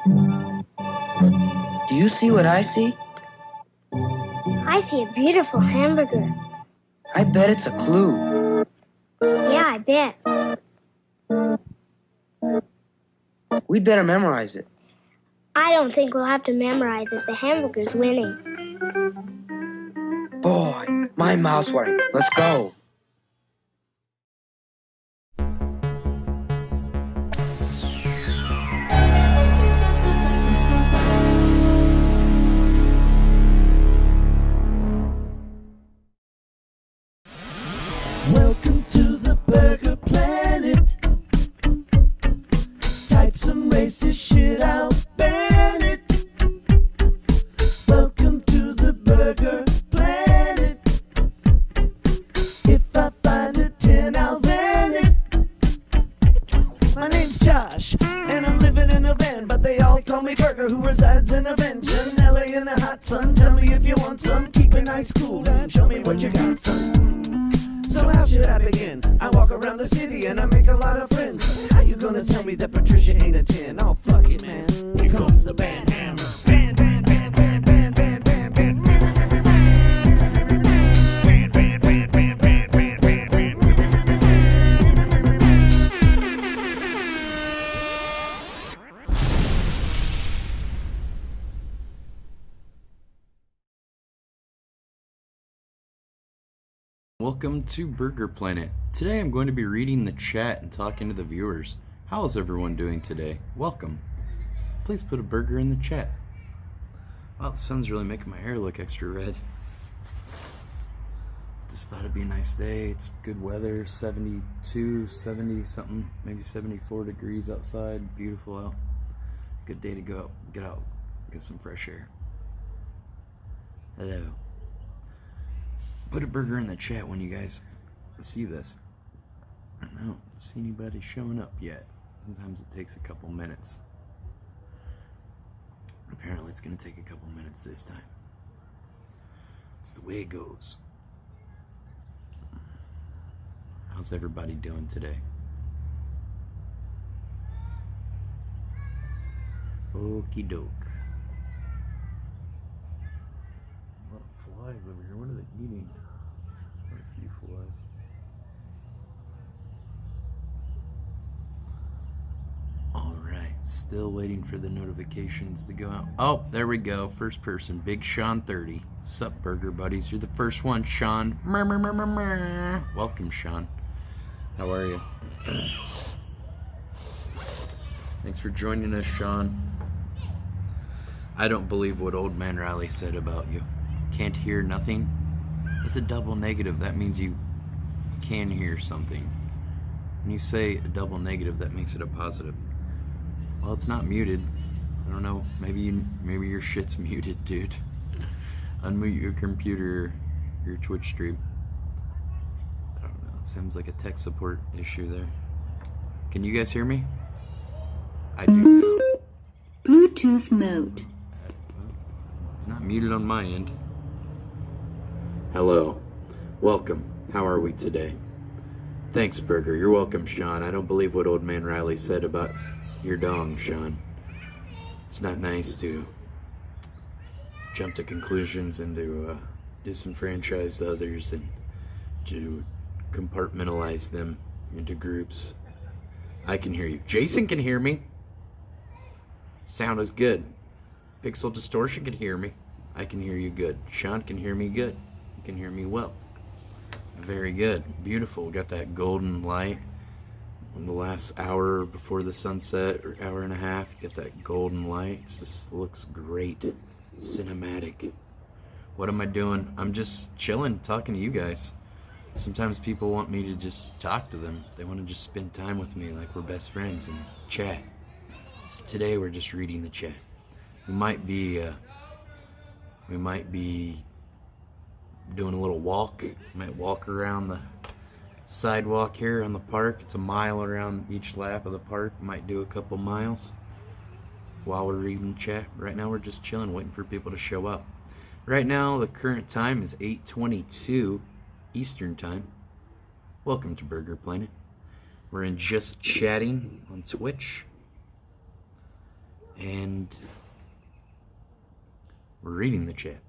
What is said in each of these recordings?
Do you see what I see? I see a beautiful hamburger. I bet it's a clue. Yeah, I bet. We'd better memorize it. I don't think we'll have to memorize it. The hamburger's winning. Boy, my mouth's watering. Let's go. Welcome to the Burger Planet. Type some racist shit out, ban it. Welcome to the Burger Planet. If I find a 10, I'll van it. My name's Josh, and I'm living in a van, but they all call me Burger, who resides in a Vengeance, LA in the hot sun. Tell me if you want some, keep it nice, cool, and show me what you got, son. So how should I begin? I walk around the city and I make a lot of friends. How you gonna tell me that Patricia ain't a 10? Oh, fuck it, man. Here comes the band hammer. Band, band, band, band, band, band, band, band. Band, band, band, band, band, band, band, band. Welcome to Burger Planet. Today I'm going to be reading the chat and talking to the viewers. How is everyone doing today? Welcome. Please put a burger in the chat. Wow, the sun's really making my hair look extra red. Just thought it'd be a nice day. It's good weather, 72, 70 something, maybe 74 degrees outside. Beautiful out. Good day to go out, get some fresh air. Hello. Put a burger in the chat when you guys see this. I don't see anybody showing up yet. Sometimes it takes a couple minutes. Apparently it's going to take a couple minutes this time. It's the way it goes. How's everybody doing today? Okie doke. A lot of flies over here. What are they eating? Quite a few flies. Alright, still waiting for the notifications to go out. Oh, there we go. First person, Big Sean 30. Sup, burger buddies? You're the first one, Sean. Welcome, Sean. How are you? Thanks for joining us, Sean. I don't believe what Old Man Riley said about you. Can't hear nothing? It's a double negative. That means you can hear something. When you say a double negative, that makes it a positive. Well, it's not muted. I don't know. Maybe your shit's muted, dude. Unmute your computer, your Twitch stream. I don't know. It seems like a tech support issue there. Can you guys hear me? I do. Bluetooth mode. It's not muted on my end. Hello. Welcome. How are we today? Thanks, Burger. You're welcome, Sean. I don't believe what Old Man Riley said about your dong, Sean. It's not nice to jump to conclusions and to disenfranchise the others and to compartmentalize them into groups. I can hear you. Jason can hear me. Sound is good. Pixel Distortion can hear me. I can hear you good. Sean can hear me good. You can hear me well. Very good. Beautiful. Got that golden light in the last hour before the sunset, or hour and a half. You got that golden light. It just looks great. Cinematic. What am I doing? I'm just chilling, talking to you guys. Sometimes people want me to just talk to them. They want to just spend time with me like we're best friends and chat. So today we're just reading the chat. We might be doing a little walk. We might walk around the sidewalk here on the park. It's a mile around each lap of the park. Might do a couple miles while we're reading the chat. Right now we're just chilling, waiting for people to show up. Right now the current time is 8:22 Eastern Time. Welcome to Burger Planet. We're in Just Chatting on Twitch. And we're reading the chat.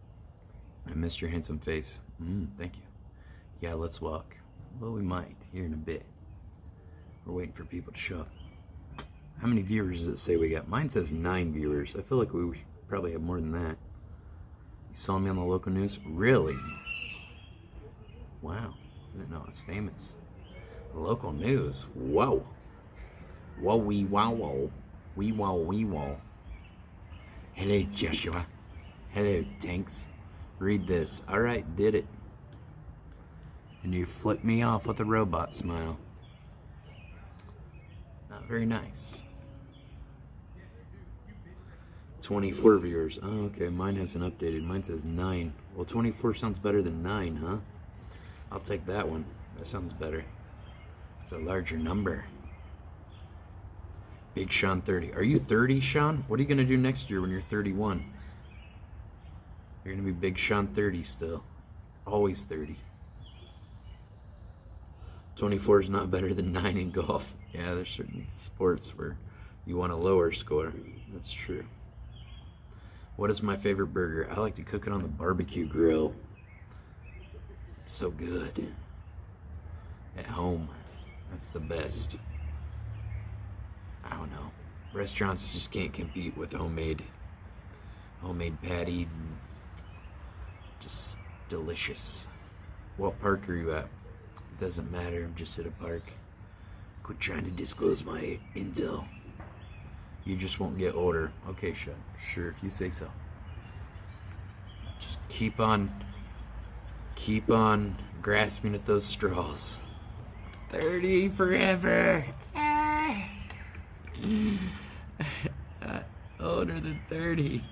I missed your handsome face. Thank you. Yeah, let's walk. Well, we might here in a bit. We're waiting for people to show up. How many viewers does it say we got? Mine says 9 viewers. I feel like we probably have more than that. You saw me on the local news? Really? Wow. I didn't know I was famous. Local news? Whoa. Whoa, wee, wow, whoa. Wee, wow, wee, wow. Hello, Joshua. Hello, Tanks. Read this. Alright, did it. And you flipped me off with a robot smile. Not very nice. 24 viewers. Oh, okay. Mine hasn't updated. Mine says 9. Well, 24 sounds better than 9, huh? I'll take that one. That sounds better. It's a larger number. Big Sean 30. Are you 30, Sean? What are you going to do next year when you're 31? You're going to be Big Sean 30 still. Always 30. 24 is not better than 9 in golf. Yeah, there's certain sports where you want a lower score. That's true. What is my favorite burger? I like to cook it on the barbecue grill. It's so good. At home. That's the best. I don't know. Restaurants just can't compete with homemade patty. Just delicious. What park are you at? It doesn't matter. I'm just at a park. Quit trying to disclose my intel. You just won't get older. Okay, sure, if you say so. Just keep on grasping at those straws. 30 forever. Older than 30.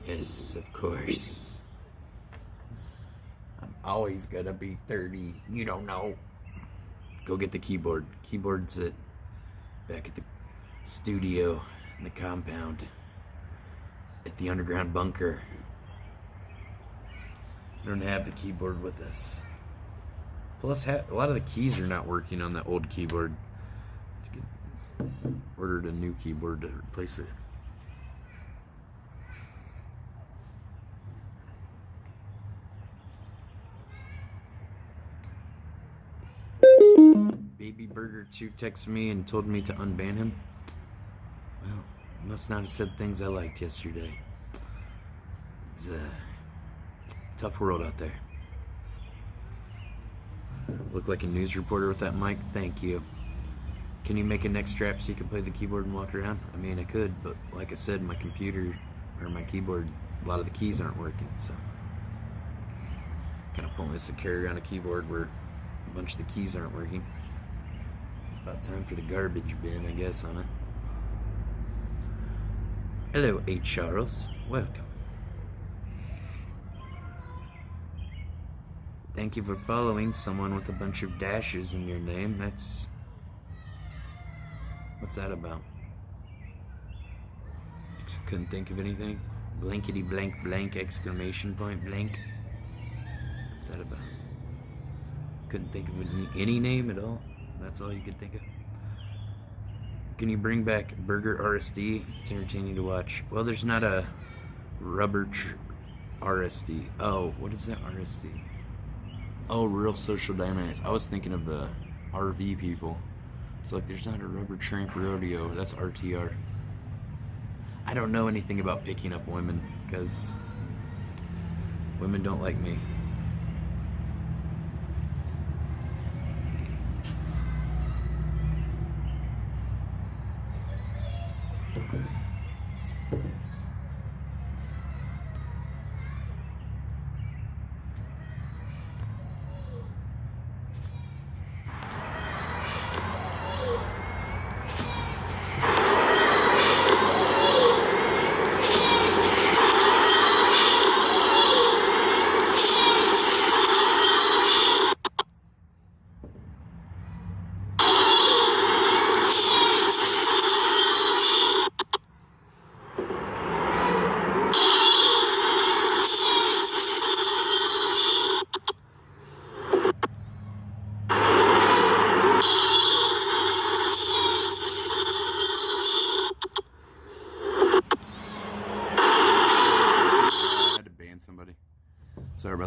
Yes, of course. I'm always gonna be 30. You don't know. Go get the keyboard. Keyboard's back at the studio in the compound at the underground bunker. We don't have the keyboard with us. Plus, a lot of the keys are not working on that old keyboard. Ordered a new keyboard to replace it. Baby Burger 2 texted me and told me to unban him. Well, must not have said things I liked yesterday. It's a tough world out there. Look like a news reporter with that mic? Thank you. Can you make a neck strap so you can play the keyboard and walk around? I mean, I could, but like I said, my computer, or my keyboard, a lot of the keys aren't working, so. Kind of pointless to carry around a keyboard where a bunch of the keys aren't working. It's about time for the garbage bin, I guess, on it. Hello, A. Charles. Welcome. Thank you for following someone with a bunch of dashes in your name. That's... What's that about? Just couldn't think of anything. Blankety blank blank exclamation point blank. What's that about? Couldn't think of any name at all. That's all you could think of. Can you bring back Burger RSD? It's entertaining to watch. Well, there's not a rubber RSD. Oh, what is that RSD? Oh, Real Social Dynamics. I was thinking of the RV people. It's like there's not a rubber tramp rodeo. That's RTR. I don't know anything about picking up women because women don't like me.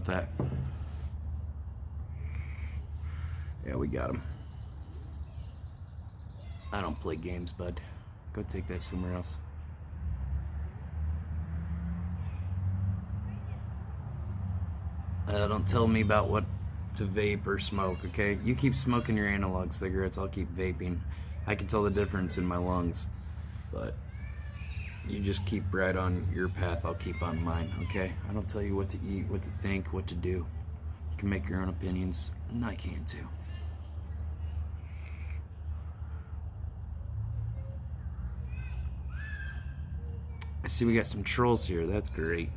that. Yeah, we got him. I don't play games, bud. Go take that somewhere else. Don't tell me about what to vape or smoke, okay? You keep smoking your analog cigarettes, I'll keep vaping. I can tell the difference in my lungs, but you just keep right on your path, I'll keep on mine, okay? I don't tell you what to eat, what to think, what to do. You can make your own opinions, and I can too. I see we got some trolls here, that's great.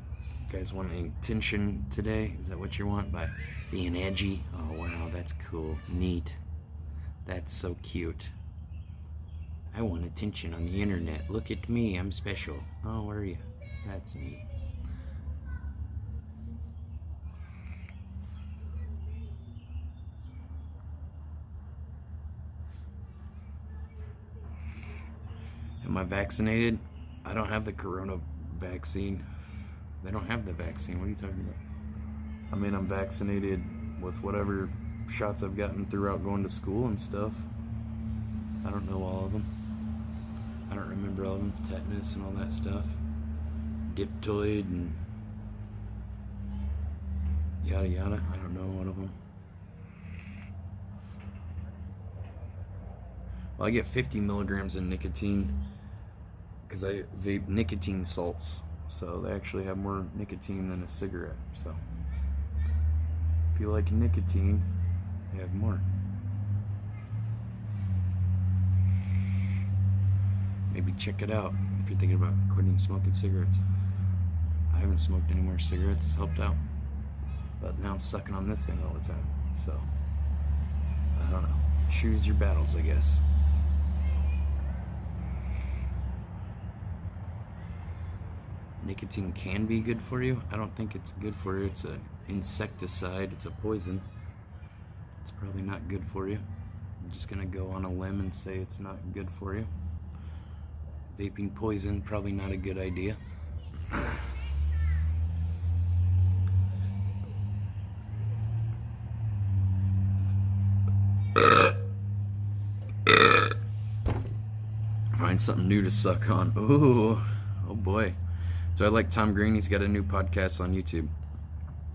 You guys want attention today? Is that what you want by being edgy? Oh wow, that's cool, neat. That's so cute. I want attention on the internet. Look at me, I'm special. Oh, where are you? That's neat. Am I vaccinated? I don't have the corona vaccine. They don't have the vaccine. What are you talking about? I mean, I'm vaccinated with whatever shots I've gotten throughout going to school and stuff. I don't know all of them. I don't remember all of them. Tetanus and all that stuff. Diptoid and yada yada. I don't know one of them. Well, I get 50 milligrams of nicotine because I vape nicotine salts. So they actually have more nicotine than a cigarette. So if you like nicotine, they have more. Maybe check it out if you're thinking about quitting smoking cigarettes. I haven't smoked any more cigarettes, it's helped out. But now I'm sucking on this thing all the time. So I don't know. Choose your battles, I guess. Nicotine can be good for you. I don't think it's good for you. It's an insecticide. It's a poison. It's probably not good for you. I'm just gonna go on a limb and say it's not good for you. Vaping poison, probably not a good idea. Find something new to suck on. Ooh, oh boy. Do I like Tom Green? He's got a new podcast on YouTube.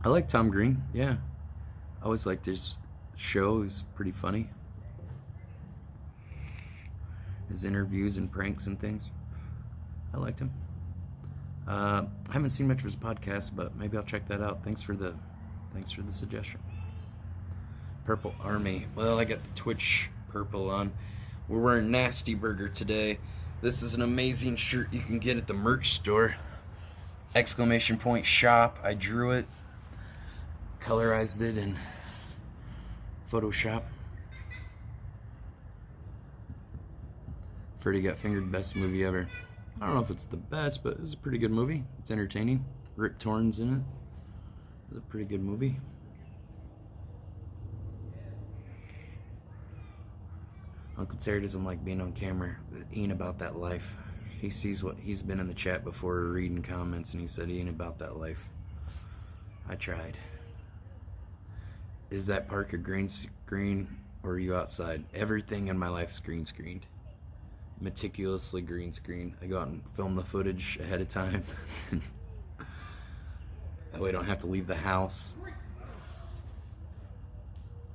I like Tom Green, yeah. I always liked his show. He's pretty funny. His interviews and pranks and things. I liked him. I haven't seen much of his podcast, but maybe I'll check that out. Thanks for the suggestion. Purple Army. Well, I got the Twitch purple on. We're wearing Nasty Burger today. This is an amazing shirt you can get at the merch store. !shop. I drew it, colorized it in Photoshop. Freddy Got Fingered, best movie ever. I don't know if it's the best, but it's a pretty good movie. It's entertaining. Rip Torn's in it. It's a pretty good movie. Uncle Terry doesn't like being on camera. He ain't about that life. He sees what he's been in the chat before reading comments, and he said he ain't about that life. I tried. Is that park a green screen, or are you outside? Everything in my life is green screened. Meticulously green screen. I go out and film the footage ahead of time. That way I don't have to leave the house.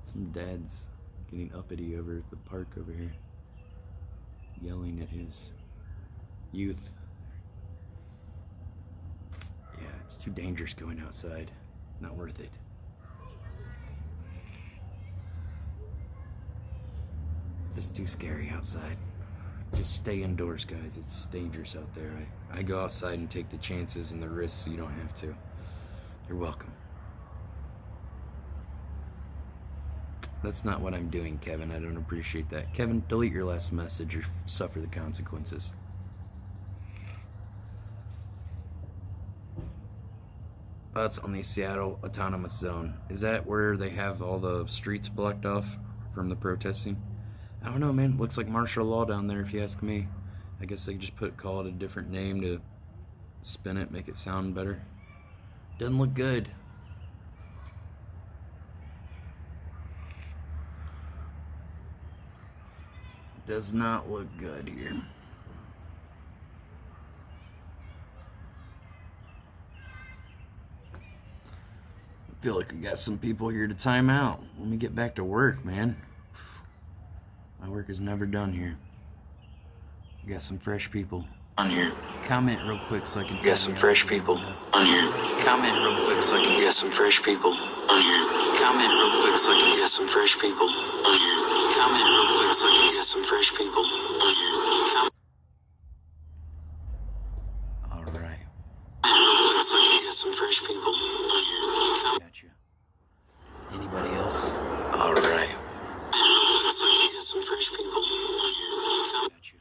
Some dad's getting uppity over at the park over here, yelling at his youth. Yeah, it's too dangerous going outside. Not worth it. Just too scary outside. Just stay indoors, guys. It's dangerous out there. I go outside and take the chances and the risks so you don't have to. You're welcome. That's not what I'm doing, Kevin. I don't appreciate that. Kevin, delete your last message or suffer the consequences. Thoughts on the Seattle Autonomous Zone. Is that where they have all the streets blocked off from the protesting? I don't know, man. Looks like martial law down there, if you ask me. I guess they just call it a different name to spin it, make it sound better. Doesn't look good. does not look good here. I feel like we got some people here to time out. Let me get back to work, man. My work is never done here. We got some fresh people on here. Comment real quick so I can get some fresh people on here. Comment real quick so I can get some fresh people on here. Comment real quick so I can get some fresh people on here. Comment real quick so I can get some fresh people on here. All right. Comment real quick so I can get some fresh people on here. Gotcha. Anybody else? All right. Comment real quick so I can get some fresh people on here. Gotcha.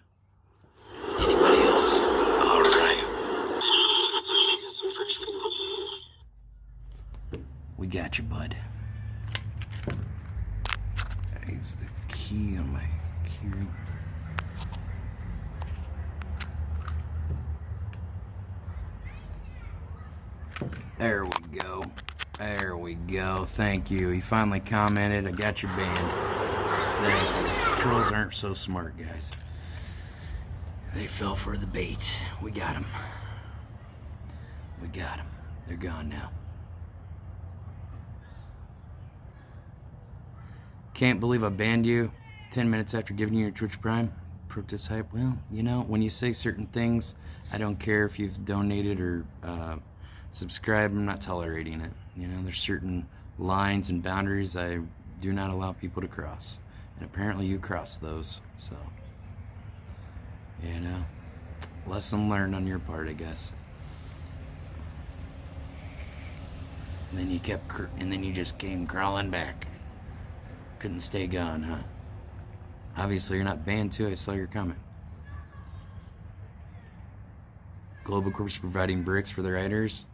Anybody else? All right. So I can get some fresh people. We got you, bud. That is the key on my keyring. There we go. There we go. Thank you. He finally commented. I got your band. Thank you. Trolls aren't so smart, guys. They fell for the bait. We got them. We got them. They're gone now. Can't believe I banned you 10 minutes after giving you your Twitch Prime. Protest hype. Well, you know, when you say certain things, I don't care if you've donated or subscribed. I'm not tolerating it. You know, there's certain lines and boundaries I do not allow people to cross. And apparently you crossed those, so... You know, lesson learned on your part, I guess. And then you just came crawling back. Couldn't stay gone, huh? Obviously, you're not banned too. I saw your comment. Global Corp's providing bricks for the writers.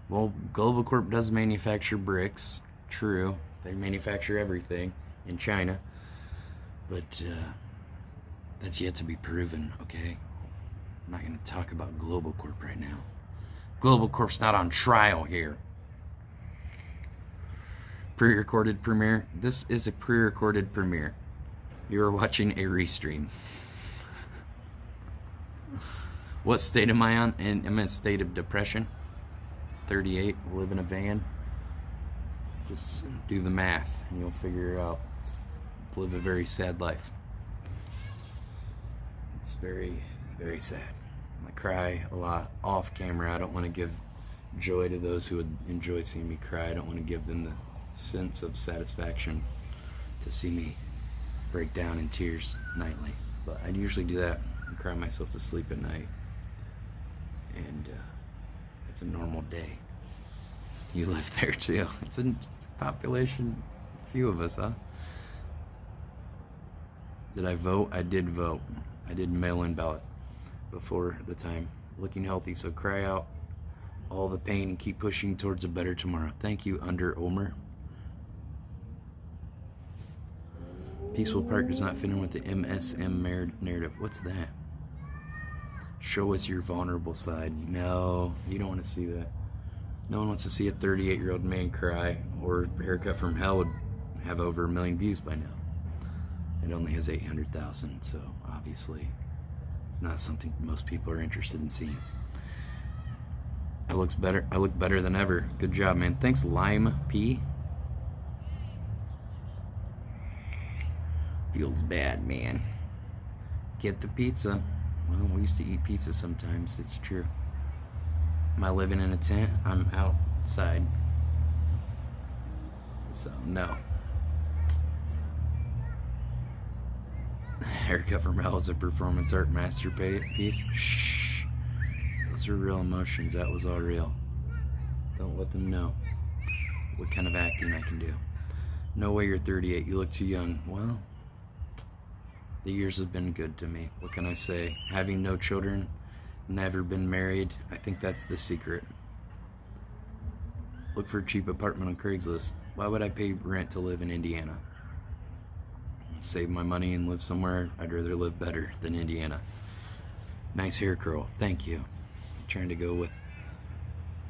Well, Global Corp does manufacture bricks. True, they manufacture everything in China, but. That's yet to be proven, okay? I'm not going to talk about Global Corp right now. Global Corp's not on trial here. Pre-recorded premiere. This is a pre-recorded premiere. You are watching a restream. What state am I on? I'm in a state of depression. 38, live in a van. Just do the math and you'll figure it out. Live a very sad life. It's very, very sad. I cry a lot off camera. I don't want to give joy to those who would enjoy seeing me cry. I don't want to give them the sense of satisfaction to see me break down in tears nightly. But I usually do that and cry myself to sleep at night. And it's a normal day. You live there too. It's a population, a few of us, huh? Did I vote? I did vote. I did mail-in ballot before the time. Looking healthy, so cry out all the pain and keep pushing towards a better tomorrow. Thank you, Under Omer. Peaceful Park does not fit in with the MSM narrative. What's that? Show us your vulnerable side. No, you don't want to see that. No one wants to see a 38-year-old man cry, or Haircut from Hell would have over 1 million views by now. It only has 800,000, so obviously it's not something most people are interested in seeing. I look better than ever. Good job, man. Thanks, Lime P. Feels bad, man. Get the pizza. Well, we used to eat pizza sometimes. It's true. Am I living in a tent? I'm outside. So, no. Haircut from Hell is a performance art masterpiece. Shh. Those are real emotions. That was all real. Don't let them know what kind of acting I can do. No way you're 38. You look too young. Well, the years have been good to me. What can I say? Having no children, never been married. I think that's the secret. Look for a cheap apartment on Craigslist. Why would I pay rent to live in Indiana? Save my money and live somewhere. I'd rather live better than Indiana. Nice hair curl. Thank you. I'm trying to go with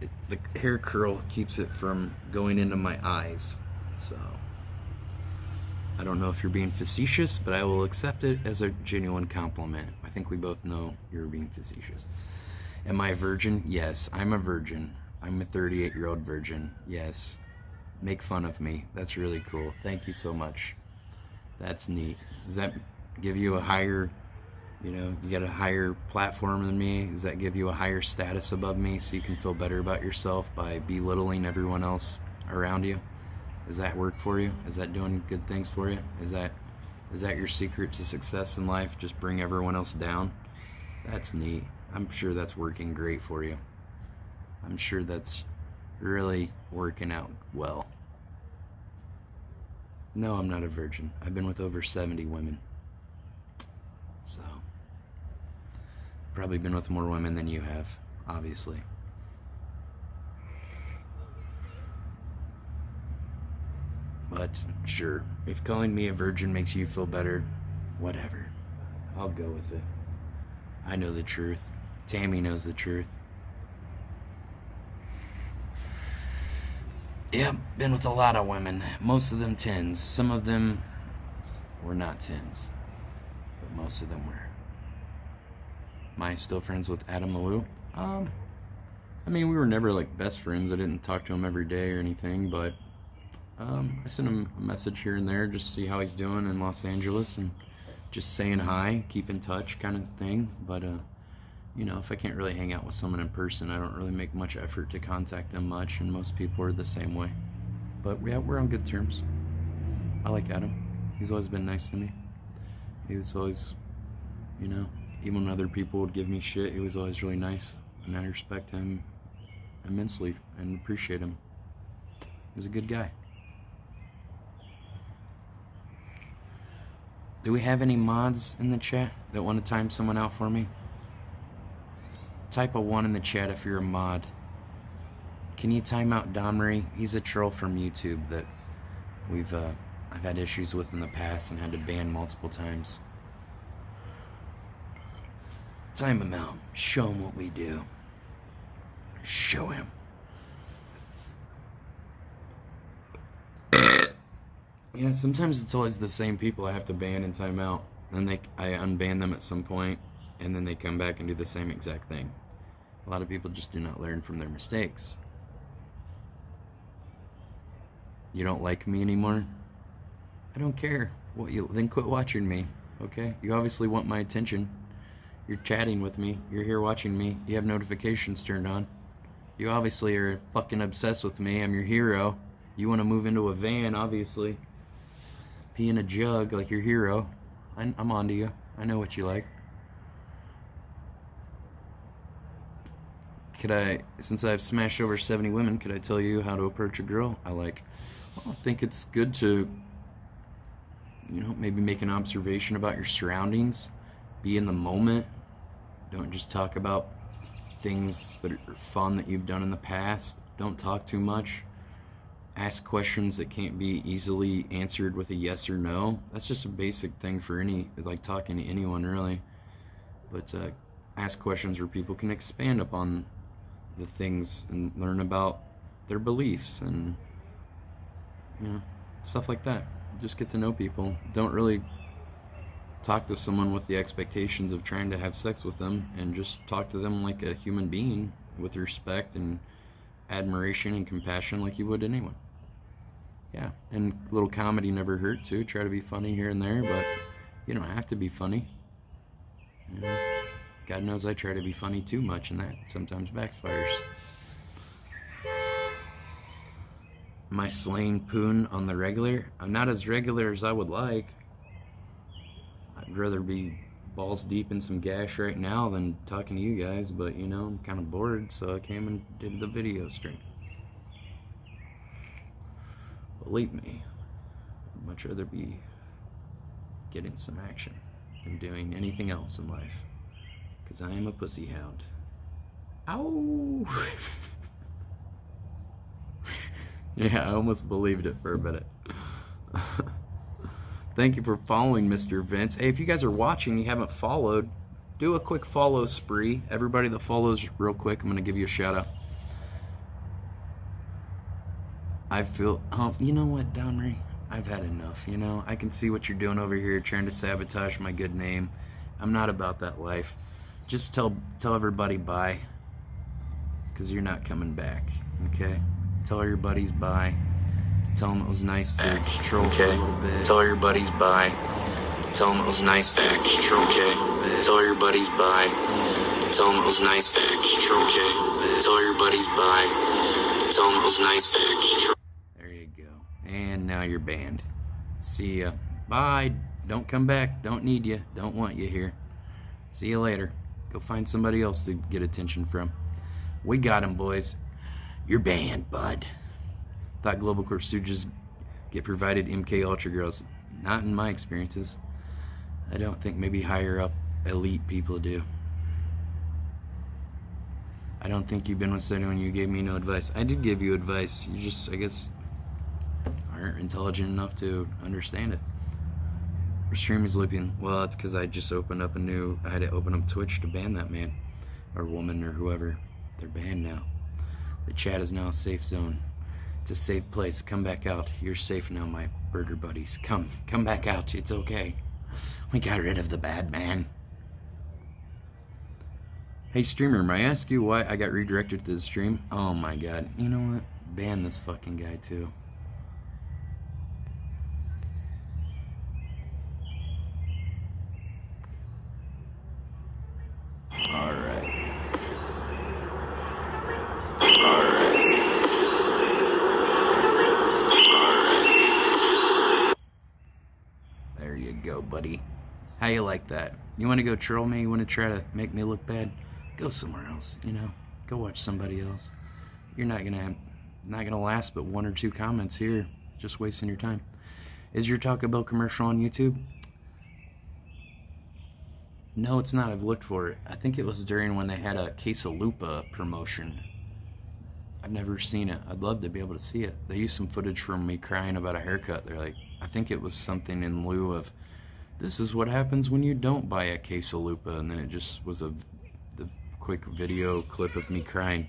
it. The hair curl keeps it from going into my eyes. So I don't know if you're being facetious, but I will accept it as a genuine compliment. I think we both know you're being facetious. Am I a virgin? Yes, I'm a virgin. I'm a 38-year-old virgin. Yes. Make fun of me. That's really cool. Thank you so much. That's neat. Does that give you a higher, you got a higher platform than me? Does that give you a higher status above me so you can feel better about yourself by belittling everyone else around you? Does that work for you? Is that doing good things for you? Is that your secret to success in life? Just bring everyone else down? That's neat. I'm sure that's working great for you. I'm sure that's really working out well. No, I'm not a virgin. I've been with over 70 women. So, probably been with more women than you have, obviously. But, sure, if calling me a virgin makes you feel better, whatever. I'll go with it. I know the truth. Tammy knows the truth. Yep, been with a lot of women. Most of them 10s. Some of them were not 10s. But most of them were. Am I still friends with Adam Malou? I mean, we were never like best friends. I didn't talk to him every day or anything, but I sent him a message here and there just to see how he's doing in Los Angeles and just saying hi, keep in touch kind of thing. But if I can't really hang out with someone in person, I don't really make much effort to contact them much, and most people are the same way. But yeah, we're on good terms. I like Adam. He's always been nice to me. He was always, even when other people would give me shit, he was always really nice, and I respect him immensely and appreciate him. He's a good guy. Do we have any mods in the chat that want to time someone out for me? Type a 1 in the chat if you're a mod. Can you time out Domry? He's a troll from YouTube that I've had issues with in the past and had to ban multiple times. Time him out. Show him what we do. Show him. Yeah, sometimes it's always the same people I have to ban and time out. Then I unban them at some point, and then they come back and do the same exact thing. A lot of people just do not learn from their mistakes. You don't like me anymore? I don't care. Then quit watching me, okay? You obviously want my attention. You're chatting with me. You're here watching me. You have notifications turned on. You obviously are fucking obsessed with me. I'm your hero. You want to move into a van, obviously. Pee in a jug like your hero. I'm onto you. I know what you like. Since I've smashed over 70 women, could I tell you how to approach a girl I like? Well, I think it's good to, maybe make an observation about your surroundings. Be in the moment. Don't just talk about things that are fun that you've done in the past. Don't talk too much. Ask questions that can't be easily answered with a yes or no. That's just a basic thing for talking to anyone, really. But ask questions where people can expand upon the things and learn about their beliefs and stuff like that. Just get to know people. Don't really talk to someone with the expectations of trying to have sex with them, and just talk to them like a human being with respect and admiration and compassion like you would anyone. Yeah, and a little comedy never hurt too. Try to be funny here and there, but you don't have to be funny. God knows I try to be funny too much, and that sometimes backfires. Am I slaying poon on the regular? I'm not as regular as I would like. I'd rather be balls deep in some gash right now than talking to you guys, but I'm kind of bored, so I came and did the video stream. Believe me, I'd much rather be getting some action than doing anything else in life, because I am a pussy hound. Ow! Yeah, I almost believed it for a minute. Thank you for following, Mr. Vince. Hey, if you guys are watching, you haven't followed, do a quick follow spree. Everybody that follows, real quick, I'm going to give you a shout out. I feel, you know what, Domry? I've had enough, you know? I can see what you're doing over here, trying to sabotage my good name. I'm not about that life. Just tell everybody bye, because you're not coming back, okay? Tell all your buddies bye. Tell them it was nice to troll for a little bit. Tell all your buddies bye. Tell them it was nice to troll, okay? Tell all your buddies bye. Tell them it was nice to troll, okay? Tell all your buddies bye. Tell them it was nice to troll. There you go. And now you're banned. See ya. Bye. Don't come back. Don't need you. Don't want you here. See you later. Go find somebody else to get attention from. We got him, boys. You're banned, bud. Thought Global Corp Stooges get provided MK Ultra girls. Not in my experiences. I don't think maybe higher up elite people do. I don't think you've been with anyone you gave me no advice. I did give you advice. You just, I guess, aren't intelligent enough to understand it. Your stream is looping. Well, it's because I just opened up I had to open up Twitch to ban that man or woman or whoever. They're banned now. The chat is now a safe zone. It's a safe place. Come back out. You're safe now, my burger buddies. Come back out. It's okay. We got rid of the bad man. Hey streamer, may I ask you why I got redirected to the stream? Oh my god. You know what? Ban this fucking guy too. Alright. There you go, buddy. How you like that? You want to go troll me? You want to try to make me look bad? Go somewhere else, you know? Go watch somebody else. You're not gonna last but 1 or 2 comments here. Just wasting your time. Is your Taco Bell commercial on YouTube? No, it's not. I've looked for it. I think it was during when they had a Quesalupa promotion. I've never seen it. I'd love to be able to see it. They used some footage from me crying about a haircut. They're like, I think it was something in lieu of, this is what happens when you don't buy a Quesalupa, and then it just was the quick video clip of me crying.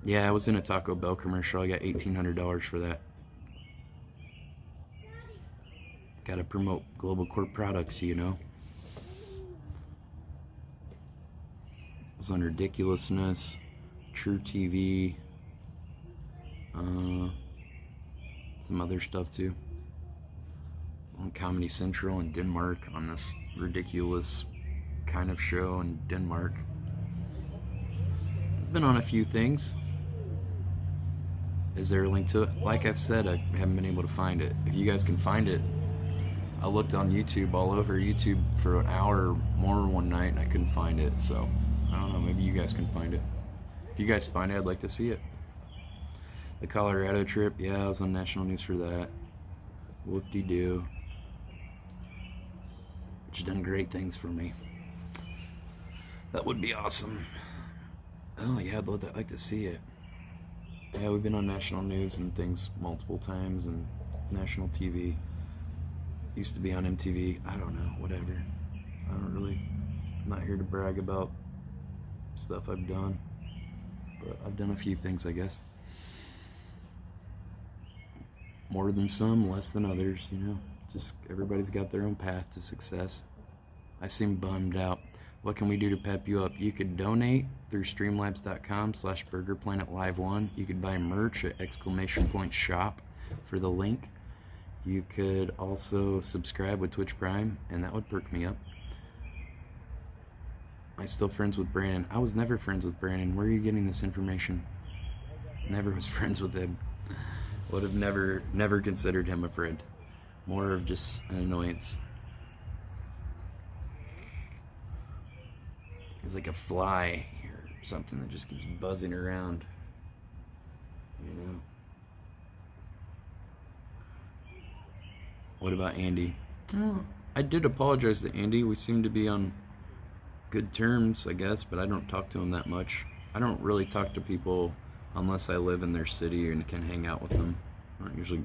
Yeah, I was in a Taco Bell commercial. I got $1,800 for that. Gotta promote Global Corp products, you know. It was on Ridiculousness, True TV, some other stuff too. On Comedy Central in Denmark, on this ridiculous kind of show in Denmark. Been on a few things. Is there a link to it? Like I've said, I haven't been able to find it. If you guys can find it, I looked on YouTube, all over YouTube for an hour or more one night, and I couldn't find it. So I don't know, maybe you guys can find it. If you guys find it, I'd like to see it. The Colorado trip, yeah, I was on national news for that. Whoop-de-doo. But you've done great things for me. That would be awesome. Oh yeah, I'd like to see it. Yeah, we've been on national news and things multiple times, and national TV. Used to be on MTV. I don't know, whatever. I'm not here to brag about stuff I've done, but I've done a few things, I guess. More than some, less than others, you know. Just everybody's got their own path to success. I seem bummed out. What can we do to pep you up? You could donate through streamlabs.com/BurgerPlanetLive1. You could buy merch at !shop for the link. You could also subscribe with Twitch Prime, and that would perk me up. Am I still friends with Brandon? I was never friends with Brandon. Where are you getting this information? Never was friends with him. Would have never considered him a friend. More of just an annoyance. He's like a fly or something that just keeps buzzing around. You know? What about Andy? Oh, I did apologize to Andy. We seem to be on good terms, I guess, but I don't talk to him that much. I don't really talk to people unless I live in their city and can hang out with them. I don't usually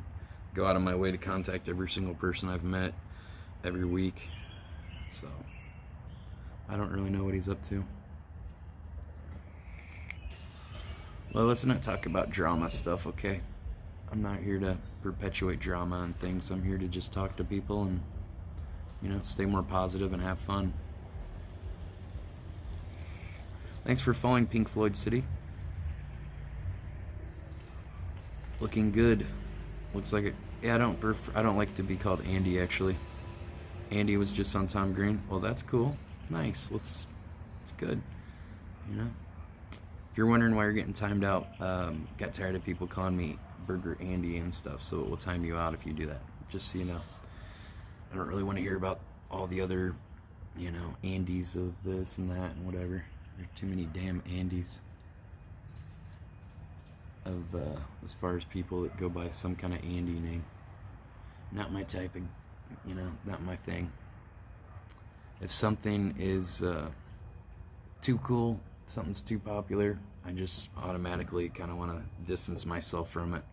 go out of my way to contact every single person I've met every week. So I don't really know what he's up to. Well, let's not talk about drama stuff, okay? I'm not here to perpetuate drama and things. I'm here to just talk to people and, you know, stay more positive and have fun. Thanks for following Pink Floyd City. Looking good. Looks like it. Yeah, I don't like to be called Andy, actually. Andy was just on Tom Green. Well, that's cool. Nice. It's good. You know? If you're wondering why you're getting timed out, got tired of people calling me Burger Andy and stuff, so it will time you out if you do that. Just so you know. I don't really want to hear about all the other, you know, Andys of this and that and whatever. There are too many damn Andys. Of, as far as people that go by some kind of Andy name. Not my type of, you know, not my thing. If something is too cool, if something's too popular, I just automatically kind of want to distance myself from it.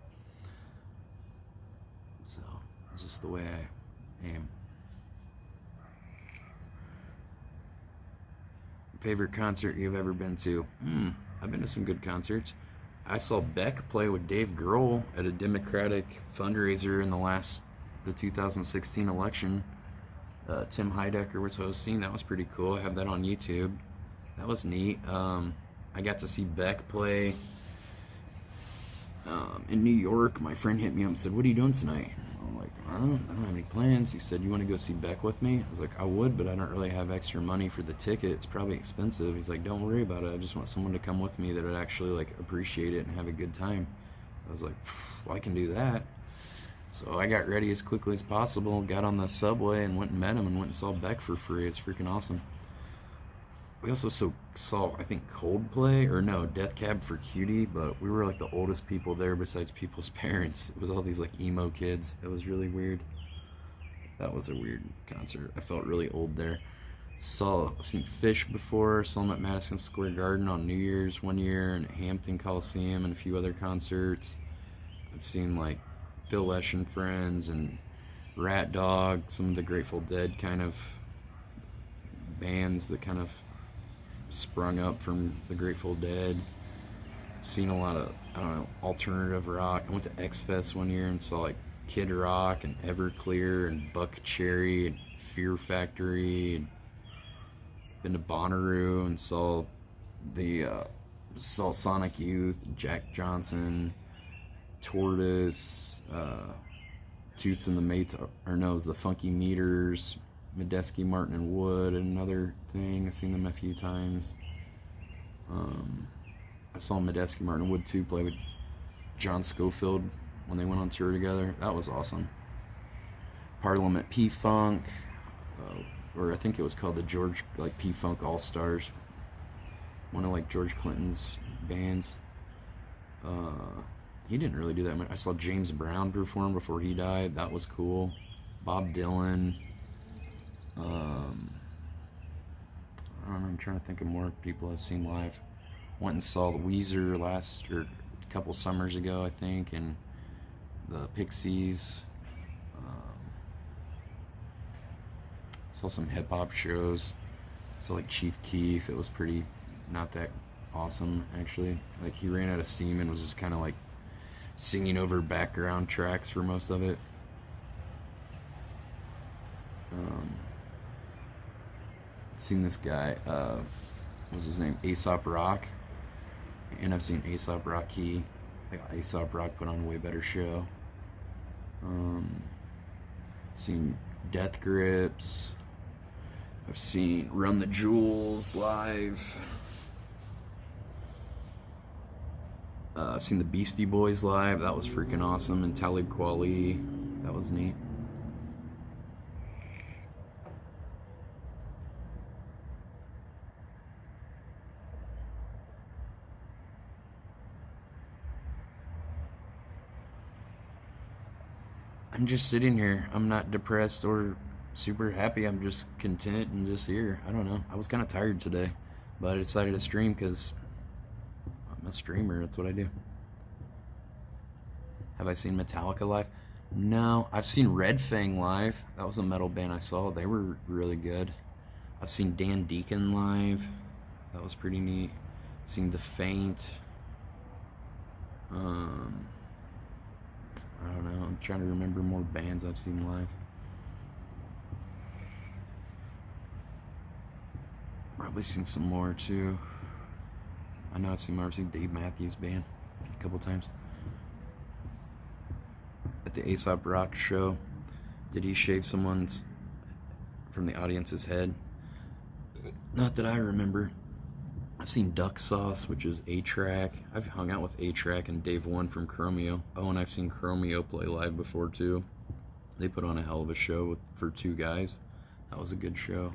So, it's just the way I am. Favorite concert you've ever been to? I've been to some good concerts. I saw Beck play with Dave Grohl at a Democratic fundraiser in the 2016 election. Tim Heidecker was hosting. That was pretty cool. I have that on YouTube. That was neat. I got to see Beck play in New York. My friend hit me up and said, "What are you doing tonight?" I'm like, I don't have any plans. He said, "You want to go see Beck with me?" I was like, I would, but I don't really have extra money for the ticket. It's probably expensive. He's like, "Don't worry about it. I just want someone to come with me that would actually like appreciate it and have a good time." I was like, well, I can do that. So I got ready as quickly as possible, got on the subway and went and met him and went and saw Beck for free. It's freaking awesome. We also saw, I think, Coldplay, or no, Death Cab for Cutie, but we were like the oldest people there besides people's parents. It was all these like emo kids. It was really weird. That was a weird concert. I felt really old there. I've seen Fish before, saw them at Madison Square Garden on New Year's one year, and at Hampton Coliseum and a few other concerts. I've seen like Phil Lesh and Friends and Rat Dog, some of the Grateful Dead kind of bands that kind of sprung up from the Grateful Dead. Seen a lot of, I don't know, alternative rock. I went to X-Fest one year and saw like Kid Rock and Everclear and Buck Cherry and Fear Factory, and been to Bonnaroo and saw Sonic Youth, Jack Johnson, Tortoise, Toots and the Mates, or no, it was the Funky Meters, Medeski, Martin and Wood, another thing. I've seen them a few times. I saw Medeski, Martin and Wood too play with John Scofield when they went on tour together. That was awesome. Parliament P-Funk, or I think it was called the P-Funk All-Stars. One of like George Clinton's bands. He didn't really do that much. I saw James Brown perform before he died. That was cool. Bob Dylan. I don't know, I'm trying to think of more people I've seen live. Went and saw Weezer a couple summers ago, I think, and the Pixies. Saw some hip-hop shows. Saw like Chief Keef. It was pretty not that awesome, actually. Like, he ran out of steam and was just kind of like singing over background tracks for most of it. Seen this guy, what's his name, Aesop Rock, and I've seen Aesop Rocky. Aesop Rock put on a way better show. Seen Death Grips. I've seen Run the Jewels live. I've seen the Beastie Boys live. That was freaking awesome. And Talib Kweli. That was neat. I'm just sitting here. I'm not depressed or super happy. I'm just content and just here. I don't know. I was kind of tired today, but I decided to stream because I'm a streamer. That's what I do. Have I seen Metallica live? No. I've seen Red Fang live. That was a metal band I saw. They were really good. I've seen Dan Deacon live. That was pretty neat. Seen The Faint. I don't know. I'm trying to remember more bands I've seen live. Probably seen some more too. I know I've seen more. I've seen Dave Matthews Band a couple times. At the Aesop Rock show, did he shave someone's from the audience's head? Not that I remember. I've seen Duck Sauce, which is A-Track. I've hung out with A-Track and Dave One from Chromeo. Oh, and I've seen Chromeo play live before too. They put on a hell of a show for two guys. That was a good show.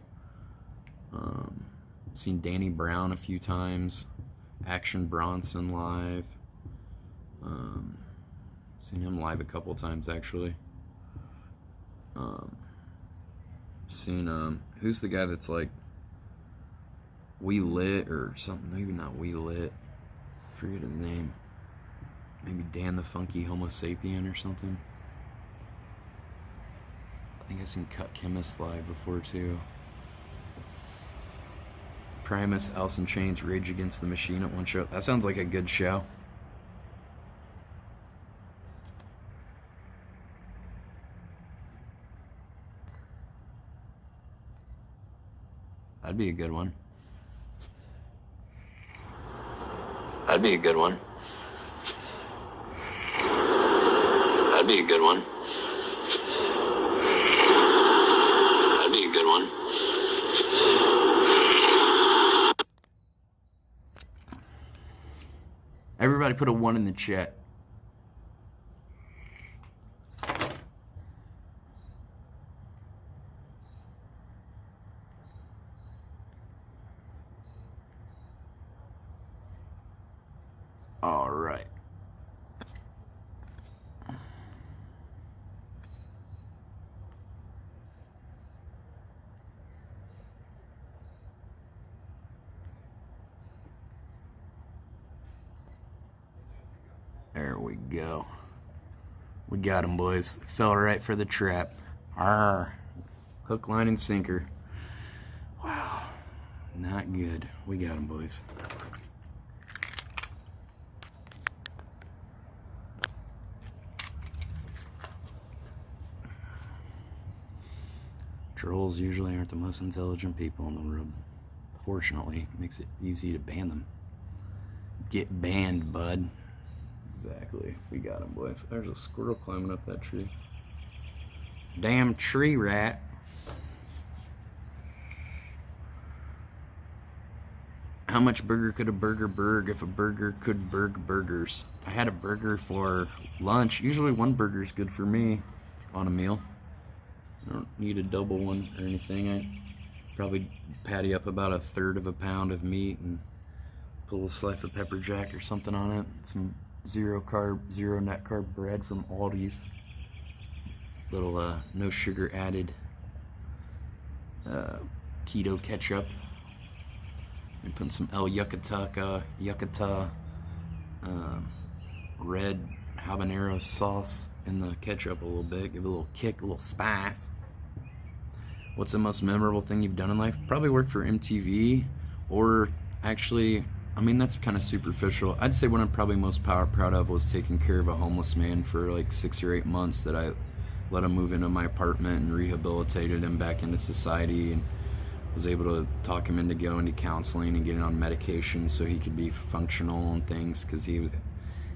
Seen Danny Brown a few times. Action Bronson live. Seen him live a couple times actually. Seen who's the guy that's like We Lit or something? Maybe not We Lit. I forget his name. Maybe Dan the Funky Homo Sapien or something. I think I've seen Cut Chemist live before too. Primus, Alice in Chains, Rage Against the Machine at one show. That sounds like a good show. That'd be a good one. That'd be a good one. That'd be a good one. That'd be a good one. Everybody put a 1 in the chat. All right. There we go. We got him, boys. Fell right for the trap. Arr. Hook, line, and sinker. Wow. Not good. We got him, boys. Trolls usually aren't the most intelligent people in the world. Fortunately, it makes it easy to ban them. Get banned, bud. Exactly. We got him, boys. There's a squirrel climbing up that tree. Damn tree rat. How much burger could a burger burg if a burger could burg burgers? I had a burger for lunch. Usually one burger is good for me on a meal. I don't need a double one or anything. I probably patty up about 1/3 of a pound of meat and put a little slice of pepper jack or something on it. Some zero carb, zero net carb bread from Aldi's. Little no sugar added keto ketchup. And putting some El Yucata red habanero sauce in the ketchup a little bit. Give it a little kick, a little spice. What's the most memorable thing you've done in life? Probably work for MTV, or actually, I mean, that's kind of superficial. I'd say what I'm probably most proud of was taking care of a homeless man for like 6 or 8 months that I let him move into my apartment and rehabilitated him back into society, and was able to talk him into going to counseling and getting on medication so he could be functional and things, because he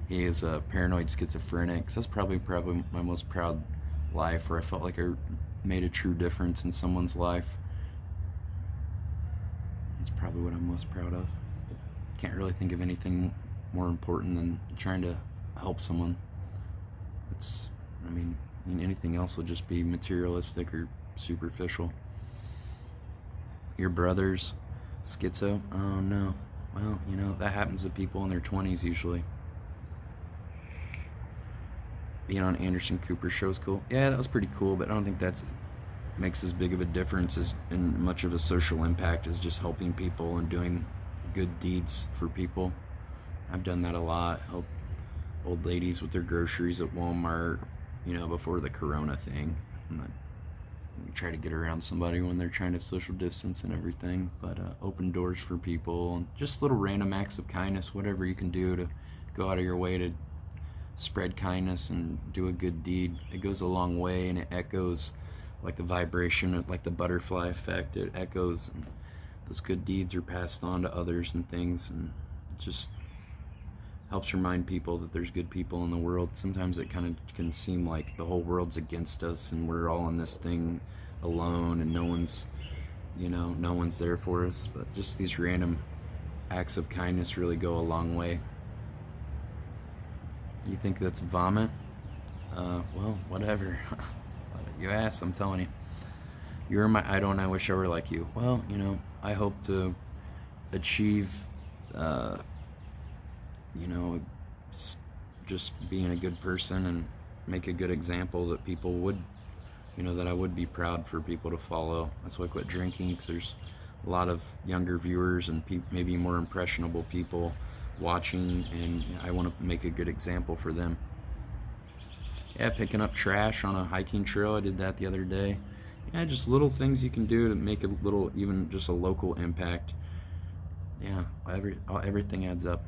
is a paranoid schizophrenic. So that's probably my most proud life, where I felt like I made a true difference in someone's life. That's probably what I'm most proud of. Can't really think of anything more important than trying to help someone. I mean, anything else will just be materialistic or superficial. Your brother's schizo? Oh no. Well, you know, that happens to people in their 20s usually. Being on Anderson Cooper's show is cool. Yeah, that was pretty cool, but I don't think that makes as big of a difference as in much of a social impact as just helping people and doing good deeds for people. I've done that a lot. Help old ladies with their groceries at Walmart, you know, before the corona thing. You try to get around somebody when they're trying to social distance and everything, but open doors for people and just little random acts of kindness, whatever you can do to go out of your way to spread kindness and do a good deed, it goes a long way, and it echoes like the vibration, like the butterfly effect. It echoes, and those good deeds are passed on to others and things, and it just helps remind people that there's good people in the world. Sometimes it kind of can seem like the whole world's against us and we're all in this thing alone and no one's there for us, but just these random acts of kindness really go a long way. You think that's vomit? Well, whatever. You asked, I'm telling you. You're my idol and I wish I were like you. Well, I hope to achieve, just being a good person and make a good example that people would, that I would be proud for people to follow. That's why I quit drinking, because there's a lot of younger viewers and maybe more impressionable people watching, and I want to make a good example for them. Yeah, picking up trash on a hiking trail, I did that the other day. Yeah, just little things you can do to make a little, even just a local impact. Yeah, everything adds up.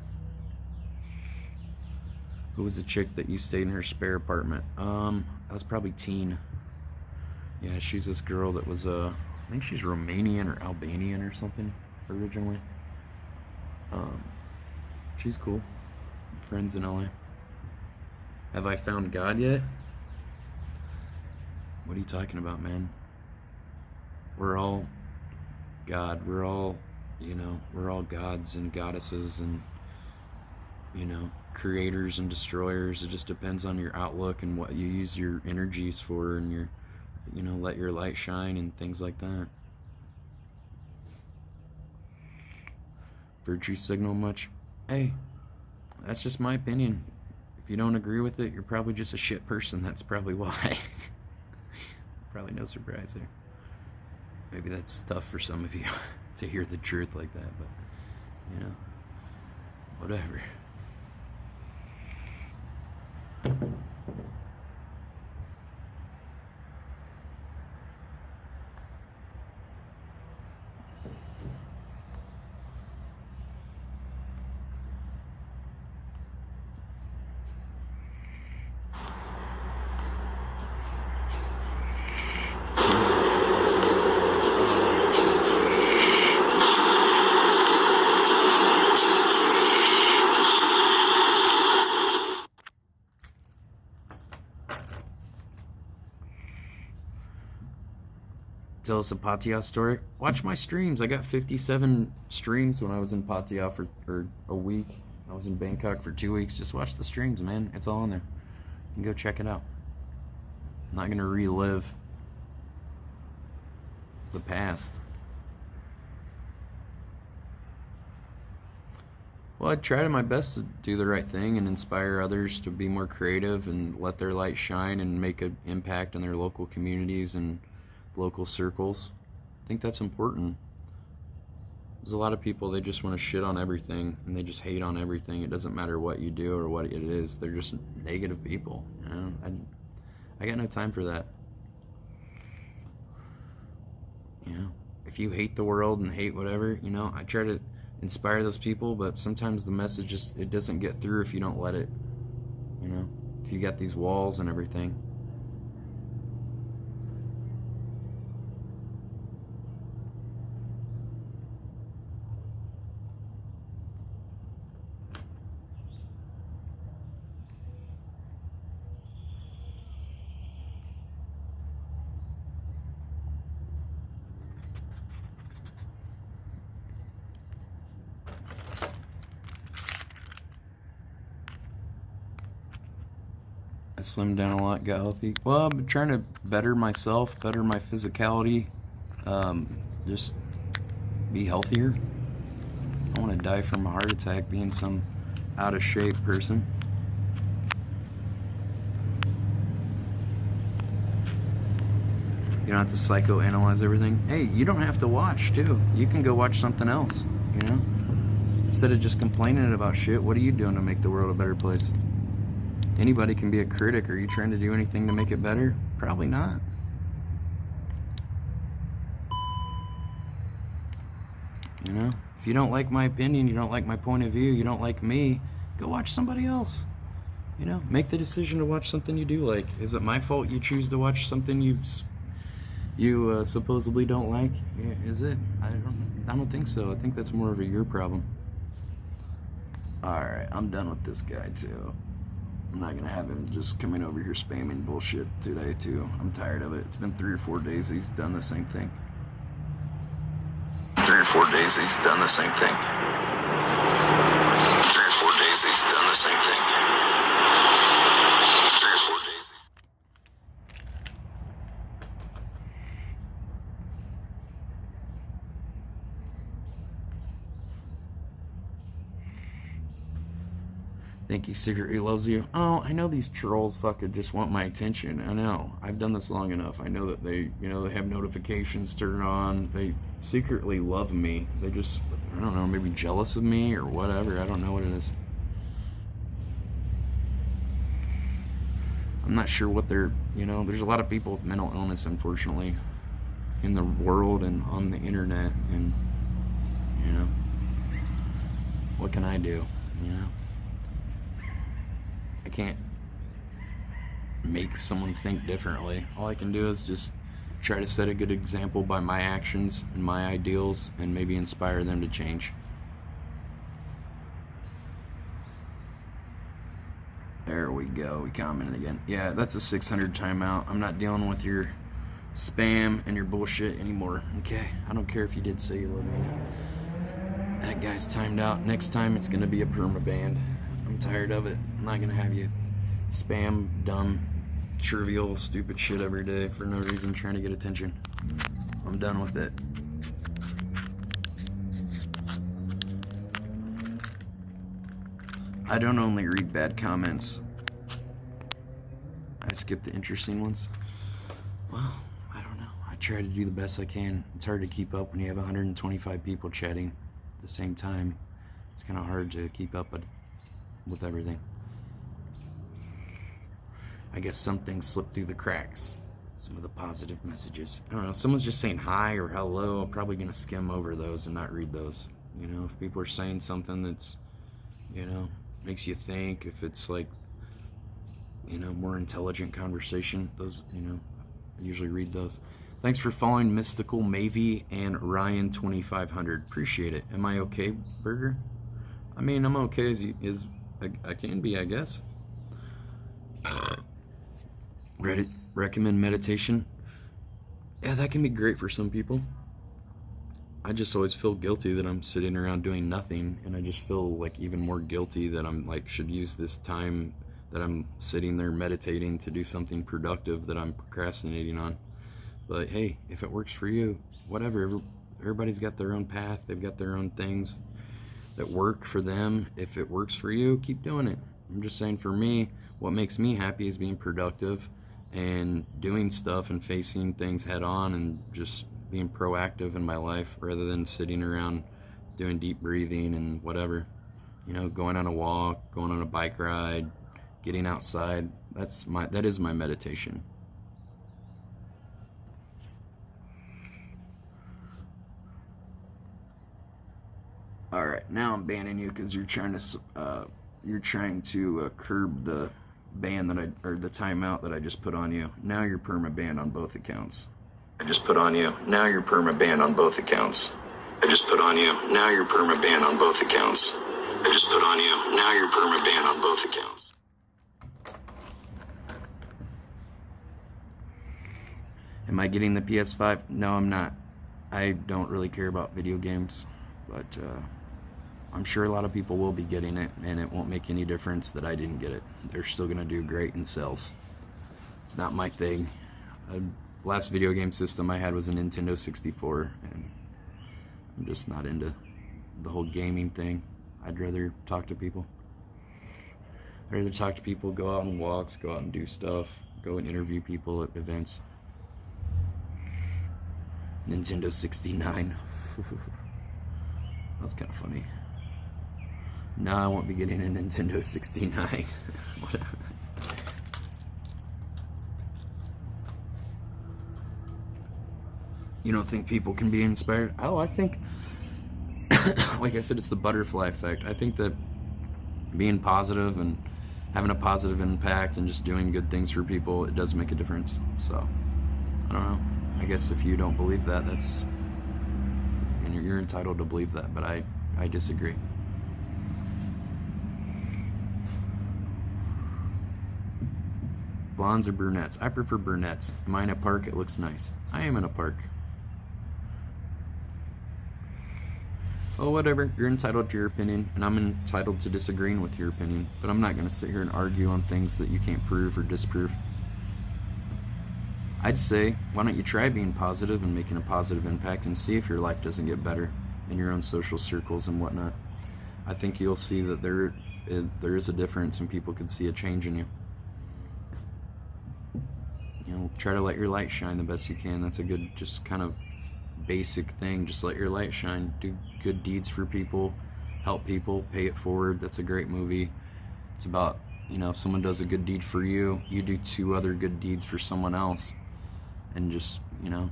Who was the chick that you stayed in her spare apartment? That was probably Teen. Yeah, she's this girl that was, I think she's Romanian or Albanian or something originally. She's cool. Friends in LA. Have I found God yet? What are you talking about, man? We're all God. We're all gods and goddesses and, creators and destroyers. It just depends on your outlook and what you use your energies for, and your, let your light shine and things like that. Virtue signal much? Hey, that's just my opinion. If you don't agree with it, you're probably just a shit person. That's probably why. Probably no surprise there. Maybe that's tough for some of you to hear the truth like that, but, whatever. Tell us a Pattaya story. Watch my streams. I got 57 streams when I was in Pattaya for a week. I was in Bangkok for 2 weeks. Just watch the streams, man. It's all in there. You can go check it out. I'm not gonna relive the past. Well, I tried my best to do the right thing and inspire others to be more creative and let their light shine and make an impact in their local communities and local circles. I think that's important. There's a lot of people, they just want to shit on everything and they just hate on everything. It doesn't matter what you do or what it is. They're just negative people. I got no time for that. If you hate the world and hate whatever, I try to inspire those people, but sometimes the message it doesn't get through if you don't let it. If you got these walls and everything. I slimmed down a lot, got healthy. Well, I've been trying to better myself, better my physicality, just be healthier. I want to die from a heart attack being some out of shape person. You don't have to psychoanalyze everything. Hey, you don't have to watch too. You can go watch something else, Instead of just complaining about shit, what are you doing to make the world a better place? Anybody can be a critic. Are you trying to do anything to make it better? Probably not. If you don't like my opinion, you don't like my point of view, you don't like me, go watch somebody else. you know, make the decision to watch something you do like. Is it my fault you choose to watch something you supposedly don't like? Yeah, is it? I don't think so. I think that's more of a your problem. Alright, I'm done with this guy too. I'm not gonna have him just coming over here spamming bullshit today too. I'm tired of it. It's been 3 or 4 days he's done the same thing. 3 or 4 days he's done the same thing. 3 or 4 days he's done the same thing. 3 or 4 days. Think he secretly loves you? Oh, I know these trolls fucking just want my attention. I know. I've done this long enough. I know that they, you know, they have notifications turned on. They secretly love me. They just, I don't know, maybe jealous of me or whatever. I don't know what it is. I'm not sure what they're, you know, there's a lot of people with mental illness, unfortunately, in the world and on the internet. And, you know, what can I do, you know? I can't make someone think differently. All I can do is just try to set a good example by my actions and my ideals and maybe inspire them to change. There we go, we commented again. Yeah, that's a 600 timeout. I'm not dealing with your spam and your bullshit anymore, okay? I don't care if you did say you love me. That guy's timed out. Next time it's gonna be a permaban. I'm tired of it. I'm not gonna have you spam dumb, trivial, stupid shit every day for no reason trying to get attention. I'm done with it. I don't only read bad comments. I skip the interesting ones. Well, I don't know. I try to do the best I can. It's hard to keep up when you have 125 people chatting at the same time. It's kind of hard to keep up with everything. I guess some things slip through the cracks. Some of the positive messages. I don't know, someone's just saying hi or hello, I'm probably gonna skim over those and not read those. You know, if people are saying something that's, you know, makes you think, if it's like, you know, more intelligent conversation, those, you know, I usually read those. Thanks for following Mystical Mavie and Ryan 2500. Appreciate it. Am I okay, Burger? I mean, I'm okay as I can be, I guess. Reddit recommend meditation. Yeah, that can be great for some people. I just always feel guilty that I'm sitting around doing nothing, and I just feel like even more guilty that I'm like should use this time that I'm sitting there meditating to do something productive that I'm procrastinating on. But hey, if it works for you, whatever. Everybody's got their own path. They've got their own things that work for them. If it works for you, keep doing it. I'm just saying, for me, what makes me happy is being productive and doing stuff and facing things head on and just being proactive in my life rather than sitting around doing deep breathing and whatever. You know, going on a walk, going on a bike ride, getting outside. That is my meditation. All right, now I'm banning you because you're trying to curb the ban or the timeout that I just put on you. Now you're perma-banned on both accounts. I just put on you. Now you're perma-banned on both accounts. I just put on you. Now you're perma-banned on both accounts. I just put on you. Now you're perma-banned on both accounts. Am I getting the PS5? No, I'm not. I don't really care about video games, but I'm sure a lot of people will be getting it, and it won't make any difference that I didn't get it. They're still gonna do great in sales. It's not my thing. Last video game system I had was a Nintendo 64, and I'm just not into the whole gaming thing. I'd rather talk to people. I'd rather talk to people, go out on walks, go out and do stuff, go and interview people at events. Nintendo 69. That was kind of funny. No, I won't be getting a Nintendo 69. Whatever. You don't think people can be inspired? Oh, I think, like I said, it's the butterfly effect. I think that being positive and having a positive impact and just doing good things for people, it does make a difference. So, I don't know. I guess if you don't believe that, and you're entitled to believe that, but I disagree. Blondes or brunettes? I prefer brunettes. Am I in a park? It looks nice. I am in a park. Oh, whatever. You're entitled to your opinion, and I'm entitled to disagreeing with your opinion, but I'm not going to sit here and argue on things that you can't prove or disprove. I'd say, why don't you try being positive and making a positive impact and see if your life doesn't get better in your own social circles and whatnot. I think you'll see that there is a difference and people can see a change in you. You know, try to let your light shine the best you can. That's a good, just kind of basic thing. Just let your light shine. Do good deeds for people. Help people. Pay it forward. That's a great movie. It's about, you know, if someone does a good deed for you, you do 2 other good deeds for someone else. And just, you know,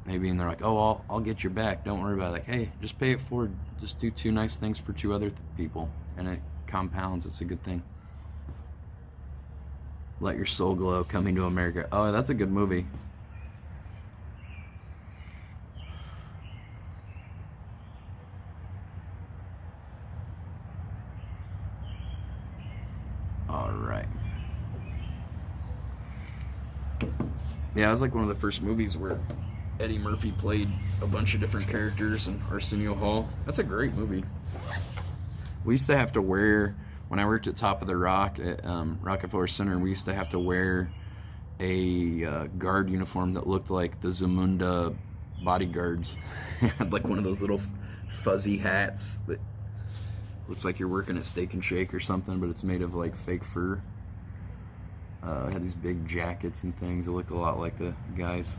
maybe, and they're like, oh, I'll get your back. Don't worry about it. Like, hey, just pay it forward. Just do 2 nice things for 2 other people. And it compounds. It's a good thing. Let Your Soul Glow, Coming to America. Oh, that's a good movie. All right. Yeah, it was like one of the first movies where Eddie Murphy played a bunch of different characters in Arsenio Hall. That's a great movie. We used to have to wear, when I worked at Top of the Rock at Rockefeller Center, we used to have to wear a guard uniform that looked like the Zamunda bodyguards. It had like one of those little fuzzy hats that looks like you're working at Steak and Shake or something, but it's made of like fake fur. It had these big jackets and things that looked a lot like the guys.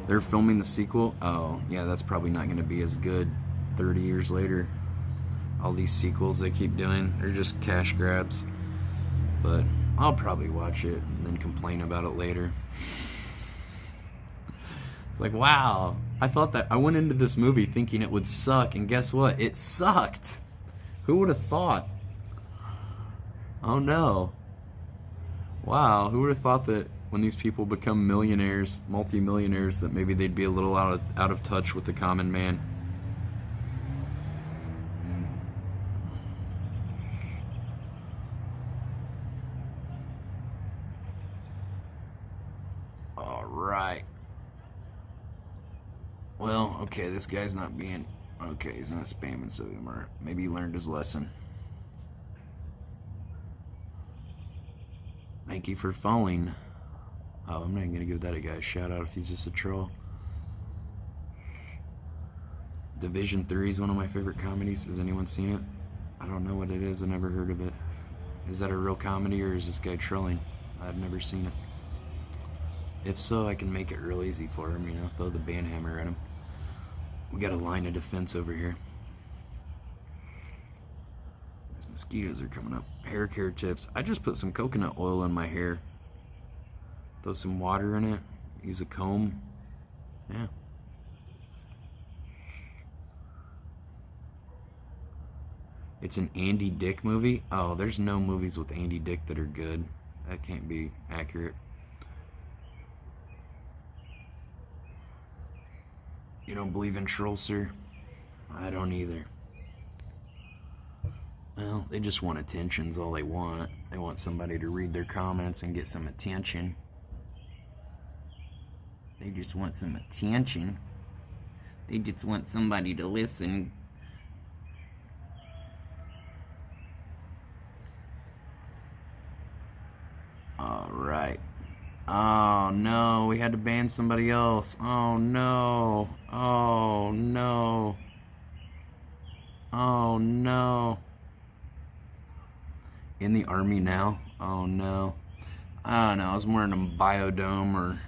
They're filming the sequel. Oh, yeah, that's probably not going to be as good 30 years later. All these sequels they keep doing, they're just cash grabs. But I'll probably watch it and then complain about it later. It's like, wow, I went into this movie thinking it would suck, and guess what? It sucked. Who would have thought? Oh no. Wow, who would have thought that when these people become millionaires, multi-millionaires, that maybe they'd be a little out of touch with the common man? Alright. Well, okay, this guy's not being... Okay, he's not spamming so anymore. Maybe he learned his lesson. Thank you for following. Oh, I'm not even going to give that guy a shout out if he's just a troll. Division 3 is one of my favorite comedies. Has anyone seen it? I don't know what it is. I've never heard of it. Is that a real comedy or is this guy trolling? I've never seen it. If so, I can make it real easy for him, you know, throw the band hammer at him. We got a line of defense over here. These mosquitoes are coming up. Hair care tips. I just put some coconut oil in my hair. Throw some water in it. Use a comb. Yeah. It's an Andy Dick movie? Oh, there's no movies with Andy Dick that are good. That can't be accurate. You don't believe in trolls, sir? I don't either. Well, they just want attention's all they want. They want somebody to read their comments and get some attention. They just want some attention. They just want somebody to listen. Alright. Oh no, we had to ban somebody else. Oh no. Oh no. Oh no. In the army now? Oh no. I don't know, I was more in a biodome or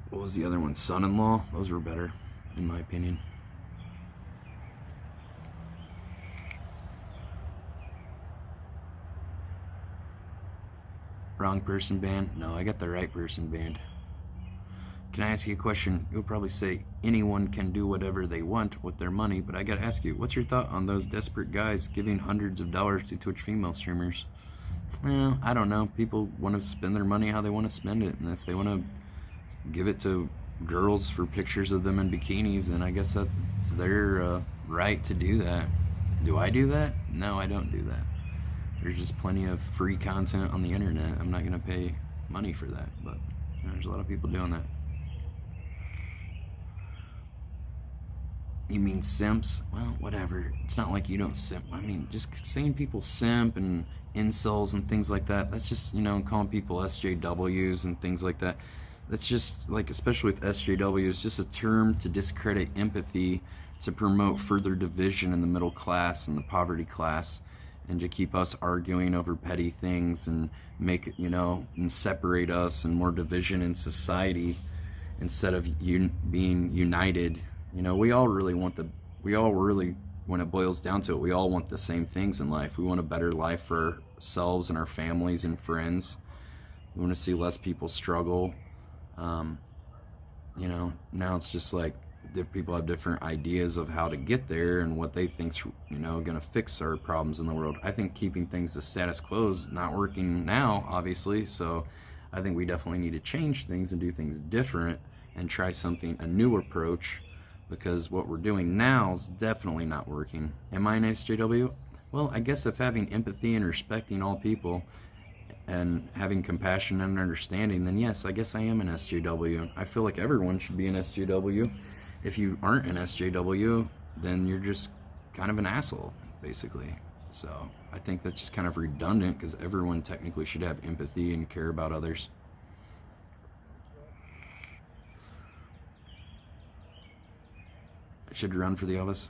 what was the other one? Son-in-law? Those were better, in my opinion. Wrong person banned? No, I got the right person banned. can I ask you a question? You'll probably say anyone can do whatever they want with their money, but I gotta ask you, what's your thought on those desperate guys giving hundreds of dollars to Twitch female streamers? Well, I don't know. People want to spend their money how they want to spend it, and if they want to give it to girls for pictures of them in bikinis, then I guess that's their right to do that. Do I do that? No, I don't do that. There's just plenty of free content on the internet. I'm not gonna pay money for that, but there's a lot of people doing that. You mean simps? Well, whatever. It's not like you don't simp. I mean, just saying people simp and incels and things like that, that's just, calling people SJWs and things like that. That's just, like, especially with SJW, it's just a term to discredit empathy, to promote further division in the middle class and the poverty class, and to keep us arguing over petty things and make, and separate us and more division in society instead of being united. We all really, when it boils down to it, we all want the same things in life. We want a better life for ourselves and our families and friends. We want to see less people struggle. Now it's just like people have different ideas of how to get there and what they think's, going to fix our problems in the world. I think keeping things the status quo is not working now, obviously. So I think we definitely need to change things and do things different and try a new approach, because what we're doing now is definitely not working. Am I an SJW? Well, I guess if having empathy and respecting all people and having compassion and understanding, then yes, I guess I am an SJW. I feel like everyone should be an SJW. If you aren't an SJW, then you're just kind of an asshole, basically. So I think that's just kind of redundant, because everyone technically should have empathy and care about others. I should run for the office.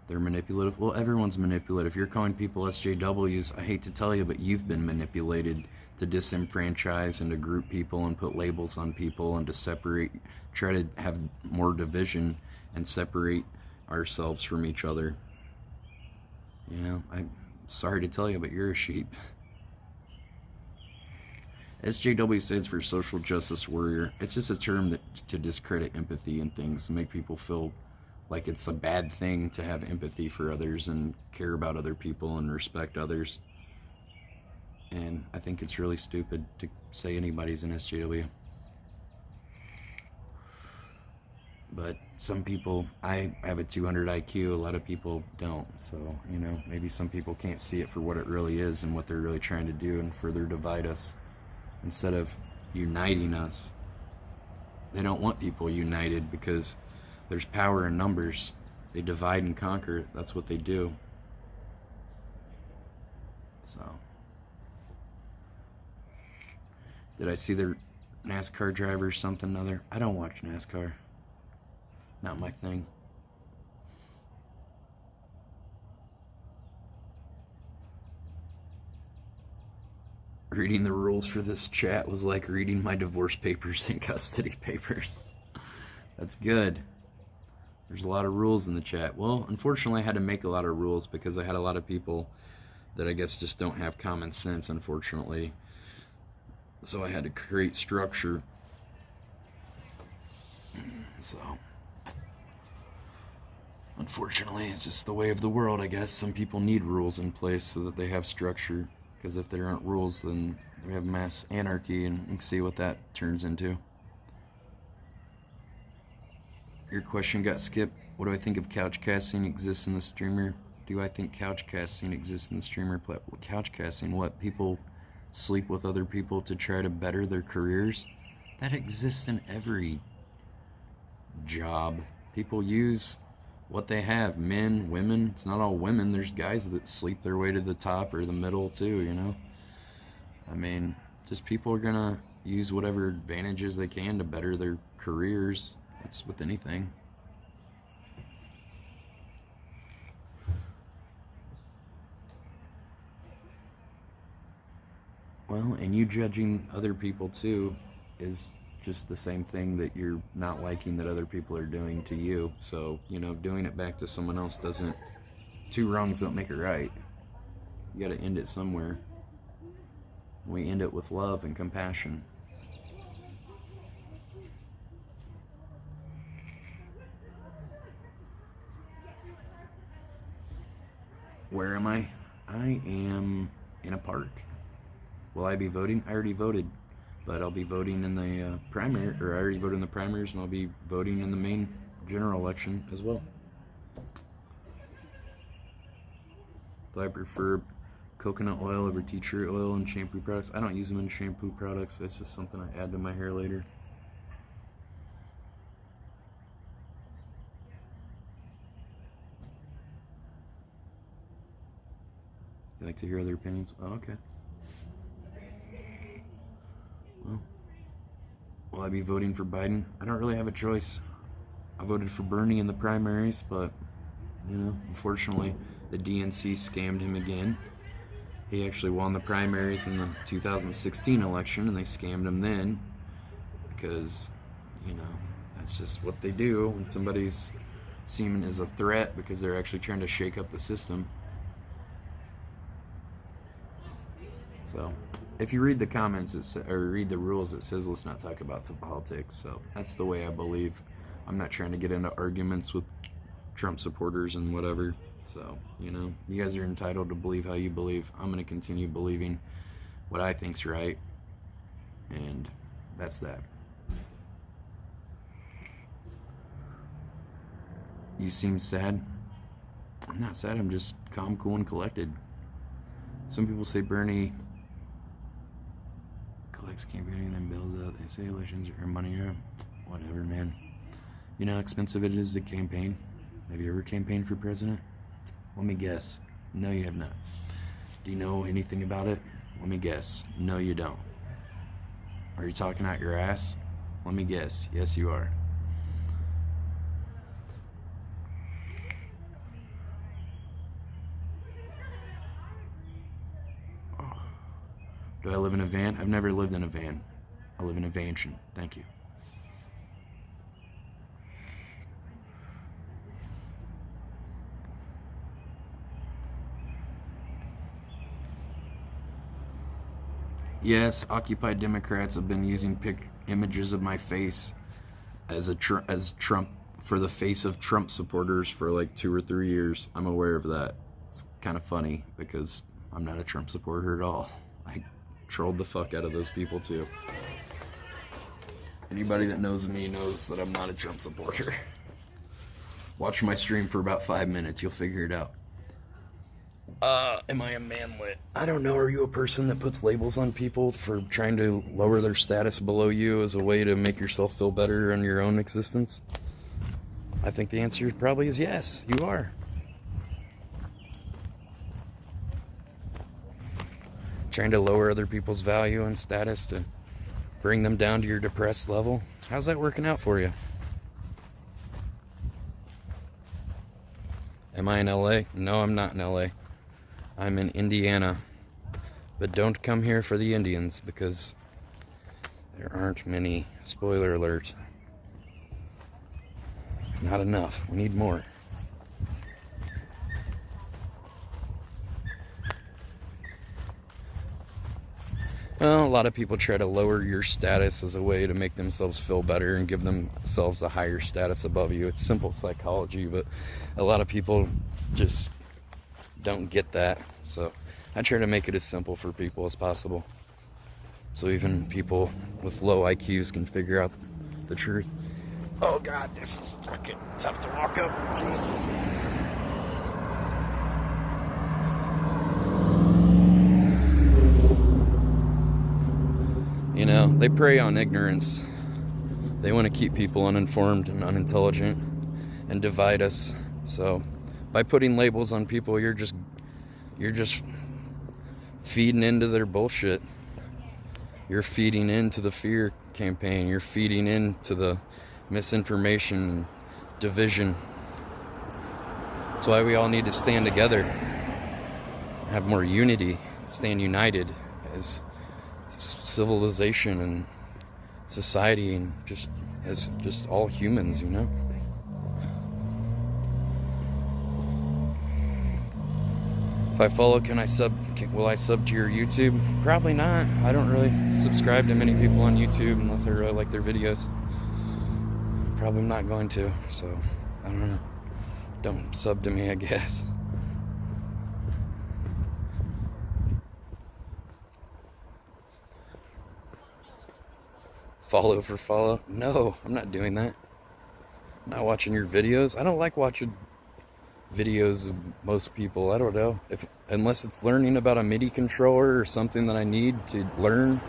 They're manipulative. Well, everyone's manipulative. You're calling people SJWs. I hate to tell you, but you've been manipulated to disenfranchise and to group people and put labels on people and to separate, try to have more division and separate ourselves from each other. I'm sorry to tell you, but you're a sheep. SJW stands for Social Justice Warrior. It's just a term to discredit empathy and things, to make people feel like it's a bad thing to have empathy for others and care about other people and respect others. And I think it's really stupid to say anybody's an SJW. But some people, I have a 200 IQ, a lot of people don't. So, maybe some people can't see it for what it really is and what they're really trying to do and further divide us instead of uniting us. They don't want people united because there's power in numbers. They divide and conquer. That's what they do. So, did I see the NASCAR driver or something other? I don't watch NASCAR. Not my thing. Reading the rules for this chat was like reading my divorce papers and custody papers. That's good. There's a lot of rules in the chat. Well, unfortunately, I had to make a lot of rules because I had a lot of people that I guess just don't have common sense, unfortunately. So I had to create structure. So, unfortunately, it's just the way of the world, I guess. Some people need rules in place so that they have structure. Because if there aren't rules, then we have mass anarchy, and you can see what that turns into. Your question got skipped. What do I think of couch casting exists in the streamer? Do I think couch casting exists in the streamer platform? Couch casting, what? People sleep with other people to try to better their careers? That exists in every job. People use what they have. Men, women. It's not all women. There's guys that sleep their way to the top or the middle too, I mean, just people are gonna use whatever advantages they can to better their careers. It's with anything. Well, and you judging other people too is just the same thing that you're not liking that other people are doing to you. So, doing it back to someone else doesn't, two wrongs don't make it right. You gotta end it somewhere. We end it with love and compassion. Where am I? I am in a park. Will I be voting? I already voted, but I'll be voting in the primary, or I already voted in the primaries, and I'll be voting in the main general election as well. Do I prefer coconut oil over tea tree oil and shampoo products? I don't use them in shampoo products. It's just something I add to my hair later. You like to hear other opinions? Oh, okay. Well, will I be voting for Biden? I don't really have a choice. I voted for Bernie in the primaries, but, you know, unfortunately, the DNC scammed him again. He actually won the primaries in the 2016 election, and they scammed him then because, you know, that's just what they do when somebody's seen as a threat because they're actually trying to shake up the system. So, if you read the comments or read the rules, it says let's not talk about politics. So that's the way I believe. I'm not trying to get into arguments with Trump supporters and whatever. So, you know, you guys are entitled to believe how you believe. I'm going to continue believing what I think's right, and that's that. You seem sad. I'm not sad. I'm just calm, cool, and collected. Some people say Bernie collects campaigning and then bills out. They say elections are money. Whatever, man. You know how expensive it is to campaign? Have you ever campaigned for president? Let me guess. No, you have not. Do you know anything about it? Let me guess. No, you don't. Are you talking out your ass? Let me guess. Yes, you are. Do I live in a van? I've never lived in a van. I live in a vansion. Thank you. Yes, Occupy Democrats have been using images of my face as Trump for the face of Trump supporters for like 2 or 3 years. I'm aware of that. It's kind of funny because I'm not a Trump supporter at all. I trolled the fuck out of those people too. Anybody that knows me knows that I'm not a Trump supporter. Watch my stream for about 5 minutes, you'll figure it out. Am I a manlet? I don't know. Are you a person that puts labels on people for trying to lower their status below you as a way to make yourself feel better in your own existence? I think the answer probably is yes, you are. Trying to lower other people's value and status to bring them down to your depressed level. How's that working out for you? Am I in LA? No, I'm not in LA. I'm in Indiana. But don't come here for the Indians because there aren't many. Spoiler alert. Not enough. We need more. Well, a lot of people try to lower your status as a way to make themselves feel better and give themselves a higher status above you. It's simple psychology, but a lot of people just don't get that. So I try to make it as simple for people as possible, so even people with low IQs can figure out the truth. Oh God, this is fucking tough to walk up. Jesus. You know, they prey on ignorance. They want to keep people uninformed and unintelligent and divide us. So by putting labels on people, you're just feeding into their bullshit. You're feeding into the fear campaign. You're feeding into the misinformation and division. That's why we all need to stand together, have more unity, stand united as civilization and society, and just all humans, you know. If I follow, will I sub to your YouTube? Probably not. I don't really subscribe to many people on YouTube unless I really like their videos. Probably not going to, so I don't know. Don't sub to me, I guess. Follow for follow. No, I'm not doing that. I'm not watching your videos. I don't like watching videos of most people. I don't know. Unless it's learning about a MIDI controller or something that I need to learning,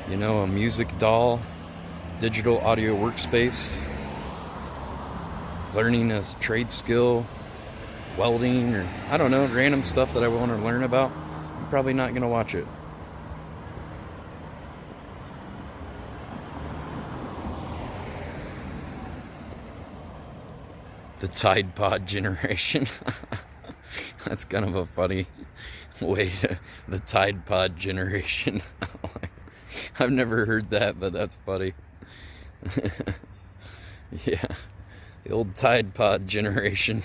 you know, a music doll, digital audio workspace, learning a trade skill, welding, or I don't know, random stuff that I want to learn about. I'm probably not going to watch it. The Tide Pod generation. That's kind of a funny way to... The Tide Pod generation. I've never heard that, but that's funny. Yeah. The old Tide Pod generation.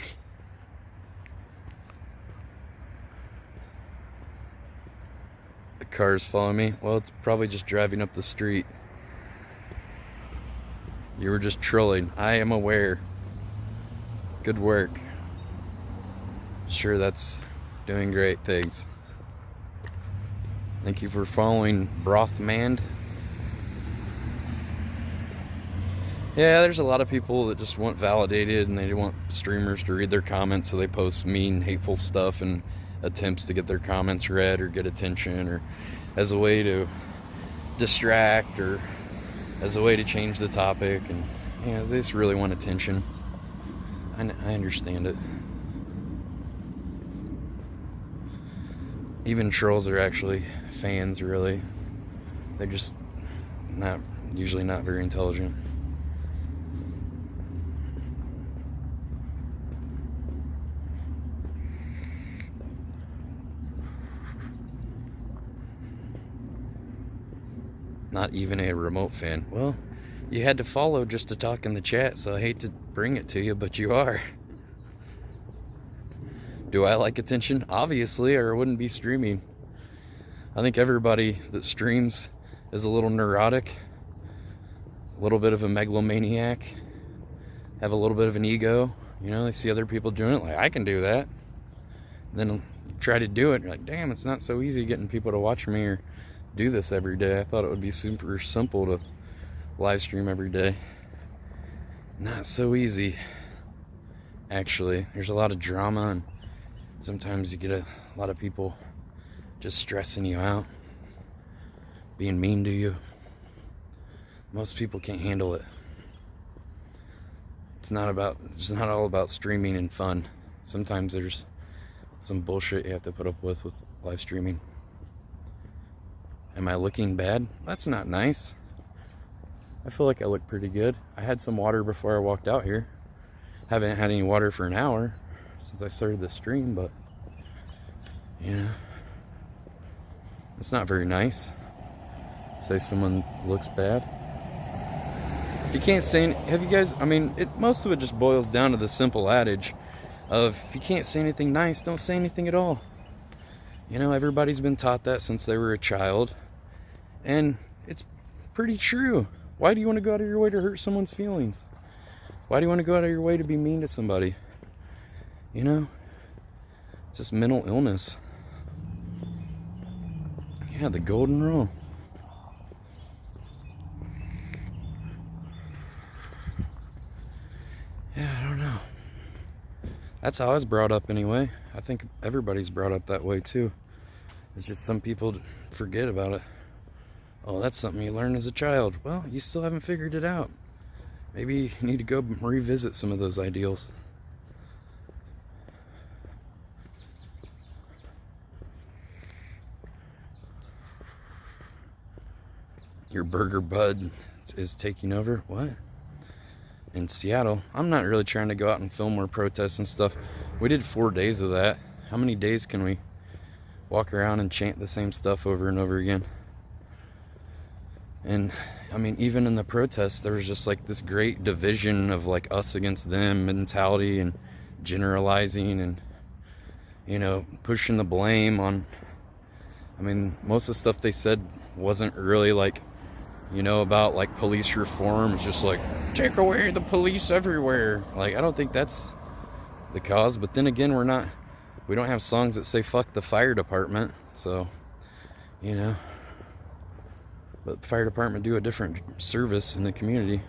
The car's following me. Well, it's probably just driving up the street. You were just trolling. I am aware. Good work. Sure, that's doing great. Thanks. Thank you for following Brothmand. Yeah, there's a lot of people that just want validated and they want streamers to read their comments, so they post mean, hateful stuff and attempts to get their comments read or get attention, or as a way to distract, or as a way to change the topic. And yeah, they just really want attention. I understand it. Even trolls are actually fans, really. They're just usually not very intelligent. Not even a remote fan. Well, you had to follow just to talk in the chat, so I hate to bring it to you, but you are. Do I like attention? Obviously, or I wouldn't be streaming. I think everybody that streams is a little neurotic, a little bit of a megalomaniac, have a little bit of an ego. You know, they see other people doing it, like, I can do that. Then try to do it, and you're like, damn, it's not so easy getting people to watch me or do this every day. I thought it would be super simple to live stream every day. Not so easy, actually. There's a lot of drama, and sometimes you get a lot of people just stressing you out, being mean to you. Most people can't handle it. It's not all about streaming and fun. Sometimes there's some bullshit you have to put up with live streaming. Am I looking bad? That's not nice. I feel like I look pretty good. I had some water before I walked out here. Haven't had any water for an hour since I started the stream, but you know, it's not very nice. Say someone looks bad. If you can't say, have you guys, I mean, most of it just boils down to the simple adage of, if you can't say anything nice, don't say anything at all. You know, everybody's been taught that since they were a child, and it's pretty true. Why do you want to go out of your way to hurt someone's feelings? Why do you want to go out of your way to be mean to somebody? You know, it's just mental illness. Yeah, the golden rule. Yeah, I don't know. That's how I was brought up anyway. I think everybody's brought up that way too. It's just some people forget about it. Oh, that's something you learned as a child. Well, you still haven't figured it out. Maybe you need to go revisit some of those ideals. Your burger bud is taking over? What? In Seattle? I'm not really trying to go out and film more protests and stuff. We did 4 days of that. How many days can we walk around and chant the same stuff over and over again? And I mean, even in the protests, there was just like this great division of like us against them mentality, and generalizing, and you know, pushing the blame on, I mean, most of the stuff they said wasn't really like, you know, about like police reform. It's just like, take away the police everywhere. Like, I don't think that's the cause. But then again, we don't have songs that say fuck the fire department. So, you know, But the fire department do a different service in the community.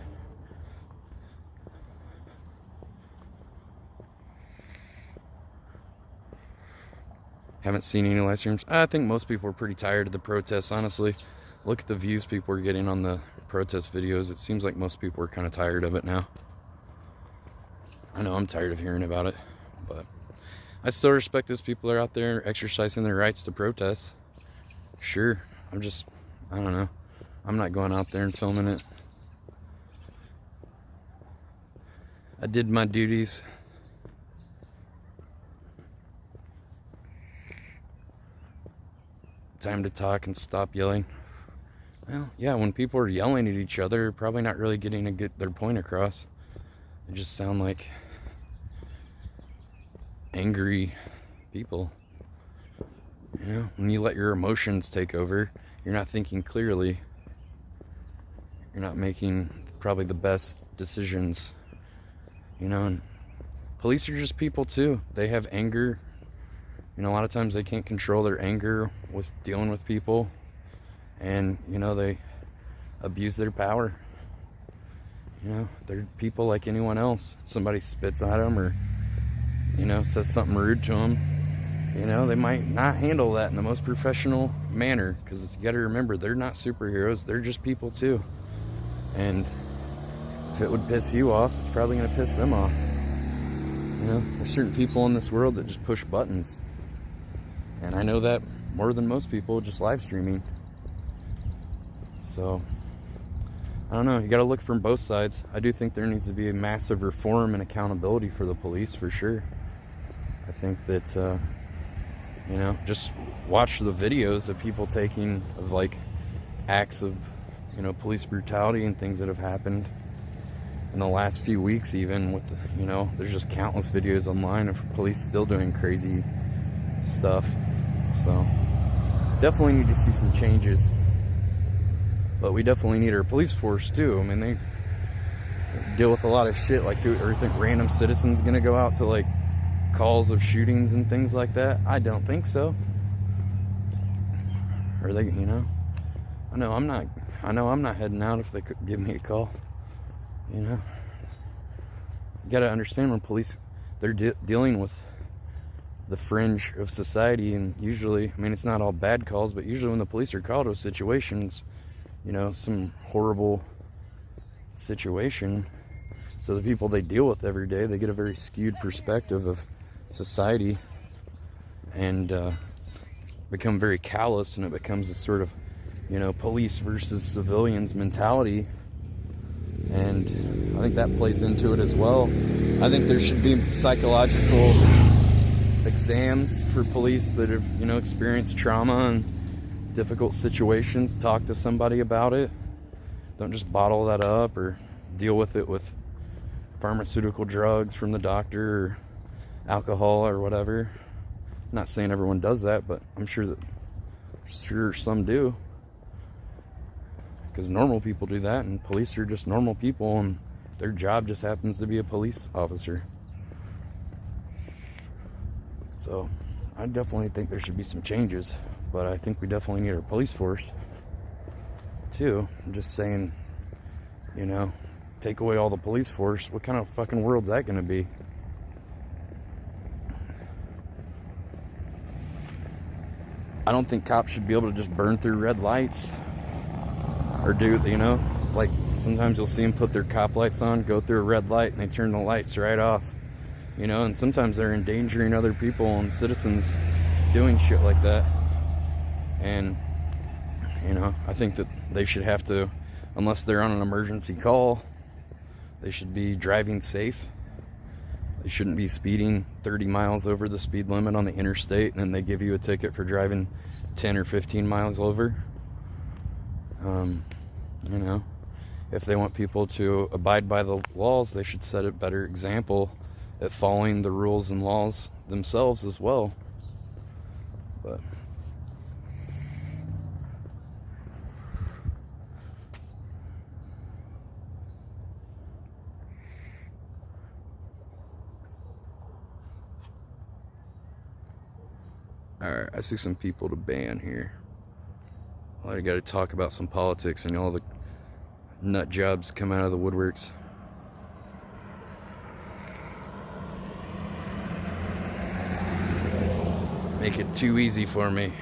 Haven't seen any live streams. I think most people are pretty tired of the protests, honestly. Look at the views people are getting on the protest videos. It seems like most people are kind of tired of it now. I know I'm tired of hearing about it, but I still respect those people that are out there exercising their rights to protest. Sure, I don't know. I'm not going out there and filming it. I did my duties. Time to talk and stop yelling. Well, yeah, when people are yelling at each other, probably not really getting to get their point across. They just sound like angry people. You know, when you let your emotions take over, you're not thinking clearly. You're not making probably the best decisions. You know, and police are just people too. They have anger. You know, a lot of times they can't control their anger with dealing with people. And, you know, they abuse their power. You know, they're people like anyone else. Somebody spits at them or, you know, says something rude to them. You know, they might not handle that in the most professional manner, because you got to remember, they're not superheroes. They're just people too. And if it would piss you off, it's probably going to piss them off. You know, there's certain people in this world that just push buttons. And I know that more than most people just live streaming. So, I don't know. You got to look from both sides. I do think there needs to be a massive reform and accountability for the police, for sure. I think that, you know, just watch the videos of people taking, of like acts of, you know, police brutality and things that have happened in the last few weeks, even with, you know, there's just countless videos online of police still doing crazy stuff. So, definitely need to see some changes. But we definitely need our police force too. I mean, they deal with a lot of shit. Like, do you think random citizens gonna go out to like calls of shootings and things like that? I don't think so. Or they, you know, I know I'm not heading out if they could give me a call. You know, you gotta understand, when police, they're dealing with the fringe of society, and usually, I mean, it's not all bad calls, but usually when the police are called to situations, you know, some horrible situation. So the people they deal with every day, they get a very skewed perspective of society, and become very callous, and it becomes a sort of, you know, police versus civilians mentality. And I think that plays into it as well. I think there should be psychological exams for police that have, you know, experienced trauma and difficult situations. Talk to somebody about it. Don't just bottle that up or deal with it with pharmaceutical drugs from the doctor or alcohol or whatever. I'm not saying everyone does that, but I'm sure some do. Because normal people do that, and police are just normal people, and their job just happens to be a police officer. So, I definitely think there should be some changes, but I think we definitely need our police force, too. I'm just saying, you know, take away all the police force, what kind of fucking world's that gonna be? I don't think cops should be able to just burn through red lights. Or do, you know, like sometimes you'll see them put their cop lights on, go through a red light, and they turn the lights right off. You know, and sometimes they're endangering other people and citizens doing shit like that. And, you know, I think that they should have to, unless they're on an emergency call, they should be driving safe. They shouldn't be speeding 30 miles over the speed limit on the interstate, and then they give you a ticket for driving 10 or 15 miles over. You know, if they want people to abide by the laws, they should set a better example at following the rules and laws themselves as well. But alright, I see some people to ban here. Well, I gotta talk about some politics and all the nut jobs come out of the woodworks. Make it too easy for me.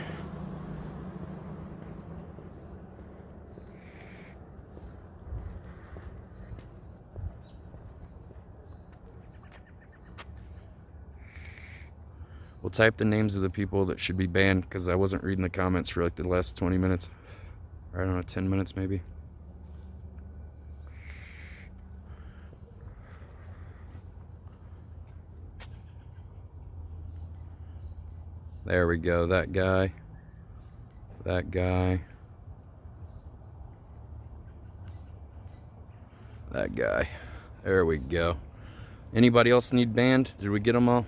We'll type the names of the people that should be banned because I wasn't reading the comments for like the last 20 minutes. Or I don't know, 10 minutes maybe. There we go. That guy. That guy. That guy. There we go. Anybody else need banned? Did we get them all?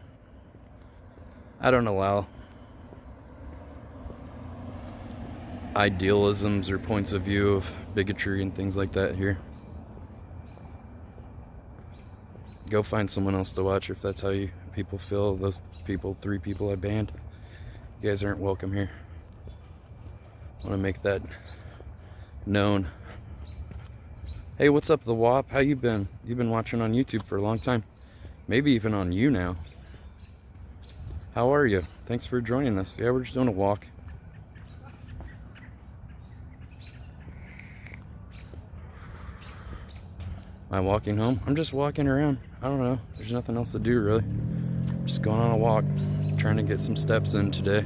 I don't allow idealisms or points of view of bigotry and things like that here. Go find someone else to watch if that's how you people feel. Those people, 3 people I banned. You guys aren't welcome here. I want to make that known. Hey, what's up, the WAP? How you been? You've been watching on YouTube for a long time. Maybe even on you now. How are you? Thanks for joining us. Yeah, we're just doing a walk. Am I walking home? I'm just walking around. I don't know. There's nothing else to do, really. Just going on a walk. Trying to get some steps in today.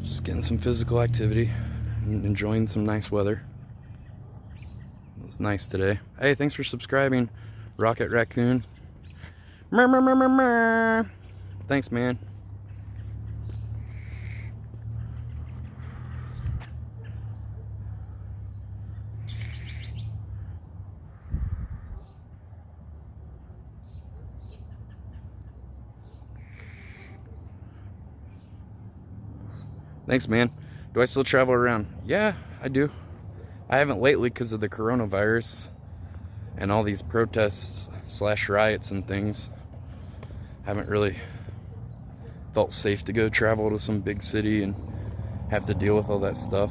Just getting some physical activity. And enjoying some nice weather. It was nice today. Hey, thanks for subscribing, Rocket Raccoon. Merrrrrrr. Thanks, man. Thanks, man. Do I still travel around? Yeah, I do. I haven't lately because of the coronavirus and all these protests / riots and things. Haven't really felt safe to go travel to some big city and have to deal with all that stuff.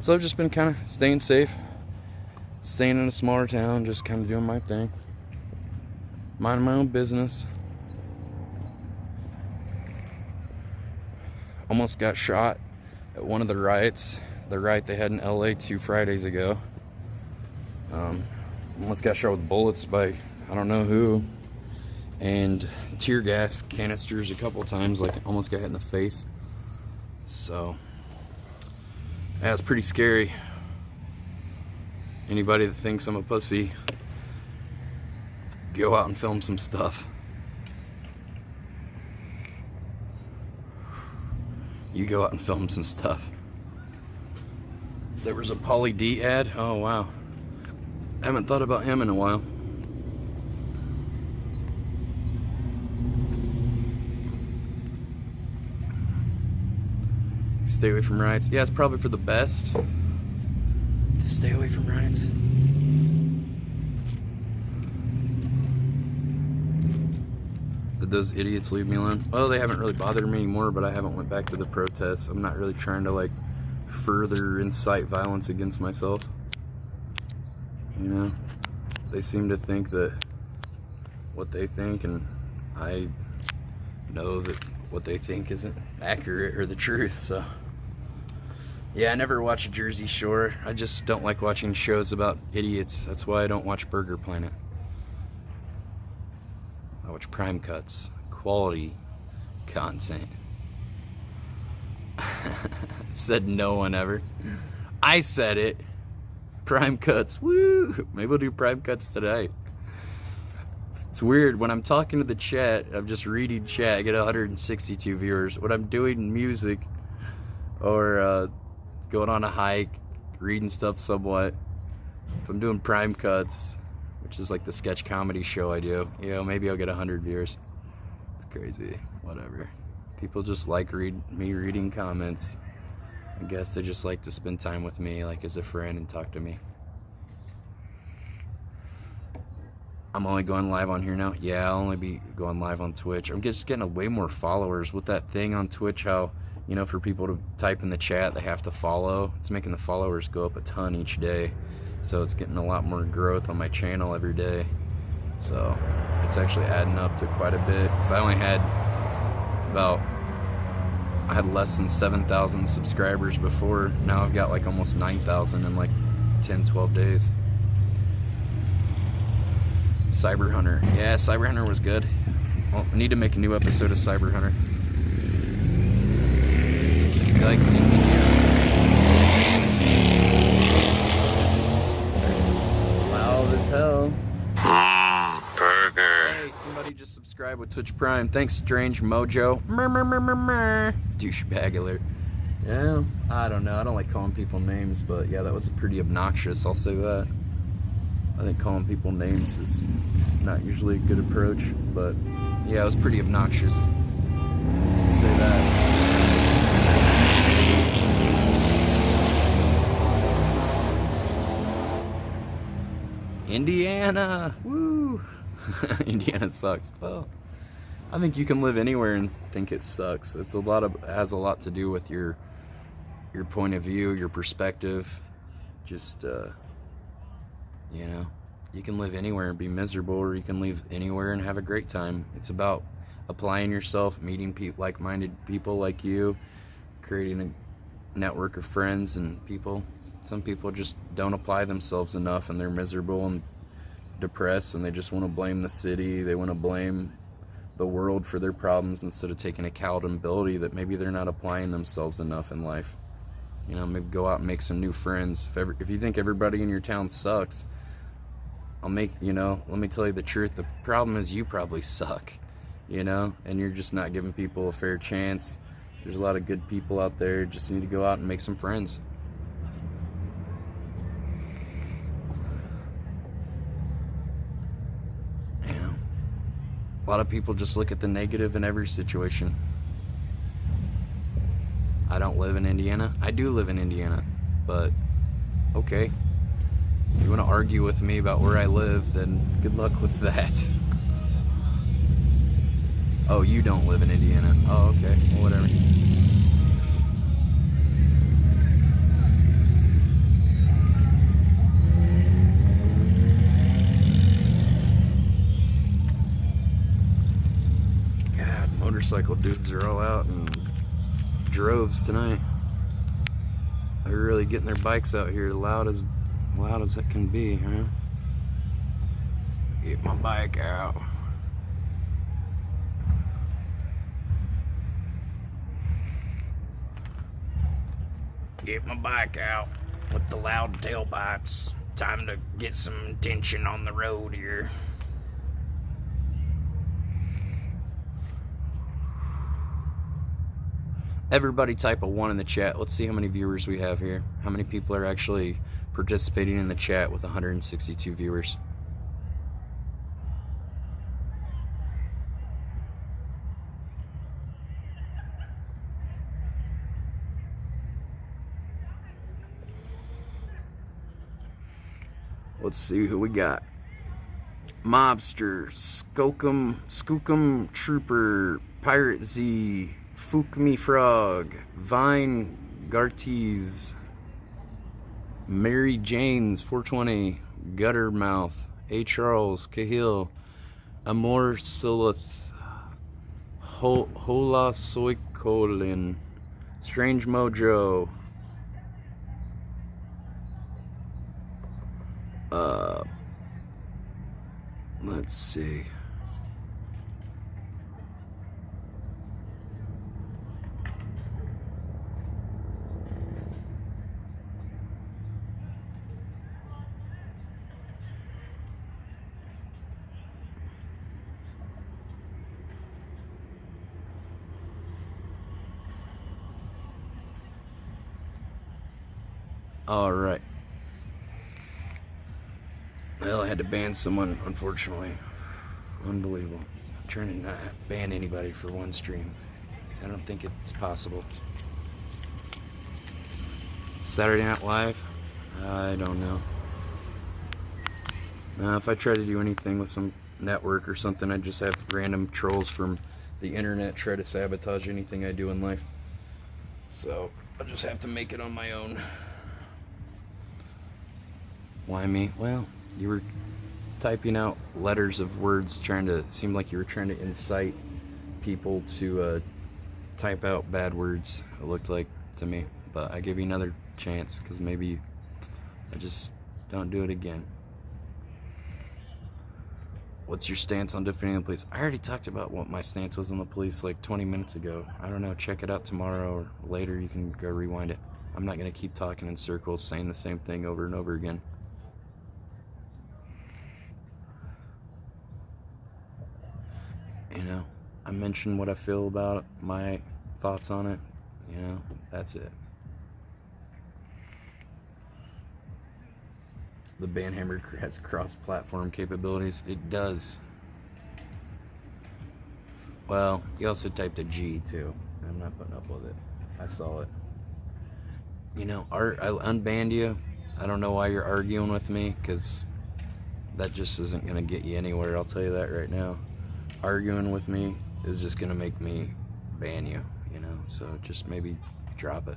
So I've just been kind of staying safe, staying in a smaller town, just kind of doing my thing, minding my own business. Almost got shot at one of the riots, the riot they had in LA 2 Fridays ago. Almost got shot with bullets by I don't know who, and tear gas canisters a couple times, like almost got hit in the face. So yeah, it's pretty scary. Anybody that thinks I'm a pussy, go out and film some stuff. You go out and film some stuff. There was a Pauly D ad. Oh wow, I haven't thought about him in a while. Stay away from riots. Yeah, it's probably for the best to stay away from riots. Did those idiots leave me alone? Well, they haven't really bothered me anymore, but I haven't went back to the protests. I'm not really trying to like further incite violence against myself. You know, they seem to think that what they think, and I know that what they think isn't accurate or the truth. So yeah, I never watch Jersey Shore. I just don't like watching shows about idiots. That's why I don't watch Burger Planet. I watch Prime Cuts, quality content. Said no one ever. I said it. Prime Cuts, woo! Maybe we'll do Prime Cuts tonight. It's weird, when I'm talking to the chat, I'm just reading chat, I get 162 viewers. When I'm doing music, or going on a hike, reading stuff somewhat, if I'm doing Prime Cuts, which is like the sketch comedy show I do, you know, maybe I'll get 100 viewers. It's crazy, whatever. People just like me reading comments. I guess they just like to spend time with me, like as a friend, and talk to me. I'm only going live on here now. Yeah, I'll only be going live on Twitch. I'm just getting way more followers with that thing on Twitch, how You know, for people to type in the chat, they have to follow. It's making the followers go up a ton each day. So it's getting a lot more growth on my channel every day. So it's actually adding up to quite a bit. Because I had less than 7,000 subscribers before. Now I've got like almost 9,000 in like 10, 12 days. Cyber Hunter. Yeah, Cyber Hunter was good. Well, I need to make a new episode of Cyber Hunter. You like seeing Indiana? Loud as hell. Burger. Hey, somebody just subscribed with Twitch Prime. Thanks, Strange Mojo. Douchebag alert. Yeah, I don't know. I don't like calling people names, but yeah, that was pretty obnoxious. I'll say that. I think calling people names is not usually a good approach, but yeah, it was pretty obnoxious. I'd say that. Indiana, woo! Indiana sucks. Well, I think you can live anywhere and think it sucks. It has a lot to do with your point of view, your perspective. Just you know, you can live anywhere and be miserable, or you can live anywhere and have a great time. It's about applying yourself, meeting like-minded people like you, creating a network of friends and people. Some people just don't apply themselves enough, and they're miserable and depressed, and they just want to blame the city. They want to blame the world for their problems instead of taking accountability that maybe they're not applying themselves enough in life. You know, maybe go out and make some new friends. If you think everybody in your town sucks, let me tell you the truth. The problem is you probably suck, you know, and you're just not giving people a fair chance. There's a lot of good people out there. Just need to go out and make some friends. Yeah. A lot of people just look at the negative in every situation. I don't live in Indiana. I do live in Indiana, but okay. If you want to argue with me about where I live, then good luck with that. Oh, you don't live in Indiana. Oh, okay. Well, whatever. God, motorcycle dudes are all out in droves tonight. They're really getting their bikes out here loud as it can be, huh? Get my bike out. Get my bike out with the loud tailpipes. Time to get some attention on the road here. Everybody type a 1 in the chat. Let's see how many viewers we have here. How many people are actually participating in the chat with 162 viewers. Let's see who we got. Mobster, Skookum Trooper, Pirate Z, Fook Me Frog, Vine Gartees, Mary Janes 420, Guttermouth, A Charles, Cahill, Amor Silith, Hola Soikolin, Strange Mojo, let's see. All right. Well, I had to ban someone, unfortunately. Unbelievable. I'm trying to not ban anybody for one stream. I don't think it's possible. Saturday Night Live? I don't know. If I try to do anything with some network or something, I just have random trolls from the internet try to sabotage anything I do in life. So I'll just have to make it on my own. Why me? Well, you were typing out letters of words, seemed like you were trying to incite people to type out bad words, it looked like to me. But I give you another chance, because maybe I just don't do it again. What's your stance on defending the police? I already talked about what my stance was on the police like 20 minutes ago. I don't know, check it out tomorrow or later, you can go rewind it. I'm not going to keep talking in circles, saying the same thing over and over again. You know, I mentioned what I feel about it, my thoughts on it, you know, that's it. The Banhammer has cross-platform capabilities. It does. Well, you also typed a G too. I'm not putting up with it. I saw it. You know, Art, I unbanned you. I don't know why you're arguing with me, because that just isn't going to get you anywhere. I'll tell you that right now. Arguing with me is just going to make me ban you, you know? So just maybe drop it.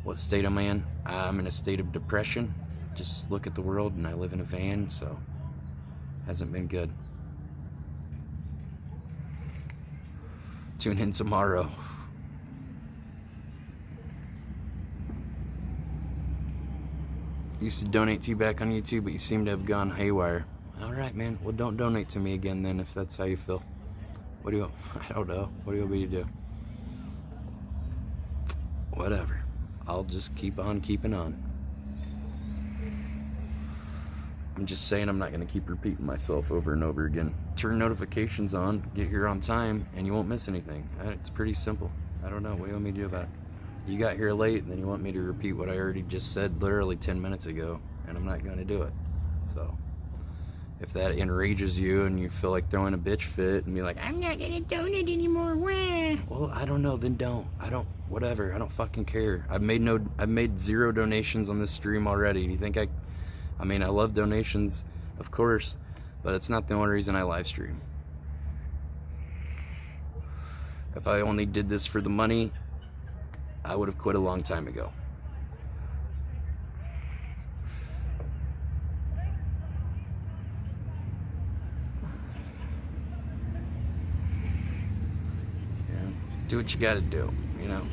What state am I in? I'm in a state of depression. Just look at the world, and I live in a van, so hasn't been good. Tune in tomorrow. Used to donate to you back on YouTube, but you seem to have gone haywire. Alright, man. Well, don't donate to me again then, if that's how you feel. What do you... I don't know. What do you want me to do? Whatever. I'll just keep on keeping on. I'm just saying I'm not going to keep repeating myself over and over again. Turn notifications on, get here on time, and you won't miss anything. It's pretty simple. I don't know. What do you want me to do about it? You got here late, and then you want me to repeat what I already just said literally 10 minutes ago, and I'm not going to do it. So, if that enrages you and you feel like throwing a bitch fit and be like, I'm not going to donate anymore, wah. Well, I don't know, then don't. Whatever, I don't fucking care. I've made 0 donations on this stream already. Do you think I mean, I love donations, of course, but it's not the only reason I live stream. If I only did this for the money, I would have quit a long time ago. Yeah. Do what you gotta do, you know.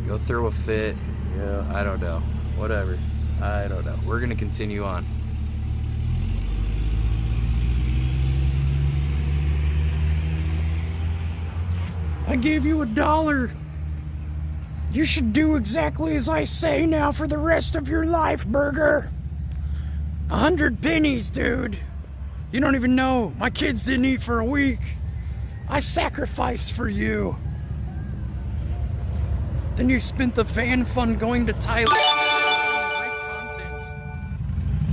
Go throw a fit. Yeah, I don't know. Whatever. I don't know. We're gonna continue on. I gave you $1. You should do exactly as I say now for the rest of your life, Burger. 100 pennies, dude. You don't even know. My kids didn't eat for a week. I sacrificed for you. Then you spent the van fund going to Thailand. Great content.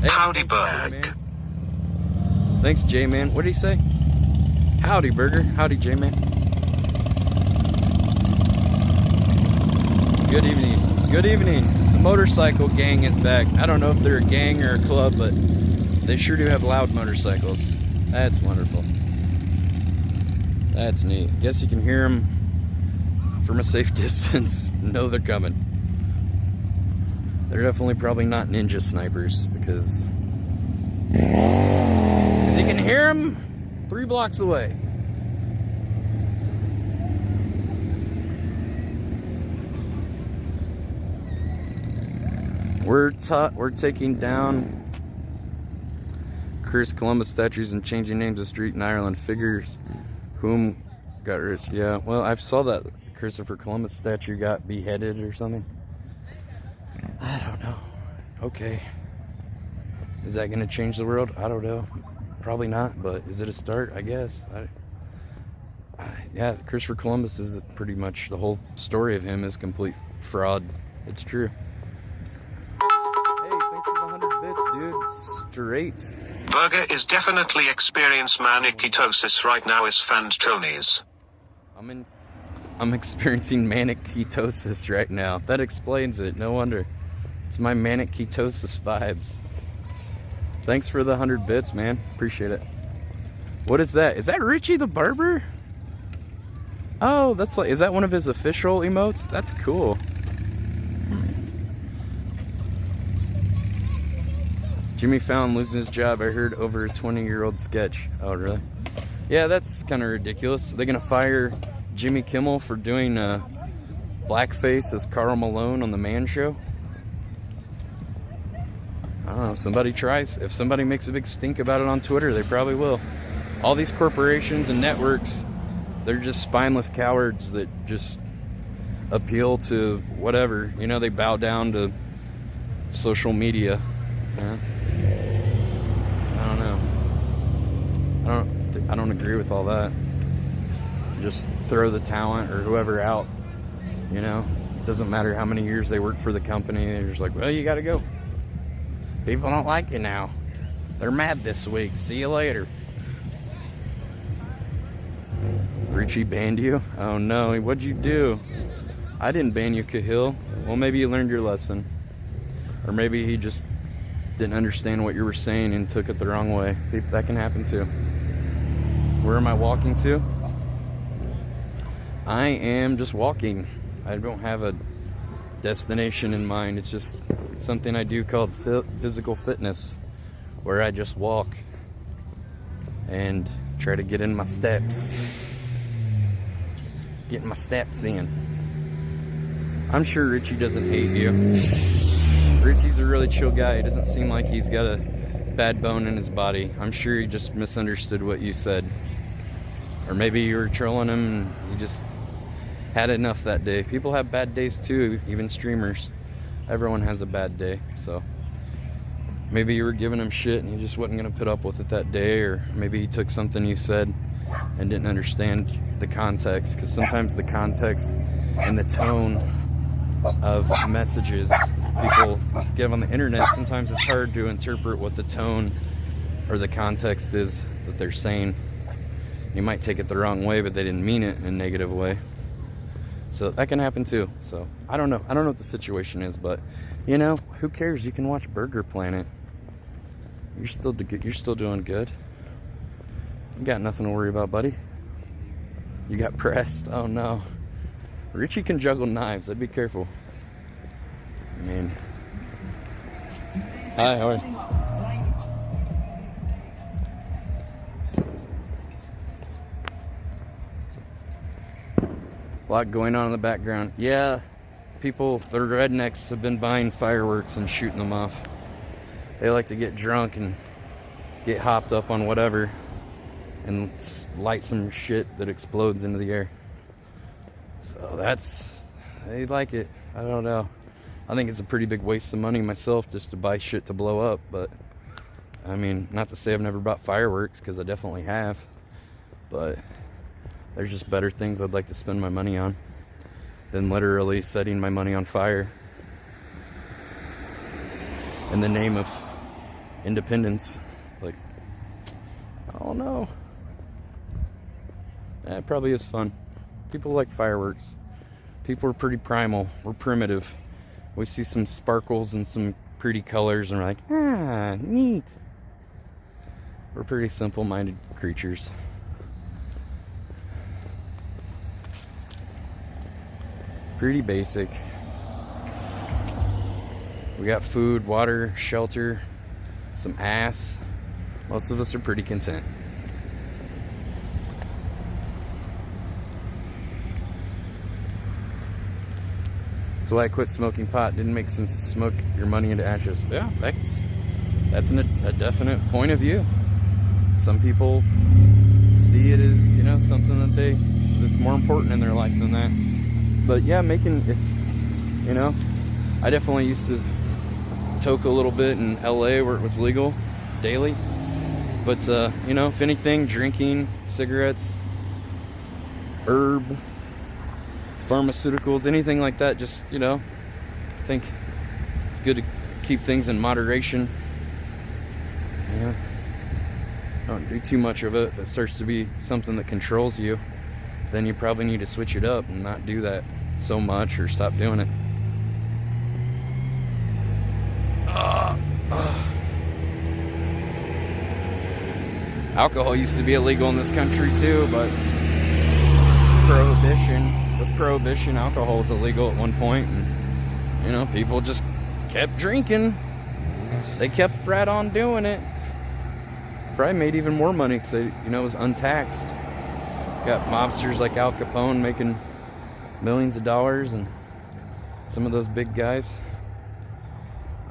Hey, Howdy, Berg. Thanks, J-Man. What did he say? Howdy, Burger. Howdy, J-Man. Good evening. Good evening. The motorcycle gang is back. I don't know if they're a gang or a club, but they sure do have loud motorcycles. That's wonderful. That's neat. Guess you can hear them from a safe distance. Know they're coming. They're definitely probably not ninja snipers, because you can hear them 3 blocks away. We're taking down Chris Columbus statues and changing names of street in Ireland. Figures whom got rich. Yeah, well, I saw that Christopher Columbus statue got beheaded or something. I don't know. Okay. Is that going to change the world? I don't know. Probably not, but is it a start? I guess. Yeah, Christopher Columbus is pretty much, the whole story of him is complete fraud. It's true. Hey, thanks for the 100 bits, dude. Straight. Burger is definitely experiencing manic ketosis right now is Fantonies. I'm experiencing manic ketosis right now. That explains it. No wonder. It's my manic ketosis vibes. Thanks for the 100 bits, man. Appreciate it. What is that? Is that Richie the Barber? Oh, that's like, is that one of his official emotes? That's cool. Jimmy Fallon losing his job, I heard, over a 20-year-old sketch. Oh, really? Yeah, that's kind of ridiculous. Are they gonna fire Jimmy Kimmel for doing blackface as Karl Malone on The Man Show? I don't know, somebody tries. If somebody makes a big stink about it on Twitter, they probably will. All these corporations and networks, they're just spineless cowards that just appeal to whatever. You know, they bow down to social media. Yeah. I don't know. I don't agree with all that. Just throw the talent or whoever out. You know, it doesn't matter how many years they work for the company. They're just like, well, you gotta go. People don't like you now. They're mad this week. See you later. Richie banned you? Oh no, what'd you do? I didn't ban you, Cahill. Well, maybe you learned your lesson. Or maybe he just didn't understand what you were saying and took it the wrong way. That can happen too. Where am I walking to? I am just walking. I don't have a destination in mind. It's just something I do called physical fitness, where I just walk and try to get in my steps. Getting my steps in. I'm sure Richie doesn't hate you. Richie's a really chill guy. He doesn't seem like he's got a bad bone in his body. I'm sure he just misunderstood what you said. Or maybe you were trolling him and he just had enough that day. People have bad days too, even streamers. Everyone has a bad day, so maybe you were giving him shit and he just wasn't gonna put up with it that day, or maybe he took something you said and didn't understand the context, because sometimes the context and the tone of messages people give on the internet, sometimes it's hard to interpret what the tone or the context is that they're saying. You might take it the wrong way, but they didn't mean it in a negative way. So that can happen too. So I don't know what the situation is, but you know, who cares? You can watch Burger Planet. You're still doing good. You got nothing to worry about, buddy. You got pressed. Oh no. Richie can juggle knives. I'd be careful. I mean, hi, how are you? A lot going on in the background. Yeah, people, the rednecks, have been buying fireworks and shooting them off. They like to get drunk and get hopped up on whatever and light some shit that explodes into the air. So they like it. I don't know. I think it's a pretty big waste of money myself just to buy shit to blow up, but I mean, not to say I've never bought fireworks, because I definitely have, but there's just better things I'd like to spend my money on than literally setting my money on fire in the name of independence. Like, I don't know. It probably is fun. People like fireworks. People are pretty primal. We're primitive. We see some sparkles and some pretty colors and we're like, ah, neat. We're pretty simple-minded creatures. Pretty basic. We got food, water, shelter, some ass. Most of us are pretty content. That's why I quit smoking pot. Didn't make sense to smoke your money into ashes. Yeah, that's a definite point of view. Some people see it as, you know, something that's more important in their life than that. But yeah, you know, I definitely used to toke a little bit in LA where it was legal daily. But you know, if anything, drinking, cigarettes, herb, pharmaceuticals, anything like that, just, you know, I think it's good to keep things in moderation. Yeah. Don't do too much of it. If it starts to be something that controls you, then you probably need to switch it up and not do that so much, or stop doing it. Alcohol used to be illegal in this country too, but prohibition, alcohol was illegal at one point, and you know, people just kept drinking. They kept right on doing it. Probably made even more money because they, you know, it was untaxed. Got mobsters like Al Capone making millions of dollars, and some of those big guys.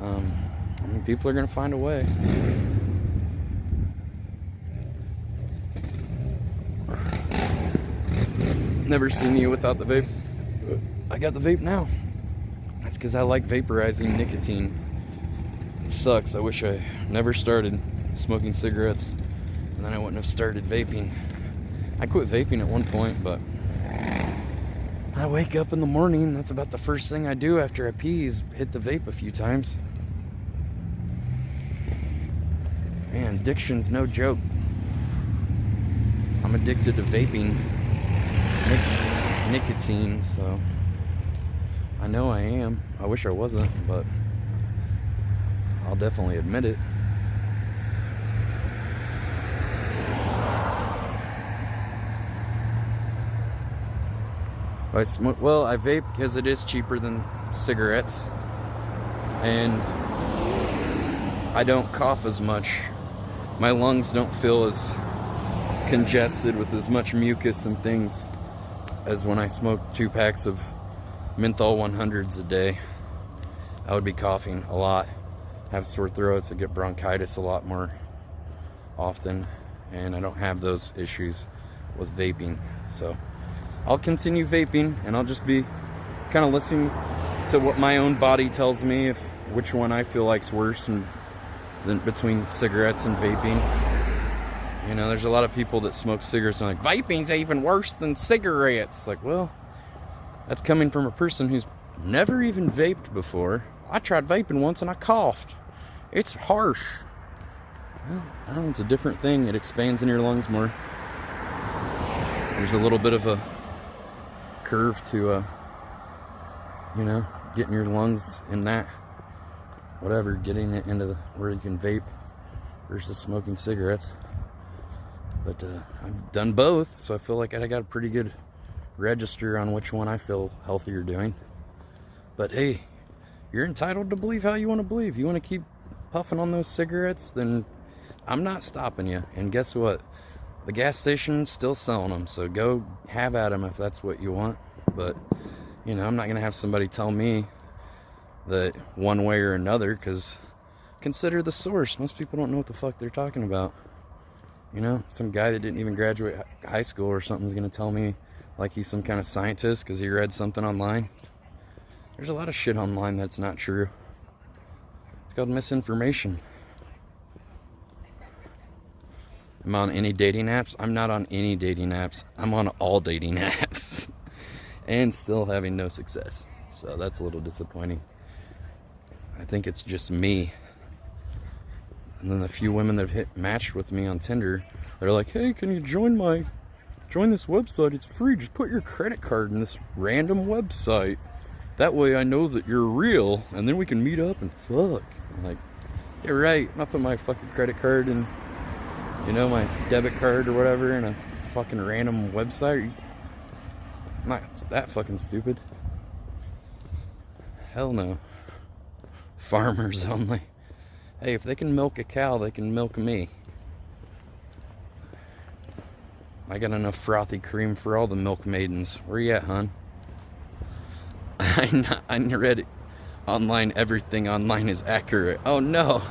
I mean, people are gonna find a way. Never seen you without the vape. I got the vape now. That's because I like vaporizing nicotine. It sucks. I wish I never started smoking cigarettes, and then I wouldn't have started vaping. I quit vaping at one point, but I wake up in the morning, that's about the first thing I do after I pee is hit the vape a few times. Man, addiction's no joke. I'm addicted to vaping. Nicotine, so I know I am. I wish I wasn't, but I'll definitely admit it. Well, I vape because it is cheaper than cigarettes, and I don't cough as much. My lungs don't feel as congested with as much mucus and things as when I smoke 2 packs of menthol 100s a day. I would be coughing a lot, have sore throats, I get bronchitis a lot more often, and I don't have those issues with vaping. So I'll continue vaping, and I'll just be kind of listening to what my own body tells me, if which one I feel like's worse, and then between cigarettes and vaping. You know, there's a lot of people that smoke cigarettes and are like, vaping's even worse than cigarettes. Like, well, that's coming from a person who's never even vaped before. I tried vaping once and I coughed. It's harsh. Well, I don't know, it's a different thing. It expands in your lungs more. There's a little bit of a curve to, you know, getting your lungs in that, whatever, getting it into where you can vape versus smoking cigarettes. But I've done both, so I feel like I got a pretty good register on which one I feel healthier doing. But hey, you're entitled to believe how you want to believe. You want to keep puffing on those cigarettes, then I'm not stopping you. And guess what? The gas station's still selling them, so go have at them if that's what you want. But, you know, I'm not going to have somebody tell me that one way or another, because consider the source. Most people don't know what the fuck they're talking about. You know, some guy that didn't even graduate high school or something is going to tell me like he's some kind of scientist because he read something online. There's a lot of shit online that's not true. It's called misinformation. Am I on any dating apps? I'm not on any dating apps. I'm on all dating apps. And still having no success. So that's a little disappointing. I think it's just me. And then the few women that have matched with me on Tinder, they're like, hey, can you join this website? It's free. Just put your credit card in this random website. That way I know that you're real, and then we can meet up and fuck. I'm like, you're right. I'm not putting my fucking credit card in, you know, my debit card or whatever in a fucking random website. I'm not that fucking stupid. Hell no. Farmers only. Hey, if they can milk a cow, they can milk me. I got enough frothy cream for all the milk maidens. Where you at, hon? I read it online. Everything online is accurate. Oh no.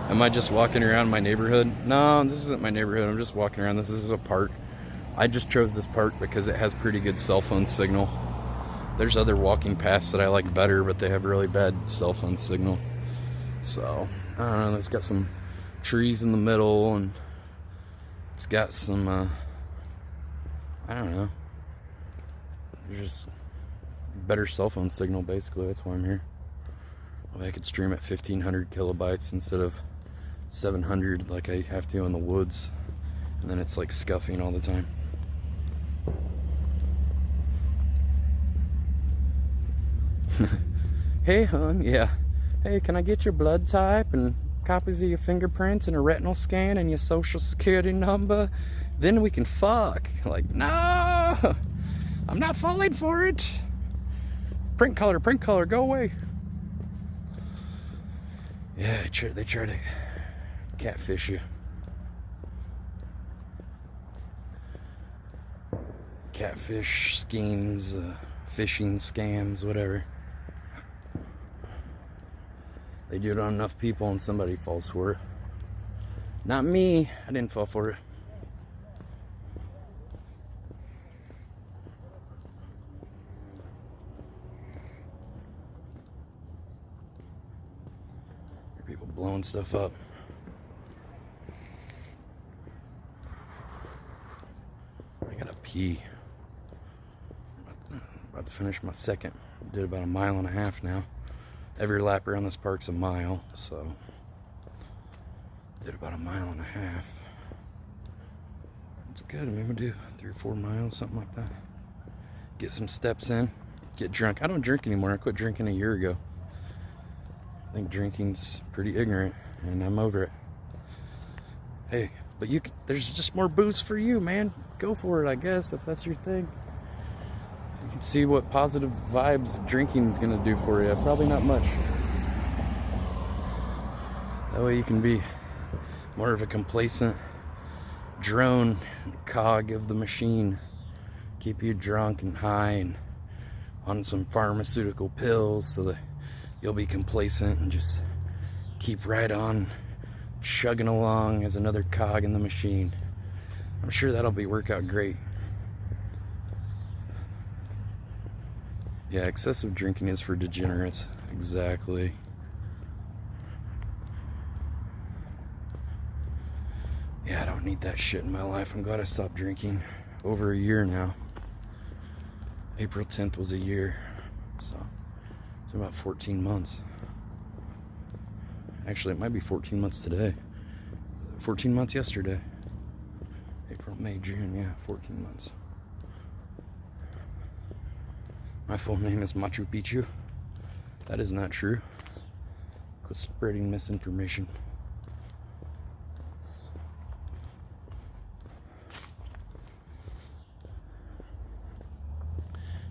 Am I just walking around my neighborhood? No, this isn't my neighborhood. I'm just walking around. This is a park. I just chose this park because it has pretty good cell phone signal. There's other walking paths that I like better, but they have really bad cell phone signal. So, I don't know, it's got some trees in the middle, and it's got some, I don't know, there's just better cell phone signal, basically. That's why I'm here. Well, I could stream at 1500 kilobytes instead of 700 like I have to in the woods, and then it's like scuffing all the time. Hey, hon, yeah. Hey, can I get your blood type and copies of your fingerprints and a retinal scan and your social security number? Then we can fuck. Like, no! Oh, I'm not falling for it. Print color, go away. Yeah, they try to catfish you. Catfish schemes, phishing scams, whatever. They do it on enough people and somebody falls for it. Not me, I didn't fall for it. People blowing stuff up. I gotta pee. About to finish my second. Did about 1.5 miles now. Every lap around this park's a mile, so did about 1.5 miles. It's good. I mean, we'll do 3 or 4 miles, something like that. Get some steps in. Get drunk. I don't drink anymore. I quit drinking a year ago. I think drinking's pretty ignorant, and I'm over it. Hey, but there's just more booze for you, man. Go for it, I guess, if that's your thing. You can see what positive vibes drinking's gonna do for you. Probably not much. That way you can be more of a complacent drone cog of the machine. Keep you drunk and high and on some pharmaceutical pills so that you'll be complacent and just keep right on chugging along as another cog in the machine. I'm sure that'll work out great. Yeah, excessive drinking is for degenerates. Exactly. Yeah, I don't need that shit in my life. I'm glad I stopped drinking over a year now. April 10th was a year, so it's about 14 months. Actually, it might be 14 months today. 14 months yesterday. April, May, June, yeah, 14 months. My full name is Machu Picchu. That is not true. Quit spreading misinformation.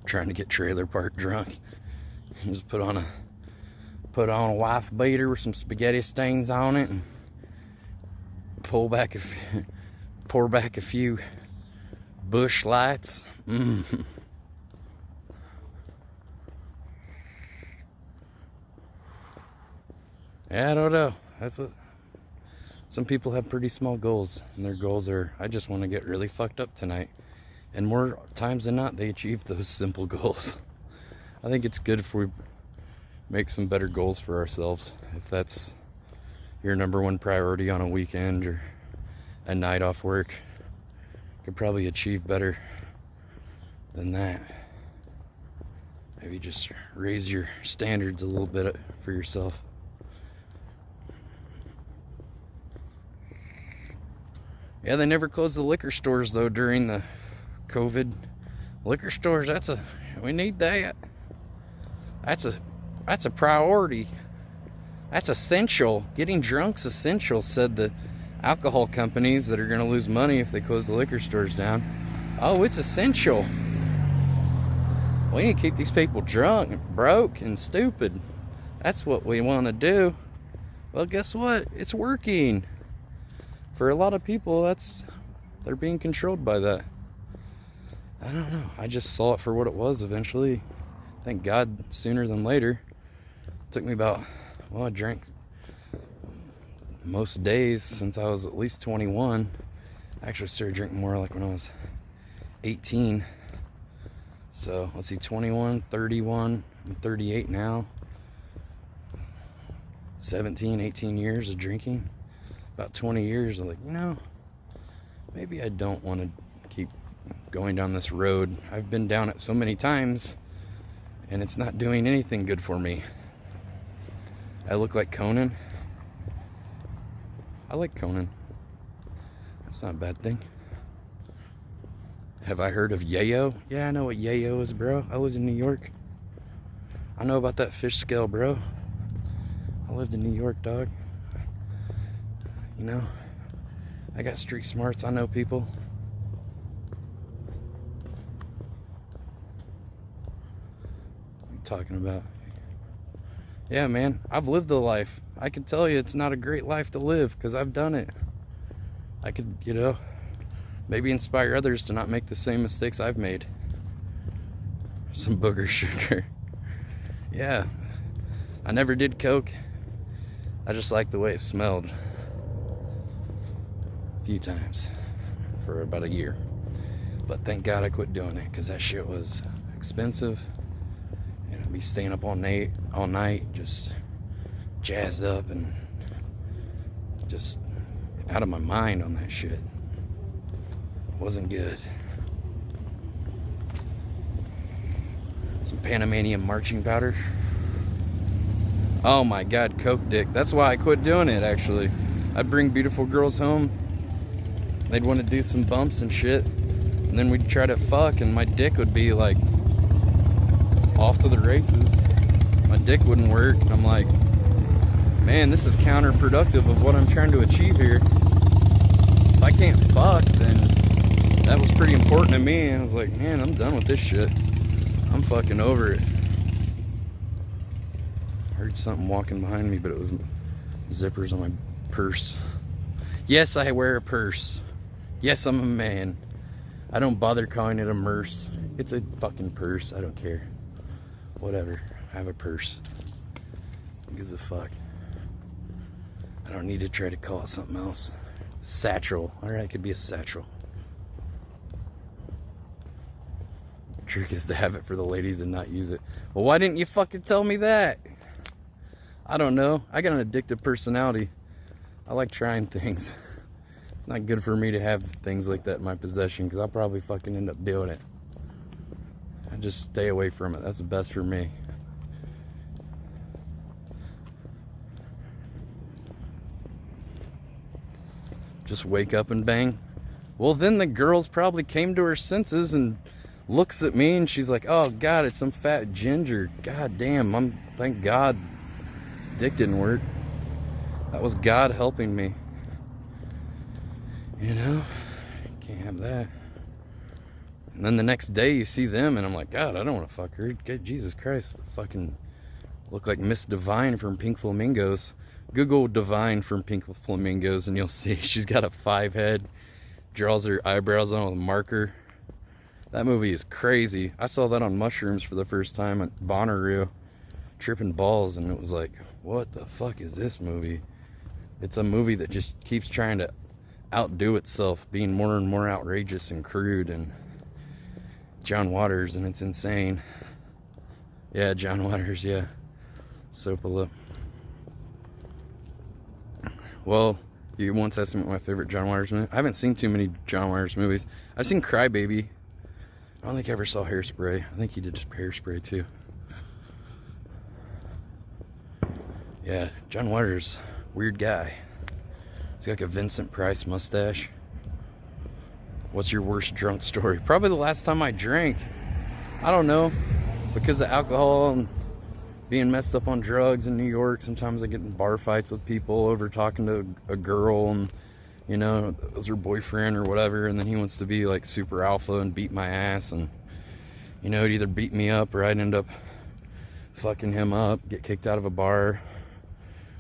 Trying to get trailer park drunk. Just put on a wife beater with some spaghetti stains on it and pour back a few bush lights. Yeah, I don't know. That's what some people have. Pretty small goals, and their goals are, I just want to get really fucked up tonight. And more times than not, they achieve those simple goals. I think it's good if we make some better goals for ourselves. If that's your number one priority on a weekend or a night off work, you could probably achieve better than that. Maybe just raise your standards a little bit for yourself. Yeah, they never closed the liquor stores though during the COVID. Liquor stores, we need that. That's a priority. That's essential. Getting drunk's essential, said the alcohol companies that are going to lose money if they close the liquor stores down. Oh, it's essential. We need to keep these people drunk, broke, and stupid. That's what we want to do. Well, guess what? It's working. For a lot of people, they're being controlled by that. I don't know. I just saw it for what it was eventually. Thank God, sooner than later. It took me I drank most days since I was at least 21. I actually started drinking more like when I was 18. So, let's see, 21, 31, I'm 38 now. 17, 18 years of drinking. About 20 years, I'm like, maybe I don't want to keep going down this road. I've been down it so many times, and it's not doing anything good for me. I look like Conan. I like Conan. That's not a bad thing. Have I heard of yayo? Yeah, I know what yayo is, bro. I lived in New York. I know about that fish scale, bro. I lived in New York, dog. I got street smarts. I know people. talking about. Yeah, man, I've lived the life. I can tell you it's not a great life to live because I've done it. I could, you know, maybe inspire others to not make the same mistakes I've made. Some booger sugar. Yeah, I never did coke. I just liked the way it smelled. A few times for about a year. But thank God I quit doing it because that shit was expensive. And I'd be staying up all night, just jazzed up and just out of my mind on that shit. Wasn't good. Some Panamanian marching powder. Oh my God, coke dick. That's why I quit doing it, actually. I'd bring beautiful girls home. They'd want to do some bumps and shit. And then we'd try to fuck and my dick would be like off to the races. My dick wouldn't work. And I'm like, man, this is counterproductive of what I'm trying to achieve here. If I can't fuck, then that was pretty important to me. And I was like, man, I'm done with this shit. I'm fucking over it. I heard something walking behind me, but it was zippers on my purse. Yes, I wear a purse. Yes, I'm a man. I don't bother calling it a merce. It's a fucking purse. I don't care. Whatever. I have a purse. Who gives a fuck? I don't need to try to call it something else. Satchel. Alright, it could be a satchel. The trick is to have it for the ladies and not use it. Well, why didn't you fucking tell me that? I don't know. I got an addictive personality. I like trying things. It's not good for me to have things like that in my possession because I'll probably fucking end up doing it. I just stay away from it. That's the best for me. Just wake up and bang. Well, then the girl's probably came to her senses and looks at me and she's like, oh God, it's some fat ginger. God damn, thank God this dick didn't work. That was God helping me. You know, can't have that. And then the next day you see them and I'm like, God, I don't want to fuck her. Jesus Christ, fucking look like Miss Divine from Pink Flamingos. Google Divine from Pink Flamingos and you'll see she's got a 5 head, draws her eyebrows on with a marker. That movie is crazy. I saw that on mushrooms for the first time at Bonnaroo, tripping balls, and it was like, what the fuck is this movie? It's a movie that just keeps trying to outdo itself, being more and more outrageous and crude, and John Waters, and it's insane. Yeah, John Waters, yeah. Soapala. Well, you once asked me what my favorite John Waters movie. I haven't seen too many John Waters movies. I've seen Cry Baby. I don't think I ever saw Hairspray. I think he did Hairspray too. Yeah, John Waters, weird guy. He's got like a Vincent Price mustache. What's your worst drunk story? Probably the last time I drank. I don't know. Because of alcohol and being messed up on drugs in New York, sometimes I get in bar fights with people over talking to a girl, and you know, it was her boyfriend or whatever, and then he wants to be like super alpha and beat my ass, and you know, he'd either beat me up or I'd end up fucking him up, get kicked out of a bar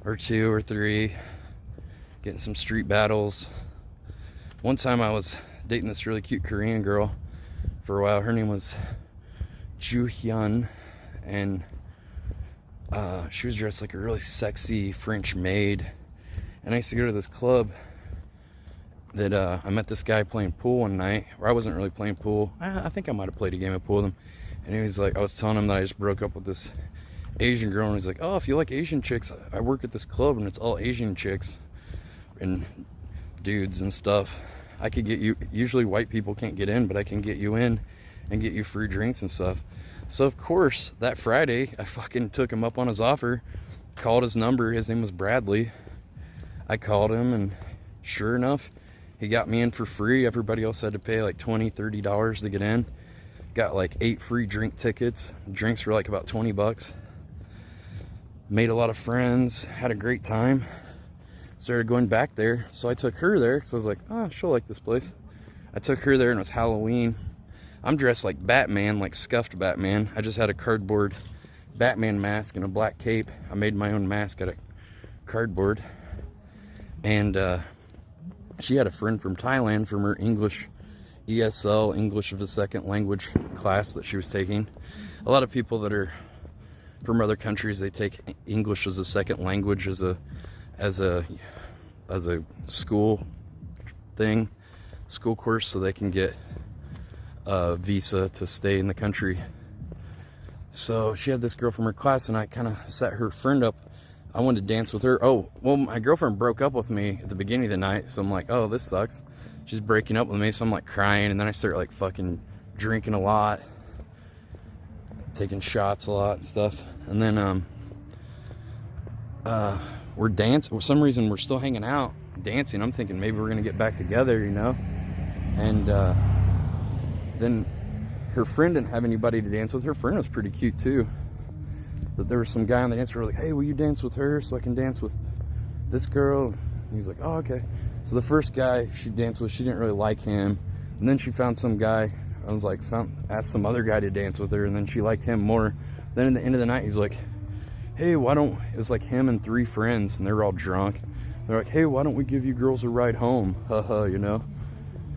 or 2 or 3, getting some street battles. One time I was dating this really cute Korean girl for a while. Her name was Ju Hyun, and she was dressed like a really sexy French maid. And I used to go to this club that I met this guy playing pool one night, or I wasn't really playing pool. I think I might have played a game of pool with him. And he was like, I was telling him that I just broke up with this Asian girl, and he's like, oh, if you like Asian chicks, I work at this club and it's all Asian chicks and dudes and stuff. I could get you, usually white people can't get in, but I can get you in and get you free drinks and stuff. So of course, that Friday, I fucking took him up on his offer, called his number. His name was Bradley. I called him, and sure enough, he got me in for free. Everybody else had to pay like $20, $30 to get in. Got like 8 free drink tickets. Drinks were like about 20 bucks. Made a lot of friends, had a great time. Started going back there, so I took her there because I was like, oh, she'll like this place. I took her there and it was Halloween. I'm dressed like Batman, like scuffed Batman. I just had a cardboard Batman mask and a black cape. I made my own mask out of cardboard. And she had a friend from Thailand from her English ESL, English as a Second Language class that she was taking. A lot of people that are from other countries, they take English as a second language as a school thing, school course, so they can get a visa to stay in the country. So she had this girl from her class, and I kind of set her friend up. I wanted to dance with her. Oh, well, my girlfriend broke up with me at the beginning of the night, so I'm like, oh, this sucks. She's breaking up with me, so I'm like crying, and then I start like fucking drinking a lot, taking shots a lot and stuff. And then we're dancing. For some reason, we're still hanging out, dancing. I'm thinking maybe we're gonna get back together, you know. And then her friend didn't have anybody to dance with. Her friend was pretty cute too. But there was some guy on the dance floor like, hey, will you dance with her so I can dance with this girl? And he's like, oh, okay. So the first guy she danced with, she didn't really like him. And then she found some guy. I was like, asked some other guy to dance with her, and then she liked him more. Then at the end of the night, he's like, hey, why don't, it was like him and 3 friends, and they were all drunk. They're like, hey, why don't we give you girls a ride home? Haha, you know?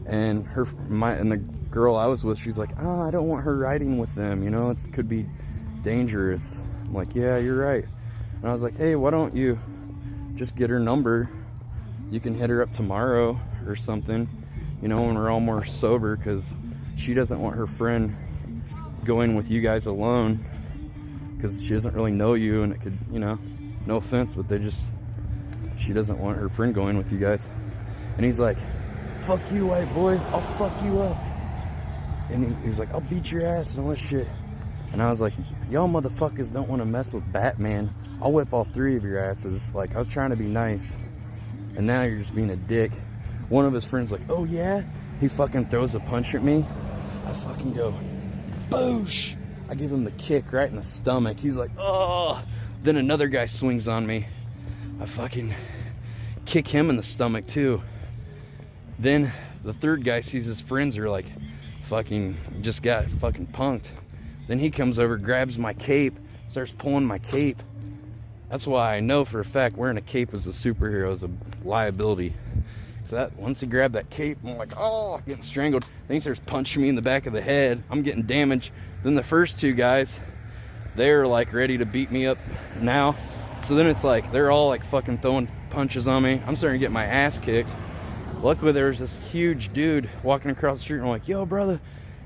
And the girl I was with, she's like, oh, I don't want her riding with them, you know, it could be dangerous. I'm like, yeah, you're right. And I was like, hey, why don't you just get her number? You can hit her up tomorrow or something, you know, when we're all more sober, because she doesn't want her friend going with you guys alone, because she doesn't really know you, and it could, you know, no offense, but she doesn't want her friend going with you guys. And he's like, fuck you, white boy, I'll fuck you up. And he's like, I'll beat your ass and all that shit. And I was like, y'all motherfuckers don't want to mess with Batman. I'll whip all 3 of your asses. Like, I was trying to be nice, and now you're just being a dick. One of his friends like, oh yeah? He fucking throws a punch at me. I fucking go, boosh! I give him the kick right in the stomach. He's like, oh! Then another guy swings on me. I fucking kick him in the stomach too. Then the third guy sees his friends are like, fucking just got fucking punked. Then he comes over, grabs my cape, starts pulling my cape. That's why I know for a fact wearing a cape as a superhero is a liability. So that once he grabbed that cape, I'm like, oh, getting strangled. Then he starts punching me in the back of the head. I'm getting damaged. Then the first 2 guys, they're like ready to beat me up now. So then it's like they're all like fucking throwing punches on me. I'm starting to get my ass kicked. Luckily there was this huge dude walking across the street, and I'm like, yo brother,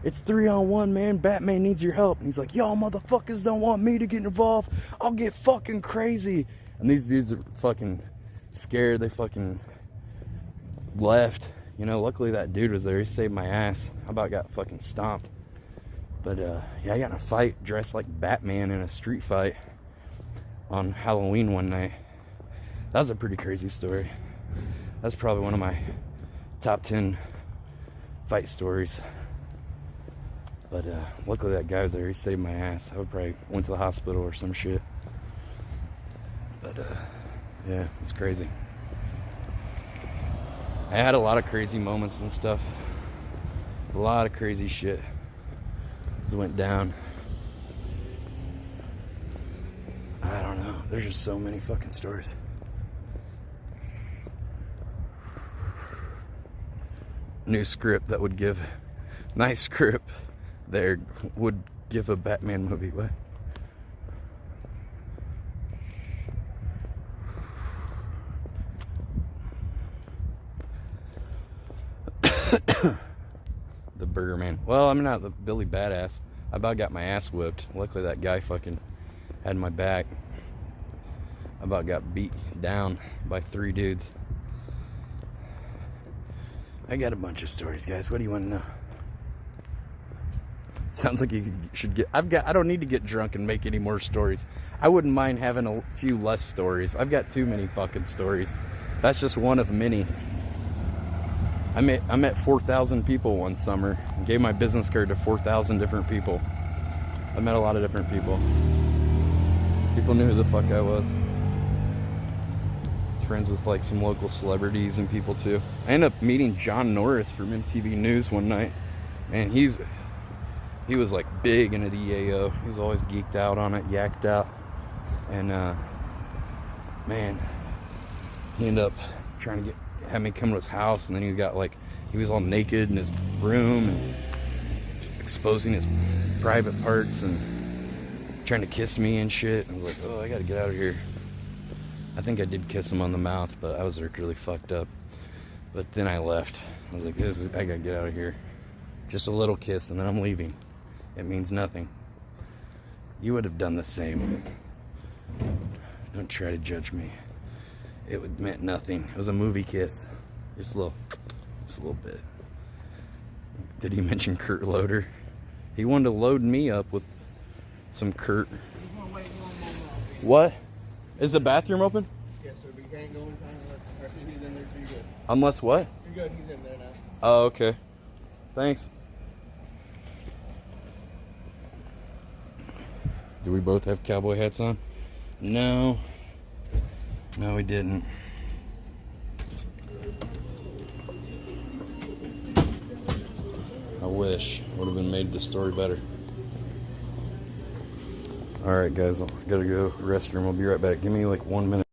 it's 3-on-1, man. Batman needs your help. And he's like, y'all motherfuckers don't want me to get involved. I'll get fucking crazy. And these dudes are fucking scared. They fucking left. You know, luckily that dude was there. He saved my ass. I about got fucking stomped. But yeah, I got in a fight dressed like Batman in a street fight on Halloween one night. That was a pretty crazy story. That's probably one of my top 10 fight stories. But luckily that guy was there. He saved my ass. I would probably went to the hospital or some shit. But yeah, it was crazy. I had a lot of crazy moments and stuff. A lot of crazy shit just went down. I don't know. There's just so many fucking stories. New script that would give, nice script there would give a Batman movie. What? The Burger Man. Well, I'm not the Billy Badass. I about got my ass whipped. Luckily that guy fucking had my back. I about got beat down by 3 dudes. I got a bunch of stories, guys. What do you want to know? Sounds like you should get... I don't need to get drunk and make any more stories. I wouldn't mind having a few less stories. I've got too many fucking stories. That's just one of many. I met 4,000 people one summer and gave my business card to 4,000 different people. I met a lot of different people. People knew who the fuck I was. Friends with like some local celebrities and people too. I ended up meeting John Norris from MTV News one night, and he's He was like big into the EAO. He was always geeked out on it, yacked out. And man, he ended up trying to have me come to his house, and then he was all naked in his room and exposing his private parts and trying to kiss me and shit. I was like, oh, I gotta get out of here. I think I did kiss him on the mouth, but I was like really fucked up. But then I left. I was like, I gotta get out of here. Just a little kiss and then I'm leaving. It means nothing. You would have done the same. Don't try to judge me. It meant nothing. It was a movie kiss. Just a little bit. Did he mention Kurt Loader? He wanted to load me up with some Kurt. What? Is the bathroom open? Yes, sir, but you can't go in time unless he's in there, so you're good. Unless what? You're good, he's in there now. Oh, okay. Thanks. Do we both have cowboy hats on? No. No, we didn't. I wish. Would have been made the story better. Alright guys, I gotta go restroom. I'll be right back. Give me like 1 minute.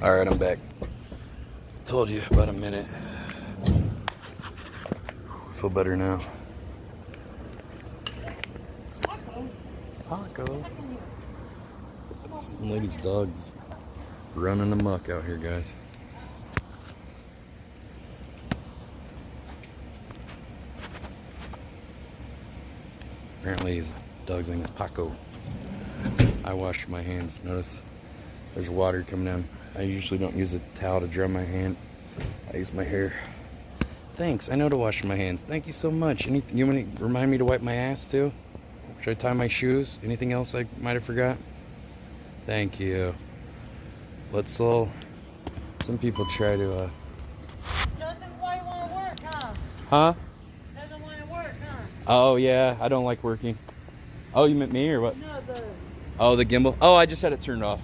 Alright, I'm back. Told you about a minute. Feel better now. Paco. Some lady's dog's running amok out here, guys. Apparently his dog's name is Paco. I washed my hands. Notice there's water coming down. I usually don't use a towel to dry my hand. I use my hair. Thanks, I know to wash my hands. Thank you so much. You want to remind me to wipe my ass too? Should I tie my shoes? Anything else I might have forgot? Thank you. Let's all... Some people try to, Doesn't why you want to work, huh? Huh? Doesn't want to work, huh? Oh, yeah, I don't like working. Oh, you meant me or what? No, the... Oh, the gimbal? Oh, I just had it turned off.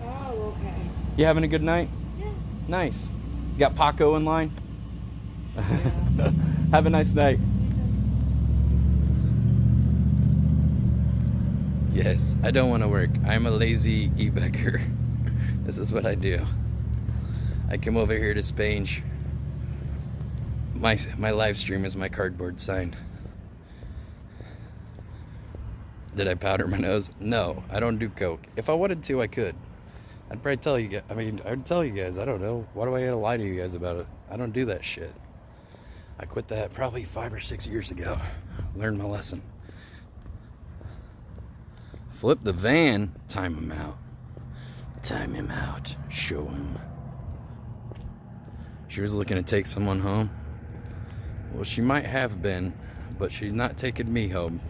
Oh, okay. You having a good night? Yeah. Nice. You got Paco in line? Yeah. Have a nice night. Yes, I don't want to work. I'm a lazy e-biker. This is what I do. I come over here to Spain. My live stream is my cardboard sign. Did I powder my nose? No, I don't do coke. If I wanted to, I could. I'd probably tell you guys. I'd tell you guys. I don't know. Why do I gotta lie to you guys about it? I don't do that shit. I quit that probably 5 or 6 years ago. Learned my lesson. Flip the van. Time him out. Time him out. Show him. She was looking to take someone home. Well, she might have been, but she's not taking me home.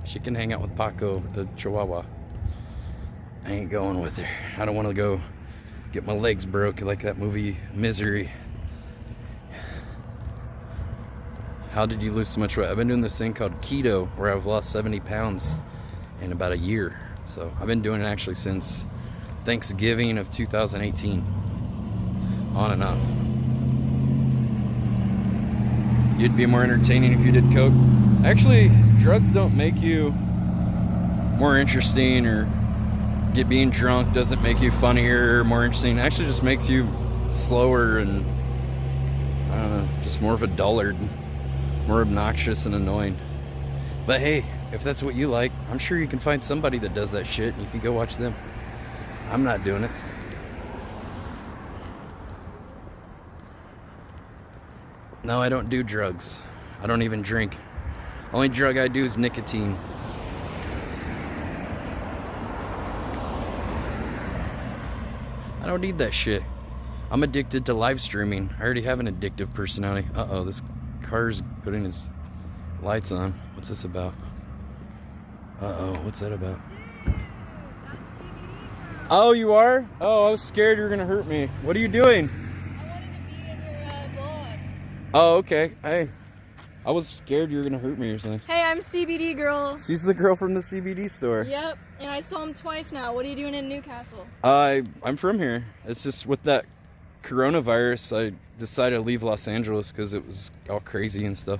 She can hang out with Paco, the Chihuahua. I ain't going with her. I don't want to go get my legs broke like that movie Misery. How did you lose so much weight? I've been doing this thing called keto, where I've lost 70 pounds in about a year. So I've been doing it actually since Thanksgiving of 2018. On and off. You'd be more entertaining if you did coke. Actually, drugs don't make you more interesting, or being drunk doesn't make you funnier or more interesting. It actually just makes you slower and I don't know, just more of a dullard. more obnoxious and annoying. But hey, if that's what you like, I'm sure you can find somebody that does that shit and you can go watch them. I'm not doing it. No, I don't do drugs. I don't even drink. Only drug I do is nicotine. I don't need that shit. I'm addicted to live streaming. I already have an addictive personality. Uh-oh, this car's putting his lights on. What's this about? Uh-oh, what's that about? Oh, you are? Oh, I was scared you were gonna hurt me. What are you doing? I wanted to be in your vlog. Oh, okay. Hey, I was scared you were gonna hurt me or something. Hey, I'm CBD girl. She's the girl from the CBD store. Yep, and I saw him twice now. What are you doing in Newcastle? I'm from here. It's just with that coronavirus, I decided to leave Los Angeles because it was all crazy and stuff.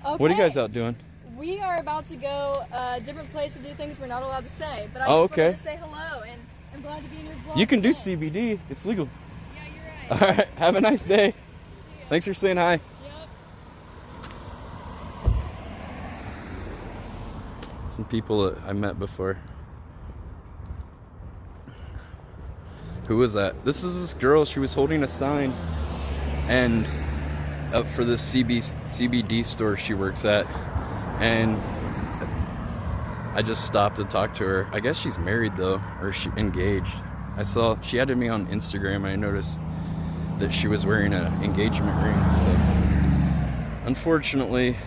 Okay. What are you guys out doing? We are about to go a different place to do things we're not allowed to say. But I Oh, just okay. wanted to say hello, and I'm glad to be in your vlog. You can do today. CBD. It's legal. Yeah, you're right. All right. Have a nice day. Thanks for saying hi. Yep. Some people that I met before. Who was that? This is this girl. She was holding a sign, and up for this CBD store she works at, and I just stopped to talk to her. I guess she's married though, or she engaged. I saw she added me on Instagram, and I noticed that she was wearing an engagement ring. So unfortunately,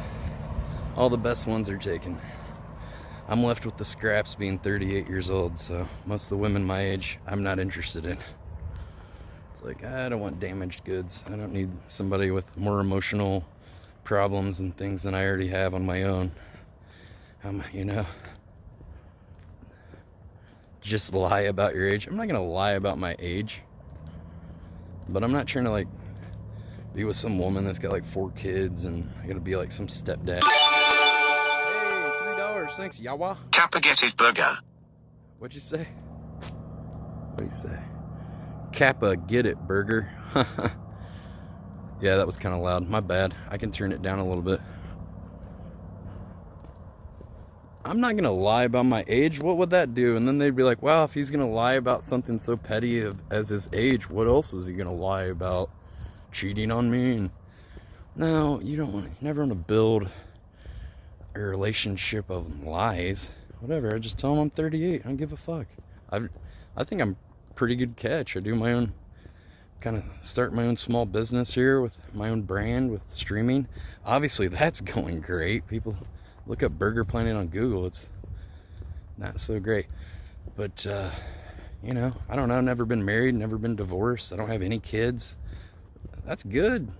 all the best ones are taken. I'm left with the scraps being 38 years old, so most of the women my age, I'm not interested in. It's like, I don't want damaged goods. I don't need somebody with more emotional problems and things than I already have on my own. You know, just lie about your age. I'm not gonna lie about my age, but I'm not trying to like be with some woman that's got like 4 kids and I gotta be like some stepdad. Thanks, Yawa. Kappa get it burger. What'd you say? What'd you say? Kappa get it burger. Yeah, that was kind of loud. My bad. I can turn it down a little bit. I'm not gonna lie about my age. What would that do? And then they'd be like, wow, if he's gonna lie about something so petty as his age, what else is he gonna lie about? Cheating on me? And no, you never want to build a relationship of lies. Whatever, I just tell them I'm 38. I don't give a fuck. I think I'm pretty good catch. I do my own, kind of start my own small business here with my own brand with streaming. Obviously that's going great. People look up Burger Planet on Google. It's not so great. But you know, I don't know, never been married, never been divorced. I don't have any kids. That's good.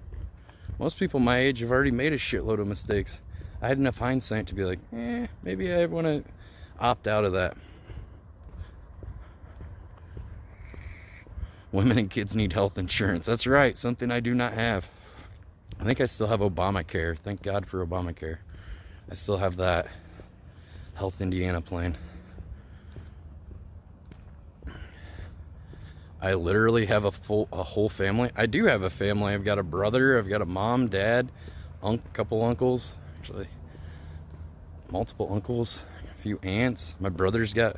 Most people my age have already made a shitload of mistakes. I had enough hindsight to be like, maybe I want to opt out of that. Women and kids need health insurance. That's right, something I do not have. I think I still have Obamacare. Thank God for Obamacare. I still have that Health Indiana plan. I literally have a whole family. I do have a family. I've got a brother. I've got a mom, dad, couple uncles. Actually, multiple uncles, a few aunts. My brother's got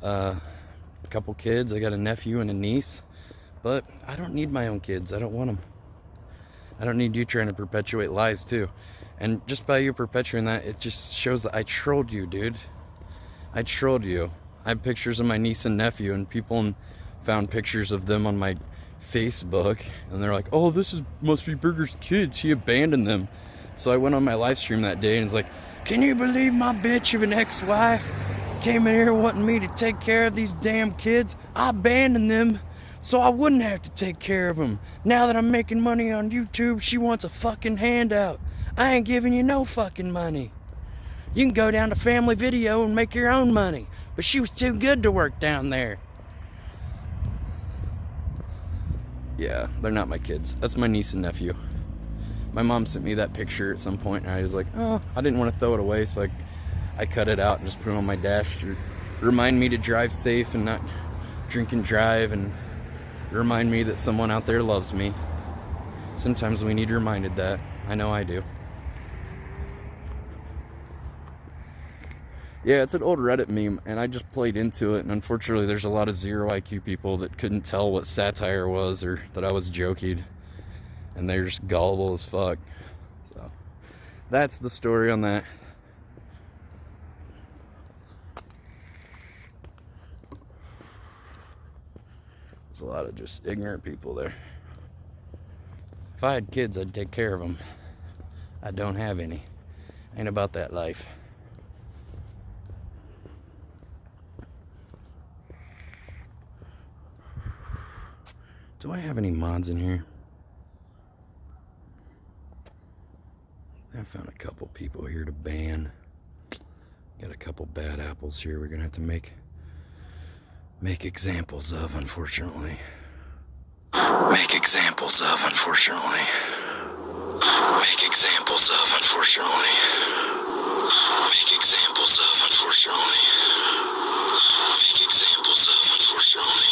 a couple kids. I got a nephew and a niece. But I don't need my own kids. I don't want them. I don't need you trying to perpetuate lies too. And just by you perpetuating that, it just shows that I trolled you, dude. I trolled you. I have pictures of my niece and nephew, and people found pictures of them on my Facebook, and they're like, oh, must be Burger's kids. He abandoned them. So I went on my live stream that day and was like, can you believe my bitch of an ex-wife came in here wanting me to take care of these damn kids? I abandoned them so I wouldn't have to take care of them. Now that I'm making money on YouTube, she wants a fucking handout. I ain't giving you no fucking money. You can go down to Family Video and make your own money. But she was too good to work down there. Yeah, they're not my kids. That's my niece and nephew. My mom sent me that picture at some point, and I was like, oh, I didn't want to throw it away, so I cut it out and just put it on my dash to remind me to drive safe and not drink and drive, and remind me that someone out there loves me. Sometimes we need reminded that. I know I do. Yeah, it's an old Reddit meme, and I just played into it, and unfortunately there's a lot of zero IQ people that couldn't tell what satire was or that I was joking, and they're just gullible as fuck. So, that's the story on that. There's a lot of just ignorant people there. If I had kids, I'd take care of them. I don't have any. Ain't about that life. Do I have any mods in here? I found a couple people here to ban. Got a couple bad apples here we're gonna have to make examples of, unfortunately. Make examples of, unfortunately. Make examples of, unfortunately. Make examples of, unfortunately. Make examples of, unfortunately.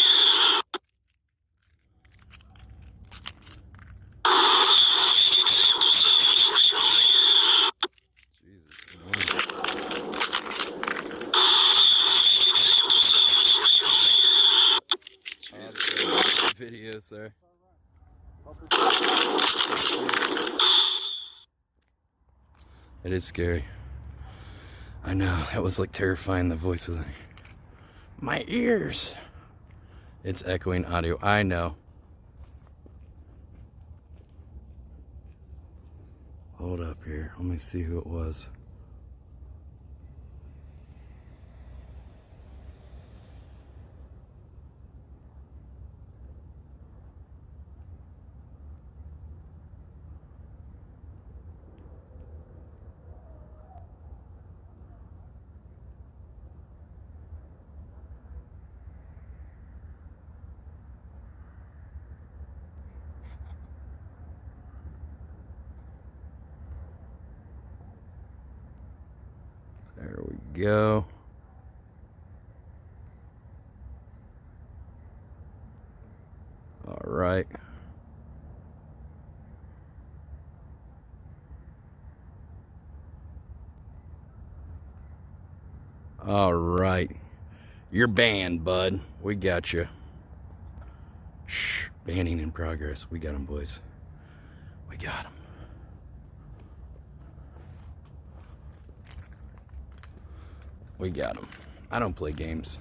Video, sir. It is scary. I know, that was like terrifying, the voice was like, my ears. It's echoing audio, I know. Hold up here, let me see who it was. There we go. All right. All right. You're banned, bud. We got you. Shh. Banning in progress. We got him, boys. We got him. We got him. I don't play games.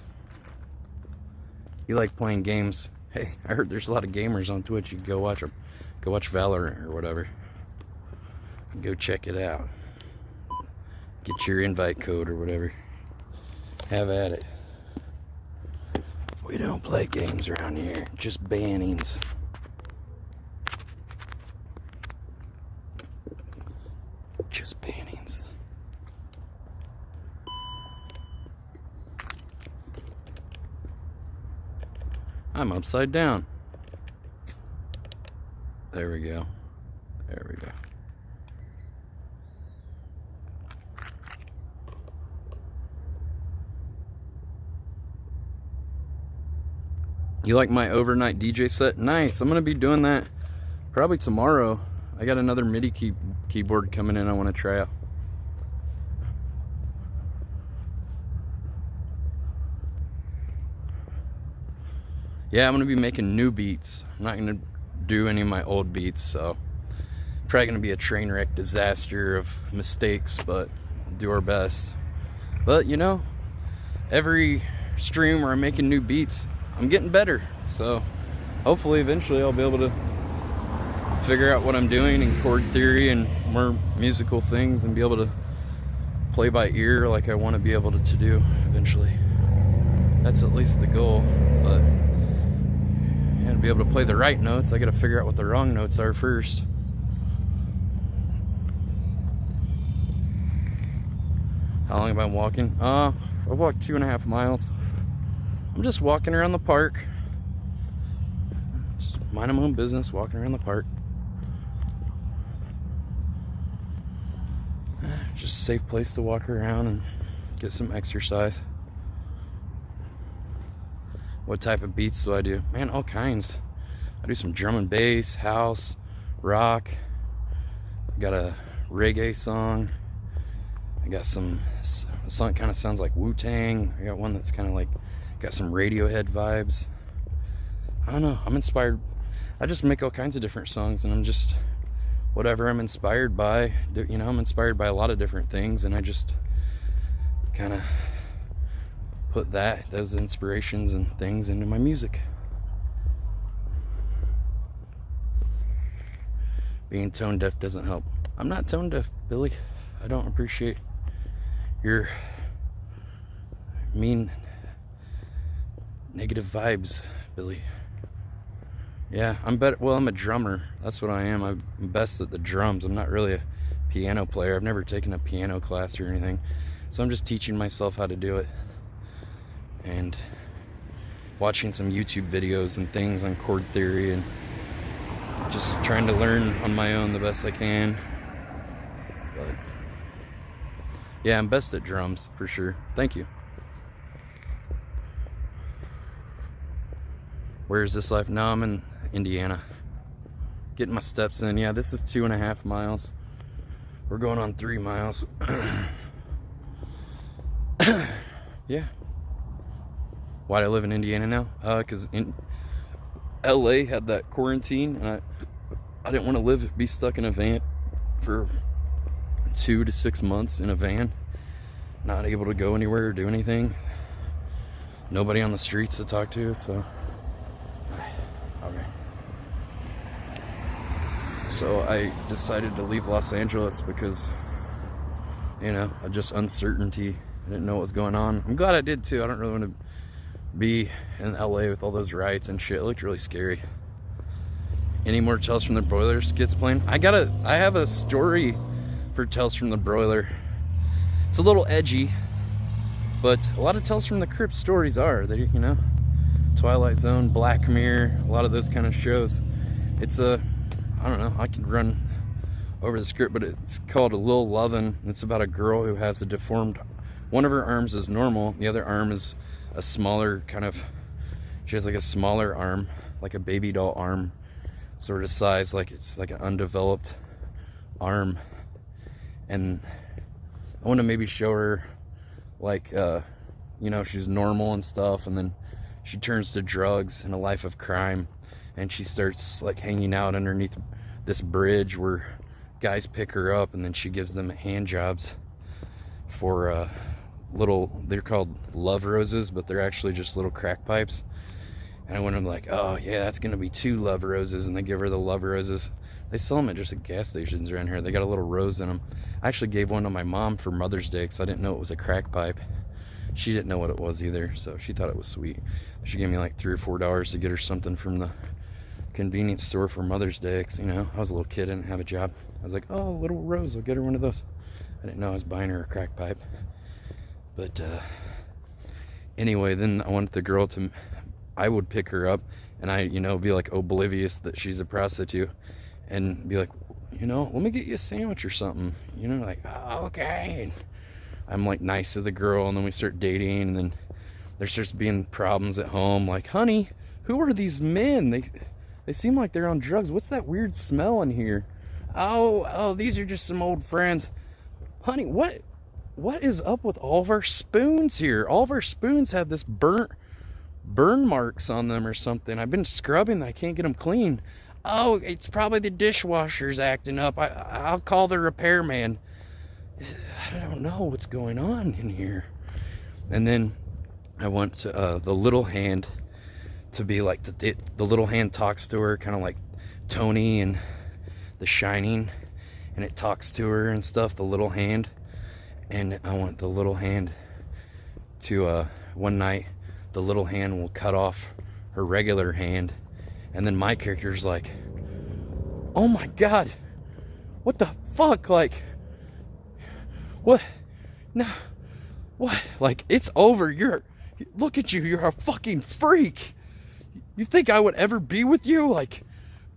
You like playing games? Hey, I heard there's a lot of gamers on Twitch. You can go watch them. Go watch Valorant or whatever. Go check it out. Get your invite code or whatever. Have at it. We don't play games around here. Just bannings. Just bannings. I'm upside down. There we go. There we go. You like my overnight DJ set? Nice. I'm gonna be doing that probably tomorrow. I got another MIDI keyboard coming in I want to try out. Yeah, I'm gonna be making new beats. I'm not gonna do any of my old beats, so probably gonna be a train wreck disaster of mistakes, but we'll do our best. But you know, every stream where I'm making new beats, I'm getting better. So hopefully eventually I'll be able to figure out what I'm doing in chord theory and more musical things and be able to play by ear like I want to be able to do eventually. That's at least the goal. But to be able to play the right notes, I gotta figure out what the wrong notes are first. How long have I been walking? I've walked 2.5 miles. I'm just walking around the park. Just minding my own business, walking around the park. Just a safe place to walk around and get some exercise. What type of beats do I do? Man, all kinds. I do some drum and bass, house, rock. I got a reggae song. I I got some, a song kind of sounds like Wu-Tang. I got one that's kind of like, got some Radiohead vibes. I don't know, I'm inspired. I just make all kinds of different songs, and I'm just, whatever I'm inspired by, you know, I'm inspired by a lot of different things, and I just kind of put those inspirations and things into my music. Being tone deaf doesn't help. I'm not tone deaf, Billy. I don't appreciate your mean, negative vibes, Billy. Yeah, I'm better. Well, I'm a drummer. That's what I am. I'm best at the drums. I'm not really a piano player. I've never taken a piano class or anything. So I'm just teaching myself how to do it. And watching some YouTube videos and things on chord theory, and just trying to learn on my own the best I can. But yeah, I'm best at drums for sure. Thank you. Where is this life? No, I'm in Indiana. Getting my steps in. Yeah, this is 2.5 miles. We're going on 3 miles. Yeah. Why'd I live in Indiana now? Because in LA had that quarantine, and I didn't want to be stuck in a van for 2 to 6 months in a van, not able to go anywhere or do anything. Nobody on the streets to talk to, so okay. So I decided to leave Los Angeles because, you know, just uncertainty. I didn't know what was going on. I'm glad I did too. I don't really want to be in LA with all those riots and shit. It looked really scary. Any more Tales from the Broiler skits playing? I have a story for Tales from the Broiler. It's a little edgy, but a lot of Tales from the Crypt stories are. They, you know, Twilight Zone, Black Mirror, a lot of those kind of shows. It's I don't know, I can run over the script, but it's called A Lil Lovin'. It's about a girl who has a deformed, one of her arms is normal, the other arm is a smaller kind of, she has like a smaller arm, like a baby doll arm sort of size, like it's like an undeveloped arm. And I want to maybe show her like, you know, she's normal and stuff, and then she turns to drugs and a life of crime, and she starts like hanging out underneath this bridge where guys pick her up, and then she gives them hand jobs for little, they're called love roses, but they're actually just little crack pipes. And I went, I'm like, oh yeah, that's gonna be 2 love roses, and they give her the love roses. They sell them at just at gas stations around here. They got a little rose in them. I actually gave one to my mom for Mother's Day because I didn't know it was a crack pipe. She didn't know what it was either, so she thought it was sweet. She gave me like $3 or $4 to get her something from the convenience store for Mother's Day, because, you know, I was a little kid, I didn't have a job. I was like, oh, little rose, I'll get her one of those. I didn't know I was buying her a crack pipe. But anyway, then I wanted the girl to, I would pick her up, and I, you know, be like oblivious that she's a prostitute, and be like, you know, let me get you a sandwich or something, you know, like, oh, okay. And I'm like nice to the girl, and then we start dating, and then there starts being problems at home, like, honey, who are these men? They seem like they're on drugs. What's that weird smell in here? Oh, these are just some old friends. Honey, what is up with all of our spoons here? All of our spoons have this burn marks on them or something. I've been scrubbing, I can't get them clean. Oh, it's probably the dishwasher's acting up. I'll call the repairman. I don't know what's going on in here. And then I want the little hand to be like, the little hand talks to her, kind of like Tony and The Shining, and it talks to her and stuff, the little hand. And I want the little hand to, one night, the little hand will cut off her regular hand, and then my character's like, oh my god, what the fuck, like, what, no, what, like, it's over, look at you, you're a fucking freak. You think I would ever be with you? Like,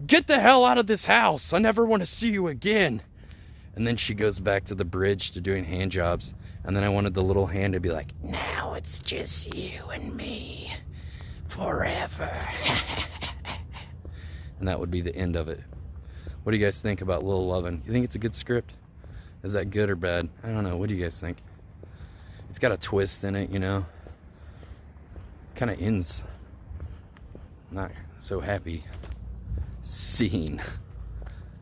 get the hell out of this house, I never want to see you again. And then she goes back to the bridge to doing hand jobs. And then I wanted the little hand to be like, now it's just you and me forever. And that would be the end of it. What do you guys think about Lil Lovin'? You think it's a good script? Is that good or bad? I don't know. What do you guys think? It's got a twist in it, you know. Kind of ends not so happy. Scene.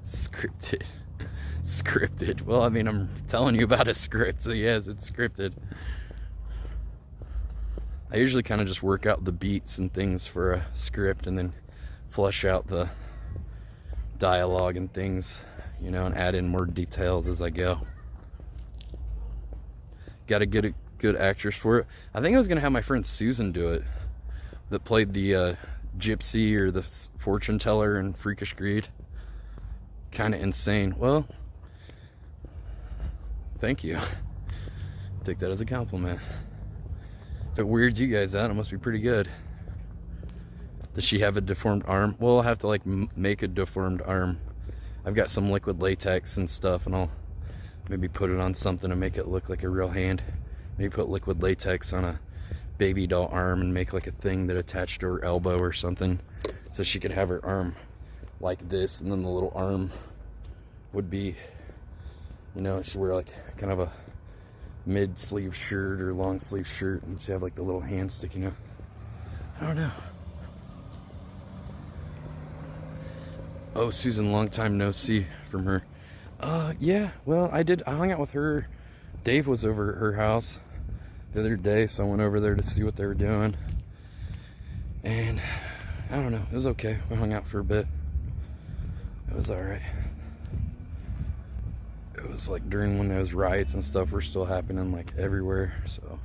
Scripted. Scripted. Well, I mean, I'm telling you about a script, so yes, it's scripted. I usually kind of just work out the beats and things for a script and then flesh out the dialogue and things, you know, and add in more details as I go. Got to get a good actress for it. I think I was going to have my friend Susan do it, that played the gypsy or the fortune teller in Freakish Greed. Kind of insane. Well, thank you. Take that as a compliment. If it weirds you guys out, it must be pretty good. Does she have a deformed arm? Well, I'll have to like make a deformed arm. I've got some liquid latex and stuff, and I'll maybe put it on something to make it look like a real hand. Maybe put liquid latex on a baby doll arm and make like a thing that attached to her elbow or something, so she could have her arm like this, and then the little arm would be, you know, she'd wear like kind of a mid-sleeve shirt or long-sleeve shirt, and she'd have like the little hand sticking up. I don't know. Oh, Susan, long time no see from her. Yeah, well, I hung out with her. Dave was over at her house the other day, so I went over there to see what they were doing. And I don't know, it was okay. We hung out for a bit. It was alright. It was like during when those riots and stuff were still happening like everywhere, so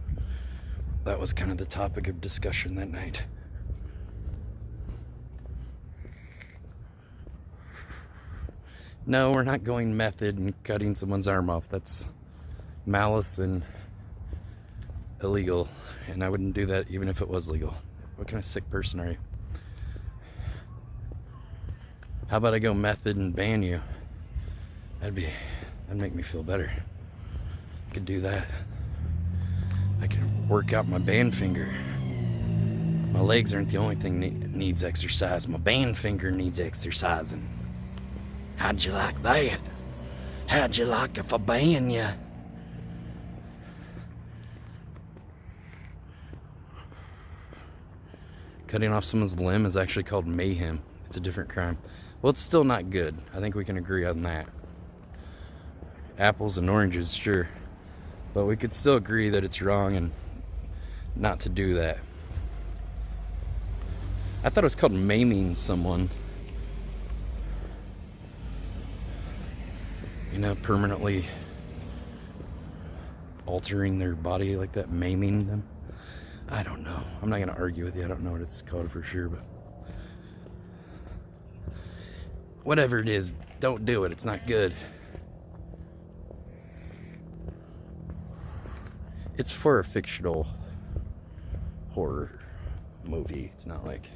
that was kind of the topic of discussion that night. No, we're not going method and cutting someone's arm off. That's malice and illegal, and I wouldn't do that even if it was legal. What kind of sick person are you? How about I go method and ban you? That'd make me feel better. I could do that. I could work out my band finger. My legs aren't the only thing that needs exercise. My band finger needs exercising. How'd you like that? How'd you like if I ban you? Cutting off someone's limb is actually called mayhem. It's a different crime. Well, it's still not good. I think we can agree on that. Apples and oranges, sure. But we could still agree that it's wrong and not to do that. I thought it was called maiming someone. You know, permanently altering their body like that, maiming them. I don't know. I'm not going to argue with you. I don't know what it's called for sure, but whatever it is, don't do it. It's not good. It's for a fictional horror movie. It's not like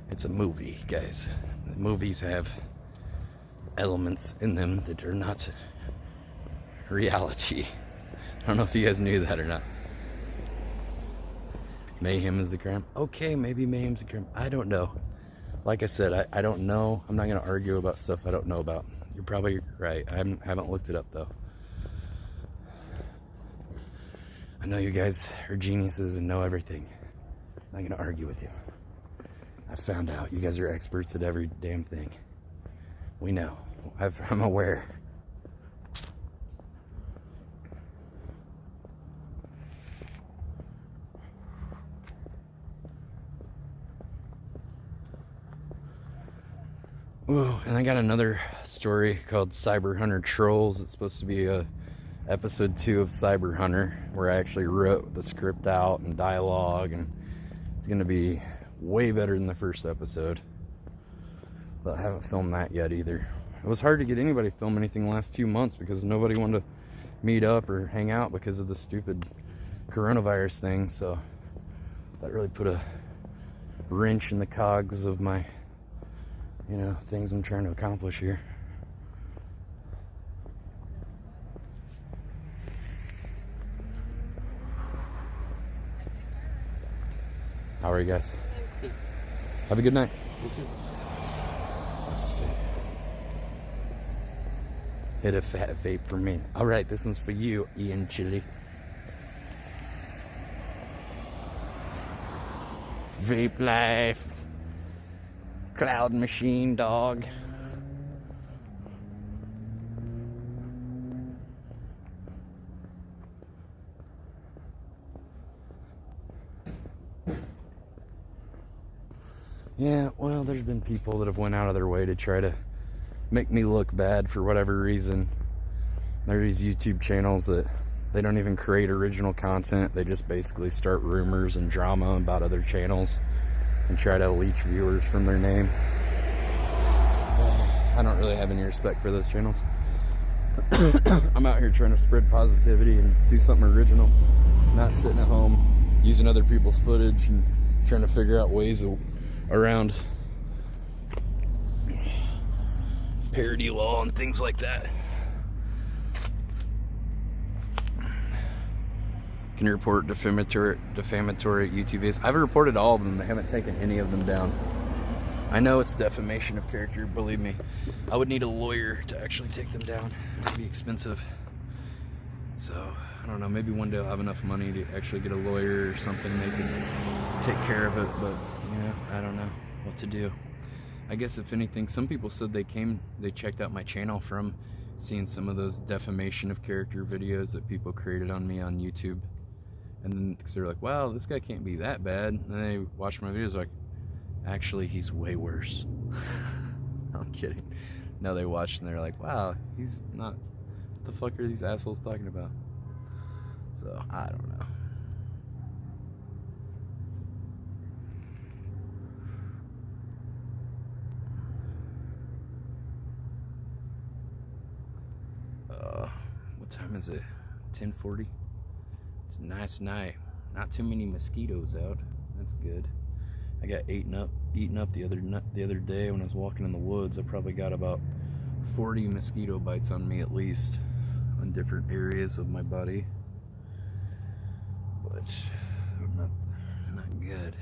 it's a movie, guys. Movies have elements in them that are not reality. I don't know if you guys knew that or not. Mayhem is the crime. Okay, maybe mayhem's the crime. I don't know. Like I said, I don't know. I'm not going to argue about stuff I don't know about. You're probably right. I haven't looked it up, though. I know you guys are geniuses and know everything. I'm not going to argue with you. I found out you guys are experts at every damn thing. We know. I'm aware. Whoa, and I got another story called Cyber Hunter Trolls. It's supposed to be episode 2 of Cyber Hunter, where I actually wrote the script out and dialogue, and it's going to be way better than the first episode. But I haven't filmed that yet either. It was hard to get anybody to film anything the last few months because nobody wanted to meet up or hang out because of the stupid coronavirus thing, so that really put a wrench in the cogs of my, you know, things I'm trying to accomplish here. How are you guys? Have a good night. Let's see. Hit a fat vape for me. All right, this one's for you, Ian Chili. Vape life. Cloud machine, dog. Yeah, well, there's been people that have went out of their way to try to make me look bad for whatever reason. There are these YouTube channels that they don't even create original content. They just basically start rumors and drama about other channels and try to leech viewers from their name. I don't really have any respect for those channels. I'm out here trying to spread positivity and do something original, not sitting at home using other people's footage and trying to figure out ways around parody law and things like that. Can you report defamatory YouTube videos? I've reported all of them. They haven't taken any of them down. I know it's defamation of character, believe me. I would need a lawyer to actually take them down. It would be expensive. So, I don't know, maybe one day I'll have enough money to actually get a lawyer or something. They can take care of it, but, you know, I don't know what to do. I guess if anything, some people said they checked out my channel from seeing some of those defamation of character videos that people created on me on YouTube. And then they're like, wow, this guy can't be that bad. And then they watch my videos like, actually, he's way worse. I'm kidding. Now they watch and they're like, wow, he's not, what the fuck are these assholes talking about? So, I don't know. What time is it? 10:40? It's a nice night. Not too many mosquitoes out. That's good. I got eaten up the other day when I was walking in the woods. I probably got about 40 mosquito bites on me at least, on different areas of my body. But not good.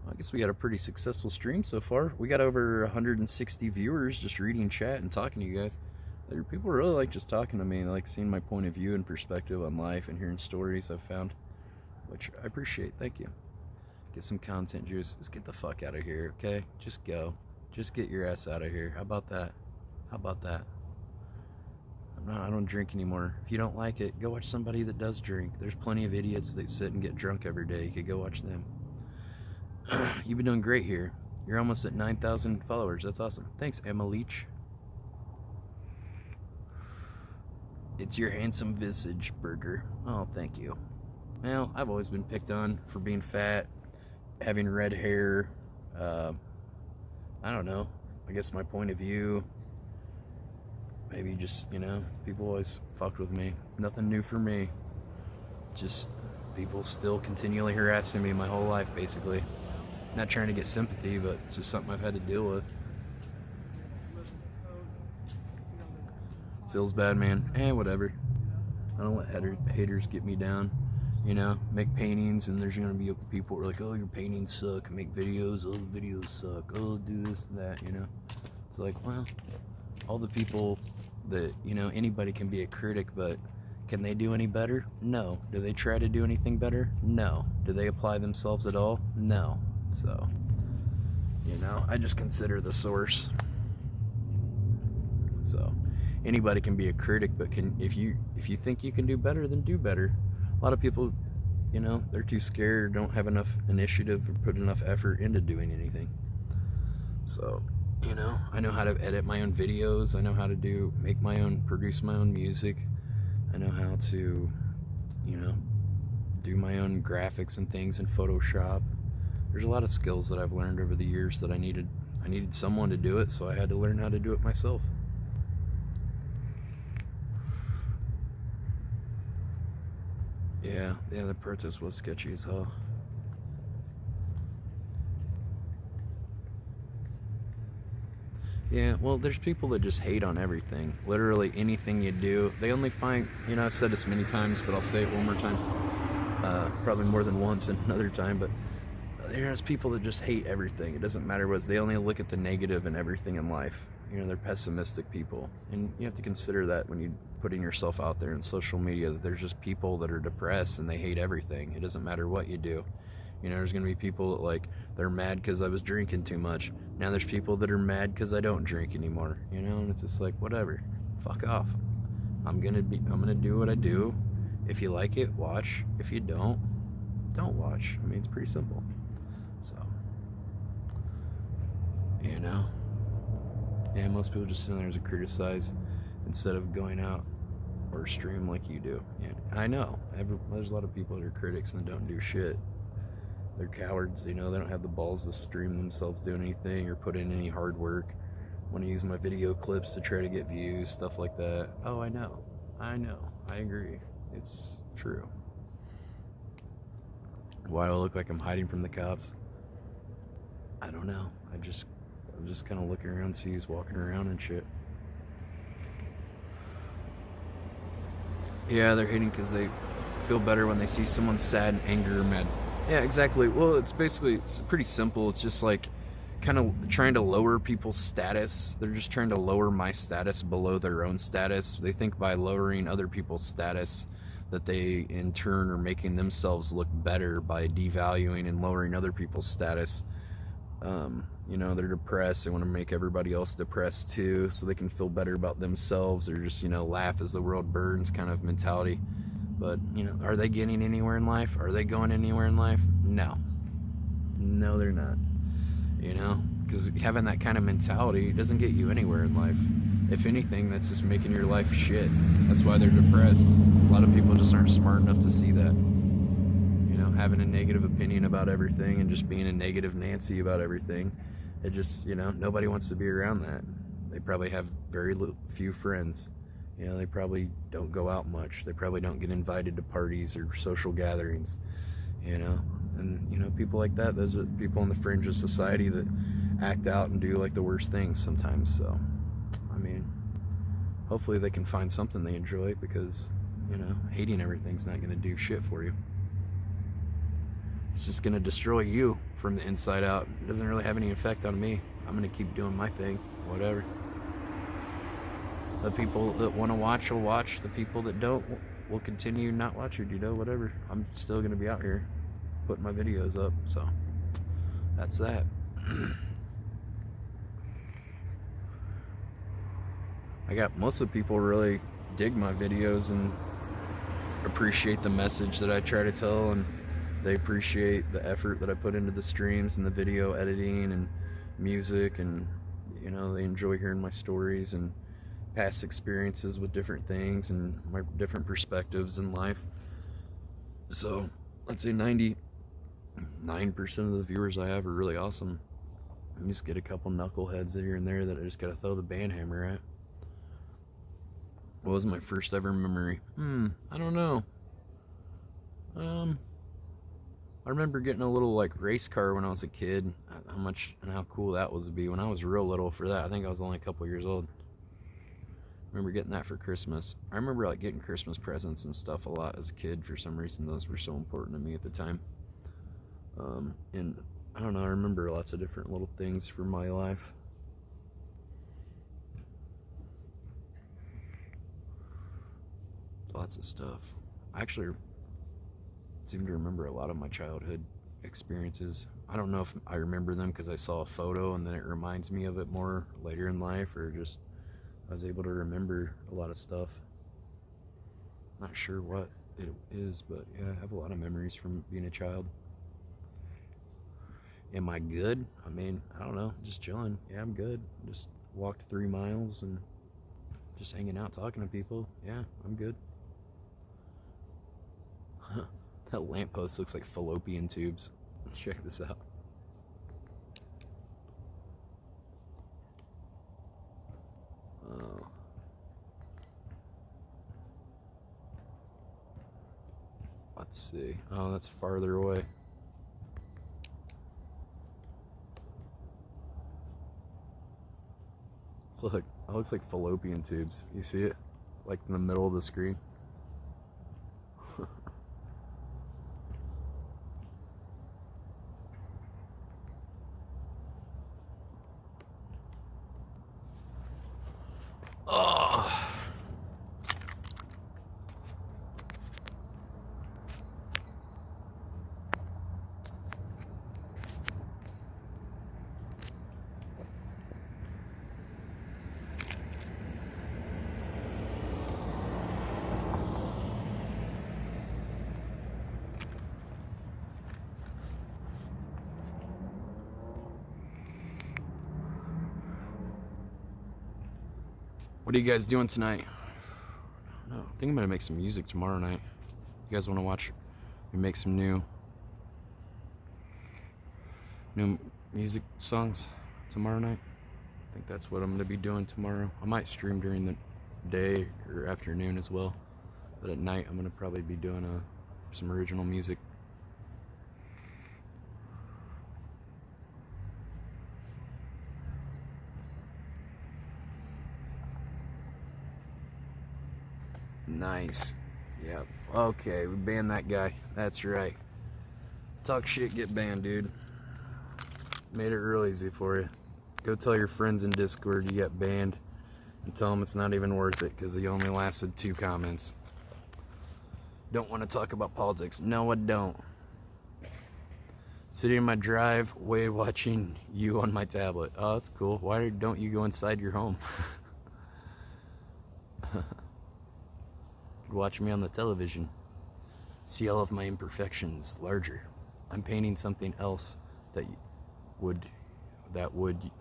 I guess we got a pretty successful stream so far. We got over 160 viewers just reading chat and talking to you guys. People really like just talking to me and like seeing my point of view and perspective on life and hearing stories I've found, which I appreciate. Thank you. Get some content juice. Let's get the fuck out of here, okay? Just go. Just get your ass out of here. How about that? How about that? I don't drink anymore. If you don't like it, go watch somebody that does drink. There's plenty of idiots that sit and get drunk every day. You could go watch them. You've been doing great here. You're almost at 9,000 followers. That's awesome. Thanks, Emma Leach. It's your handsome visage, Burger. Oh, thank you. Well, I've always been picked on for being fat, having red hair. I don't know. I guess my point of view. Maybe just, you know, people always fucked with me. Nothing new for me. Just people still continually harassing me my whole life, basically. Not trying to get sympathy, but it's just something I've had to deal with. Feels bad, man. Whatever. I don't let haters get me down. You know, make paintings and there's gonna be people who are like, oh, your paintings suck. Make videos. Oh, the videos suck. Oh, do this and that, you know. It's like, well, all the people that, you know, anybody can be a critic, but can they do any better? No. Do they try to do anything better? No. Do they apply themselves at all? No. So, you know, I just consider the source. So, anybody can be a critic, but if you think you can do better, then do better. A lot of people, you know, they're too scared, don't have enough initiative or put enough effort into doing anything. So, you know, I know how to edit my own videos. I know how to produce my own music. I know how to, you know, do my own graphics and things in Photoshop. There's a lot of skills that I've learned over the years that I needed someone to do it, so I had to learn how to do it myself. Yeah, the protest was sketchy as hell. Yeah, well, there's people that just hate on everything. Literally anything you do. They only find, you know, I've said this many times, but I'll say it one more time. Probably more than once and another time, but there's people that just hate everything. It doesn't matter what, they only look at the negative in everything in life. You know, they're pessimistic people. And you have to consider that when you're putting yourself out there in social media, that there's just people that are depressed and they hate everything. It doesn't matter what you do. You know, there's going to be people that, like, they're mad because I was drinking too much. Now there's people that are mad because I don't drink anymore. You know, and it's just like, whatever. Fuck off. I'm gonna do what I do. If you like it, watch. If you don't watch. I mean, it's pretty simple. So, you know. Yeah, most people just sit there and criticize instead of going out or stream like you do. Yeah, I know. There's a lot of people that are critics and don't do shit. They're cowards, you know. They don't have the balls to stream themselves doing anything or put in any hard work. Want to use my video clips to try to get views, stuff like that. Oh, I know. I agree. It's true. Why do I look like I'm hiding from the cops? I don't know. I'm just kind of looking around, see who's walking around and shit. Yeah, they're hating because they feel better when they see someone sad and angry or mad. Yeah, exactly. Well, it's pretty simple. It's just like kind of trying to lower people's status. They're just trying to lower my status below their own status. They think by lowering other people's status that they in turn are making themselves look better by devaluing and lowering other people's status. You know, they're depressed. They want to make everybody else depressed too, so they can feel better about themselves, or just, you know, laugh as the world burns kind of mentality. But, you know, are they getting anywhere in life? Are they going anywhere in life? No, they're not. You know, because having that kind of mentality doesn't get you anywhere in life. If anything, that's just making your life shit. That's why they're depressed. A lot of people just aren't smart enough to see that. You know, having a negative opinion about everything and just being a negative Nancy about everything. It just, you know, nobody wants to be around that. They probably have very few friends. You know, they probably don't go out much. They probably don't get invited to parties or social gatherings, you know. And, you know, people like that, those are people on the fringe of society that act out and do, like, the worst things sometimes. So, I mean, hopefully they can find something they enjoy, because, you know, hating everything's not going to do shit for you. It's just going to destroy you from the inside out. It doesn't really have any effect on me. I'm going to keep doing my thing, whatever. The people that want to watch will watch. The people that don't will continue not watching, you know, whatever. I'm still going to be out here putting my videos up, so that's that. I got most of the people really dig my videos and appreciate the message that I try to tell, and they appreciate the effort that I put into the streams and the video editing and music, and, you know, they enjoy hearing my stories and past experiences with different things and my different perspectives in life. So I'd say 99% of the viewers I have are really awesome. I just get a couple knuckleheads here and there that I just gotta throw the band hammer at. What was my first ever memory? I don't know. I remember getting a little, like, race car when I was a kid. How much and how cool that was to be when I was real little for that. I think I was only a couple years old. I remember getting that for Christmas. I remember, like, getting Christmas presents and stuff a lot as a kid. For some reason, those were so important to me at the time. And I don't know, I remember lots of different little things from my life. Lots of stuff. I actually seem to remember a lot of my childhood experiences. I don't know if I remember them because I saw a photo and then it reminds me of it more later in life, or just I was able to remember a lot of stuff. Not sure what it is, but yeah, I have a lot of memories from being a child. Am I good? I mean, I don't know, just chilling. Yeah, I'm good. Just walked 3 miles and just hanging out, talking to people. Yeah, I'm good. That lamppost looks like fallopian tubes. Check this out. Oh. Let's see. Oh, that's farther away. Look, it looks like fallopian tubes. You see it? Like in the middle of the screen. What are you guys doing tonight? I don't know. I think I'm gonna make some music tomorrow night. You guys want to watch me make some new music songs tomorrow night? I think that's what I'm gonna be doing tomorrow. I might stream during the day or afternoon as well, but at night I'm gonna probably be doing some original music. Nice. Yep. Okay, we banned that guy. That's right. Talk shit, get banned, dude. Made it real easy for you. Go tell your friends in Discord you got banned and tell them it's not even worth it because he only lasted 2 comments. Don't want to talk about politics. No, I don't. Sitting in my driveway watching you on my tablet. Oh, that's cool. Why don't you go inside your home? Watch me on the television. See all of my imperfections larger. I'm painting something else that would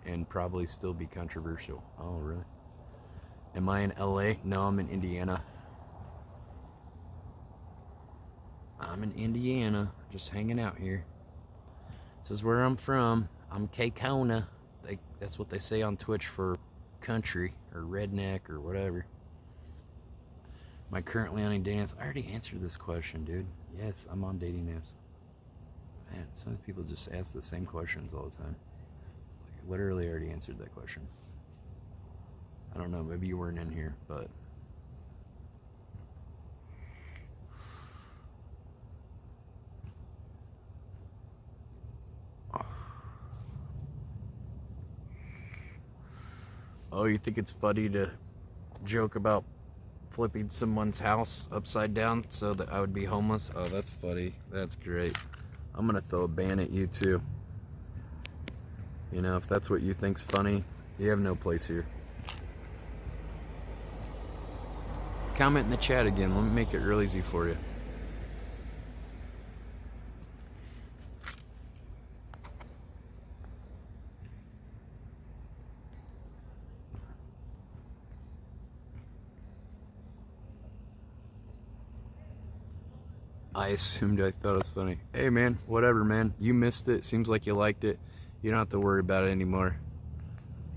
and probably still be controversial. Oh, really? Am I in LA? No, I'm in Indiana. I'm in Indiana, just hanging out here. This is where I'm from. I'm K-Kona. That's what they say on Twitch for country or redneck or whatever. Am I currently on any dating apps? I already answered this question, dude. Yes, I'm on dating apps. Man, some people just ask the same questions all the time. Like, I literally already answered that question. I don't know, maybe you weren't in here, but... Oh, you think it's funny to joke about flipping someone's house upside down so that I would be homeless? Oh, that's funny. That's great. I'm gonna throw a ban at you too. You know, if that's what you think's funny, you have no place here. Comment in the chat again. Let me make it real easy for you. I assumed I thought it was funny. Hey man, whatever man. You missed it. Seems like you liked it. You don't have to worry about it anymore.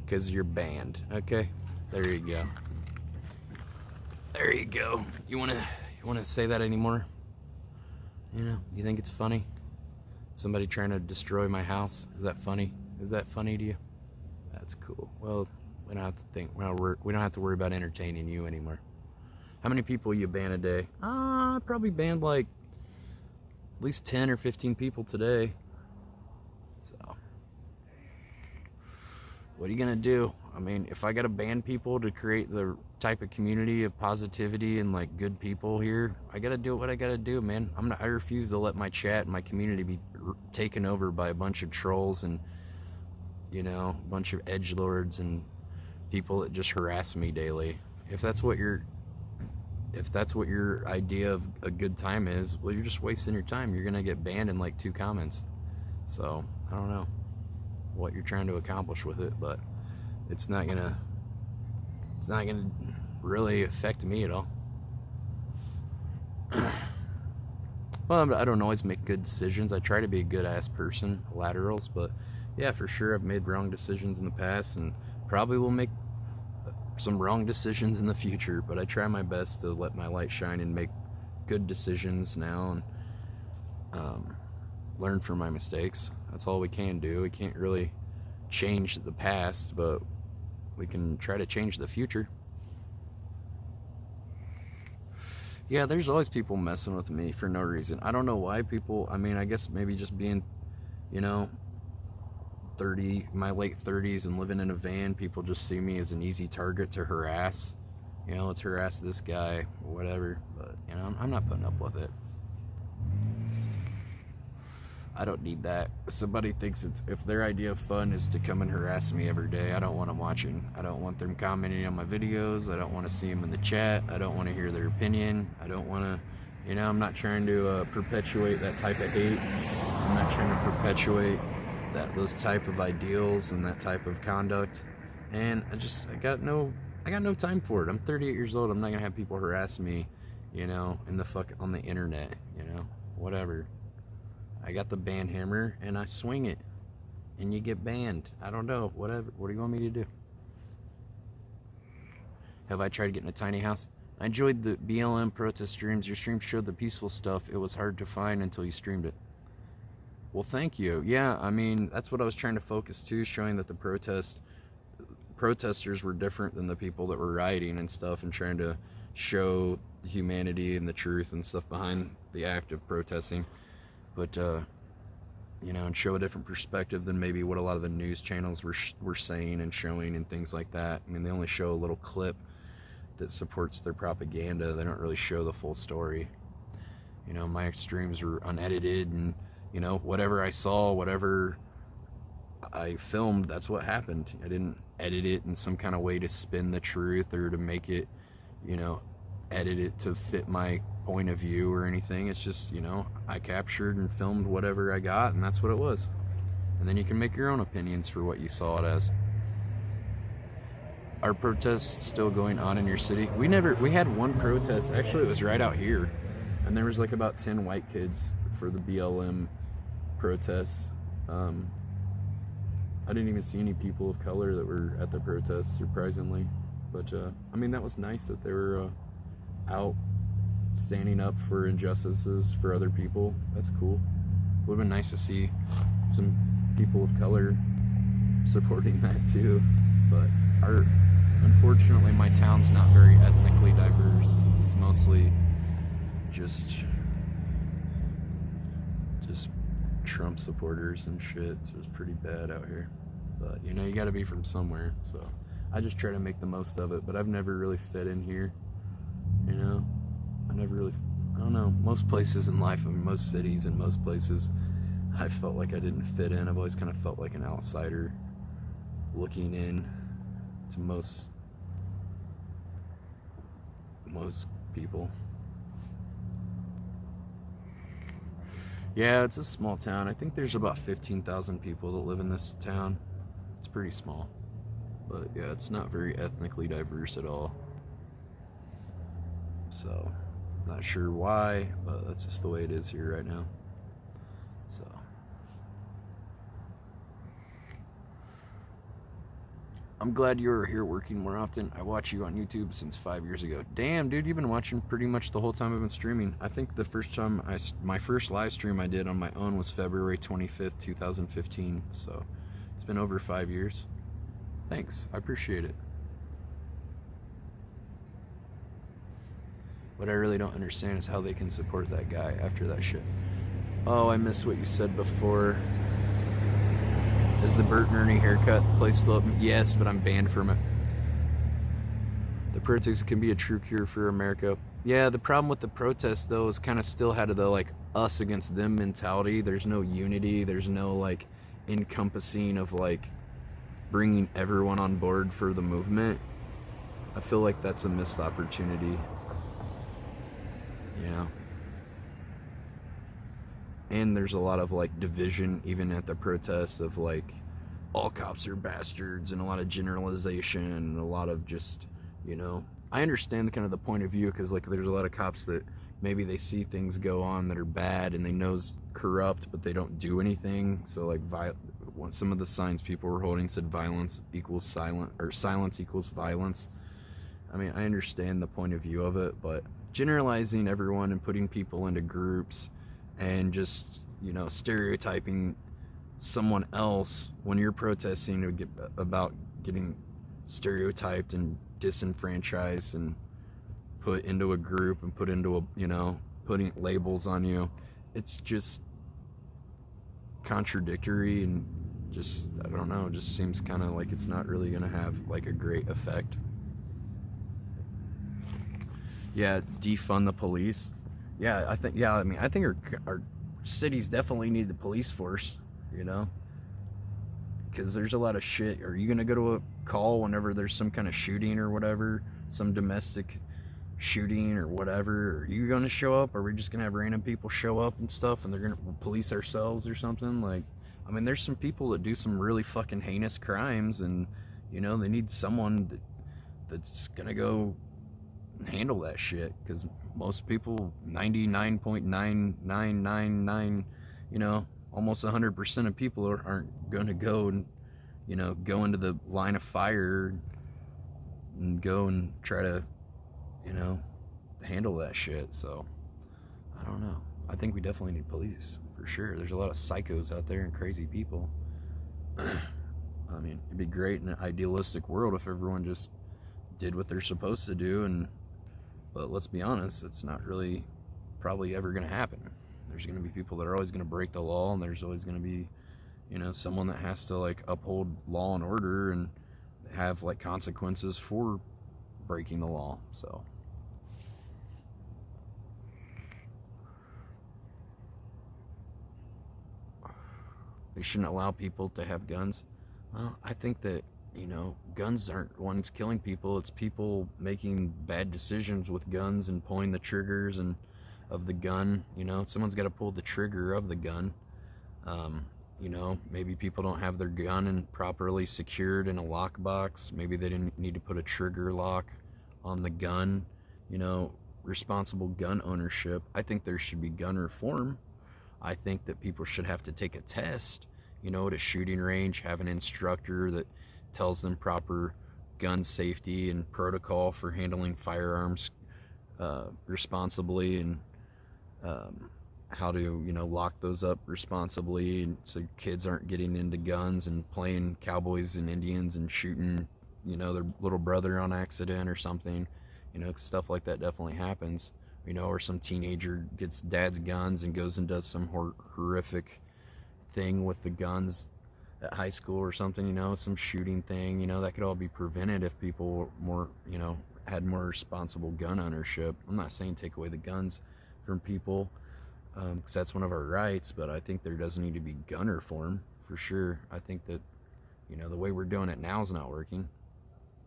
Because you're banned. Okay? There you go. There you go. You wanna say that anymore? You know, you think it's funny? Somebody trying to destroy my house? Is that funny? Is that funny to you? That's cool. Well, we don't have to think. We don't have to worry about entertaining you anymore. How many people you ban a day? I probably banned like at least 10 or 15 people today. So, what are you gonna do? I mean, if I gotta ban people to create the type of community of positivity and like good people here, I gotta do what I gotta do, man. I refuse to let my chat and my community be taken over by a bunch of trolls and, you know, a bunch of edgelords and people that just harass me daily. If that's what your idea of a good time is, well, you're just wasting your time. You're gonna get banned in like 2 comments. So I don't know what you're trying to accomplish with it, but it's not gonna really affect me at all. Well, I don't always make good decisions. I try to be a good ass person, laterals, but yeah, for sure I've made wrong decisions in the past and probably will make some wrong decisions in the future, but I try my best to let my light shine and make good decisions now and learn from my mistakes. That's all we can do. We can't really change the past, but we can try to change the future. Yeah, there's always people messing with me for no reason. I don't know why people, I mean, I guess maybe just being, you know, my late 30s and living in a van, people just see me as an easy target to harass. You know, let's harass this guy or whatever, but you know, I'm not putting up with it. I don't need that. If somebody thinks if their idea of fun is to come and harass me every day, I don't want them watching. I don't want them commenting on my videos. I don't want to see them in the chat. I don't want to hear their opinion. I don't want to, you know, I'm not trying to perpetuate that type of hate. I'm not trying to perpetuate those type of ideals and that type of conduct. And I got no I got no time for it. I'm 38 years old. I'm not gonna have people harass me, you know, on the internet, you know, whatever. I got the band hammer and I swing it, and you get banned. I don't know, whatever. What do you want me to do? Have I tried getting a tiny house? I enjoyed the BLM protest streams. Your stream showed the peaceful stuff. It was hard to find until you streamed it. Well, thank you. Yeah, I mean, that's what I was trying to focus to, showing that the protesters were different than the people that were rioting and stuff, and trying to show the humanity and the truth and stuff behind the act of protesting. But, you know, and show a different perspective than maybe what a lot of the news channels were saying and showing and things like that. I mean, they only show a little clip that supports their propaganda. They don't really show the full story. You know, my streams were unedited, and, you know, whatever I saw, whatever I filmed, that's what happened. I didn't edit it in some kind of way to spin the truth or to make it, you know, edit it to fit my point of view or anything. It's just, you know, I captured and filmed whatever I got, and that's what it was. And then you can make your own opinions for what you saw it as. Are protests still going on in your city? We had one protest. Actually, it was right out here, and there was like about 10 white kids for the BLM protests. I didn't even see any people of color that were at the protests, surprisingly. But I mean, that was nice that they were out standing up for injustices for other people. That's cool. Would have been nice to see some people of color supporting that too. But unfortunately, my town's not very ethnically diverse. It's mostly just Trump supporters and shit, so it's pretty bad out here. But, you know, you gotta be from somewhere, so I just try to make the most of it. But I've never really fit in here, you know. I don't know, most places in life, I mean, most cities and most places, I felt like I didn't fit in. I've always kind of felt like an outsider looking in to most people. Yeah, it's a small town. I think there's about 15,000 people that live in this town. It's pretty small. But yeah, it's not very ethnically diverse at all. So, not sure why, but that's just the way it is here right now. So. I'm glad you're here working more often. I watch you on YouTube since 5 years ago. Damn, dude, you've been watching pretty much the whole time I've been streaming. I think the first time my first live stream I did on my own was February 25th, 2015. So it's been over 5 years. Thanks, I appreciate it. What I really don't understand is how they can support that guy after that shit. Oh, I missed what you said before. Is the Bert and Ernie haircut place still open? Yes, but I'm banned from it. The protests can be a true cure for America. Yeah, the problem with the protests, though, is kind of still had the, like, us against them mentality. There's no unity. There's no, like, encompassing of, like, bringing everyone on board for the movement. I feel like that's a missed opportunity. Yeah. And there's a lot of, like, division even at the protests of, like, all cops are bastards, and a lot of generalization, and a lot of just, you know, I understand kind of the point of view, because, like, there's a lot of cops that maybe they see things go on that are bad and they know's corrupt, but they don't do anything. So, like, some of the signs people were holding said violence equals silence, or silence equals violence. I mean, I understand the point of view of it, but generalizing everyone and putting people into groups and just, you know, stereotyping someone else when you're protesting about getting stereotyped and disenfranchised and put into a group and put into a, you know, putting labels on you, it's just contradictory, and just, I don't know, it just seems kind of like it's not really gonna have like a great effect. Yeah, defund the police. Yeah, I think our cities definitely need the police force, you know, because there's a lot of shit. Are you gonna go to a call whenever there's some kind of shooting or whatever, some domestic shooting or whatever? Are you gonna show up? Or are we just gonna have random people show up and stuff, and they're gonna police ourselves or something? Like, I mean, there's some people that do some really fucking heinous crimes, and, you know, they need someone that's gonna go handle that shit, because most people, 99.9999, almost 100% of people aren't gonna go and go into the line of fire and go and try to handle that shit. So I don't know. I think we definitely need police for sure. There's a lot of psychos out there and crazy people. I mean, it'd be great in an idealistic world if everyone just did what they're supposed to do, but let's be honest, it's not really probably ever going to happen. There's going to be people that are always going to break the law, and there's always going to be, someone that has to like uphold law and order and have like consequences for breaking the law. So they shouldn't allow people to have guns. Well, I think that, guns aren't ones killing people. It's people making bad decisions with guns and pulling the triggers and of the gun. Someone's got to pull the trigger of the gun. Maybe people don't have their gun properly secured in a lockbox. Maybe they didn't need to put a trigger lock on the gun. Responsible gun ownership. I think there should be gun reform. I think that people should have to take a test, at a shooting range, have an instructor that tells them proper gun safety and protocol for handling firearms responsibly, and how to, lock those up responsibly, and so kids aren't getting into guns and playing cowboys and Indians and shooting, their little brother on accident or something. Stuff like that definitely happens. Or some teenager gets dad's guns and goes and does some horrific thing with the guns at high school or something, some shooting thing, that could all be prevented if people more, had more responsible gun ownership. I'm not saying take away the guns from people, because that's one of our rights, but I think there does need to be gun reform for sure. I think that, the way we're doing it now is not working.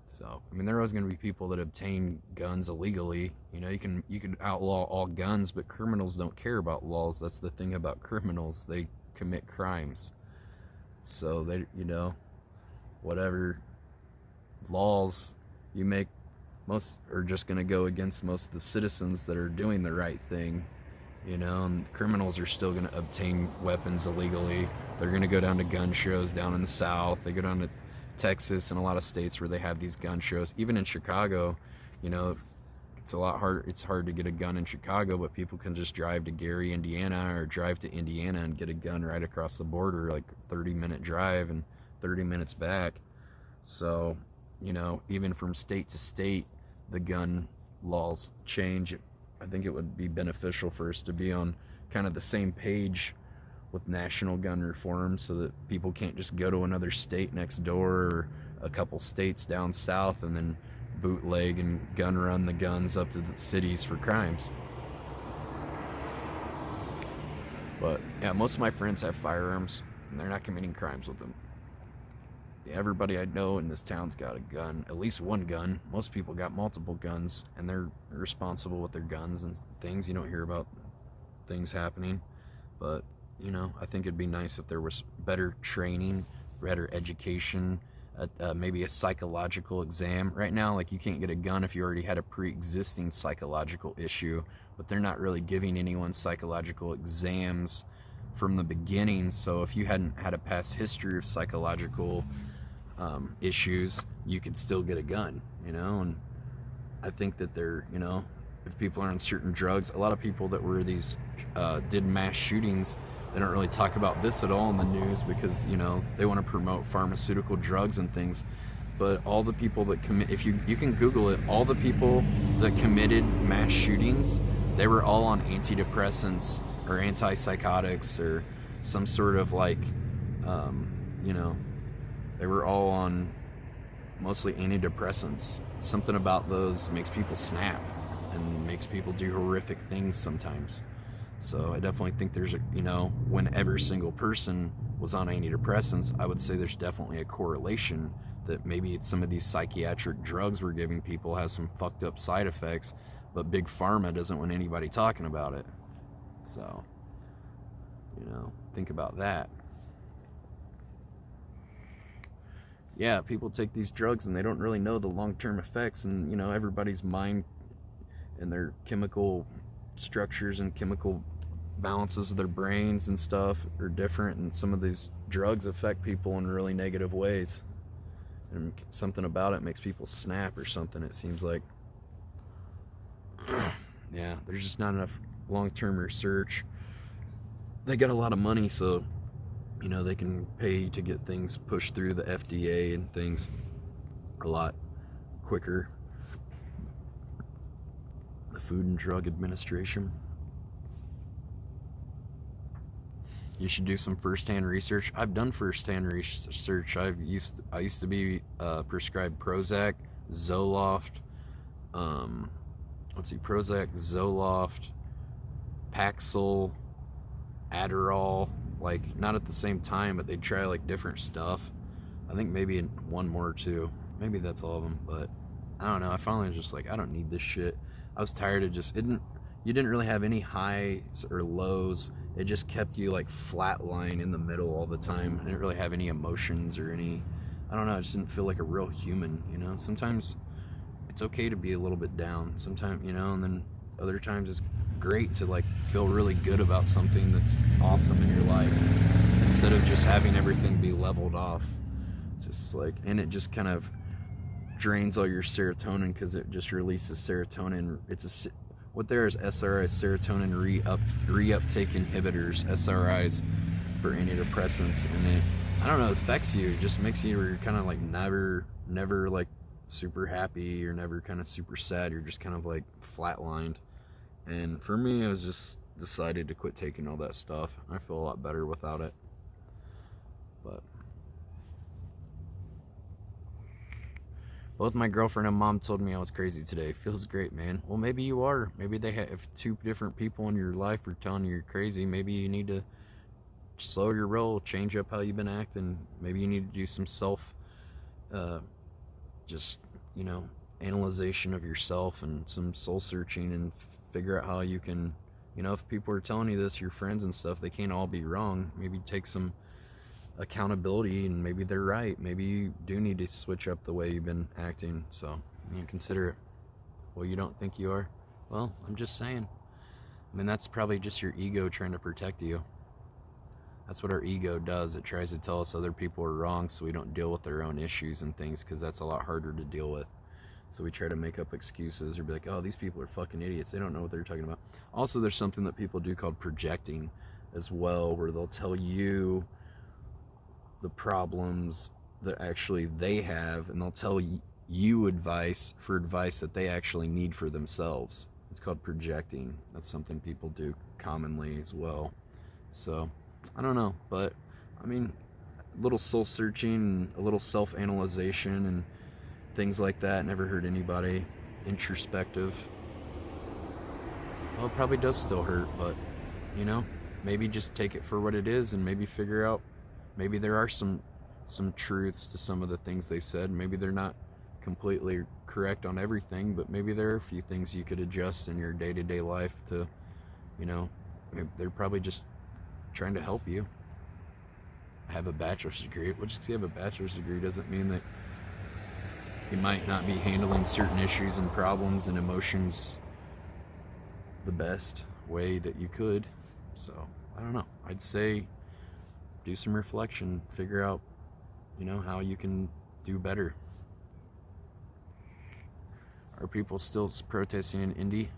So, I mean, there are always going to be people that obtain guns illegally. You can outlaw all guns, but criminals don't care about laws. That's the thing about criminals. They commit crimes. So they, whatever laws you make, most are just going to go against most of the citizens that are doing the right thing. And criminals are still going to obtain weapons illegally. They're going to go down to gun shows down in the South. They go down to Texas and a lot of states where they have these gun shows. Even in Chicago, it's a lot harder. It's hard to get a gun in Chicago, but people can just drive to Gary, Indiana, or drive to Indiana and get a gun right across the border, like 30-minute drive and 30 minutes back. So, even from state to state, the gun laws change. I think it would be beneficial for us to be on kind of the same page with national gun reform, so that people can't just go to another state next door or a couple states down south and then bootleg and gun run the guns up to the cities for crimes. But yeah, most of my friends have firearms and they're not committing crimes with them. Everybody I know in this town's got a gun, at least one gun. Most people got multiple guns, and they're responsible with their guns and things. You don't hear about things happening, but I think it'd be nice if there was better training, better education, maybe a psychological exam. Right now, like, you can't get a gun if you already had a pre-existing psychological issue, but they're not really giving anyone psychological exams from the beginning. So if you hadn't had a past history of psychological issues, you could still get a gun, and I think that they're, if people are on certain drugs, a lot of people that were these did mass shootings, they don't really talk about this at all in the news because, they want to promote pharmaceutical drugs and things. But all the people that commit, if you can Google it, all the people that committed mass shootings, they were all on antidepressants or antipsychotics or some sort of like, they were all on mostly antidepressants. Something about those makes people snap and makes people do horrific things sometimes. So I definitely think there's when every single person was on antidepressants, I would say there's definitely a correlation that maybe it's some of these psychiatric drugs we're giving people has some fucked up side effects, but Big Pharma doesn't want anybody talking about it. So, think about that. yeah, people take these drugs and they don't really know the long-term effects, and you know, everybody's mind and their chemical structures and chemical balances of their brains and stuff are different, and some of these drugs affect people in really negative ways, and something about it makes people snap or something, it seems like. Yeah, there's just not enough long-term research. They got a lot of money, so you know, they can pay to get things pushed through the FDA and things a lot quicker. The Food and Drug Administration. You should do some first-hand research. I've done first-hand research. I used to be prescribed Prozac, Zoloft, Prozac, Zoloft, Paxil, Adderall, like not at the same time, but they'd try like different stuff. I think maybe one more or two. Maybe that's all of them, but I don't know. I finally was just like, I don't need this shit. I was tired of just, you didn't really have any highs or lows. It just kept you like flatline in the middle all the time. I didn't really have any emotions or any, I don't know, I just didn't feel like a real human, you know? Sometimes it's okay to be a little bit down, sometimes, you know, and then other times it's great to like feel really good about something that's awesome in your life, instead of just having everything be leveled off. Just like, and it just kind of drains all your serotonin, because it just releases serotonin. It's what there is SRIs, serotonin reuptake inhibitors, SRIs, for antidepressants, and it, I don't know, it affects you. It just makes you kind of like never like super happy, or never kind of super sad. You're just kind of like flatlined. And for me, I was just decided to quit taking all that stuff. I feel a lot better without it. But both my girlfriend and mom told me I was crazy today. Feels great, man. Well, maybe you are. Maybe if two different people in your life are telling you you're crazy, maybe you need to slow your roll, change up how you've been acting. Maybe you need to do some just, you know, analyzation of yourself and some soul searching, and figure out how you can, you know, if people are telling you this, your friends and stuff, they can't all be wrong. Maybe take some accountability, and maybe they're right. Maybe you do need to switch up the way you've been acting. So, you know, consider it. Well, you don't think you are? Well, I'm just saying. I mean, that's probably just your ego trying to protect you. That's what our ego does. It tries to tell us other people are wrong, so we don't deal with our own issues and things, because that's a lot harder to deal with. So we try to make up excuses, or be like, oh, these people are fucking idiots. They don't know what they're talking about. Also, there's something that people do called projecting as well, where they'll tell you the problems that actually they have, and they'll tell you advice that they actually need for themselves. It's called projecting. That's something people do commonly as well. So, I don't know, but I mean, a little soul searching, a little self-analyzation, and things like that never hurt anybody. Introspective. Well, it probably does still hurt, but you know, maybe just take it for what it is, and maybe figure out, maybe there are some truths to some of the things they said. Maybe they're not completely correct on everything, but maybe there are a few things you could adjust in your day-to-day life to, you know, maybe they're probably just trying to help you. Have a bachelor's degree. Well, just because you have a bachelor's degree doesn't mean that you might not be handling certain issues and problems and emotions the best way that you could. So, I don't know. I'd say do some reflection, figure out, you know, how you can do better. Are people still protesting in Indy?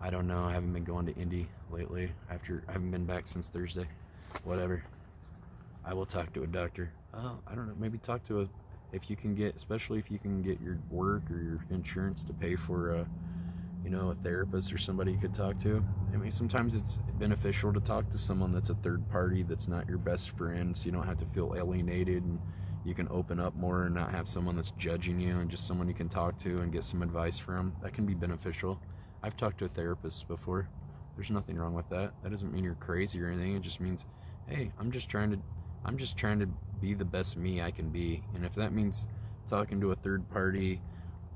I don't know. I haven't been going to Indy lately. I haven't been back since Thursday. Whatever. I will talk to a doctor. I don't know. Maybe talk to if you can get, especially if you can get your work or your insurance to pay for you know, a therapist or somebody you could talk to. I mean, sometimes it's beneficial to talk to someone that's a third party, that's not your best friend, so you don't have to feel alienated, and you can open up more and not have someone that's judging you, and just someone you can talk to and get some advice from. That can be beneficial. I've talked to a therapist before. There's nothing wrong with that. That doesn't mean you're crazy or anything. It just means, hey, I'm just trying to be the best me I can be. And if that means talking to a third party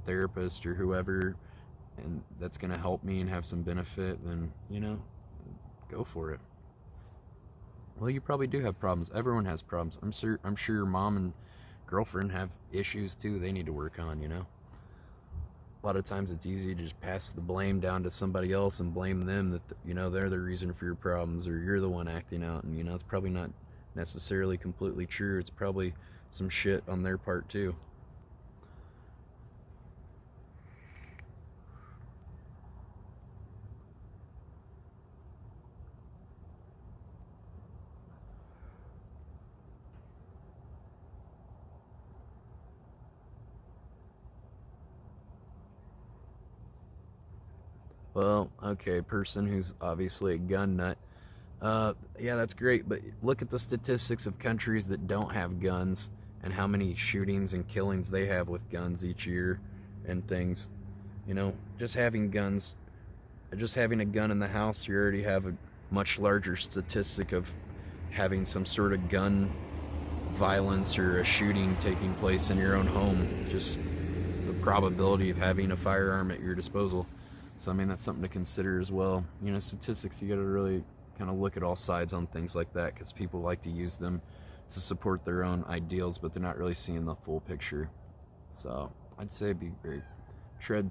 therapist or whoever, and that's going to help me and have some benefit, then, you know, go for it. Well, you probably do have problems. Everyone has problems. I'm sure your mom and girlfriend have issues too they need to work on, you know? A lot of times it's easy to just pass the blame down to somebody else and blame them that, you know, they're the reason for your problems, or you're the one acting out. And, you know, it's probably not necessarily completely true. It's probably some shit on their part too. Well, okay, person who's obviously a gun nut. Yeah, that's great, but look at the statistics of countries that don't have guns and how many shootings and killings they have with guns each year and things. You know, just having guns, just having a gun in the house, you already have a much larger statistic of having some sort of gun violence or a shooting taking place in your own home. Just the probability of having a firearm at your disposal. So, I mean, that's something to consider as well. You know, statistics, you got to really kind of look at all sides on things like that, because people like to use them to support their own ideals, but they're not really seeing the full picture. So, I'd say be very tread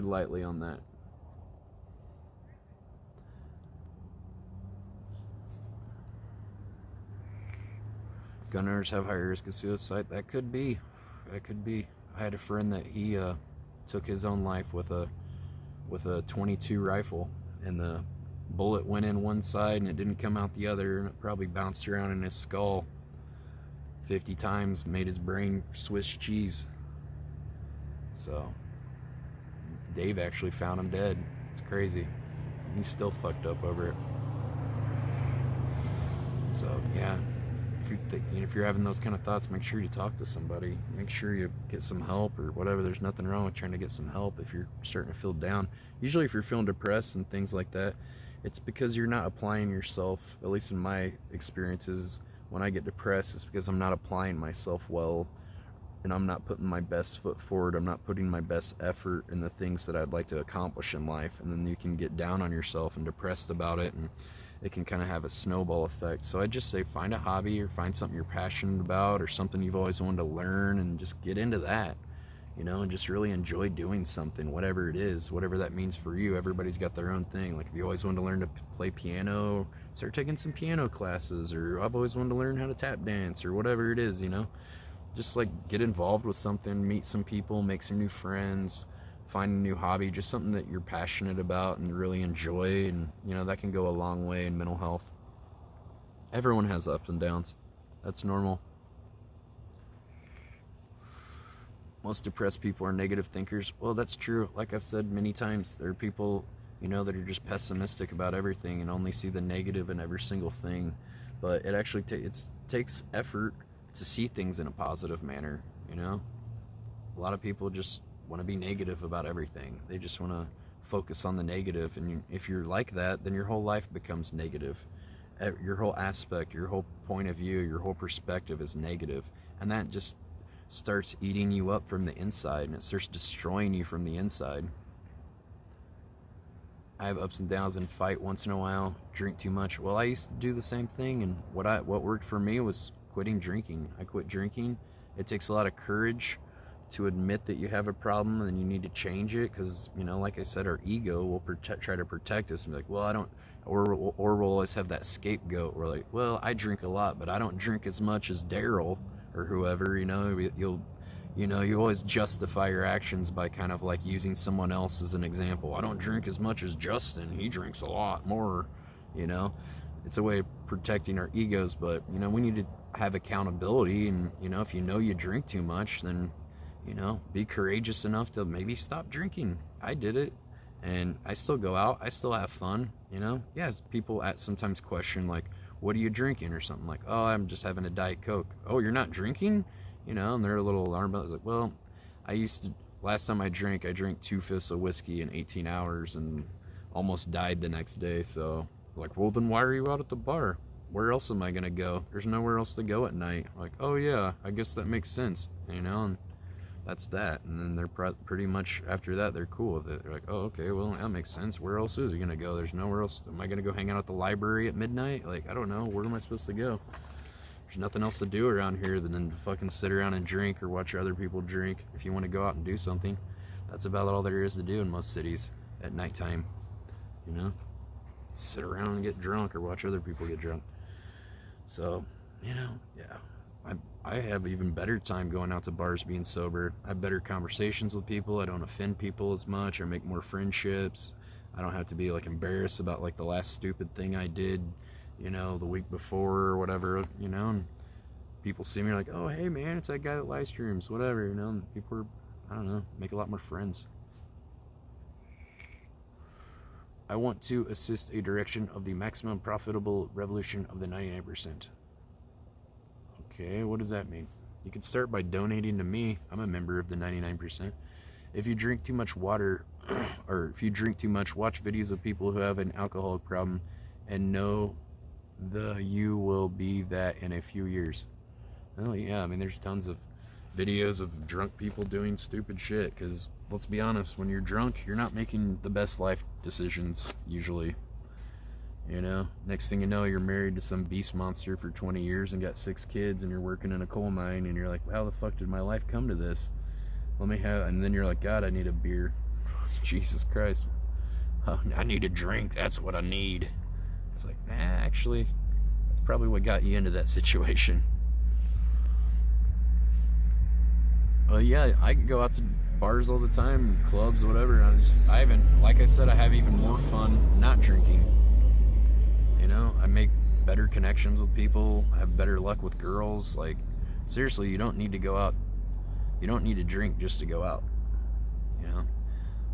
lightly on that. Gun owners have higher risk of suicide. That could be. That could be. I had a friend that he took his own life with a 22 rifle, and the bullet went in one side and it didn't come out the other, and it probably bounced around in his skull 50 times, made his brain Swiss cheese. So Dave actually found him dead. It's crazy. He's still fucked up over it. So yeah, if you're having those kind of thoughts, make sure you talk to somebody. Make sure you get some help or whatever. There's nothing wrong with trying to get some help if you're starting to feel down. Usually if you're feeling depressed and things like that, it's because you're not applying yourself. At least in my experiences, when I get depressed, it's because I'm not applying myself well, and I'm not putting my best foot forward. I'm not putting my best effort in the things that I'd like to accomplish in life. And then you can get down on yourself and depressed about it, and it can kind of have a snowball effect. So I just say find a hobby, or find something you're passionate about, or something you've always wanted to learn, and just get into that, you know, and just really enjoy doing something, whatever it is, whatever that means for you. Everybody's got their own thing. Like if you always wanted to learn to play piano, start taking some piano classes, or I've always wanted to learn how to tap dance, or whatever it is, you know, just like get involved with something, meet some people, make some new friends, find a new hobby, just something that you're passionate about and really enjoy. And you know, that can go a long way in mental health. Everyone has ups and downs. That's normal. Most depressed people are negative thinkers. Well, that's true. Like I've said many times, there are people, you know, that are just pessimistic about everything and only see the negative in every single thing. But it actually takes effort to see things in a positive manner, you know? A lot of people just want to be negative about everything. They just want to focus on the negative, and if you're like that, then your whole life becomes negative. Your whole aspect, your whole point of view, your whole perspective is negative, and that just starts eating you up from the inside, and it starts destroying you from the inside. I have ups and downs and fight once in a while, drink too much. Well, I used to do the same thing, and what worked for me was quitting drinking. I quit drinking. It takes a lot of courage to admit that you have a problem and you need to change it, because, you know, like I said, our ego will try to protect us and be like, well, I don't, or we'll always have that scapegoat. We're like, well, I drink a lot, but I don't drink as much as Daryl or whoever, you know. You always justify your actions by kind of like using someone else as an example. I don't drink as much as Justin, he drinks a lot more, you know. It's a way of protecting our egos, but, you know, we need to have accountability, and, you know, if you know you drink too much, then, you know, be courageous enough to maybe stop drinking. I did it, and I still go out. I still have fun, you know. Yes, people sometimes question, like, what are you drinking or something, like, oh, I'm just having a Diet Coke. Oh, you're not drinking? You know, and they're a little alarmed about it. I was like, well, last time I drank 2 fifths of whiskey in 18 hours and almost died the next day. So, like, well, then why are you out at the bar? Where else am I going to go? There's nowhere else to go at night. Like, oh yeah, I guess that makes sense, you know, and that's that. And then they're pretty much, after that, they're cool with it. They're like, oh, okay, well, that makes sense. Where else is he going to go? There's nowhere else. Am I going to go hang out at the library at midnight? Like, I don't know. Where am I supposed to go? There's nothing else to do around here than to fucking sit around and drink or watch other people drink. If you want to go out and do something, that's about all there is to do in most cities at nighttime. You know? Sit around and get drunk or watch other people get drunk. So, you know, yeah. I have even better time going out to bars being sober. I have better conversations with people. I don't offend people as much. I make more friendships. I don't have to be like embarrassed about like the last stupid thing I did, you know, the week before or whatever, you know, and people see me like, oh, hey man, it's that guy that live streams, whatever, you know, and people are, I don't know, make a lot more friends. I want to assist a direction of the maximum profitable revolution of the 99%. Okay, what does that mean? You can start by donating to me. I'm a member of the 99%. If you drink too much water, or if you drink too much, watch videos of people who have an alcoholic problem and know you will be that in a few years. Oh yeah, I mean there's tons of videos of drunk people doing stupid shit, because let's be honest, when you're drunk, you're not making the best life decisions usually. You know, next thing you know, you're married to some beast monster for 20 years and got 6 kids, and you're working in a coal mine, and you're like, how the fuck did my life come to this? And then you're like, God, I need a beer. Jesus Christ. Oh, I need a drink. That's what I need. It's like, nah, actually, that's probably what got you into that situation. Well, yeah, I could go out to bars all the time, clubs, whatever. I haven't, like I said, I have even more fun not drinking. You know, I make better connections with people. I have better luck with girls. Like, seriously, you don't need to go out. You don't need to drink just to go out. You know,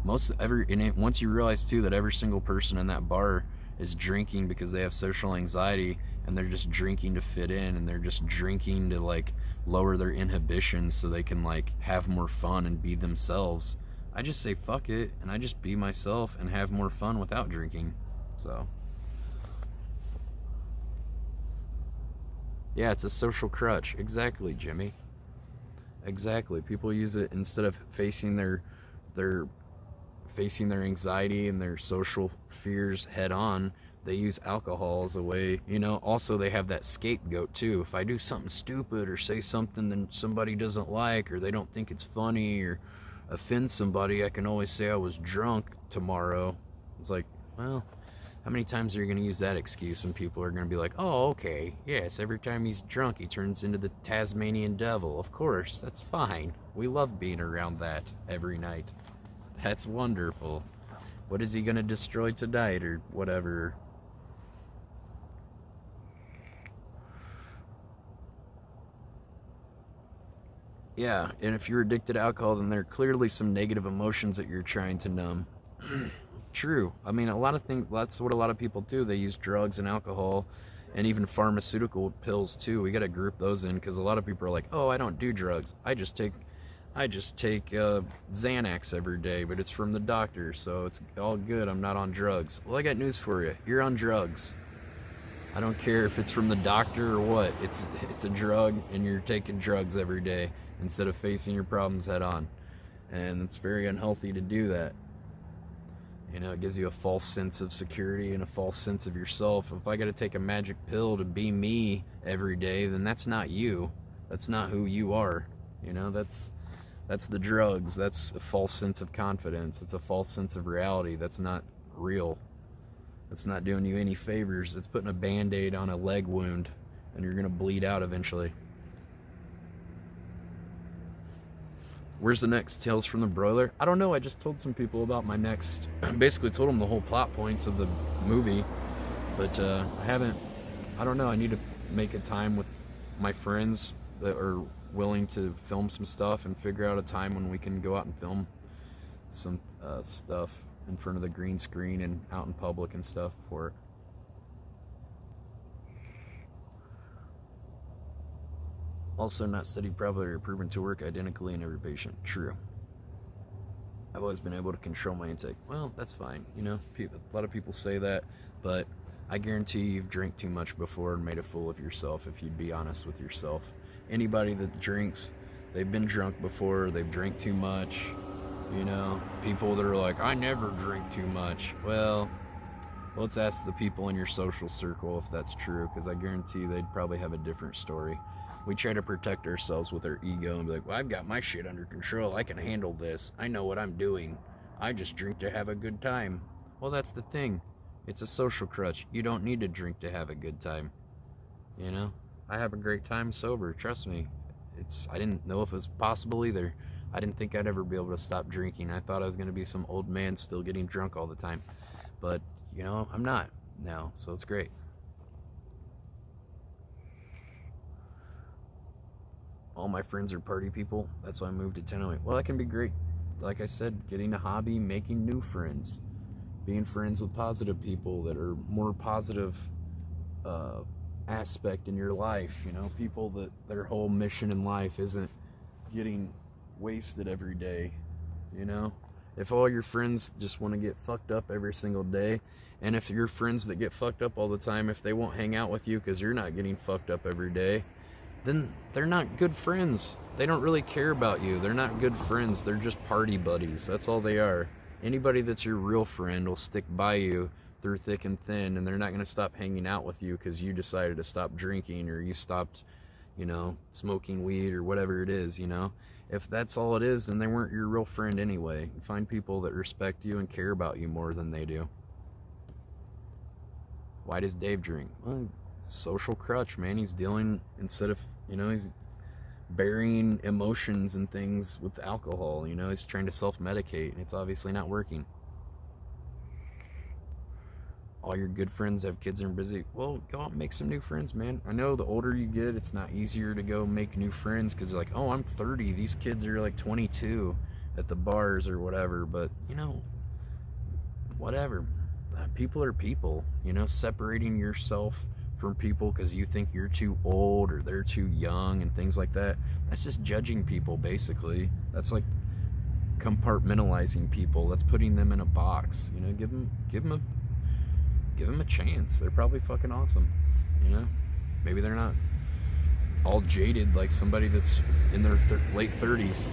once you realize too that every single person in that bar is drinking because they have social anxiety, and they're just drinking to fit in, and they're just drinking to like lower their inhibitions so they can like have more fun and be themselves. I just say fuck it, and I just be myself and have more fun without drinking. So yeah, it's a social crutch. Exactly, Jimmy. Exactly. People use it instead of facing their anxiety and their social fears head on. They use alcohol as a way, you know. Also, they have that scapegoat too. If I do something stupid or say something that somebody doesn't like, or they don't think it's funny, or offend somebody, I can always say I was drunk tomorrow. It's like, well, how many times are you going to use that excuse, and people are going to be like, oh, okay, yes, every time he's drunk he turns into the Tasmanian devil. Of course, that's fine. We love being around that every night. That's wonderful. What is he going to destroy tonight, or whatever? Yeah, and if you're addicted to alcohol, then there are clearly some negative emotions that you're trying to numb. True. I mean, a lot of things, that's what a lot of people do. They use drugs and alcohol and even pharmaceutical pills too. We got to group those in, because a lot of people are like, oh, I don't do drugs. I just take Xanax every day, but it's from the doctor, so it's all good. I'm not on drugs. Well, I got news for you. You're on drugs. I don't care if it's from the doctor or what. It's a drug, and you're taking drugs every day instead of facing your problems head on. And it's very unhealthy to do that. You know, it gives you a false sense of security and a false sense of yourself. If I got to take a magic pill to be me every day, then that's not you. That's not who you are. You know, that's the drugs. That's a false sense of confidence. It's a false sense of reality. That's not real. That's not doing you any favors. It's putting a band-aid on a leg wound, and you're going to bleed out eventually. Where's the next? Tales from the Broiler? I don't know. I just told some people about my next. Basically told them the whole plot points of the movie. But I don't know. I need to make a time with my friends that are willing to film some stuff, and figure out a time when we can go out and film some stuff in front of the green screen and out in public and stuff for it. Also, not studied probably or proven to work identically in every patient. True. I've always been able to control my intake. Well, that's fine. You know, a lot of people say that, but I guarantee you've drank too much before and made a fool of yourself if you'd be honest with yourself. Anybody that drinks, they've been drunk before, they've drank too much. You know, people that are like, I never drink too much. Well, Let's ask the people in your social circle if that's true, because I guarantee they'd probably have a different story. We try to protect ourselves with our ego and be like, well, I've got my shit under control. I can handle this. I know what I'm doing. I just drink to have a good time. Well, that's the thing. It's a social crutch. You don't need to drink to have a good time. You know? I have a great time sober. Trust me. I didn't know if it was possible either. I didn't think I'd ever be able to stop drinking. I thought I was going to be some old man still getting drunk all the time. But, you know, I'm not now, so it's great. All my friends are party people. That's why I moved to 1008. Well, that can be great. Like I said, getting a hobby, making new friends, being friends with positive people that are more positive aspect in your life. You know, people that their whole mission in life isn't getting wasted every day. You know, if all your friends just want to get fucked up every single day, and if your friends that get fucked up all the time, if they won't hang out with you because you're not getting fucked up every day, then they're not good friends. They don't really care about you. They're not good friends. They're just party buddies. That's all they are. Anybody that's your real friend will stick by you through thick and thin, and they're not going to stop hanging out with you because you decided to stop drinking, or you stopped, you know, smoking weed, or whatever it is, you know. If that's all it is, then they weren't your real friend anyway. Find people that respect you and care about you more than they do. Why does Dave drink? Well, social crutch, man. He's dealing, instead of, you know, he's burying emotions and things with alcohol. You know, he's trying to self-medicate, and it's obviously not working. All your good friends have kids and are busy. Well, go out and make some new friends, man. I know the older you get, it's not easier to go make new friends because they're like, oh, I'm 30. These kids are like 22 at the bars or whatever. But, you know, whatever. People are people, you know, separating yourself from people because you think you're too old or they're too young and things like that. That's just judging people, basically. That's like compartmentalizing people. That's putting them in a box. You know, give them a chance. They're probably fucking awesome. You know, maybe they're not all jaded like somebody that's in their late 30s.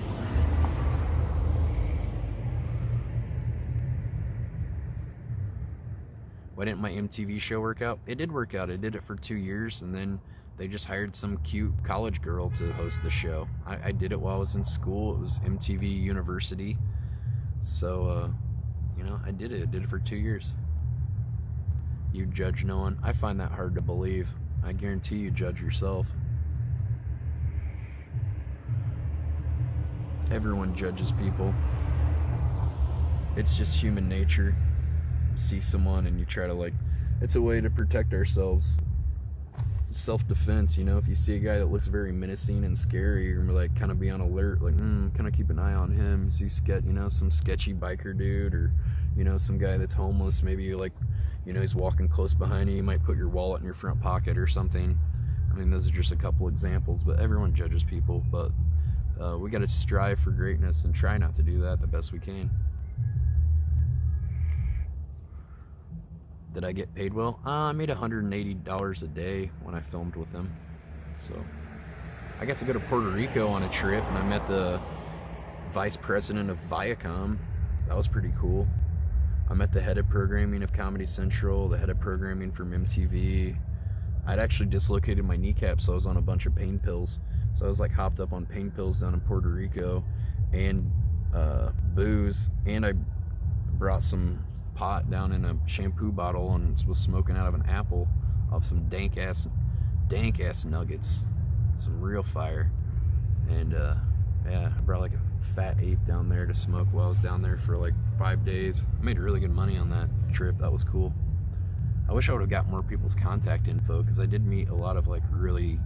Why didn't my MTV show work out? It did work out. I did it for 2 years, and then they just hired some cute college girl to host the show. I did it while I was in school. It was MTV University. So, you know, I did it. I did it for 2 years. You judge no one. I find that hard to believe. I guarantee you judge yourself. Everyone judges people. It's just human nature. See someone and you try to, like, it's a way to protect ourselves. Self-defense, you know. If you see a guy that looks very menacing and scary, you're gonna, like, kind of be on alert, like, kind of keep an eye on him. So you know, some sketchy biker dude, or, you know, some guy that's homeless, maybe you're like, you know, he's walking close behind you, you might put your wallet in your front pocket or something. I mean, those are just a couple examples, but everyone judges people. But we got to strive for greatness and try not to do that the best we can. Did I get paid well? I made $180 a day when I filmed with them. So I got to go to Puerto Rico on a trip, and I met the vice president of Viacom. That was pretty cool. I met the head of programming of Comedy Central, the head of programming from MTV. I'd actually dislocated my kneecap, so I was on a bunch of pain pills. So I was like hopped up on pain pills down in Puerto Rico, and booze, and I brought some pot down in a shampoo bottle and was smoking out of an apple off some dank ass nuggets, some real fire. And yeah, I brought like a fat ape down there to smoke while I was down there for like 5 days. I made really good money on that trip. That was cool. I wish I would have got more people's contact info, because I did meet a lot of like really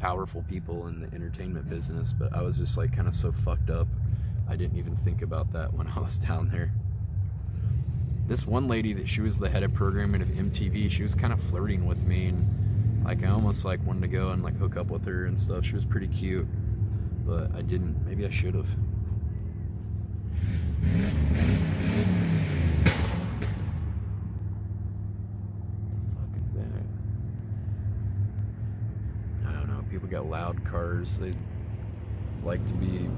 powerful people in the entertainment business, but I was just like kind of so fucked up I didn't even think about that when I was down there. This one lady, that she was the head of programming of MTV, she was kind of flirting with me, and like I almost like wanted to go and like hook up with her and stuff. She was pretty cute, but I didn't. Maybe I should have. What the fuck is that? I don't know. People got loud cars. They like to be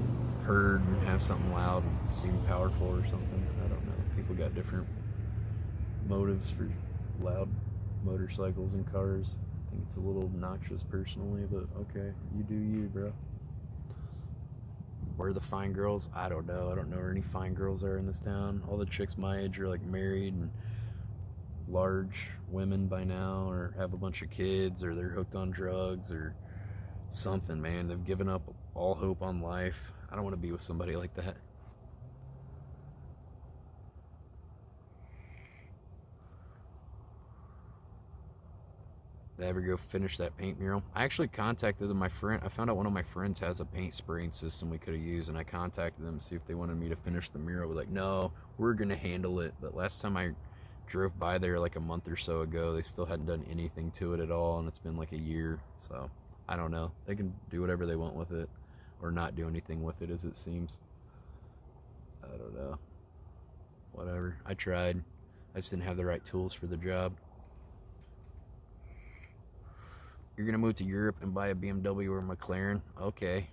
heard and have something loud and seem powerful or something. I don't know. People got different motives for loud motorcycles and cars. I think it's a little obnoxious personally, but okay, you do you, bro. Where are the fine girls? I don't know. I don't know where any fine girls are in this town. All the chicks my age are like married and large women by now, or have a bunch of kids, or they're hooked on drugs or something, man. They've given up all hope on life. I don't want to be with somebody like that. Did I ever go finish that paint mural? I actually contacted my friend. I found out one of my friends has a paint spraying system we could have used, and I contacted them to see if they wanted me to finish the mural. We're like, no, we're gonna handle it. But last time I drove by there like a month or so ago, they still hadn't done anything to it at all, and it's been like a year. So I don't know. They can do whatever they want with it, or not do anything with it, as it seems. I don't know. Whatever. I tried. I just didn't have the right tools for the job. You're gonna move to Europe and buy a BMW or a McLaren? Okay.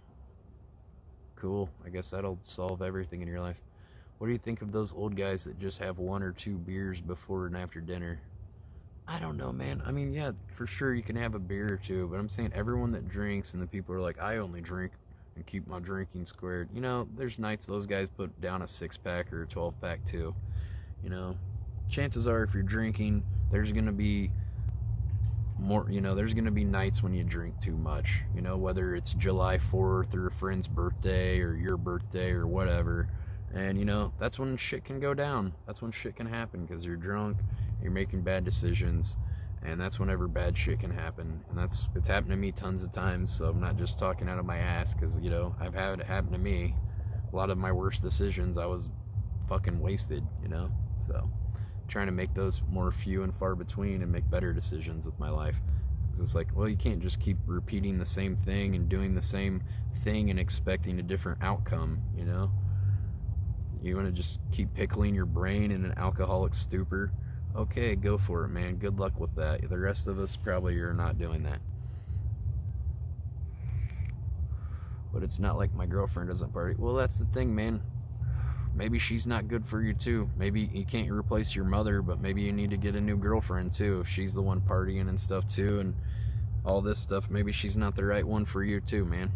Cool. I guess that'll solve everything in your life. What do you think of those old guys that just have 1 or 2 beers before and after dinner? I don't know, man. I mean, yeah, for sure you can have a beer or two, but I'm saying everyone that drinks and the people are like, I only drink and keep my drinking squared. You know, there's nights those guys put down a 6-pack or a 12-pack too. You know, chances are if you're drinking, there's gonna be more, you know, there's gonna be nights when you drink too much, you know, whether it's July 4th or a friend's birthday or your birthday or whatever. And you know, that's when shit can go down. That's when shit can happen, because you're drunk, you're making bad decisions, and that's whenever bad shit can happen. And it's happened to me tons of times, so I'm not just talking out of my ass, because you know, I've had it happen to me. A lot of my worst decisions, I was fucking wasted, you know. So trying to make those more few and far between and make better decisions with my life. Because it's like, well, you can't just keep repeating the same thing and doing the same thing and expecting a different outcome, you know. You want to just keep pickling your brain in an alcoholic stupor? Okay, go for it, man. Good luck with that. The rest of us probably are not doing that. But it's not like my girlfriend doesn't party. Well, that's the thing, man. Maybe she's not good for you too. Maybe you can't replace your mother, but maybe you need to get a new girlfriend too. If she's the one partying and stuff too, and all this stuff, maybe she's not the right one for you too, man.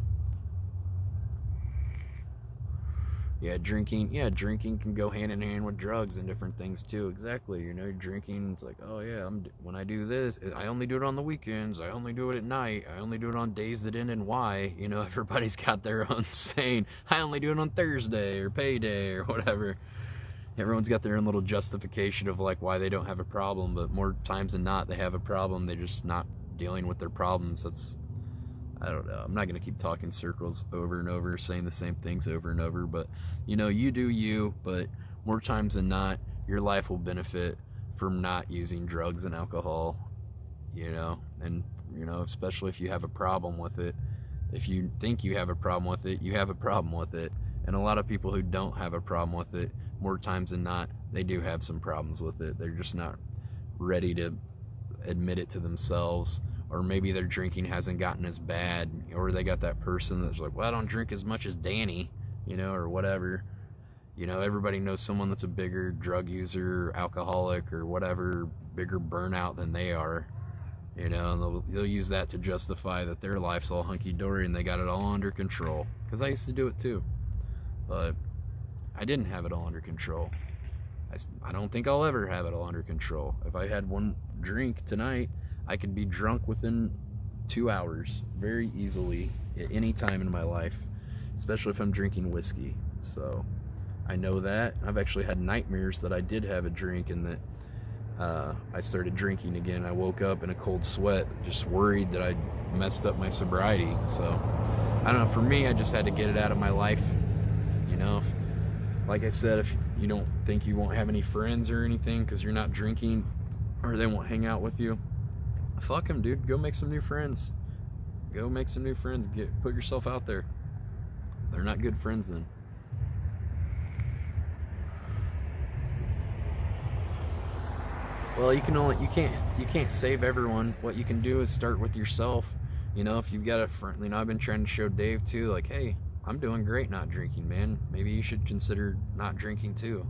Yeah, drinking can go hand in hand with drugs and different things too. Exactly. You know, drinking, it's like, oh yeah, when I do this, I only do it on the weekends. I only do it at night. I only do it on days that end in Y. You know, everybody's got their own saying. I only do it on Thursday or payday or whatever. Everyone's got their own little justification of like why they don't have a problem, but more times than not, they have a problem. They're just not dealing with their problems. I don't know. I'm not going to keep talking circles over and over, saying the same things over and over, but you know, you do you, but more times than not, your life will benefit from not using drugs and alcohol, you know, and you know, especially if you have a problem with it. If you think you have a problem with it, you have a problem with it. And a lot of people who don't have a problem with it, more times than not, they do have some problems with it. They're just not ready to admit it to themselves. Or maybe their drinking hasn't gotten as bad, or they got that person that's like, well, I don't drink as much as Danny, you know, or whatever. You know, everybody knows someone that's a bigger drug user, alcoholic, or whatever, bigger burnout than they are, you know, and they'll use that to justify that their life's all hunky-dory and they got it all under control. Because I used to do it too, but I didn't have it all under control. I don't think I'll ever have it all under control. If I had one drink tonight, I could be drunk within 2 hours very easily at any time in my life, especially if I'm drinking whiskey. So I know that. I've actually had nightmares that I did have a drink and that I started drinking again. I woke up in a cold sweat, just worried that I messed up my sobriety. So I don't know, for me, I just had to get it out of my life. You know, like I said, if you don't think you won't have any friends or anything because you're not drinking, or they won't hang out with you, fuck them, dude. Go make some new friends. Go make some new friends. Put yourself out there. They're not good friends then. Well, you can't save everyone. What you can do is start with yourself. You know, if you've got a friend, you know, I've been trying to show Dave too, like, hey, I'm doing great not drinking, man. Maybe you should consider not drinking too.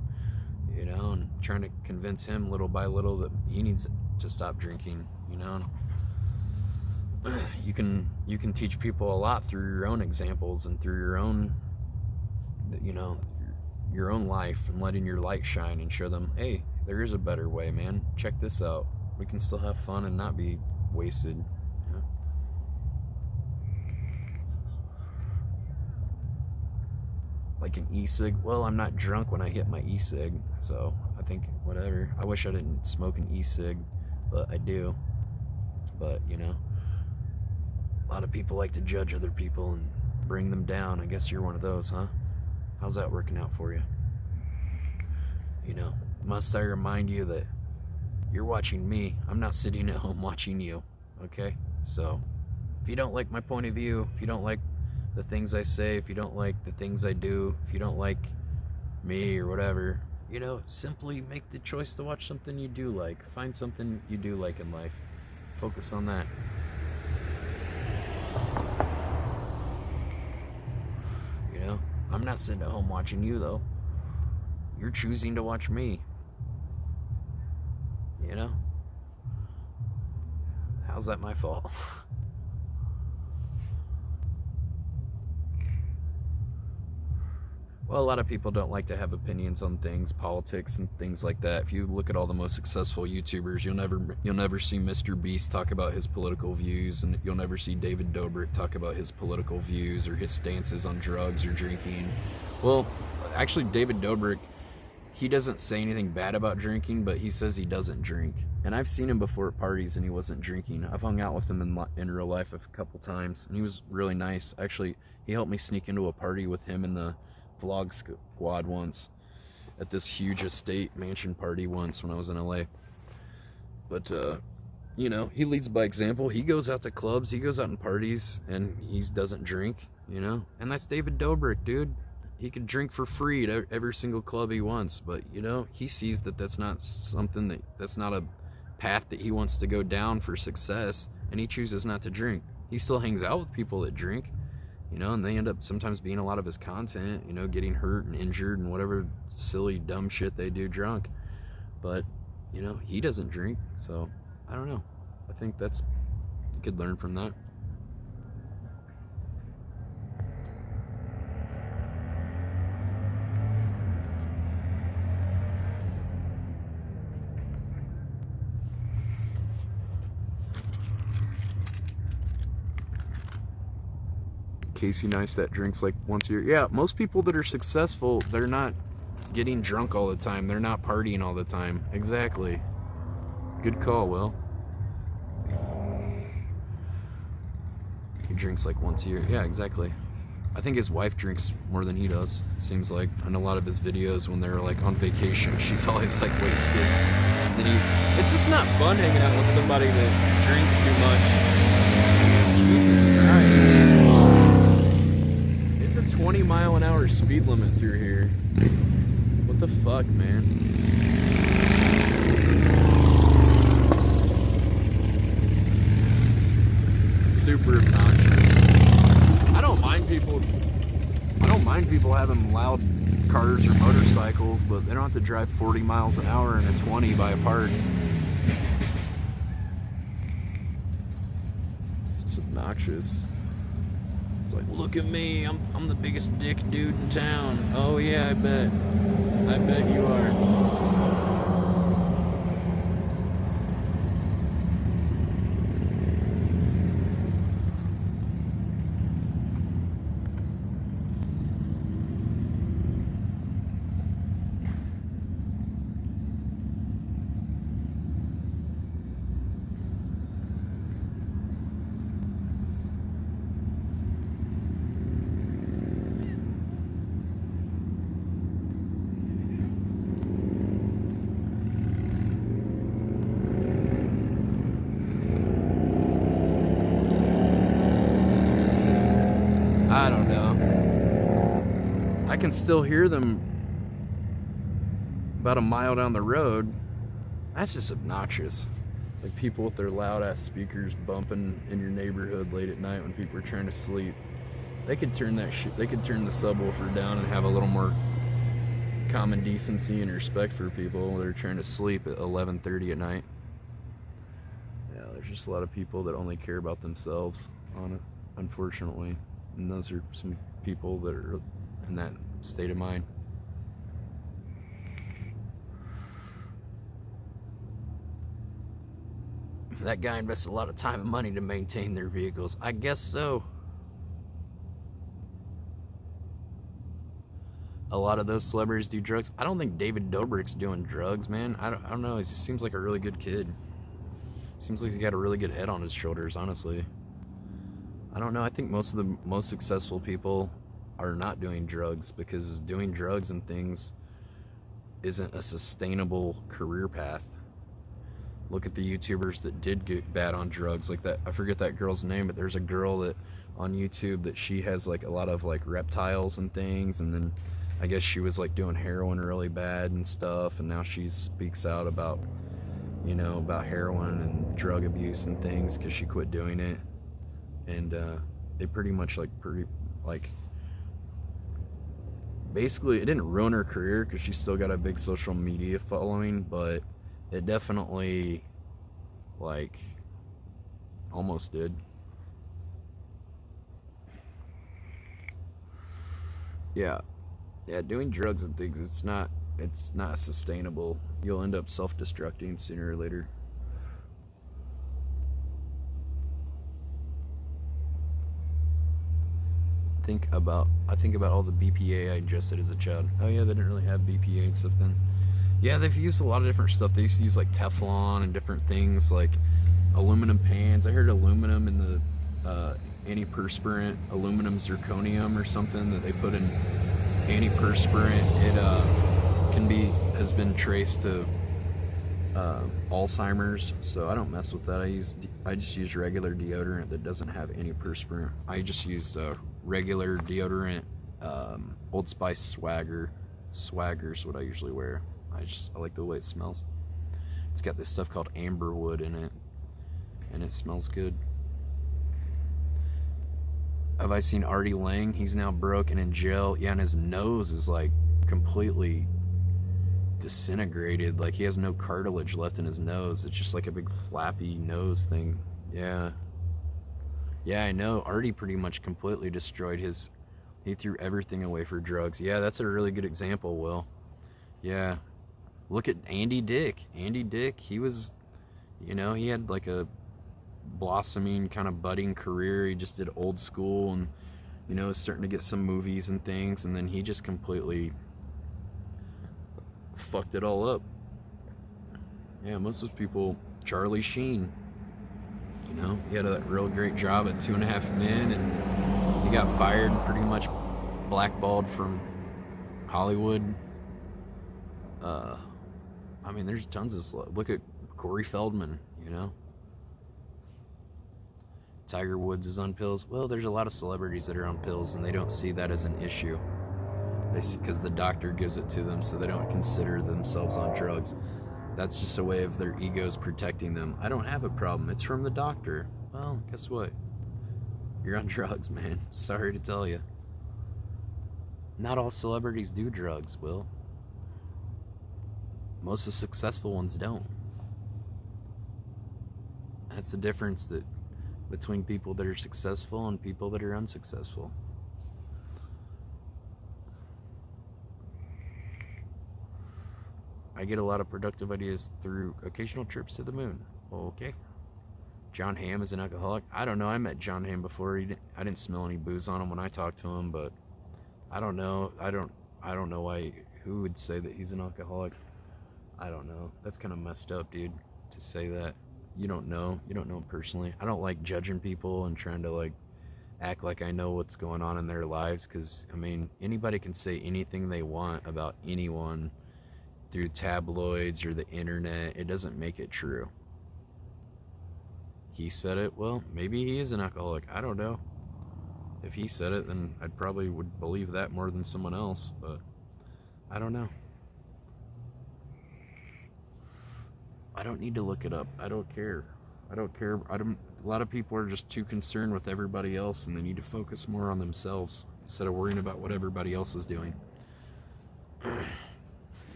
You know, and trying to convince him little by little that he needs to stop drinking, you know. You can teach people a lot through your own examples and through your own, you know, your own life, and letting your light shine and show them, hey, there is a better way, man. Check this out. We can still have fun and not be wasted. You know? Like an e-cig. Well, I'm not drunk when I hit my e-cig, so I think whatever. I wish I didn't smoke an e-cig, but I do. But, you know, a lot of people like to judge other people and bring them down. I guess you're one of those, huh? How's that working out for you? You know, must I remind you that you're watching me. I'm not sitting at home watching you, okay? So, if you don't like my point of view, if you don't like the things I say, if you don't like the things I do, if you don't like me or whatever, you know, simply make the choice to watch something you do like. Find something you do like in life. Focus on that. You know, I'm not sitting at home watching you, though. You're choosing to watch me. You know? How's that my fault? Well, a lot of people don't like to have opinions on things, politics and things like that. If you look at all the most successful YouTubers, you'll never see Mr. Beast talk about his political views, and you'll never see David Dobrik talk about his political views or his stances on drugs or drinking. Well, actually, David Dobrik, he doesn't say anything bad about drinking, but he says he doesn't drink. And I've seen him before at parties and he wasn't drinking. I've hung out with him in real life a couple times, and he was really nice. Actually, he helped me sneak into a party with him and the vlog squad once at this huge estate mansion party once when I was in LA. But you know, he leads by example. He goes out to clubs, he goes out in parties, and he doesn't drink, you know. And that's David Dobrik, dude. He could drink for free at every single club he wants, but you know, he sees that that's not something that's not a path that he wants to go down for success, and he chooses not to drink. He still hangs out with people that drink, you know, and they end up sometimes being a lot of his content, you know, getting hurt and injured and whatever silly, dumb shit they do drunk. But, you know, he doesn't drink, so I don't know. I think you could learn from that. Casey Neistat drinks like once a year. Yeah, most people that are successful, they're not getting drunk all the time. They're not partying all the time. Exactly. Good call, Will. He drinks like once a year. Yeah, exactly. I think his wife drinks more than he does, seems like. In a lot of his videos when they're like on vacation, she's always like wasted. And then it's just not fun hanging out with somebody that drinks too much. Jesus Christ. 20-mile-an-hour speed limit through here. What the fuck, man? Super obnoxious. I don't mind people having loud cars or motorcycles, but they don't have to drive 40 miles an hour in a 20 by a park. It's obnoxious. It's like, look at me, I'm the biggest dick dude in town. Oh yeah, I bet you are. I don't know. I can still hear them about a mile down the road. That's just obnoxious. Like people with their loud ass speakers bumping in your neighborhood late at night when people are trying to sleep. They could turn that shit. They could turn the subwoofer down and have a little more common decency and respect for people that are trying to sleep at 11:30 at night. just a lot of people that only care about themselves on it, unfortunately. And those are some people that are in that state of mind. That guy invests a lot of time and money to maintain their vehicles. I guess so. A lot of those celebrities do drugs. I don't think David Dobrik's doing drugs, man. I don't know. He just seems like a really good kid. Seems like he's got a really good head on his shoulders, honestly. I don't know. I think most of the most successful people are not doing drugs because doing drugs and things isn't a sustainable career path. Look at the YouTubers that did get bad on drugs, like that. I forget that girl's name, but there's a girl that on YouTube that she has like a lot of like reptiles and things, and then I guess she was like doing heroin really bad and stuff, and now she speaks out about, you know, about heroin and drug abuse and things because she quit doing it. And they pretty much basically it didn't ruin her career because she still got a big social media following, but it definitely like almost did. Yeah, doing drugs and things, it's not sustainable. You'll end up self-destructing sooner or later. I think about all the BPA I ingested as a child. Oh yeah, they didn't really have BPA and stuff then. Yeah, they've used a lot of different stuff. They used to use like Teflon and different things like aluminum pans. I heard aluminum in the antiperspirant, aluminum zirconium or something that they put in antiperspirant. It has been traced to Alzheimer's, so I don't mess with that. I just use regular deodorant that doesn't have antiperspirant. I just used regular deodorant, Old Spice Swagger's what I usually wear. I like the way it smells. It's got this stuff called amberwood in it, and it smells good. Have I seen Artie Lang? He's now broke and in jail. Yeah, and his nose is like completely disintegrated. Like he has no cartilage left in his nose. It's just like a big flappy nose thing. Yeah, I know. Artie pretty much completely destroyed his... He threw everything away for drugs. Yeah, that's a really good example, Will. Yeah. Look at Andy Dick. Andy Dick, he was... You know, he had like a blossoming kind of budding career. He just did Old School and, you know, starting to get some movies and things, and then he just completely fucked it all up. Yeah, most of those people... Charlie Sheen, you know, he had a real great job at 2.5 Men, and he got fired and pretty much blackballed from Hollywood. I mean, there's tons of... Look at Corey Feldman, you know. Tiger Woods is on pills. Well, there's a lot of celebrities that are on pills, and they don't see that as an issue. They see, because the doctor gives it to them, so they don't consider themselves on drugs. That's just a way of their egos protecting them. I don't have a problem. It's from the doctor. Well, guess what? You're on drugs, man. Sorry to tell you. Not all celebrities do drugs, Will. Most of the successful ones don't. That's the difference between people that are successful and people that are unsuccessful. I get a lot of productive ideas through occasional trips to the moon. Okay. John Hamm is an alcoholic. I don't know. I met John Hamm before. I didn't smell any booze on him when I talked to him, but I don't know. I don't know why. Who would say that he's an alcoholic? I don't know. That's kind of messed up, dude, to say that. You don't know. You don't know him personally. I don't like judging people and trying to like act like I know what's going on in their lives, because I mean, anybody can say anything they want about anyone through tabloids or the internet. It doesn't make it true. He said it. Well, maybe he is an alcoholic. I don't know. If he said it, then I probably would believe that more than someone else, but I don't know. I don't need to look it up. I don't care. A lot of people are just too concerned with everybody else, and they need to focus more on themselves instead of worrying about what everybody else is doing.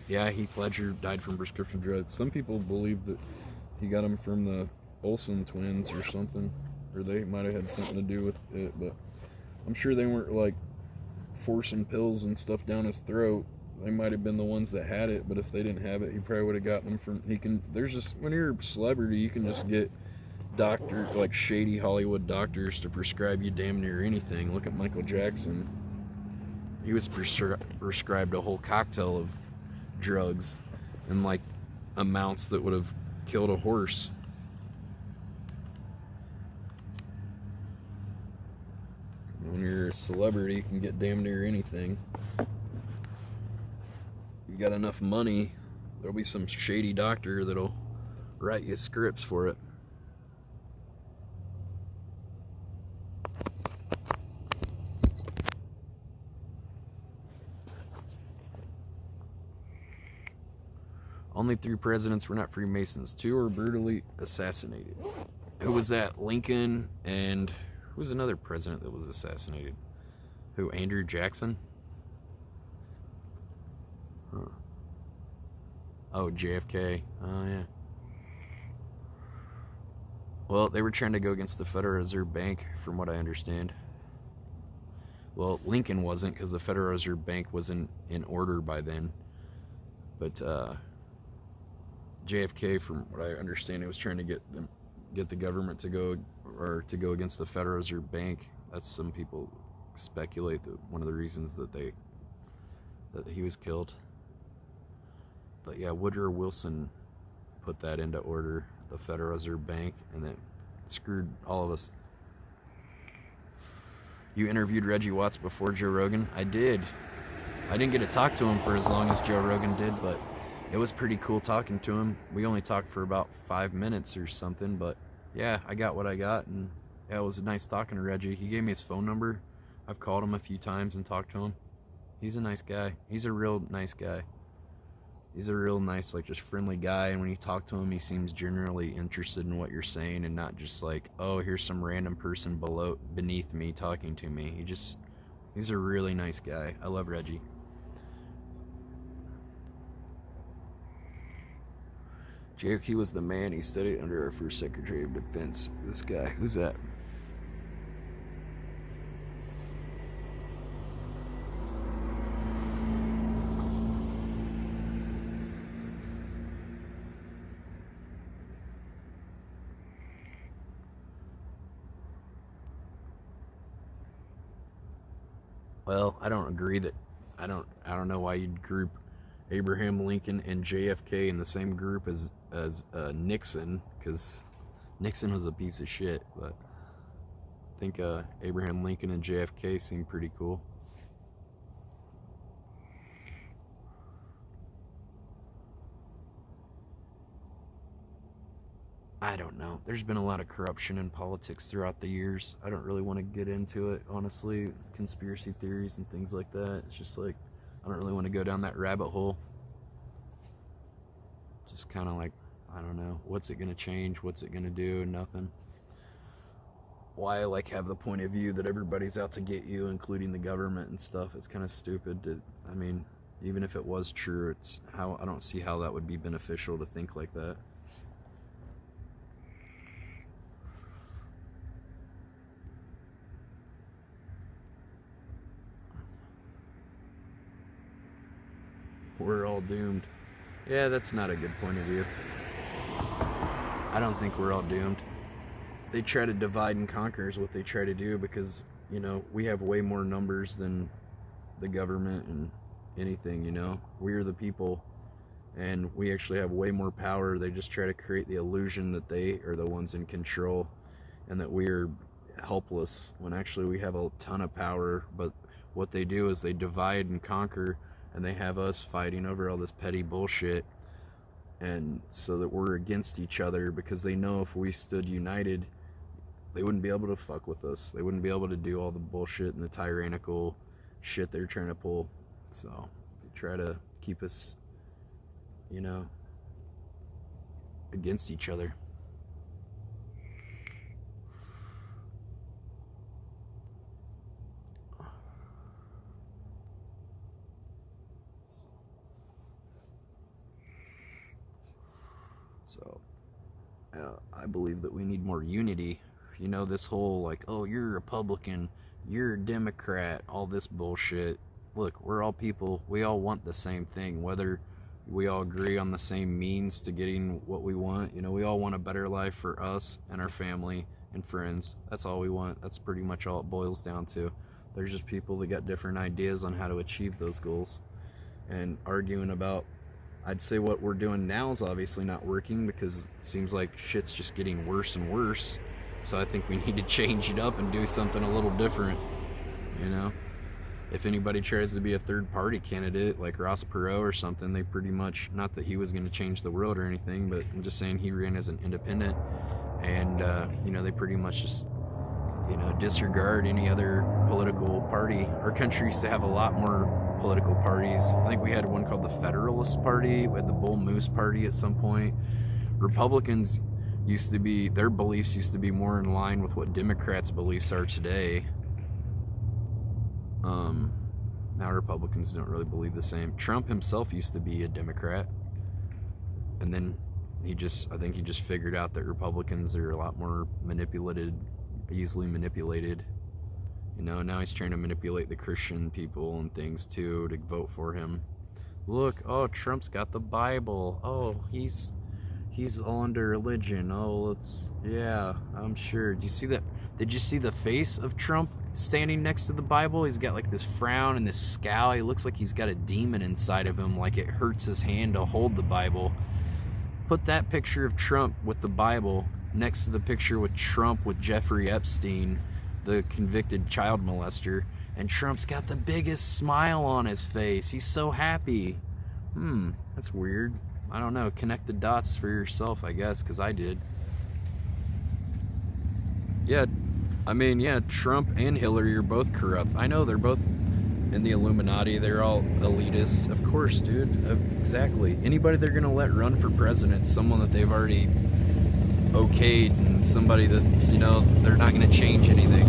Yeah, Heath Ledger died from prescription drugs. Some people believe that he got them from the Olsen twins or something, or they might have had something to do with it, but I'm sure they weren't like forcing pills and stuff down his throat. They might have been the ones that had it, but if they didn't have it, he probably would have gotten them from. There's just, when you're a celebrity, you can just get doctors, like shady Hollywood doctors, to prescribe you damn near anything. Look at Michael Jackson. He was prescribed a whole cocktail of drugs in like amounts that would have killed a horse. When you're a celebrity, you can get damn near anything. You got enough money, there'll be some shady doctor that'll write you scripts for it. Only 3 presidents were not Freemasons. 2 were brutally assassinated. Who was that? Lincoln, and who was another president that was assassinated? Who? Andrew Jackson? Huh. Oh, JFK. Oh, yeah. Well, they were trying to go against the Federal Reserve Bank, from what I understand. Well, Lincoln wasn't, because the Federal Reserve Bank wasn't in order by then. But JFK, from what I understand, it was trying to get the government to go against the Federal Reserve Bank. That's, some people speculate, that one of the reasons that he was killed. But yeah, Woodrow Wilson put that into order, the Federal Reserve Bank, and that screwed all of us. You interviewed Reggie Watts before Joe Rogan? I did. I didn't get to talk to him for as long as Joe Rogan did, but it was pretty cool talking to him. We only talked for about 5 minutes or something, but yeah, I got what I got, and yeah, it was nice talking to Reggie. He gave me his phone number. I've called him a few times and talked to him. He's a nice guy. He's a real nice guy. He's a real nice, like, just friendly guy, and when you talk to him, he seems generally interested in what you're saying, and not just like, oh, here's some random person beneath me talking to me. He's a really nice guy. I love Reggie. JFK was the man. He studied under our first Secretary of Defense. This guy, who's that? Well, I don't agree that I don't know why you'd group Abraham Lincoln and JFK in the same group as Nixon, because Nixon was a piece of shit. But I think Abraham Lincoln and JFK seem pretty cool. I don't know. There's been a lot of corruption in politics throughout the years. I don't really want to get into it, honestly. Conspiracy theories and things like that. It's just like, I don't really want to go down that rabbit hole. Just kind of like, I don't know. What's it going to change? What's it going to do? Nothing. Why, like, have the point of view that everybody's out to get you, including the government and stuff? It's kind of stupid. I mean, even if it was true, I don't see how that would be beneficial to think like that. We're all doomed. Yeah, that's not a good point of view. I don't think we're all doomed. They try to divide and conquer is what they try to do, because, you know, we have way more numbers than the government and anything, you know. We're the people, and we actually have way more power. They just try to create the illusion that they are the ones in control and that we're helpless, when actually we have a ton of power. But what they do is they divide and conquer, and they have us fighting over all this petty bullshit, and so that we're against each other, because they know if we stood united, they wouldn't be able to fuck with us. They wouldn't be able to do all the bullshit and the tyrannical shit they're trying to pull. So they try to keep us, you know, against each other. So I believe that we need more unity. You know, this whole like, oh, you're a Republican, you're a Democrat, all this bullshit. Look, we're all people. We all want the same thing, whether we all agree on the same means to getting what we want. You know, we all want a better life for us and our family and friends. That's all we want. That's pretty much all it boils down to. There's just people that got different ideas on how to achieve those goals, and arguing about, I'd say what we're doing now is obviously not working, because it seems like shit's just getting worse and worse. So I think we need to change it up and do something a little different, you know? If anybody tries to be a third party candidate like Ross Perot or something, they pretty much, not that he was going to change the world or anything, but I'm just saying he ran as an independent, and you know, they pretty much just, you know, disregard any other political party. Our country used to have a lot more political parties. I think we had one called the Federalist Party, we had the Bull Moose Party at some point. Republicans used to be, their beliefs used to be more in line with what Democrats' beliefs are today. Now Republicans don't really believe the same. Trump himself used to be a Democrat, and then I think he just figured out that Republicans are a lot more easily manipulated. You know, now he's trying to manipulate the Christian people and things too to vote for him. Look, oh, Trump's got the Bible. Oh, he's all into religion. Oh, yeah, I'm sure. Did you see the face of Trump standing next to the Bible? He's got like this frown and this scowl. He looks like he's got a demon inside of him, like it hurts his hand to hold the Bible. Put that picture of Trump with the Bible next to the picture with Trump with Jeffrey Epstein, the convicted child molester, and Trump's got the biggest smile on his face. He's so happy. That's weird. I don't know. Connect the dots for yourself, I guess, because I did. Yeah, I mean, yeah, Trump and Hillary are both corrupt. I know they're both in the Illuminati. They're all elitists. Of course, dude. Exactly. Anybody they're going to let run for president, someone that they've already okayed, and somebody that, you know, they're not going to change anything.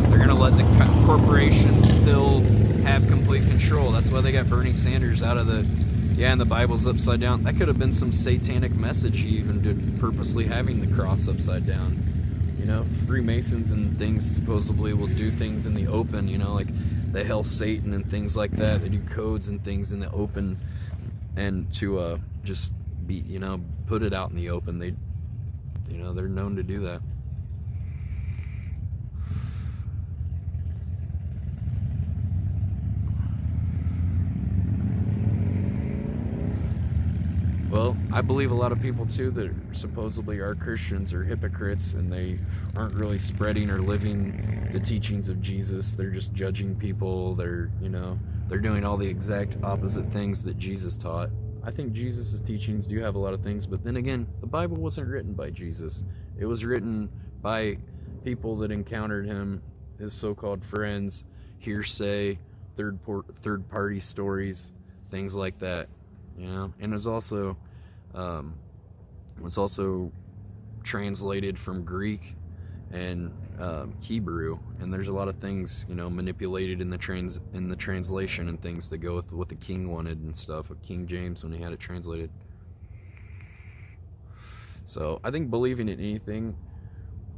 They're going to let the corporations still have complete control. That's why they got Bernie Sanders out of the... Yeah, and the Bible's upside down. That could have been some satanic message he even did, purposely having the cross upside down. You know, Freemasons and things supposedly will do things in the open, you know, like they hail Satan and things like that. They do codes and things in the open, and to just be, you know, put it out in the open. They, you know, they're known to do that. Well, I believe a lot of people too that supposedly are Christians are hypocrites, and they aren't really spreading or living the teachings of Jesus. They're just judging people. They're, you know, they're doing all the exact opposite things that Jesus taught. I think Jesus' teachings do have a lot of things, but then again, the Bible wasn't written by Jesus. It was written by people that encountered him, his so-called friends, hearsay, third-party stories, things like that. You know, and it was also translated from Greek and Hebrew, and there's a lot of things, you know, manipulated in the translation and things that go with what the king wanted and stuff, with King James when he had it translated. So I think believing in anything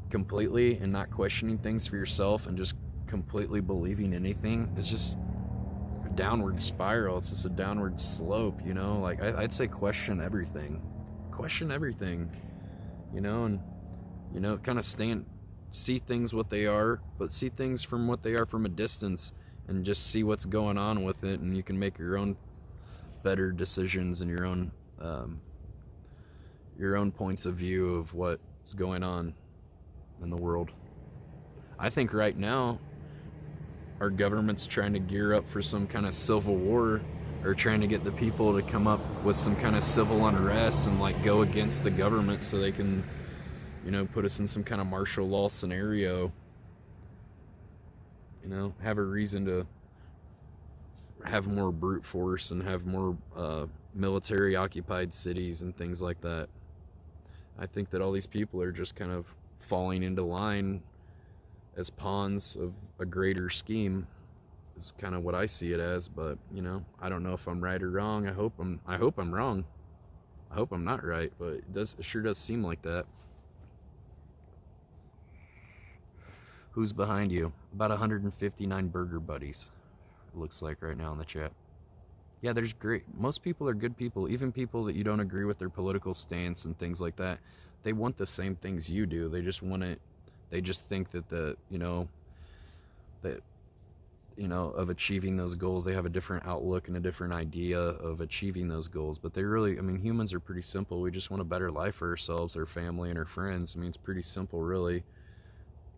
completely and not questioning things for yourself and just completely believing anything is just a downward spiral. It's just a downward slope, you know. Like I'd say question everything, you know, and, you know, kind of see things what they are, but see things from what they are from a distance, and just see what's going on with it, and you can make your own better decisions and your own points of view of what's going on in the world. I think right now our government's trying to gear up for some kind of civil war, or trying to get the people to come up with some kind of civil unrest and like go against the government so they can, you know, put us in some kind of martial law scenario, you know, have a reason to have more brute force and have more military occupied cities and things like that. I think that all these people are just kind of falling into line as pawns of a greater scheme, is kind of what I see it as. But, you know, I don't know if I'm right or wrong. I hope I'm wrong. I hope I'm not right, but it sure does seem like that. Who's behind you? About 159 burger buddies, it looks like right now in the chat. Yeah, there's great. Most people are good people, even people that you don't agree with their political stance and things like that. They want the same things you do. They just want it. They just think that of achieving those goals, they have a different outlook and a different idea of achieving those goals. But they really, I mean, humans are pretty simple. We just want a better life for ourselves, our family, and our friends. I mean, it's pretty simple, really.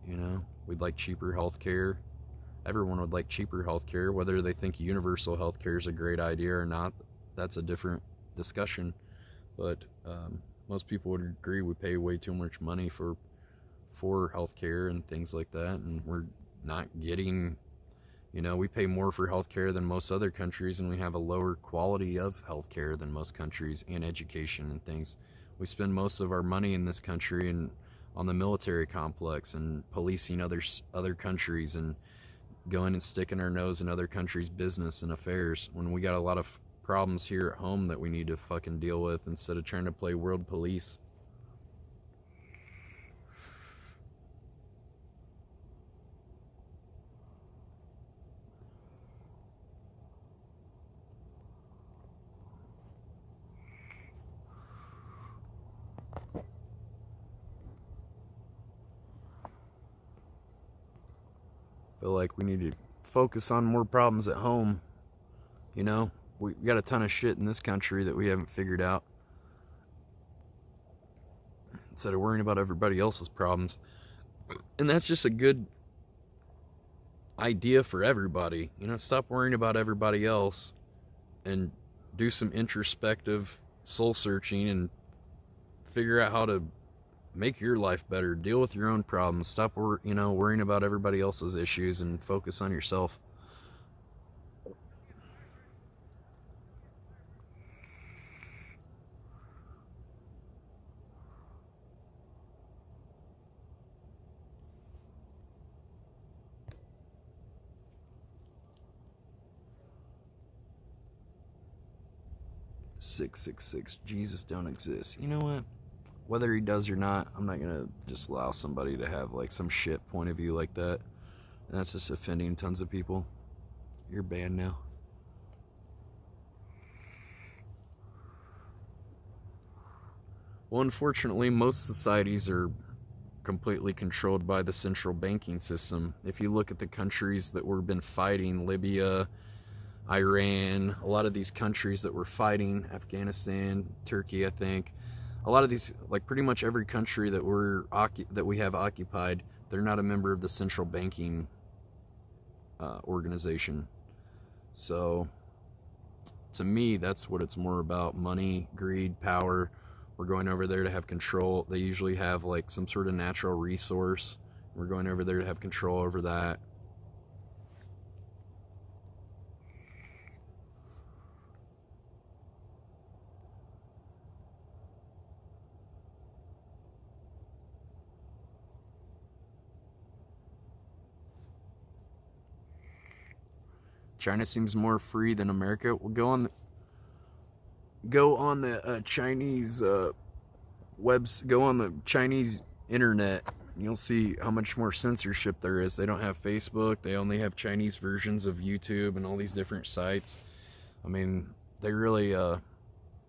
You know, we'd like cheaper health care. Everyone would like cheaper health care. Whether they think universal health care is a great idea or not, that's a different discussion. But most people would agree we pay way too much money for health care and things like that, and we're not getting, we pay more for health care than most other countries, and we have a lower quality of health care than most countries, and education and things. We spend most of our money in this country and on the military complex and policing other countries and going and sticking our nose in other countries' business and affairs, when we got a lot of problems here at home that we need to fucking deal with instead of trying to play world police. Feel like we need to focus on more problems at home. We got a ton of shit in this country that we haven't figured out, instead of worrying about everybody else's problems. And that's just a good idea for everybody. Stop worrying about everybody else and do some introspective soul searching and figure out how to make your life better. Deal with your own problems. Stop worrying about everybody else's issues and focus on yourself. "666 Jesus don't exist." You know what? Whether he does or not, I'm not gonna just allow somebody to have like some shit point of view like that. And that's just offending tons of people. You're banned now. Well, unfortunately, most societies are completely controlled by the central banking system. If you look at the countries that we've been fighting, Libya, Iran, a lot of these countries that we're fighting, Afghanistan, Turkey, I think, a lot of these, like pretty much every country that we have occupied, they're not a member of the central banking organization. So to me, that's what it's more about: money, greed, power. We're going over there to have control. They usually have like some sort of natural resource. We're going over there to have control over that. China seems more free than America. We'll go on the Chinese go on the Chinese internet, and you'll see how much more censorship there is. They don't have Facebook. They only have Chinese versions of YouTube and all these different sites. I mean, they really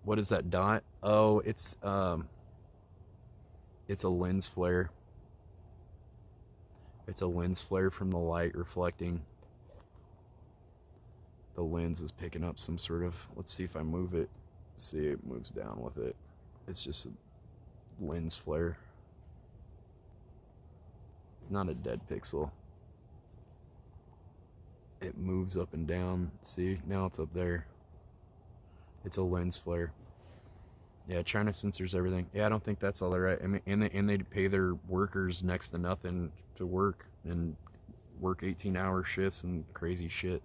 what is that dot? Oh, it's a lens flare. It's a lens flare from the light reflecting. The lens is picking up some sort of, let's see if I move it. See, it moves down with it. It's just a lens flare. It's not a dead pixel. It moves up and down. See, now it's up there. It's a lens flare. Yeah, China censors everything. Yeah, I don't think that's all they're right. I mean, and they pay their workers next to nothing to work, and work 18-hour shifts and crazy shit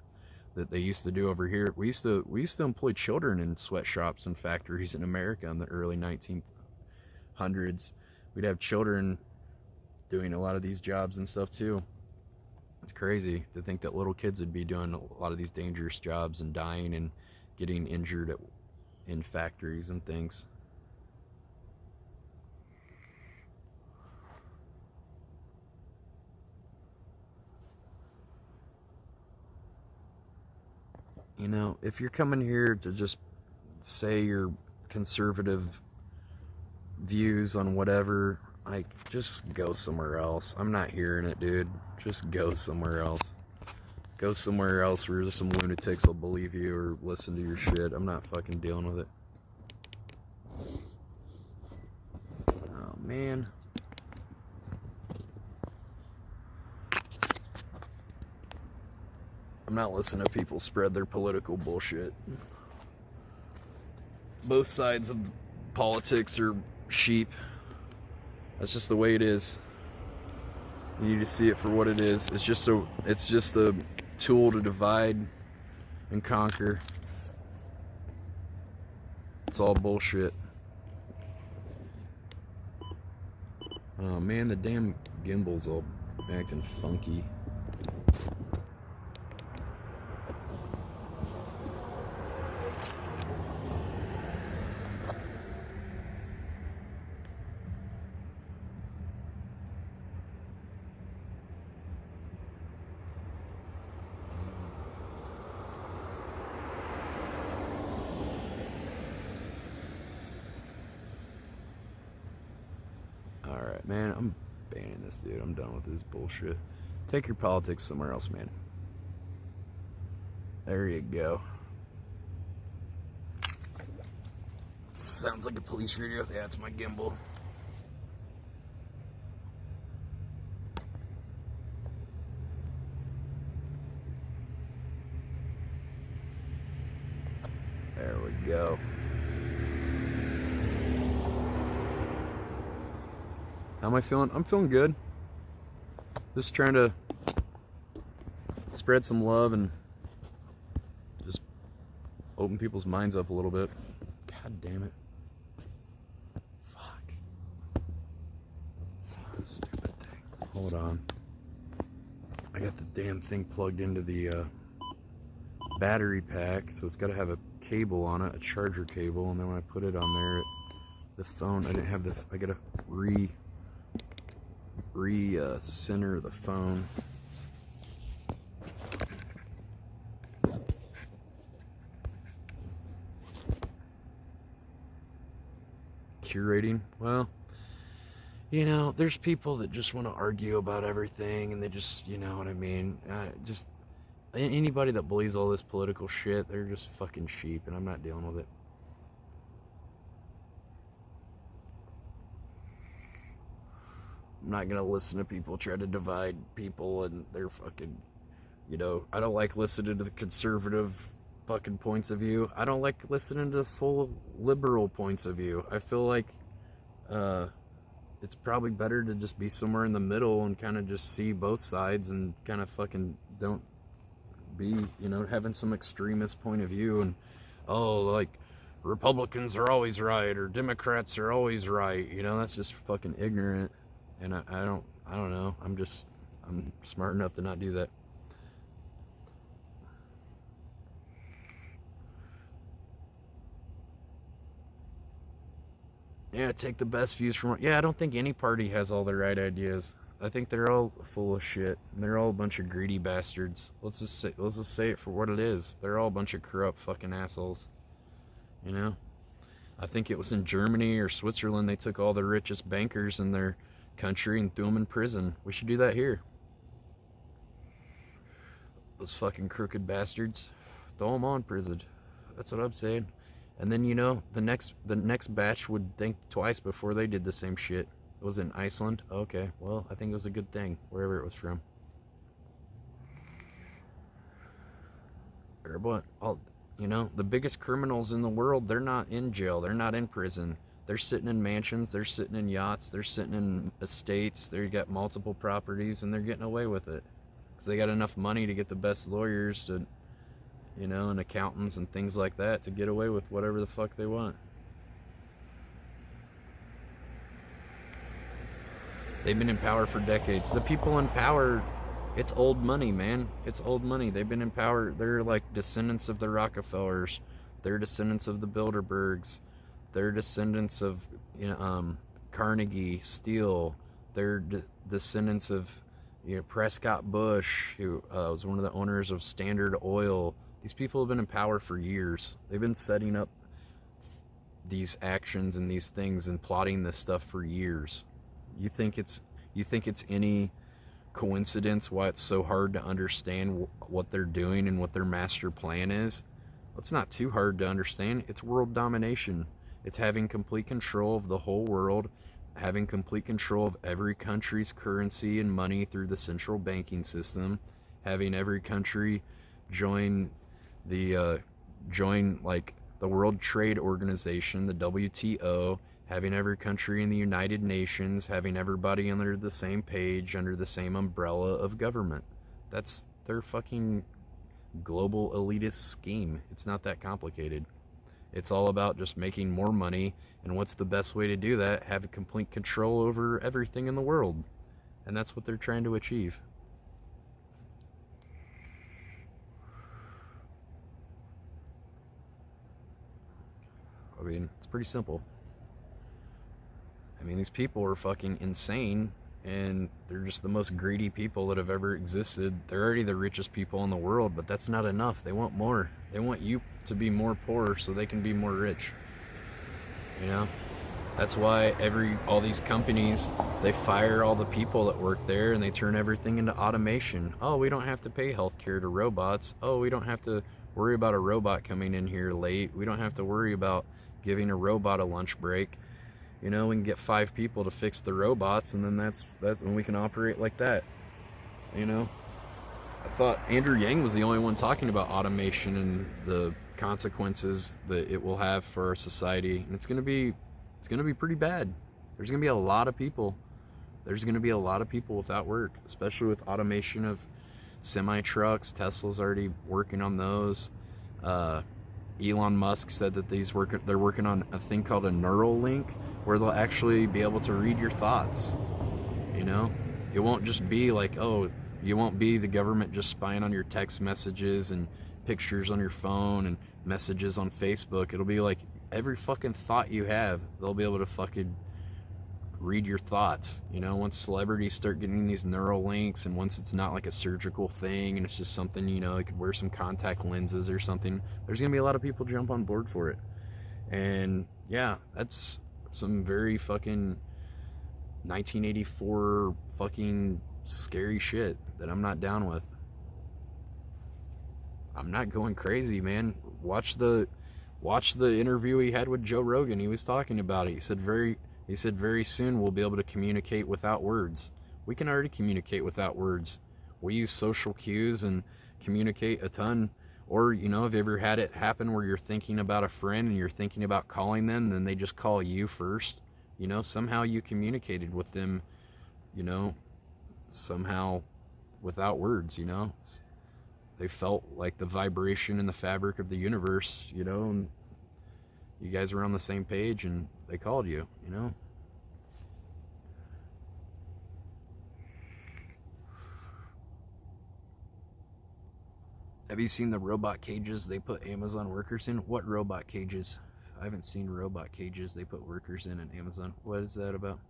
that they used to do over here. We used to employ children in sweatshops and factories in America in the early 1900s. We'd have children doing a lot of these jobs and stuff too. It's crazy to think that little kids would be doing a lot of these dangerous jobs and dying and getting injured in factories and things. you know, if you're coming here to just say your conservative views on whatever, like, just go somewhere else. I'm not hearing it, dude. Just go somewhere else. Go somewhere else where some lunatics will believe you or listen to your shit. I'm not fucking dealing with it. Oh, man. I'm not listening to people spread their political bullshit. Both sides of politics are sheep. That's just the way it is. You need to see it for what it is. It's just a tool to divide and conquer. It's all bullshit. Oh man, the damn gimbal's all acting funky. Alright, man, I'm banning this dude. I'm done with this bullshit. Take your politics somewhere else, man. There you go. Sounds like a police radio. Yeah, it's my gimbal. There we go. How am I feeling? I'm feeling good. Just trying to spread some love and just open people's minds up a little bit. God damn it. Fuck. Stupid thing. Hold on. I got the damn thing plugged into the battery pack, so it's got to have a cable on it, a charger cable, and then when I put it on there, the phone, I didn't have the, I gotta center the phone. Curating, well, you know, there's people that just want to argue about everything, and they just, you know what I mean, just anybody that believes all this political shit, they're just fucking sheep, and I'm not dealing with it. I'm not gonna listen to people try to divide people and their fucking, you know, I don't like listening to the conservative fucking points of view. I don't like listening to full liberal points of view. I feel like it's probably better to just be somewhere in the middle and kind of just see both sides and kind of fucking don't be, you know, having some extremist point of view and, oh, like, Republicans are always right or Democrats are always right, you know, that's just fucking ignorant. And I don't know, I'm smart enough to not do that. Yeah, take the best views from, yeah, I don't think any party has all the right ideas. I think they're all full of shit. And they're all a bunch of greedy bastards. Let's just say it for what it is. They're all a bunch of corrupt fucking assholes. You know? I think it was in Germany or Switzerland they took all the richest bankers in their country and threw them in prison. We should do that here. Those fucking crooked bastards. Throw them on prison. That's what I'm saying. And then, you know, the next batch would think twice before they did the same shit. It was in Iceland? Okay, well, I think it was a good thing, wherever it was from. Or what? You know, the biggest criminals in the world, they're not in jail. They're not in prison. They're sitting in mansions. They're sitting in yachts. They're sitting in estates. They've got multiple properties, and they're getting away with it. Because they got enough money to get the best lawyers to, you know, and accountants and things like that to get away with whatever the fuck they want. They've been in power for decades. The people in power, it's old money, man. It's old money. They've been in power. They're like descendants of the Rockefellers. They're descendants of the Bilderbergs. They're descendants of, you know, Carnegie, Steele. They're descendants of, you know, Prescott Bush, who was one of the owners of Standard Oil. These people have been in power for years. They've been setting up these actions and these things and plotting this stuff for years. You think it's any coincidence why it's so hard to understand what they're doing and what their master plan is? It's not too hard to understand. It's world domination. It's having complete control of the whole world, having complete control of every country's currency and money through the central banking system, having every country join like the World Trade Organization, the WTO, having every country in the United Nations, having everybody under the same page, under the same umbrella of government. That's their fucking global elitist scheme. It's not that complicated. It's all about just making more money, and what's the best way to do that? Have complete control over everything in the world. And that's what they're trying to achieve. I mean, it's pretty simple. I mean, these people are fucking insane, and they're just the most greedy people that have ever existed. They're already the richest people in the world, but that's not enough. They want more. They want you to be more poor so they can be more rich. You know? That's why all these companies, they fire all the people that work there and they turn everything into automation. Oh, we don't have to pay healthcare to robots. Oh, we don't have to worry about a robot coming in here late. We don't have to worry about giving a robot a lunch break. You know, we can get 5 people to fix the robots, and then that's when we can operate like that. You know, I thought Andrew Yang was the only one talking about automation and the consequences that it will have for our society, and it's gonna be pretty bad. There's gonna be a lot of people. There's gonna be a lot of people without work, especially with automation of semi trucks. Tesla's already working on those. Elon Musk said that they're working on a thing called a neural link, where they'll actually be able to read your thoughts. You know, it won't just be like, oh, you won't be the government just spying on your text messages and pictures on your phone and messages on Facebook. It'll be like every fucking thought you have, they'll be able to fucking read your thoughts. You know, once celebrities start getting these neural links, and once it's not like a surgical thing and it's just something, you know, you could wear some contact lenses or something, there's gonna be a lot of people jump on board for it. And yeah, that's some very fucking 1984 fucking scary shit that I'm not down with. I'm not going crazy, man. Watch the interview he had with Joe Rogan. He was talking about it. He said very soon we'll be able to communicate without words. We can already communicate without words. We use social cues and communicate a ton. Or, you know, have you ever had it happen where you're thinking about a friend and you're thinking about calling them, and then they just call you first? You know, somehow you communicated with them, you know, somehow without words, you know. They felt like the vibration in the fabric of the universe, you know, and you guys were on the same page and they called you, you know. Have you seen the robot cages they put Amazon workers in? What robot cages? I haven't seen robot cages they put workers in Amazon. What is that about?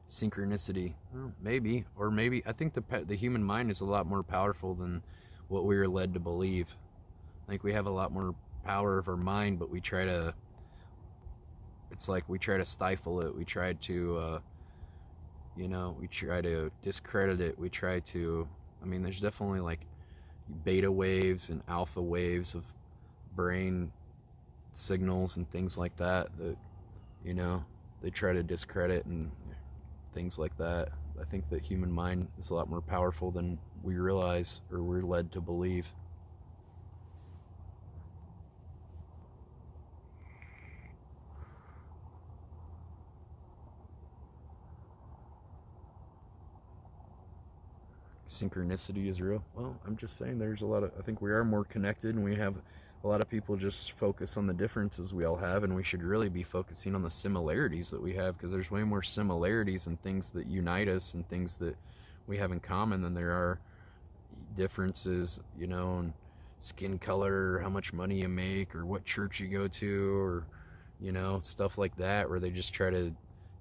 Synchronicity. Well, maybe. Or maybe, I think the human mind is a lot more powerful than what we were led to believe. I think we have a lot more power of our mind, but we try to stifle it. We try to, you know, we try to discredit it. We try to, I mean, there's definitely like beta waves and alpha waves of brain signals and things like that, you know, they try to discredit and things like that. I think the human mind is a lot more powerful than we realize or we're led to believe. Synchronicity is real. Well, I'm just saying I think we are more connected, and we have a lot of people just focus on the differences we all have, and we should really be focusing on the similarities that we have, because there's way more similarities and things that unite us and things that we have in common than there are differences, you know, in skin color, or how much money you make, or what church you go to, or, you know, stuff like that, where they just try to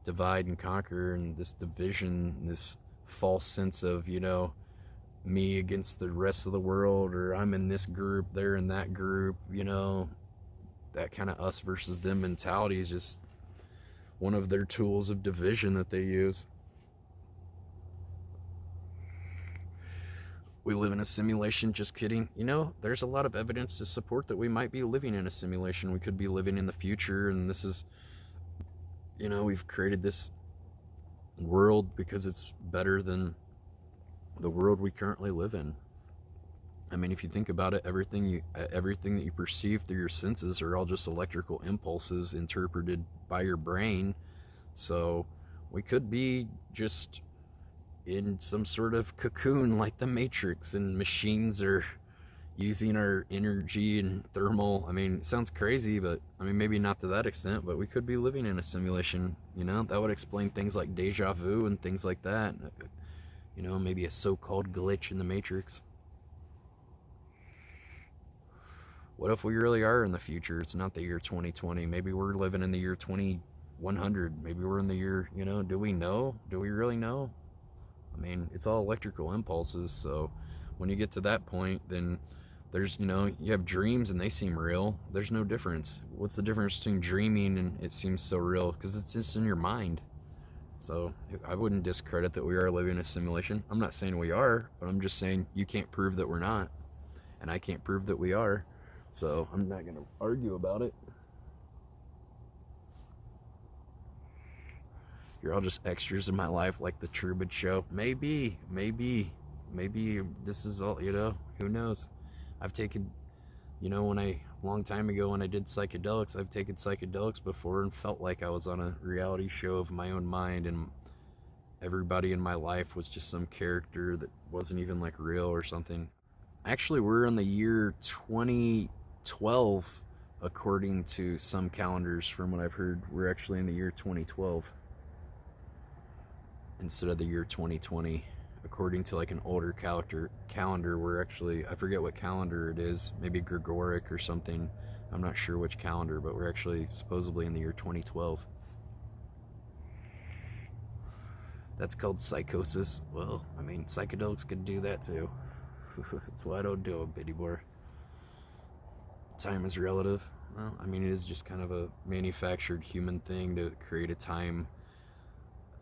divide and conquer, and this division, this false sense of, you know, me against the rest of the world, or I'm in this group, they're in that group, you know. That kind of us versus them mentality is just one of their tools of division that they use. We live in a simulation, just kidding. You know, there's a lot of evidence to support that we might be living in a simulation. We could be living in the future, and this is, you know, we've created this world because it's better than the world we currently live in. I mean, if you think about it, everything that you perceive through your senses are all just electrical impulses interpreted by your brain. So we could be just in some sort of cocoon like the Matrix, and machines are using our energy and thermal. I mean, it sounds crazy, but I mean, maybe not to that extent, but we could be living in a simulation, you know. That would explain things like deja vu and things like that, you know, maybe a so-called glitch in the Matrix. What if we really are in the future? It's not the year 2020. Maybe we're living in the year 2100. Maybe we're in the year, you know, do we know? Do we really know? I mean, it's all electrical impulses. So when you get to that point, then there's, you know, you have dreams and they seem real. There's no difference. What's the difference between dreaming and it seems so real? Because it's just in your mind. So I wouldn't discredit that we are living in a simulation. I'm not saying we are, but I'm just saying you can't prove that we're not. And I can't prove that we are. So I'm not going to argue about it. You're all just extras in my life, like the Truman Show. Maybe this is all, you know, who knows? I've taken, you know, long time ago when I did psychedelics, I've taken psychedelics before and felt like I was on a reality show of my own mind, and everybody in my life was just some character that wasn't even like real or something. Actually, we're in the year 2012, according to some calendars. From what I've heard, we're actually in the year 2012 instead of the year 2020. According to like an older calendar, we're actually, I forget what calendar it is, maybe Gregoric or something. I'm not sure which calendar, but we're actually supposedly in the year 2012. That's called psychosis. Well, I mean, psychedelics could do that too. That's why I don't do them anymore. Time is relative. Well, I mean, it is just kind of a manufactured human thing to create a time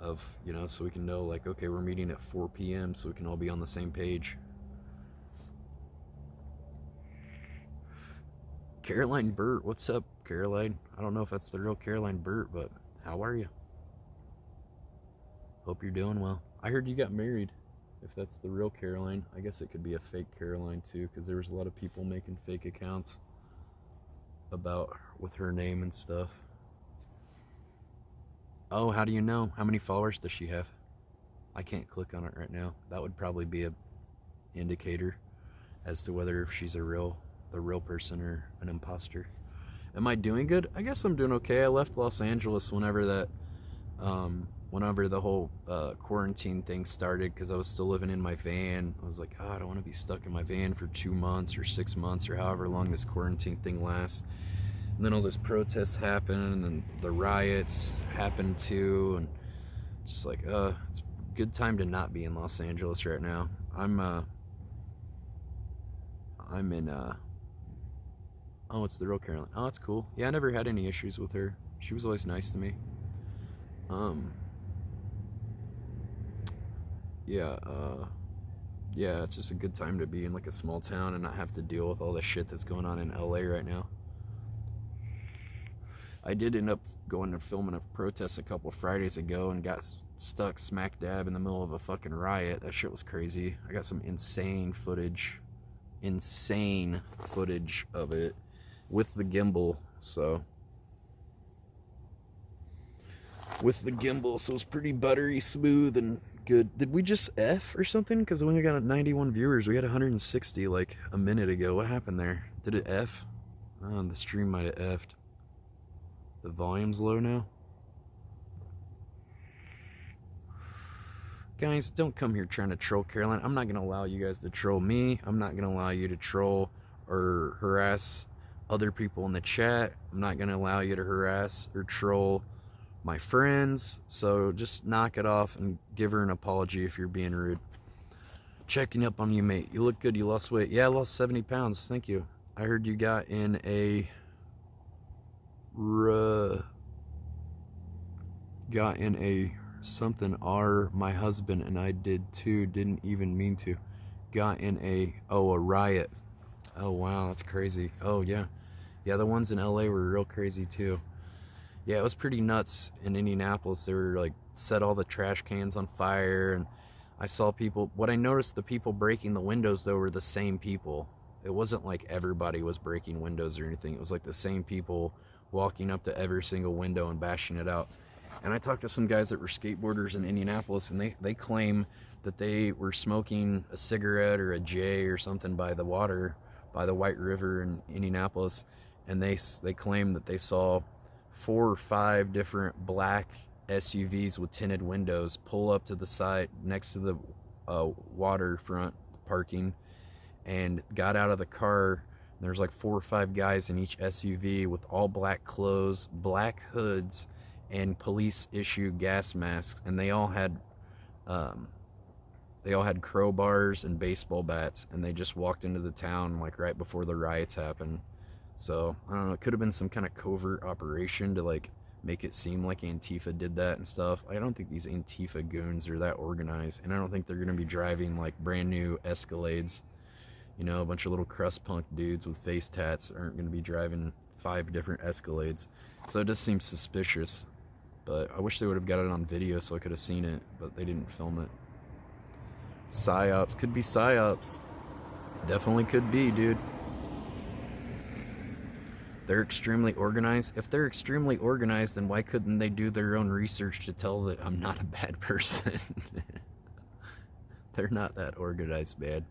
of, you know, so we can know, like, okay, we're meeting at 4 p.m. so we can all be on the same page. Caroline Burt, what's up, Caroline? I don't know if that's the real Caroline Burt, but how are you? Hope you're doing well. I heard you got married. If that's the real Caroline, I guess it could be a fake Caroline too, because there was a lot of people making fake accounts with her name and stuff. Oh, how do you know? How many followers does she have? I can't click on it right now. That would probably be a indicator as to whether she's the real person or an imposter. Am I doing good? I guess I'm doing okay. I left Los Angeles whenever the whole quarantine thing started, because I was still living in my van. I was like, oh, I don't want to be stuck in my van for 2 months or 6 months or however long this quarantine thing lasts. And then all this protests happened, and then the riots happened too, and just like, it's a good time to not be in Los Angeles right now. I'm in, oh, it's the real Caroline. Oh, that's cool. Yeah, I never had any issues with her. She was always nice to me. Yeah, it's just a good time to be in like a small town and not have to deal with all the shit that's going on in LA right now. I did end up going and filming a protest a couple Fridays ago and got stuck smack dab in the middle of a fucking riot. That shit was crazy. I got some insane footage of it with the gimbal, so it's pretty buttery smooth and good. Did we just F or something? Because we only got 91 viewers. We had 160 like a minute ago. What happened there? Did it F? Oh, the stream might have F'd. The volume's low now. Guys, don't come here trying to troll Caroline. I'm not going to allow you guys to troll me. I'm not going to allow you to troll or harass other people in the chat. I'm not going to allow you to harass or troll my friends. So just knock it off and give her an apology if you're being rude. Checking up on you, mate. You look good. You lost weight. Yeah, I lost 70 pounds. Thank you. I heard you got in a something. My husband and I did too. Didn't even mean to. Got in a riot. Oh wow, that's crazy. Oh yeah, the ones in LA were real crazy too. Yeah, it was pretty nuts in Indianapolis. They were like set all the trash cans on fire, and I saw people. What I noticed, the people breaking the windows though were the same people. It wasn't like everybody was breaking windows or anything. It was like the same people walking up to every single window and bashing it out. And I talked to some guys that were skateboarders in Indianapolis, and they claim that they were smoking a cigarette or a J or something by the water, by the White River in Indianapolis, and they claim that they saw 4 or 5 different black SUVs with tinted windows pull up to the side next to the waterfront parking, and got out of the car. There's like 4 or 5 guys in each SUV with all black clothes, black hoods, and police issue gas masks, and they all had crowbars and baseball bats, and they just walked into the town like right before the riots happened. So I don't know, it could have been some kind of covert operation to like make it seem like Antifa did that and stuff. I don't think these Antifa goons are that organized, and I don't think they're gonna be driving like brand new Escalades. You know, a bunch of little crust punk dudes with face tats aren't gonna be driving 5 different Escalades. So it just seems suspicious. But I wish they would have got it on video so I could have seen it, but they didn't film it. PsyOps. Could be PsyOps. Definitely could be, dude. They're extremely organized. If they're extremely organized, then why couldn't they do their own research to tell that I'm not a bad person? They're not that organized, man.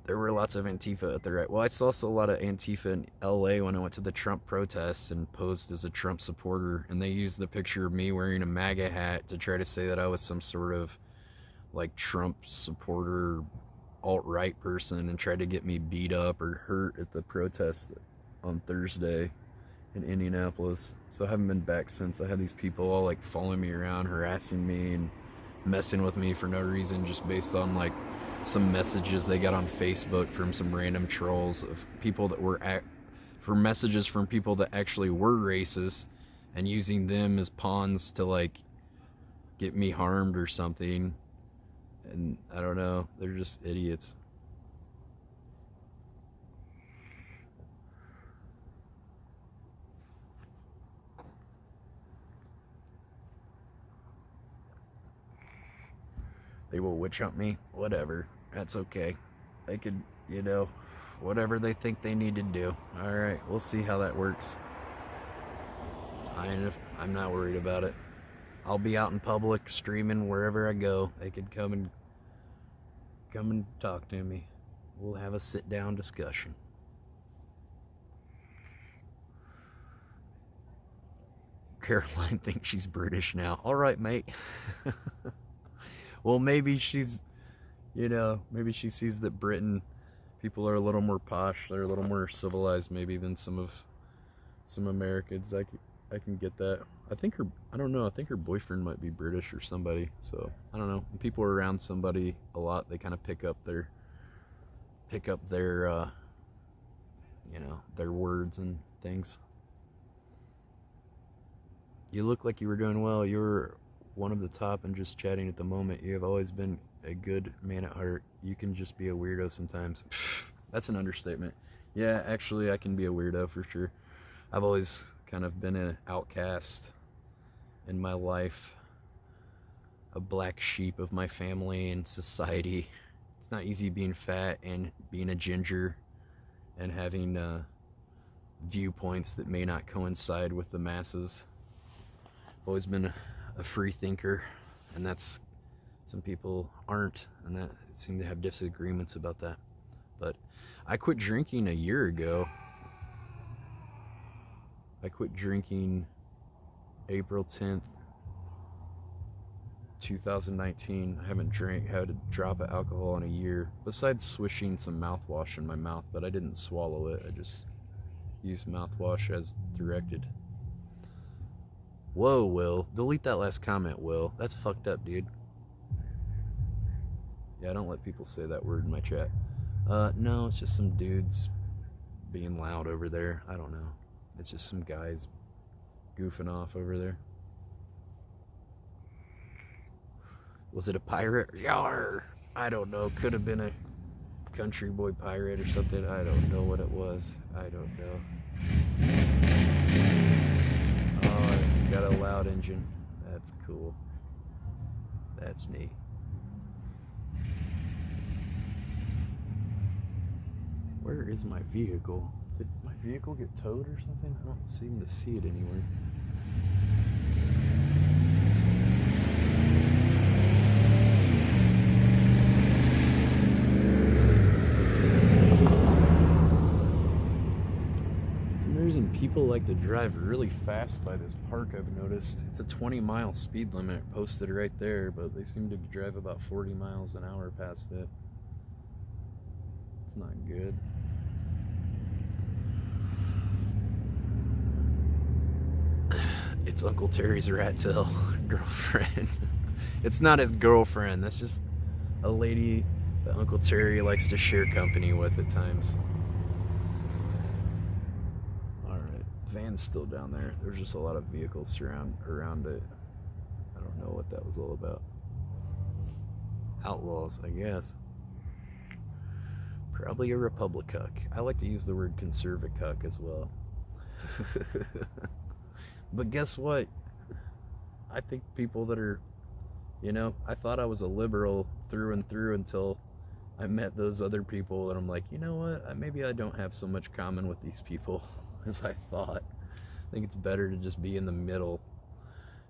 There were lots of Antifa at the right. Well, I saw a lot of Antifa in LA when I went to the Trump protests and posed as a Trump supporter, and they used the picture of me wearing a MAGA hat to try to say that I was some sort of like Trump supporter, alt-right person, and tried to get me beat up or hurt at the protest on Thursday in Indianapolis. So I haven't been back since. I had these people all like following me around, harassing me and messing with me for no reason, just based on like some messages they got on Facebook from some random trolls of people that were for messages from people that actually were racist, and using them as pawns to like get me harmed or something. And I don't know, they're just idiots. They will witch hunt me, whatever, that's okay. They could, you know, whatever they think they need to do. Alright, we'll see how that works. I'm not worried about it. I'll be out in public streaming wherever I go. They could come and talk to me. We'll have a sit-down discussion. Caroline thinks she's British now. Alright, mate. Well, maybe she's, you know, maybe she sees that Britain people are a little more posh, they're a little more civilized maybe than some Americans. I can get that. I don't know, I think her boyfriend might be British or somebody, so I don't know. When people are around somebody a lot, they kind of pick up their you know, their words and things. You look like you were doing well. You're one of the top and just chatting at the moment. You have always been a good man at heart. You can just be a weirdo sometimes. That's an understatement. Yeah, actually, I can be a weirdo for sure. I've always kind of been an outcast in my life, a black sheep of my family and society. It's not easy being fat and being a ginger and having viewpoints that may not coincide with the masses. I've always been a free thinker, and that's, some people aren't, and that seem to have disagreements about that. But I quit drinking a year ago. I quit drinking April 10th, 2019. I haven't had a drop of alcohol in a year, besides swishing some mouthwash in my mouth, but I didn't swallow it. I just used mouthwash as directed. Whoa, Will. Delete that last comment, Will. That's fucked up, dude. Yeah, I don't let people say that word in my chat. No, it's just some dudes being loud over there. I don't know. It's just some guys goofing off over there. Was it a pirate? Yar! I don't know. Could have been a country boy pirate or something. I don't know what it was. I don't know. Oh, it's got a loud engine. That's cool. That's neat. Where is my vehicle? Did my vehicle get towed or something? I don't seem to see it anywhere. It's amazing people like to drive really fast by this park, I've noticed. It's a 20-mile speed limit posted right there, but they seem to drive about 40 miles an hour past it. It's not good. It's Uncle Terry's rat tail girlfriend. It's not his girlfriend. That's just a lady that Uncle Terry likes to share company with at times. Alright, van's still down there. There's just a lot of vehicles around it. I don't know what that was all about. Outlaws, I guess. Probably a Republicuck. I like to use the word conservacuck as well. But guess what? I think people that are, I thought I was a liberal through and through until I met those other people, and I'm like, you know what? Maybe I don't have so much common with these people as I thought. I think it's better to just be in the middle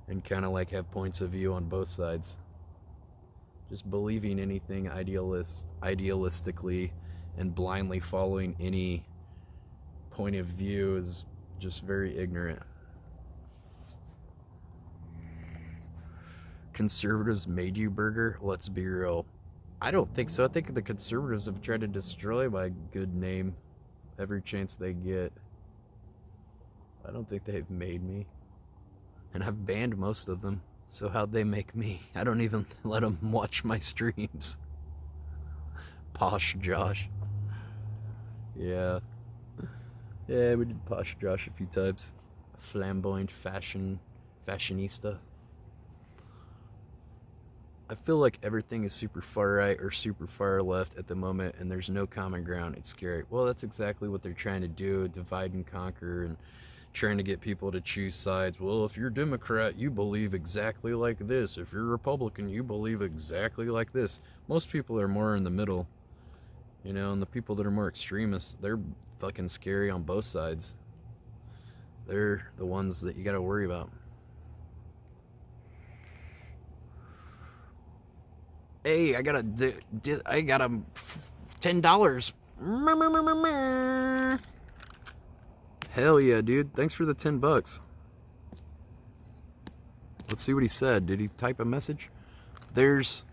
and kind of like have points of view on both sides. Just believing anything idealistically and blindly following any point of view is just very ignorant. Conservatives made you, Burger? Let's be real. I don't think so. I think the conservatives have tried to destroy my good name every chance they get. I don't think they've made me. And I've banned most of them. So how'd they make me? I don't even let them watch my streams. Posh Josh. Yeah. Yeah, we did Posh Josh a few times. Flamboyant fashionista. I feel like everything is super far right or super far left at the moment, and there's no common ground. It's scary. Well, that's exactly what they're trying to do, divide and conquer, and trying to get people to choose sides. Well, if you're Democrat, you believe exactly like this. If you're Republican, you believe exactly like this. Most people are more in the middle, and the people that are more extremists, they're fucking scary on both sides. They're the ones that you gotta worry about. Hey, I got a $10. Hell yeah, dude. Thanks for the $10. Let's see what he said. Did he type a message? Here's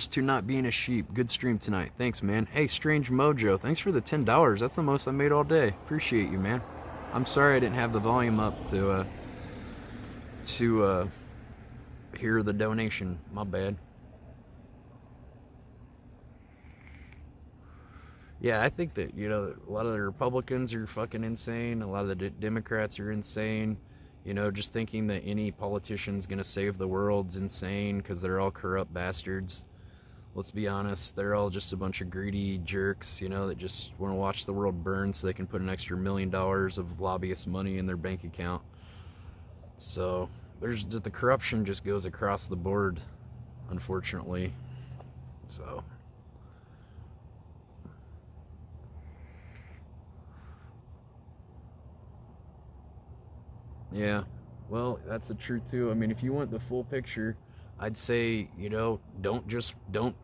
to not being a sheep. Good stream tonight. Thanks, man. Hey, Strange Mojo. Thanks for the $10. That's the most I made all day. Appreciate you, man. I'm sorry I didn't have the volume up to hear the donation. My bad. Yeah, I think that, a lot of the Republicans are fucking insane. A lot of the Democrats are insane. Just thinking that any politician's gonna save the world's insane because they're all corrupt bastards. Let's be honest, they're all just a bunch of greedy jerks, that just want to watch the world burn so they can put an extra $1 million of lobbyist money in their bank account. So there's just, the corruption just goes across the board, unfortunately. So yeah, well, that's the truth too. I mean, if you want the full picture, I'd say, don't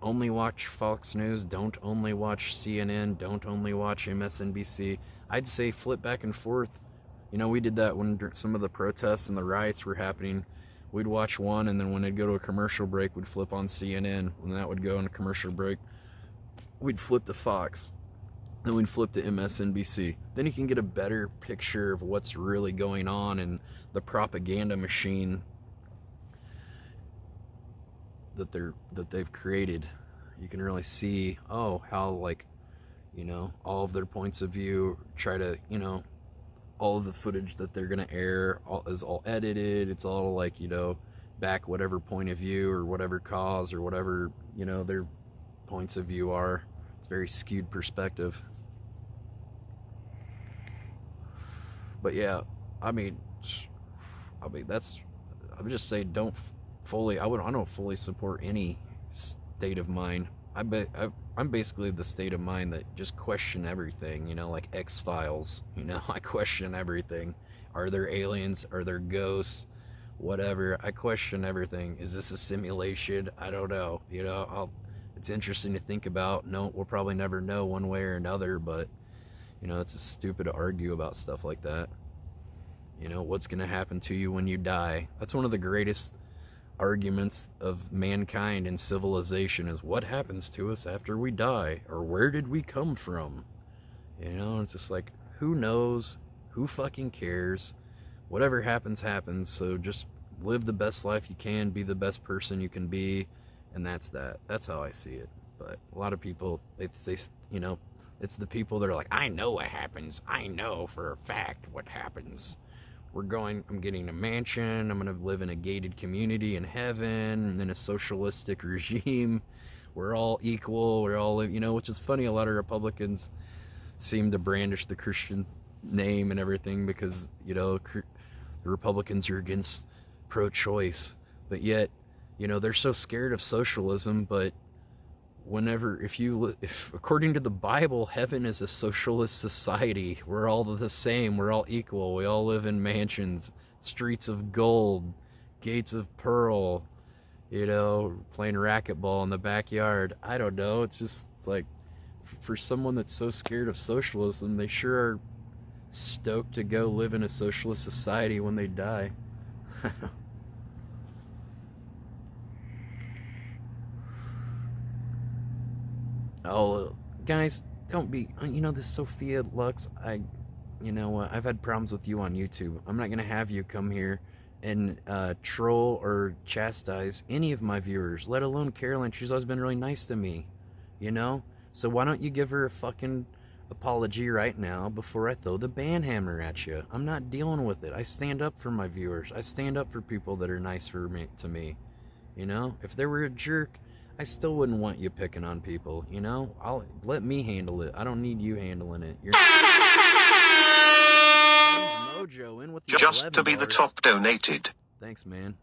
only watch Fox News, don't only watch CNN, don't only watch MSNBC. I'd say flip back and forth. We did that when some of the protests and the riots were happening. We'd watch one, and then when they'd go to a commercial break, we'd flip on CNN. When that would go on a commercial break, we'd flip to Fox. Then we'd flip to MSNBC. Then you can get a better picture of what's really going on in the propaganda machine that they've created. You can really see, how, like, all of their points of view, try to, all of the footage that they're gonna air is all edited. It's all like, back whatever point of view or whatever cause or whatever, their points of view are. It's very skewed perspective. But yeah, I mean I would just say I don't fully support any state of mind. I'm basically the state of mind that just question everything, like X-Files, I question everything. Are there aliens? Are there ghosts? Whatever, I question everything. Is this a simulation? I don't know, it's interesting to think about. No, we'll probably never know one way or another, but it's stupid to argue about stuff like that. What's gonna happen to you when you die? That's one of the greatest arguments of mankind and civilization, is what happens to us after we die, or where did we come from? It's just like, who knows? Who fucking cares? Whatever happens, happens. So just live the best life you can, be the best person you can be, and that's that. That's how I see it. But a lot of people, they it's the people that are like, I know what happens. I know for a fact what happens. I'm getting a mansion. I'm going to live in a gated community in heaven, in a socialistic regime. We're all equal. We're all, which is funny. A lot of Republicans seem to brandish the Christian name and everything because, the Republicans are against pro-choice. But yet, they're so scared of socialism. But if according to the Bible, heaven is a socialist society. We're all the same. We're all equal. We all live in mansions, streets of gold, gates of pearl, playing racquetball in the backyard. I don't know. It's like, for someone that's so scared of socialism, they sure are stoked to go live in a socialist society when they die. Oh, guys, don't be, this Sophia Lux, I've had problems with you on YouTube. I'm not going to have you come here and troll or chastise any of my viewers, let alone Carolyn. She's always been really nice to me, So why don't you give her a fucking apology right now before I throw the ban hammer at you? I'm not dealing with it. I stand up for my viewers. I stand up for people that are nice to me. If they were a jerk, I still wouldn't want you picking on people, I'll let me handle it. I don't need you handling it. You're Mojo in with the Just to be the top donated. Thanks, man.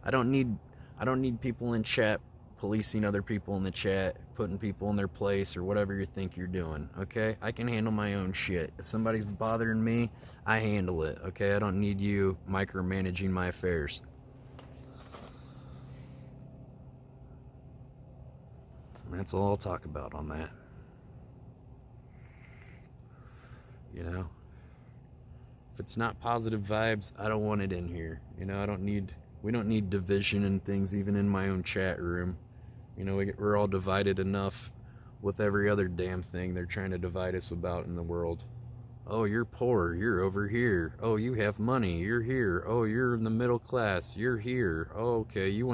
I don't need people in chat policing other people in the chat, putting people in their place or whatever you think you're doing, okay? I can handle my own shit. If somebody's bothering me, I handle it, okay? I don't need you micromanaging my affairs. That's all I'll talk about on that. If it's not positive vibes, I don't want it in here. We don't need division and things, even in my own chat room. We're all divided enough with every other damn thing they're trying to divide us about in the world. Oh, you're poor, you're over here. Oh, you have money, you're here. Oh, you're in the middle class, you're here. Oh, okay, you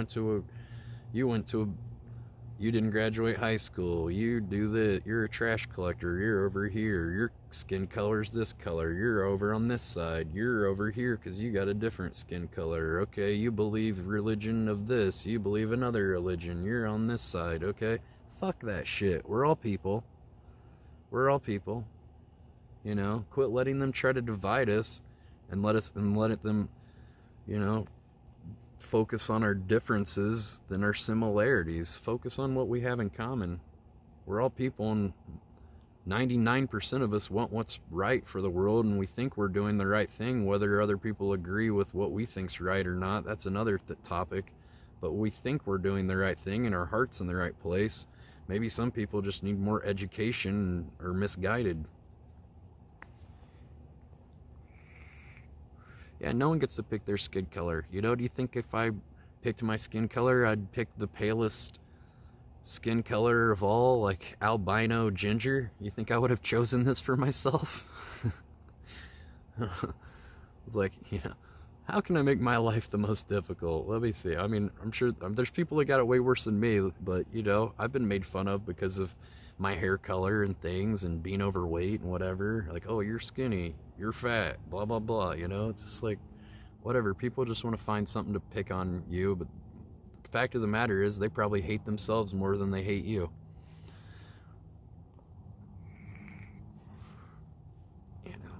didn't graduate high school, you do this, you're a trash collector, you're over here, your skin color's this color, you're over on this side, you're over here because you got a different skin color, okay, you believe religion of this, you believe another religion, you're on this side, okay, fuck that shit, we're all people, quit letting them try to divide us, and let them, focus on our differences than our similarities. Focus on what we have in common. We're all people, and 99% of us want what's right for the world, and we think we're doing the right thing. Whether other people agree with what we think's right or not, that's another topic. But we think we're doing the right thing, and our heart's in the right place. Maybe some people just need more education or misguided. Yeah, no one gets to pick their skin color. Do you think if I picked my skin color, I'd pick the palest skin color of all, like albino ginger, you think I would have chosen this for myself? It's like, yeah, how can I make my life the most difficult? Let me see. I mean, I'm sure there's people that got it way worse than me, but you know, I've been made fun of because of my hair color and things and being overweight and whatever. Like, oh, you're skinny, you're fat, blah, blah, blah. You know, it's just like, whatever. People just want to find something to pick on you, but the fact of the matter is they probably hate themselves more than they hate you. You know.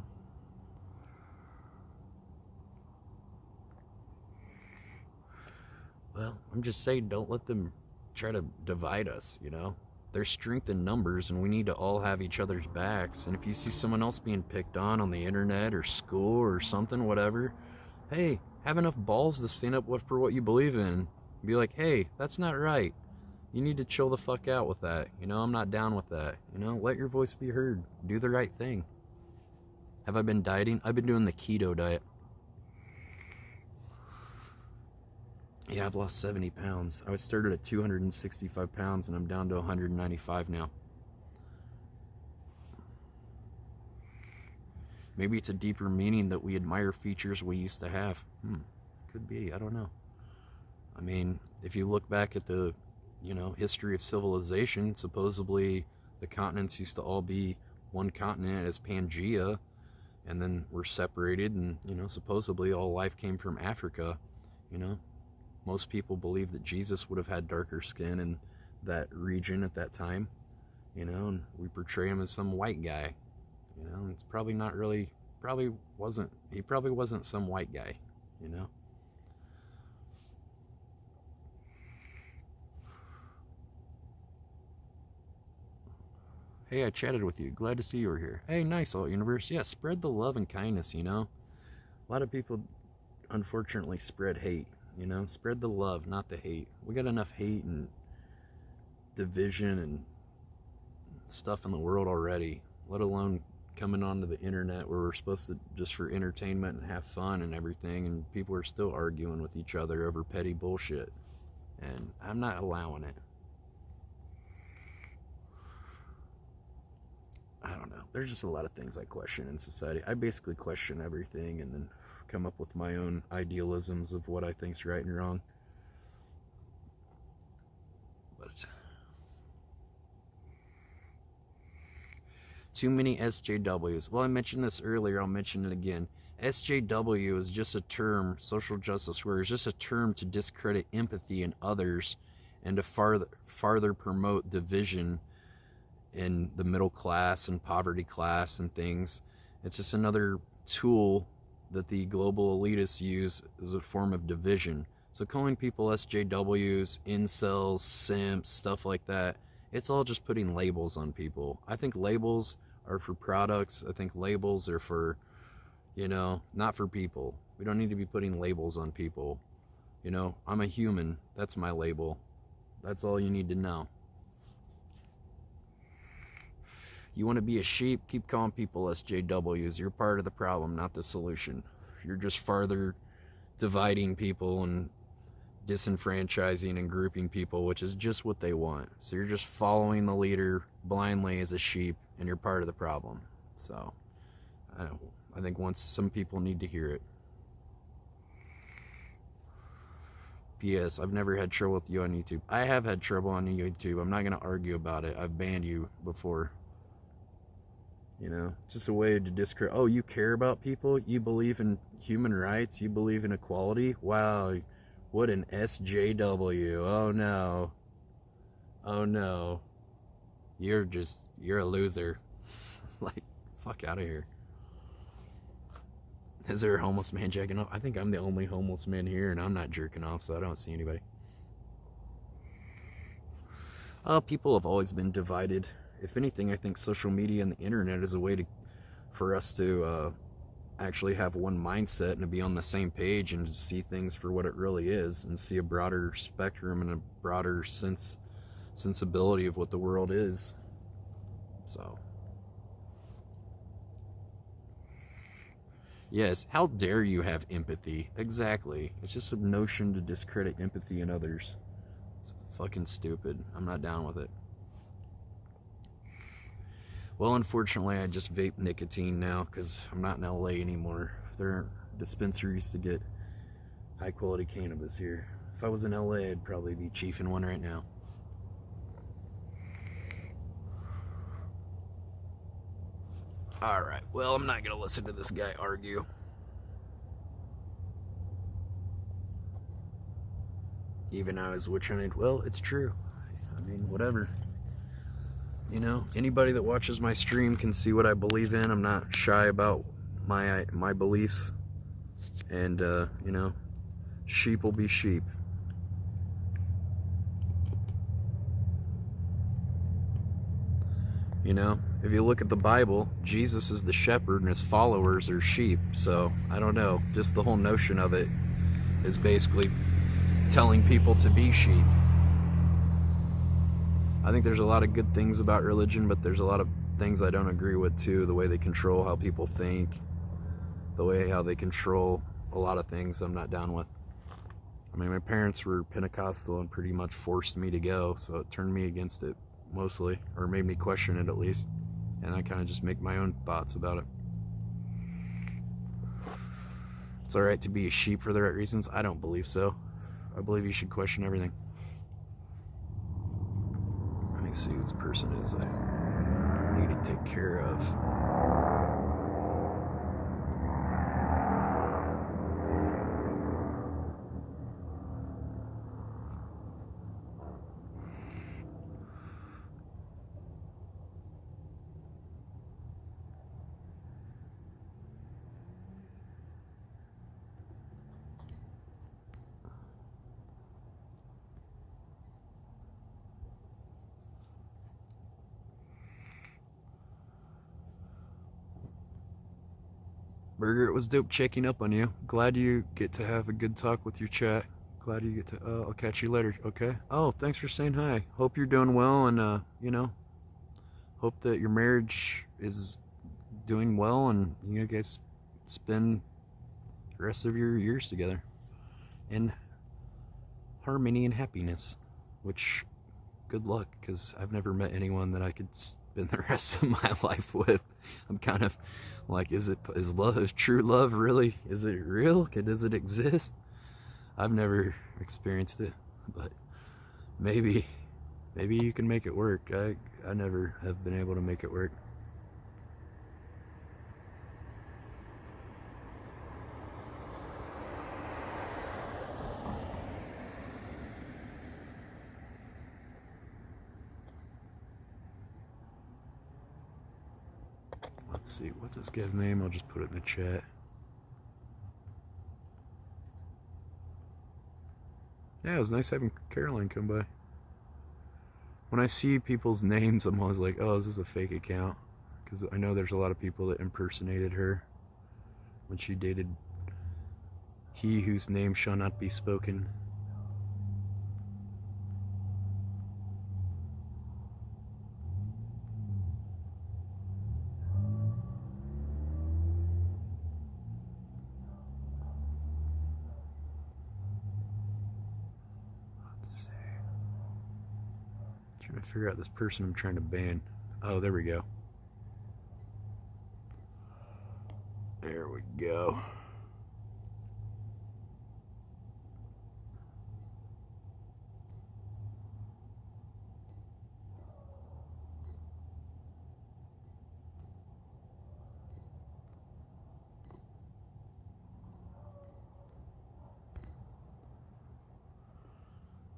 Well, I'm just saying, don't let them try to divide us, you know? There's strength in numbers, and we need to all have each other's backs. And if you see someone else being picked on the internet or school or something, whatever, hey, have enough balls to stand up for what you believe in. Be like, hey, that's not right. You need to chill the fuck out with that. You know, I'm not down with that. You know, let your voice be heard. Do the right thing. Have I been dieting? I've been doing the keto diet. Yeah, I've lost 70 pounds. I started at 265 pounds and I'm down to 195 now. Maybe it's a deeper meaning that we admire features we used to have. Could be, I don't know. I mean, if you look back at the, you know, history of civilization, supposedly the continents used to all be one continent as Pangea, and then we're separated, and, you know, supposedly all life came from Africa, you know. Most people believe that Jesus would have had darker skin in that region at that time, you know, and we portray him as some white guy, you know. It's probably not really, he probably wasn't some white guy, you know. Hey, I chatted with you. Glad to see you were here. Hey, nice, Alt Universe. Yeah, spread the love and kindness, you know. A lot of people, unfortunately, spread hate, you know. Spread the love, not the hate. We got enough hate and division and stuff in the world already, let alone coming onto the internet where we're supposed to just for entertainment and have fun and everything, and people are still arguing with each other over petty bullshit. And I'm not allowing it. I don't know. There's just a lot of things I question in society. I basically question everything and then come up with my own idealisms of what I think's right and wrong. But too many SJWs. Well, I mentioned this earlier. I'll mention it again. SJW is just a term, social justice warrior, is just a term to discredit empathy in others and to farther promote division in the middle class and poverty class and things. It's just another tool that the global elitists use as a form of division. So calling people SJWs, incels, simps, stuff like that, it's all just putting labels on people. I think labels are for products. I think labels are for, you know, not for people. We don't need to be putting labels on people. You know, I'm a human. That's my label. That's all you need to know. You want to be a sheep? Keep calling people SJWs. You're part of the problem, not the solution. You're just farther dividing people and disenfranchising and grouping people, which is just what they want. So you're just following the leader blindly as a sheep, and you're part of the problem. So I think some people need to hear it. P.S. I've never had trouble with you on YouTube. I have had trouble on YouTube. I'm not going to argue about it. I've banned you before. You know, just a way to discredit. Oh, you care about people? You believe in human rights? You believe in equality? Wow, what an SJW. Oh no. Oh no. You're a loser. Like, fuck out of here. Is there a homeless man jacking off? I think I'm the only homeless man here, and I'm not jerking off, so I don't see anybody. People have always been divided. If anything, I think social media and the internet is a way for us to actually have one mindset and to be on the same page and to see things for what it really is and see a broader spectrum and a broader sensibility of what the world is. So, yes, how dare you have empathy? Exactly. It's just a notion to discredit empathy in others. It's fucking stupid. I'm not down with it. Well, unfortunately, I just vape nicotine now because I'm not in LA anymore. There aren't dispensaries to get high quality cannabis here. If I was in LA, I'd probably be chiefing one right now. Alright, well, I'm not gonna listen to this guy argue. Even I was witch hunted. Well, it's true. I mean, whatever. You know, anybody that watches my stream can see what I believe in. I'm not shy about my beliefs. And, you know, sheep will be sheep. You know, if you look at the Bible, Jesus is the shepherd and his followers are sheep. So, I don't know. Just the whole notion of it is basically telling people to be sheep. I think there's a lot of good things about religion, but there's a lot of things I don't agree with too. The way they control how people think, the way how they control a lot of things I'm not down with. I mean, my parents were Pentecostal and pretty much forced me to go, so it turned me against it mostly, or made me question it at least. And I kind of just make my own thoughts about it. It's alright to be a sheep for the right reasons? I don't believe so. I believe you should question everything. Let me see who this person is I need to take care of. Burger, it was dope checking up on you. Glad you get to have a good talk with your chat. Glad you get to, I'll catch you later, okay? Oh, thanks for saying hi. Hope you're doing well and, you know, hope that your marriage is doing well and you guys spend the rest of your years together in harmony and happiness, which, good luck, because I've never met anyone that I could spend the rest of my life with. I'm kind of like, is true love really, is it real? Does it exist? I've never experienced it, but maybe you can make it work. I never have been able to make it work. Let's see, what's this guy's name? I'll just put it in the chat. Yeah, it was nice having Caroline come by. When I see people's names, I'm always like, oh, is this a fake account? Because I know there's a lot of people that impersonated her when she dated he whose name shall not be spoken. Trying to figure out this person I'm trying to ban. Oh, there we go. There we go.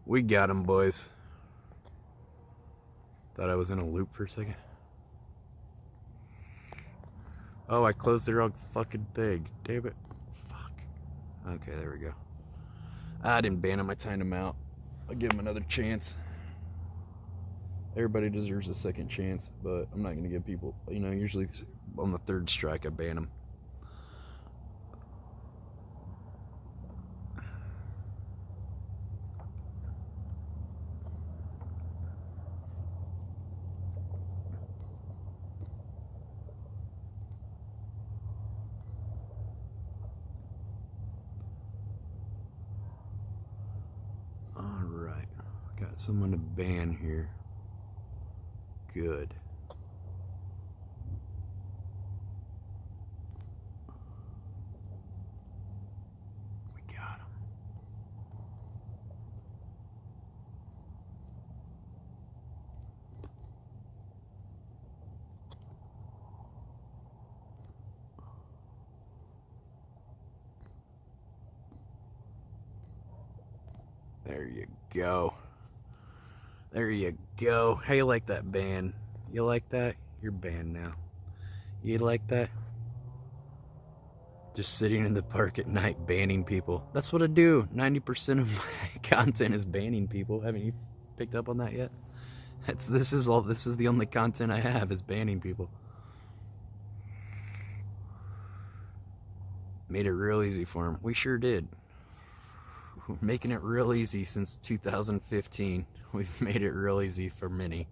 We got him, boys. Thought I was in a loop for a second. Oh, I closed the wrong fucking thing. Damn it. Fuck. Okay, there we go. I didn't ban him. I timed him out. I'll give him another chance. Everybody deserves a second chance, but I'm not going to give people, you know, usually on the third strike I ban them. Got someone to ban here. Good. We got him. There you go. There you go. How you like that ban? You like that? You're banned now. You like that? Just sitting in the park at night banning people. That's what I do. 90% of my content is banning people. Haven't you picked up on that yet? This is the only content I have is banning people. Made it real easy for them. We sure did. We're making it real easy since 2015. We've made it real easy for many.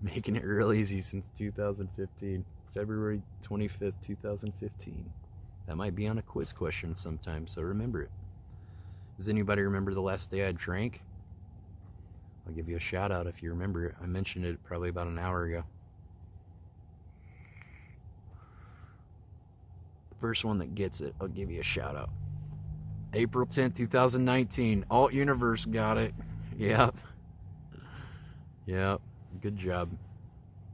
Making it real easy since 2015. February 25th, 2015. That might be on a quiz question sometime, so remember it. Does anybody remember the last day I drank? I'll give you a shout out if you remember it. I mentioned it probably about an hour ago. The first one that gets it, I'll give you a shout out. April 10th, 2019. Alt Universe got it. Yep. Yep. Good job.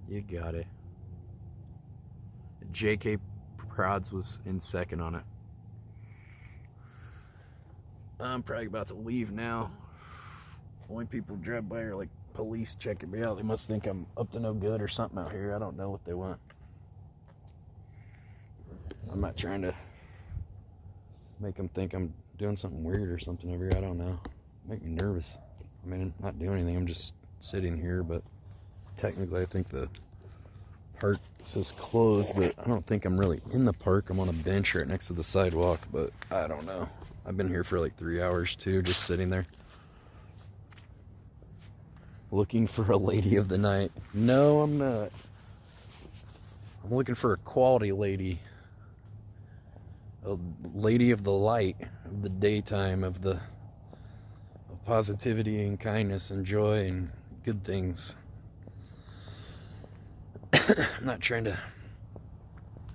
You got it. JK Prods was in second on it. I'm probably about to leave now. Only people drive by are like police checking me out. They must think I'm up to no good or something out here. I don't know what they want. I'm not trying to make them think I'm doing something weird or something over here. I don't know. Make me nervous. I mean, I'm not doing anything. I'm just sitting here, but technically I think the park says closed, but I don't think I'm really in the park. I'm on a bench right next to the sidewalk, but I don't know. I've been here for like 3 hours too, just sitting there. Looking for a lady of the night. No, I'm not. I'm looking for a quality lady. A lady of the light, of the daytime, of positivity and kindness and joy and good things. I'm not trying to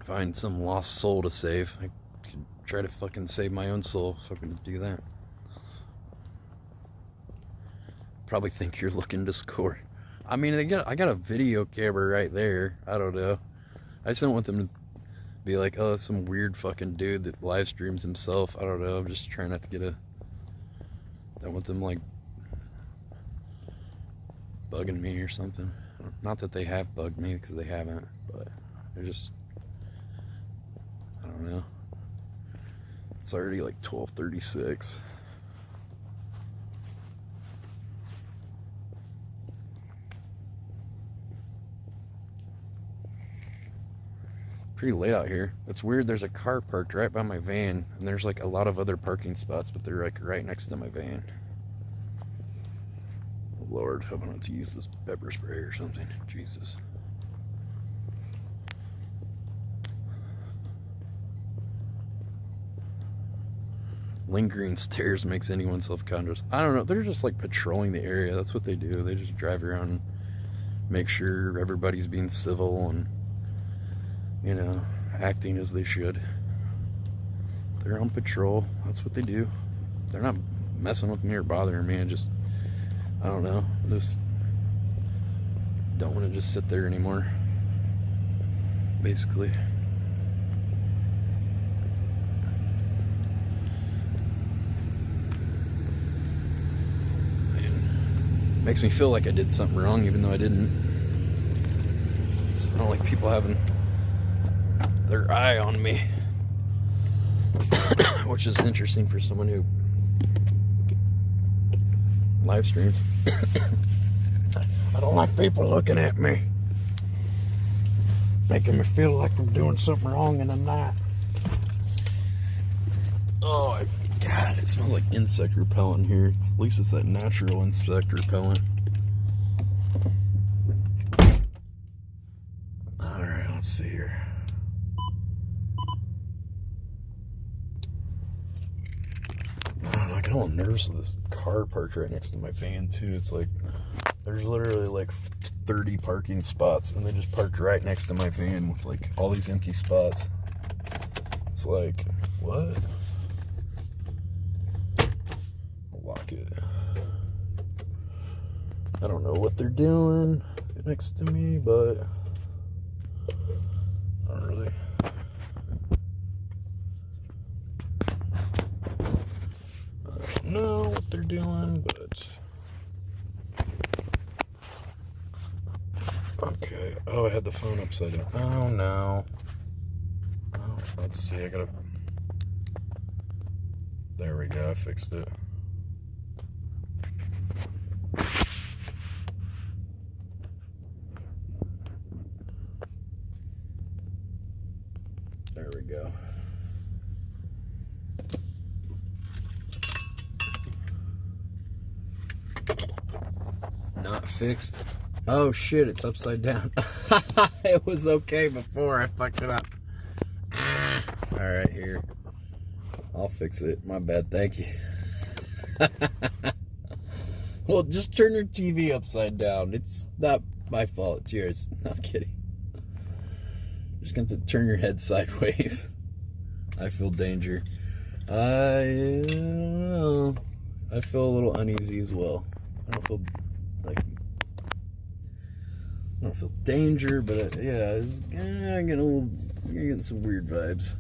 find some lost soul to save. I could try to fucking save my own soul if I'm gonna do that. Probably think you're looking to score. I mean, I got a video camera right there. I don't know. I just don't want them to be like, oh, it's some weird fucking dude that live streams himself. I don't know. I'm just trying not to get I don't want them like bugging me or something. Not that they have bugged me, because they haven't, but they're just, I don't know. It's already like 12:36. Pretty late out here. It's weird, there's a car parked right by my van, and there's like a lot of other parking spots, but they're like right next to my van. Lord, hope I don't have to use this pepper spray or something. Jesus. Lingering stares makes anyone self-conscious. I don't know. They're just like patrolling the area. That's what they do. They just drive around and make sure everybody's being civil and, you know, acting as they should. They're on patrol. That's what they do. They're not messing with me or bothering me. I don't know. I just don't want to just sit there anymore. Basically. Man, makes me feel like I did something wrong even though I didn't. It's not like people having their eye on me. Which is interesting for someone who live streams. I don't like people looking at me, making me feel like I'm doing something wrong and I'm not. Oh my God, it smells like insect repellent here. At least it's that natural insect repellent. Alright, let's see here. get all nervous with this car parked right next to my van, too. It's like, there's literally like 30 parking spots, and they just parked right next to my van with like all these empty spots. It's like, what? I'll lock it. I don't know what they're doing next to me, but I don't really. I don't know what they're doing, but okay. Oh, I had the phone upside down. Oh no. Oh, let's see. I gotta. There we go. I fixed it. There we go. Not fixed. Oh shit, it's upside down. It was okay before I fucked it up. Alright, here. I'll fix it. My bad, thank you. Well, just turn your TV upside down. It's not my fault, it's yours. No, I'm kidding. You're just going to turn your head sideways. I feel danger. I don't know. I feel a little uneasy as well. I don't feel like... I don't feel danger, but yeah, I'm getting some weird vibes.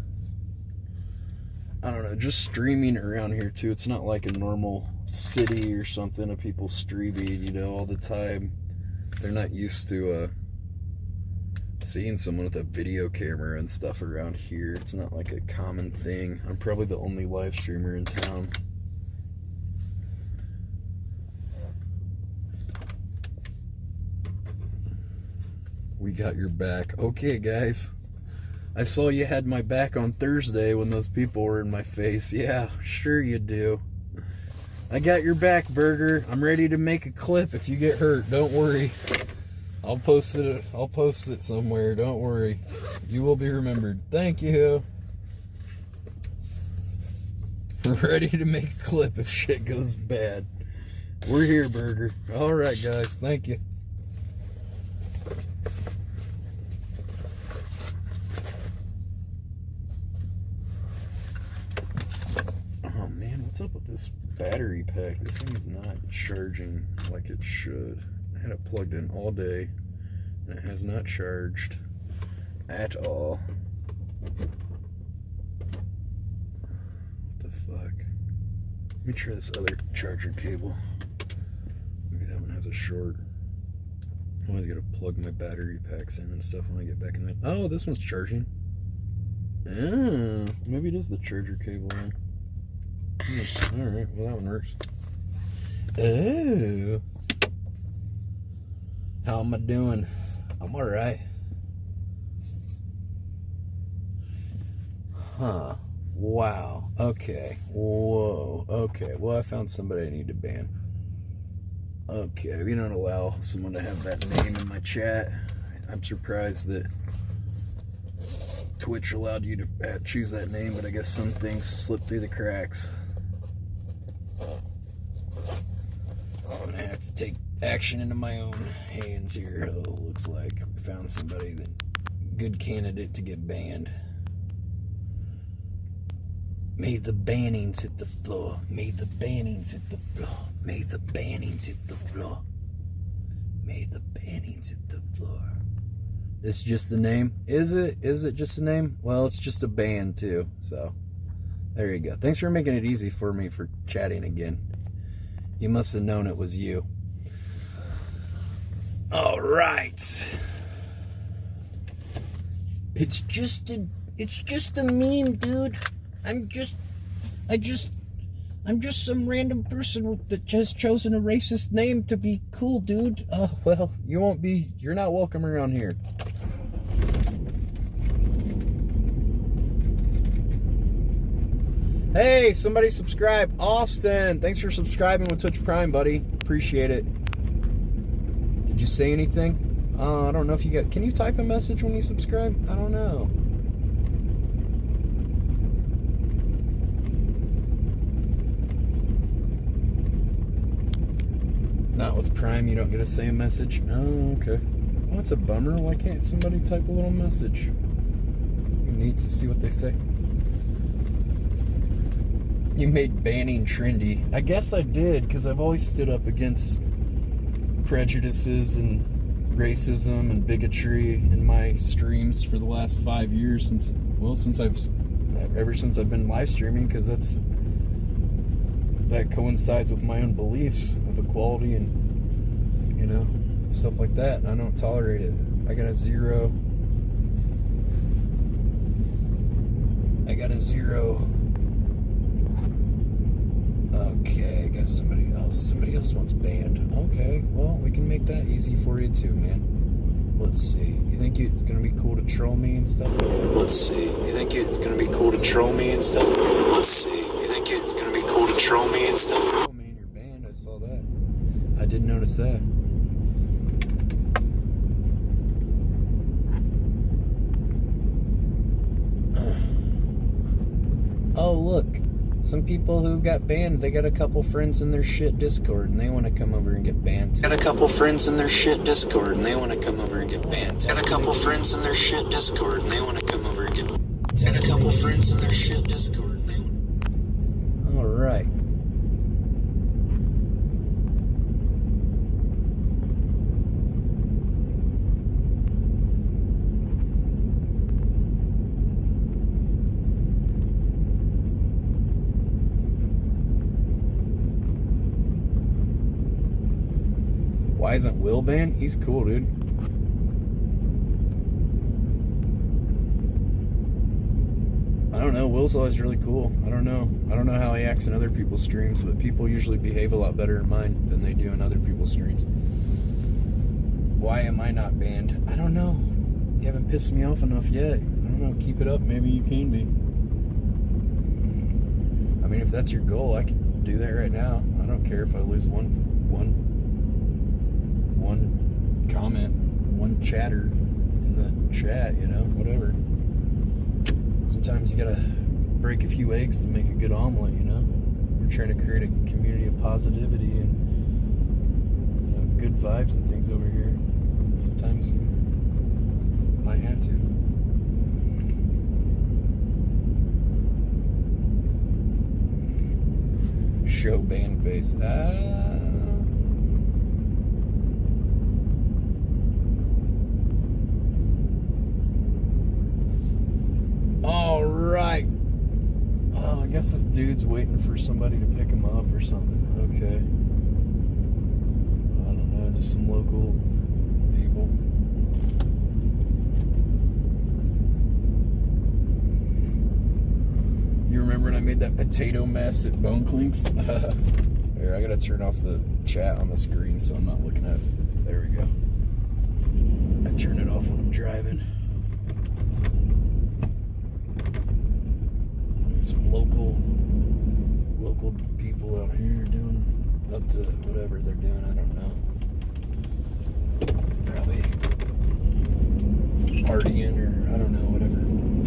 I don't know, just streaming around here too. It's not like a normal city or something of people streaming, you know, all the time. They're not used to seeing someone with a video camera and stuff around here. It's not like a common thing. I'm probably the only live streamer in town. We got your back. Okay, guys. I saw you had my back on Thursday when those people were in my face. Yeah, sure you do. I got your back, Burger. I'm ready to make a clip if you get hurt. Don't worry. I'll post it somewhere. Don't worry. You will be remembered. Thank you. Ready to make a clip if shit goes bad. We're here, Burger. All right, guys. Thank you. What's up with this battery pack? This thing is not charging like it should. I had it plugged in all day and it has not charged at all. What the fuck? Let me try this other charger cable. Maybe that one has a short. I always gotta plug my battery packs in and stuff when I get back in that. Oh, this one's charging. Oh, maybe it is the charger cable then. Alright, well that one works. Oh. How am I doing? I'm alright. Huh. Wow. Okay. Whoa. Okay. Well, I found somebody I need to ban. Okay. We don't allow someone to have that name in my chat. I'm surprised that Twitch allowed you to choose that name, but I guess some things slip through the cracks. I'm gonna have to take action into my own hands here. Oh, looks like we found somebody that good candidate to get banned. May the bannings hit the floor. May the bannings hit the floor. May the bannings hit the floor. May the bannings hit the floor. This is just the name? Is it? Is it just a name? Well, it's just a band too, so there you go. Thanks for making it easy for me for chatting again. You must have known it was you. All right. It's just a meme, dude. I'm just some random person that has chosen a racist name to be cool, dude. Oh, well, you're not welcome around here. Hey, somebody subscribe. Austin, thanks for subscribing with Twitch Prime, buddy. Appreciate it. Did you say anything? I don't know if you got... Can you type a message when you subscribe? I don't know. Prime, you don't get a say message. Oh, okay. Well, that's a bummer. Why can't somebody type a little message? Neat to see what they say. You made banning trendy. I guess I did, because I've always stood up against prejudices and racism and bigotry in my streams for the last 5 years ever since I've been live streaming, because that coincides with my own beliefs of equality and, you know, stuff like that. And I don't tolerate it. I got a zero. Okay, I got somebody else. Somebody else wants banned. Okay, well, we can make that easy for you too, man. Let's see. You think it's gonna be cool to troll me and stuff? Let's see. You think it's gonna be cool to troll me and stuff? Let's see. You think it's gonna be cool to troll me and stuff? Oh man, you're banned. I saw that. I did notice that. Oh, look. Some people who got banned, they got a couple friends in their shit Discord and they want to come over and get banned. Got a couple friends in their shit Discord and they want to come over and get banned. Got a couple friends in their shit Discord and they want to come over and get banned. Got a couple friends in their shit Discord and they want... Alright. Why isn't Will banned? He's cool, dude. I don't know. Will's always really cool. I don't know how he acts in other people's streams, but people usually behave a lot better in mine than they do in other people's streams. Why am I not banned? I don't know. You haven't pissed me off enough yet. I don't know. Keep it up. Maybe you can be. I mean, if that's your goal, I can do that right now. I don't care if I lose one comment, one chatter in the chat, you know, whatever. Sometimes you gotta break a few eggs to make a good omelet, you know. We're trying to create a community of positivity and, you know, good vibes and things over here. Sometimes you might have to. Show ban face. All right. Oh, I guess this dude's waiting for somebody to pick him up or something. Okay. I don't know, just some local people. You remember when I made that potato mess at Bone Clinks? Here, I gotta turn off the chat on the screen so I'm not looking at it. There we go. I turn it off when I'm driving. Some local people out here doing up to whatever they're doing. I don't know. Probably partying or I don't know, whatever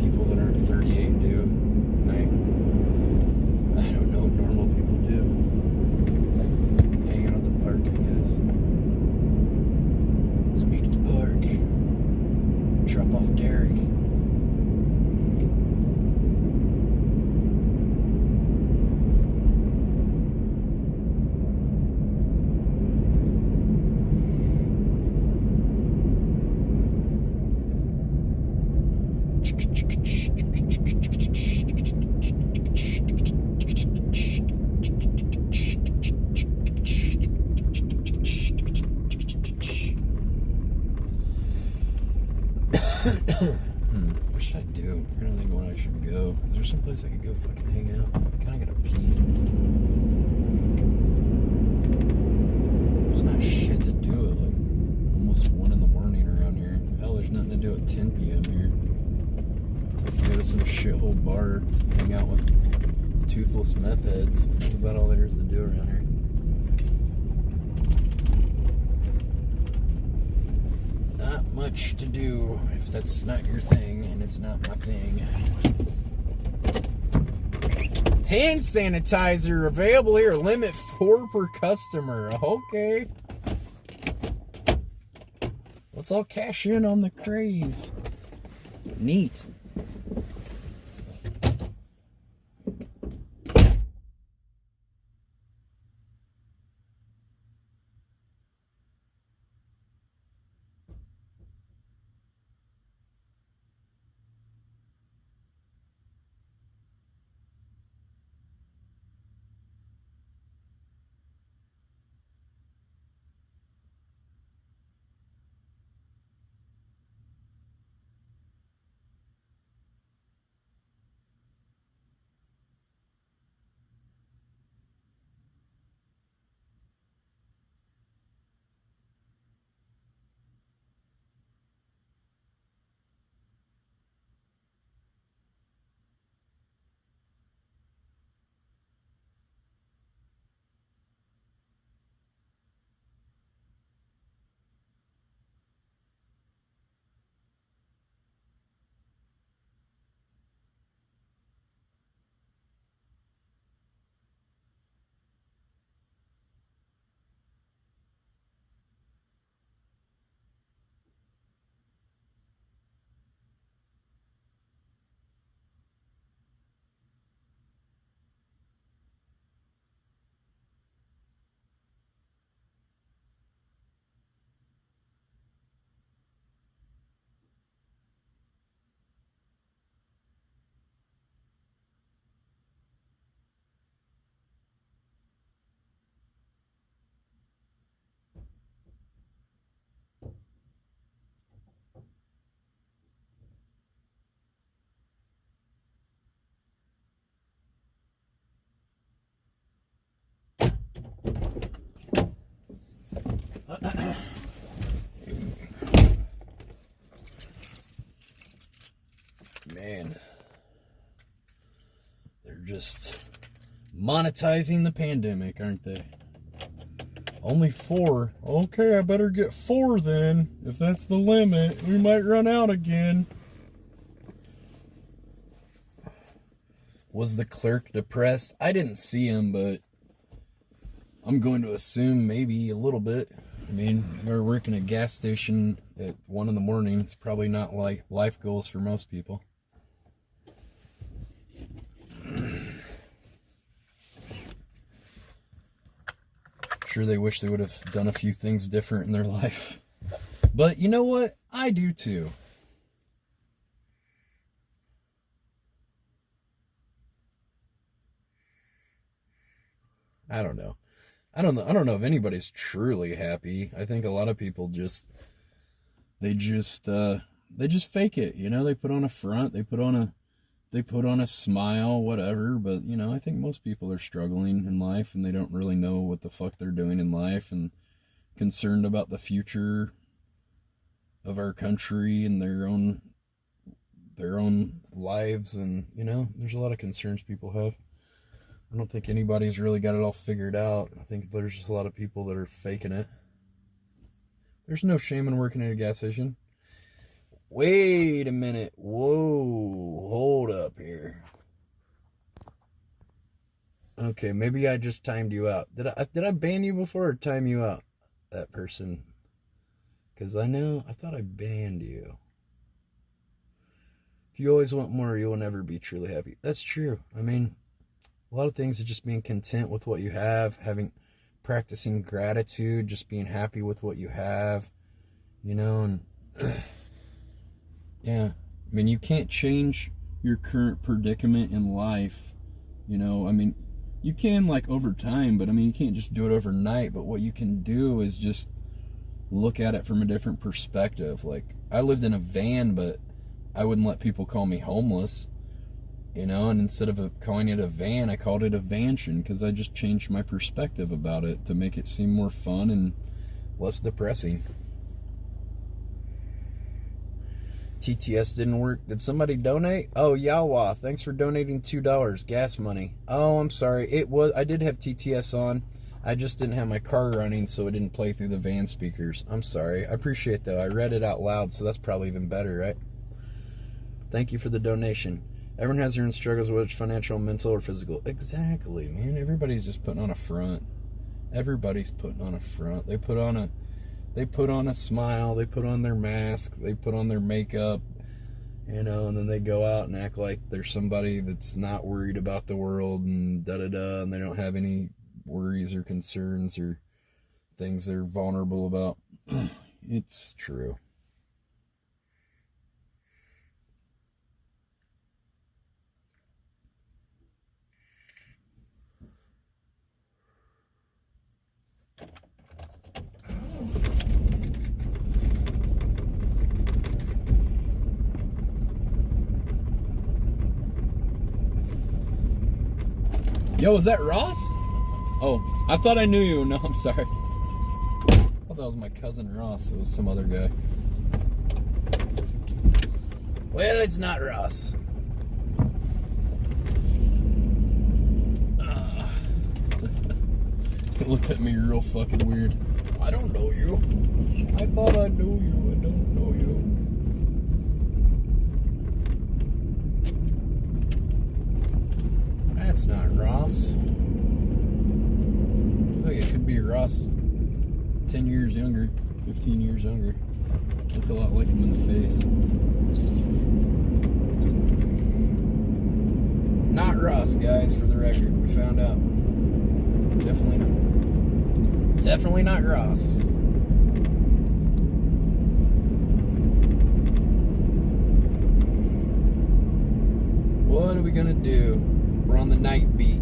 people that aren't 38 do at night. I don't know what normal people do. Hanging out at the park, I guess. Let's meet at the park. Drop off Derek. What should I do? I'm trying to think of where I should go. Is there someplace I could go fucking hang out? I kinda gotta pee. There's not shit to do at like almost 1 in the morning around here. Hell, there's nothing to do at 10 p.m. here. Go to some shithole bar, hang out with toothless meth heads. That's about all there is to do around here. Not much to do if that's not your thing, and it's not my thing. Hand sanitizer available here, limit 4 per customer. Okay. Let's all cash in on the craze. Neat. Man, they're just monetizing the pandemic, aren't they? Only 4. Okay, I better get 4 then. If that's the limit, we might run out again. Was the clerk depressed? I didn't see him, but I'm going to assume maybe a little bit. I mean, we're working a gas station at 1 in the morning. It's probably not like life goals for most people. Sure, they wish they would have done a few things different in their life. But you know what? I do too. I don't know. I don't know if anybody's truly happy. I think a lot of people just fake it, you know? They put on a front, they put on a smile, whatever, but you know, I think most people are struggling in life and they don't really know what the fuck they're doing in life and concerned about the future of our country and their own lives, and you know, there's a lot of concerns people have. I don't think anybody's really got it all figured out. I think there's just a lot of people that are faking it. There's no shame in working at a gas station. Wait a minute. Whoa, hold up here. Okay, maybe I just timed you out. Did I ban you before or time you out, that person? Because I thought I banned you. If you always want more, you will never be truly happy. That's true. I mean, a lot of things are just being content with what you have, practicing gratitude, just being happy with what you have, you know, and yeah. I mean, you can't change your current predicament in life, you know. I mean, you can like over time, but I mean, you can't just do it overnight. But what you can do is just look at it from a different perspective. Like, I lived in a van, but I wouldn't let people call me homeless, you know, and instead of calling it a van, I called it a vansion, because I just changed my perspective about it to make it seem more fun and less depressing. TTS didn't work. Did somebody donate? Oh, Yawa, thanks for donating $2 gas money. Oh, I'm sorry. I did have TTS on. I just didn't have my car running, so it didn't play through the van speakers. I'm sorry. I appreciate that. I read it out loud, so that's probably even better, right? Thank you for the donation. Everyone has their own struggles, whether it's financial, mental, or physical. Exactly, man. Everybody's just putting on a front. Everybody's putting on a front. They put on They put on a smile, they put on their mask, they put on their makeup, you know, and then they go out and act like they're somebody that's not worried about the world and da-da-da, and they don't have any worries or concerns or things they're vulnerable about. It's true. Yo, is that Ross? Oh, I thought I knew you. No, I'm sorry. I thought that was my cousin Ross. It was some other guy. Well, it's not Ross. He looked at me real fucking weird. I don't know you. I thought I knew you. I don't know you. That's not Ross. Look, it could be Ross 10 years younger, 15 years younger. Looks a lot like him in the face. Not Ross, guys, for the record. We found out. Definitely not. Definitely not Ross. What are we gonna do? We're on the night beat.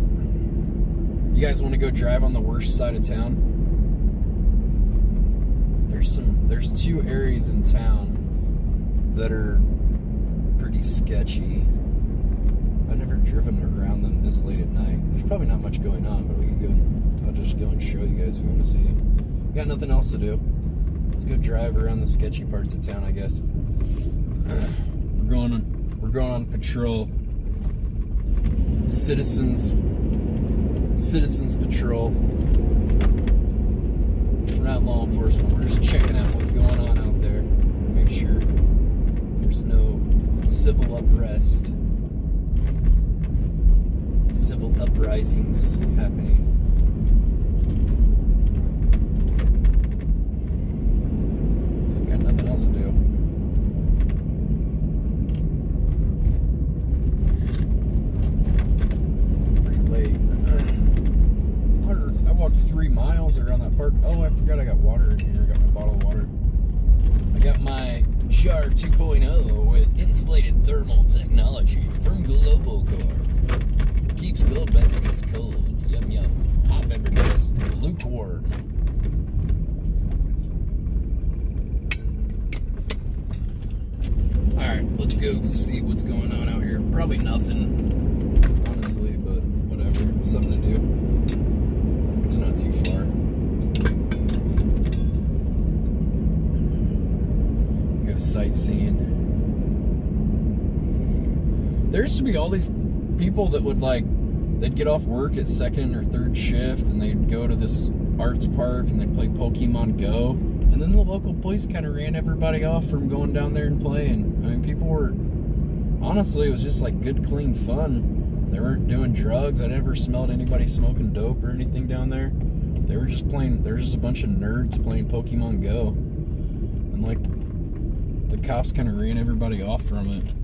You guys want to go drive on the worst side of town? There's two areas in town that are pretty sketchy. I've never driven around them this late at night. There's probably not much going on, but we can go. I'll just go and show you guys if you want to see. Got nothing else to do. Let's go drive around the sketchy parts of town, I guess. We're going on patrol. Citizens patrol. We're not law enforcement. We're just checking out what's going on out there. Make sure there's no civil unrest, civil uprisings happening. Got nothing else to do. I walked 3 miles around that park. Oh, I forgot I got water in here. I got my bottle of water. I got my Jar 2.0 with insulated thermal technology from Global Core. Keeps cold beverages cold. Yum yum. Hot beverages lukewarm. Alright, let's go see what's going on out here. Probably nothing, honestly, but whatever. Something to do. It's not too far. Go sightseeing. There used to be all these people that would they'd get off work at second or third shift and they'd go to this arts park and they'd play Pokemon Go. And then the local police kind of ran everybody off from going down there and playing. I mean, people were, honestly, it was just like good, clean fun. They weren't doing drugs. I never smelled anybody smoking dope or anything down there. They were just playing, there was just a bunch of nerds playing Pokemon Go. And the cops kind of ran everybody off from it.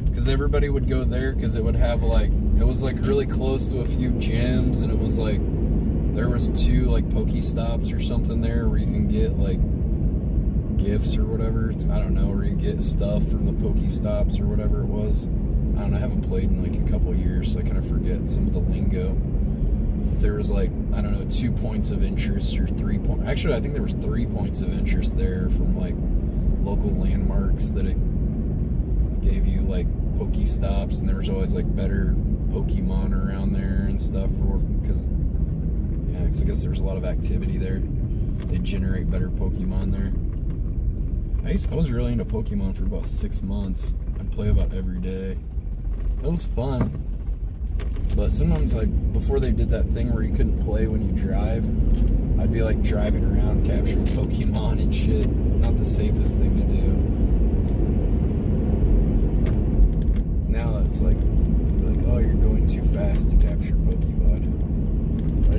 Because everybody would go there because it would have it was really close to a few gyms, and it was there was 2 Pokestops or something there where you can get gifts or whatever. I don't know, where you get stuff from the Pokestops or whatever it was. I don't know, I haven't played in a couple of years, so I kind of forget some of the lingo. There was I don't know, 2 points of interest or 3 points. Actually, I think there was 3 points of interest there from local landmarks that it gave you Pokestops, and there was always better Pokemon around there and stuff because I guess there was a lot of activity there. They generate better Pokemon there. I was really into Pokemon for about 6 months. I'd play about every day. It was fun. But sometimes, before they did that thing where you couldn't play when you drive, I'd be driving around capturing Pokemon and shit. Not the safest thing to do. Now it's oh, you're going too fast to capture Pokemon.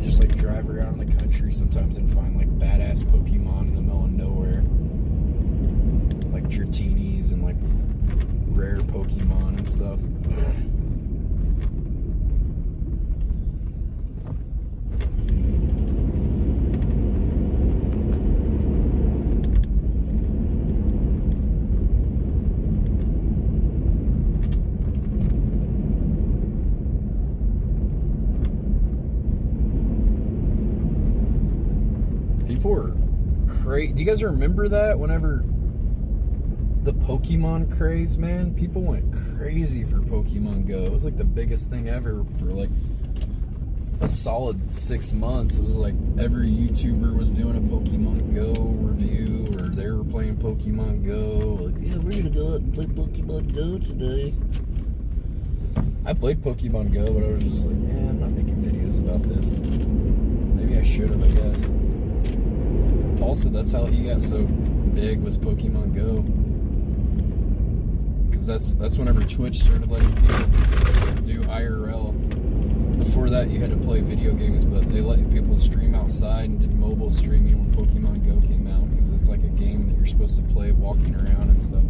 just like drive around the country sometimes and find like badass Pokemon in the middle of nowhere. Like Dratini's and like rare Pokemon and stuff. People were crazy. Do you guys remember that? Whenever the Pokemon craze, man, people went crazy for Pokemon Go. It was like the biggest thing ever for like a solid 6 months. It was like every YouTuber was doing a Pokemon Go review, or they were playing Pokemon Go. Like, yeah, we're gonna go out and play Pokemon Go today. I played Pokemon Go, but I was just like, yeah, I'm not making videos about this. Maybe I should have, I guess. Also, that's how he got so big, was Pokemon Go. Because that's whenever Twitch started letting people do IRL. Before that, you had to play video games, but they let people stream outside and did mobile streaming when Pokemon Go came out, because it's like a game that you're supposed to play walking around and stuff.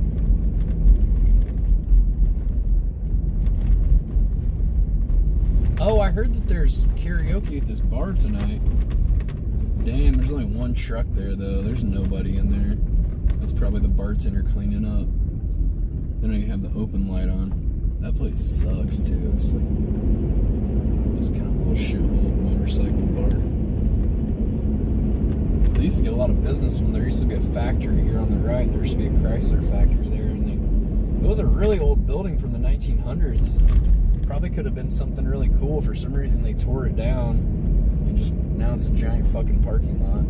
Oh, I heard that there's karaoke at this bar tonight. Damn, there's only one truck there, though. There's nobody in there. That's probably the bartender cleaning up. They don't even have the open light on. That place sucks, too. It's like just kind of a little shithole motorcycle bar. They used to get a lot of business when there used to be a factory here on the right. There used to be a Chrysler factory there, and it was a really old building from the 1900s. Probably could have been something really cool. For some reason, they tore it down, and just now it's a giant fucking parking lot.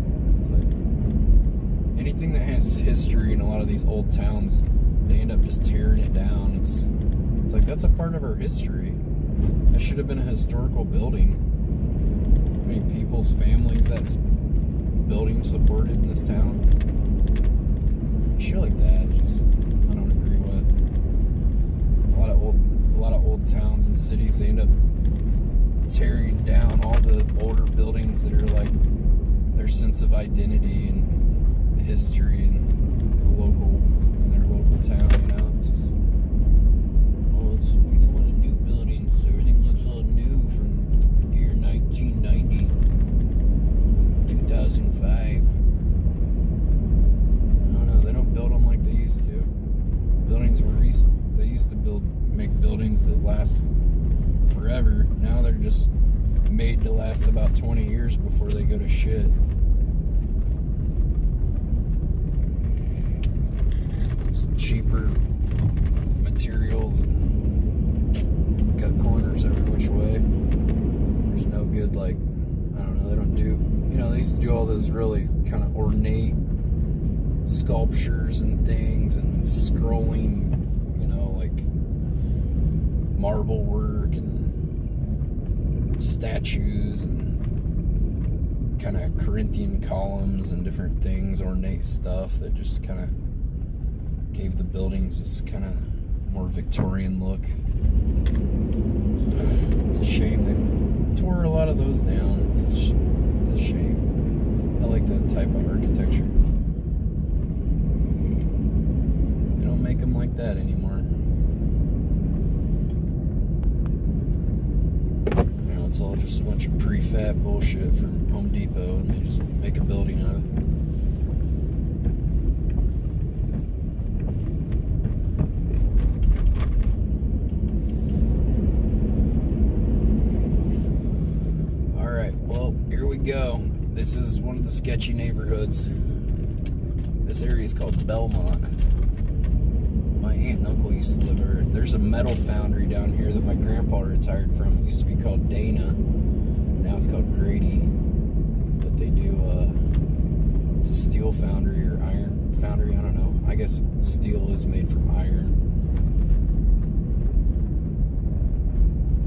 Like, anything that has history in a lot of these old towns, they end up just tearing it down. It's like, that's a part of our history. That should have been a historical building. I mean, people's families that's building supported in this town. Shit like that, just I don't agree with. A lot of old towns and cities, they end up tearing down all the older buildings that are like their sense of identity and history and their local town, you know. It's just, we want a new building, so everything looks all new from year 1990, 2005. I don't know, they don't build them like they used to. They used to make buildings that last forever. Now they're just made to last about 20 years before they go to shit. It's cheaper materials and cut corners every which way. There's no good, like, I don't know, they don't do, you know, they used to do all those really kind of ornate sculptures and things and scrolling, you know, like marble work and statues and kind of Corinthian columns and different things, ornate stuff that just kind of gave the buildings this kind of more Victorian look. It's a shame they tore a lot of those down. It's a shame. I like that type of architecture. They don't make them like that anymore. You know, it's all just a bunch of prefab bullshit from Home Depot, and they just make a building out of it. Go. This is one of the sketchy neighborhoods. This area is called Belmont. My aunt and uncle used to live there. There's a metal foundry down here that my grandpa retired from. It used to be called Dana. Now it's called Grady. But they do, it's a steel foundry or iron foundry. I don't know. I guess steel is made from iron.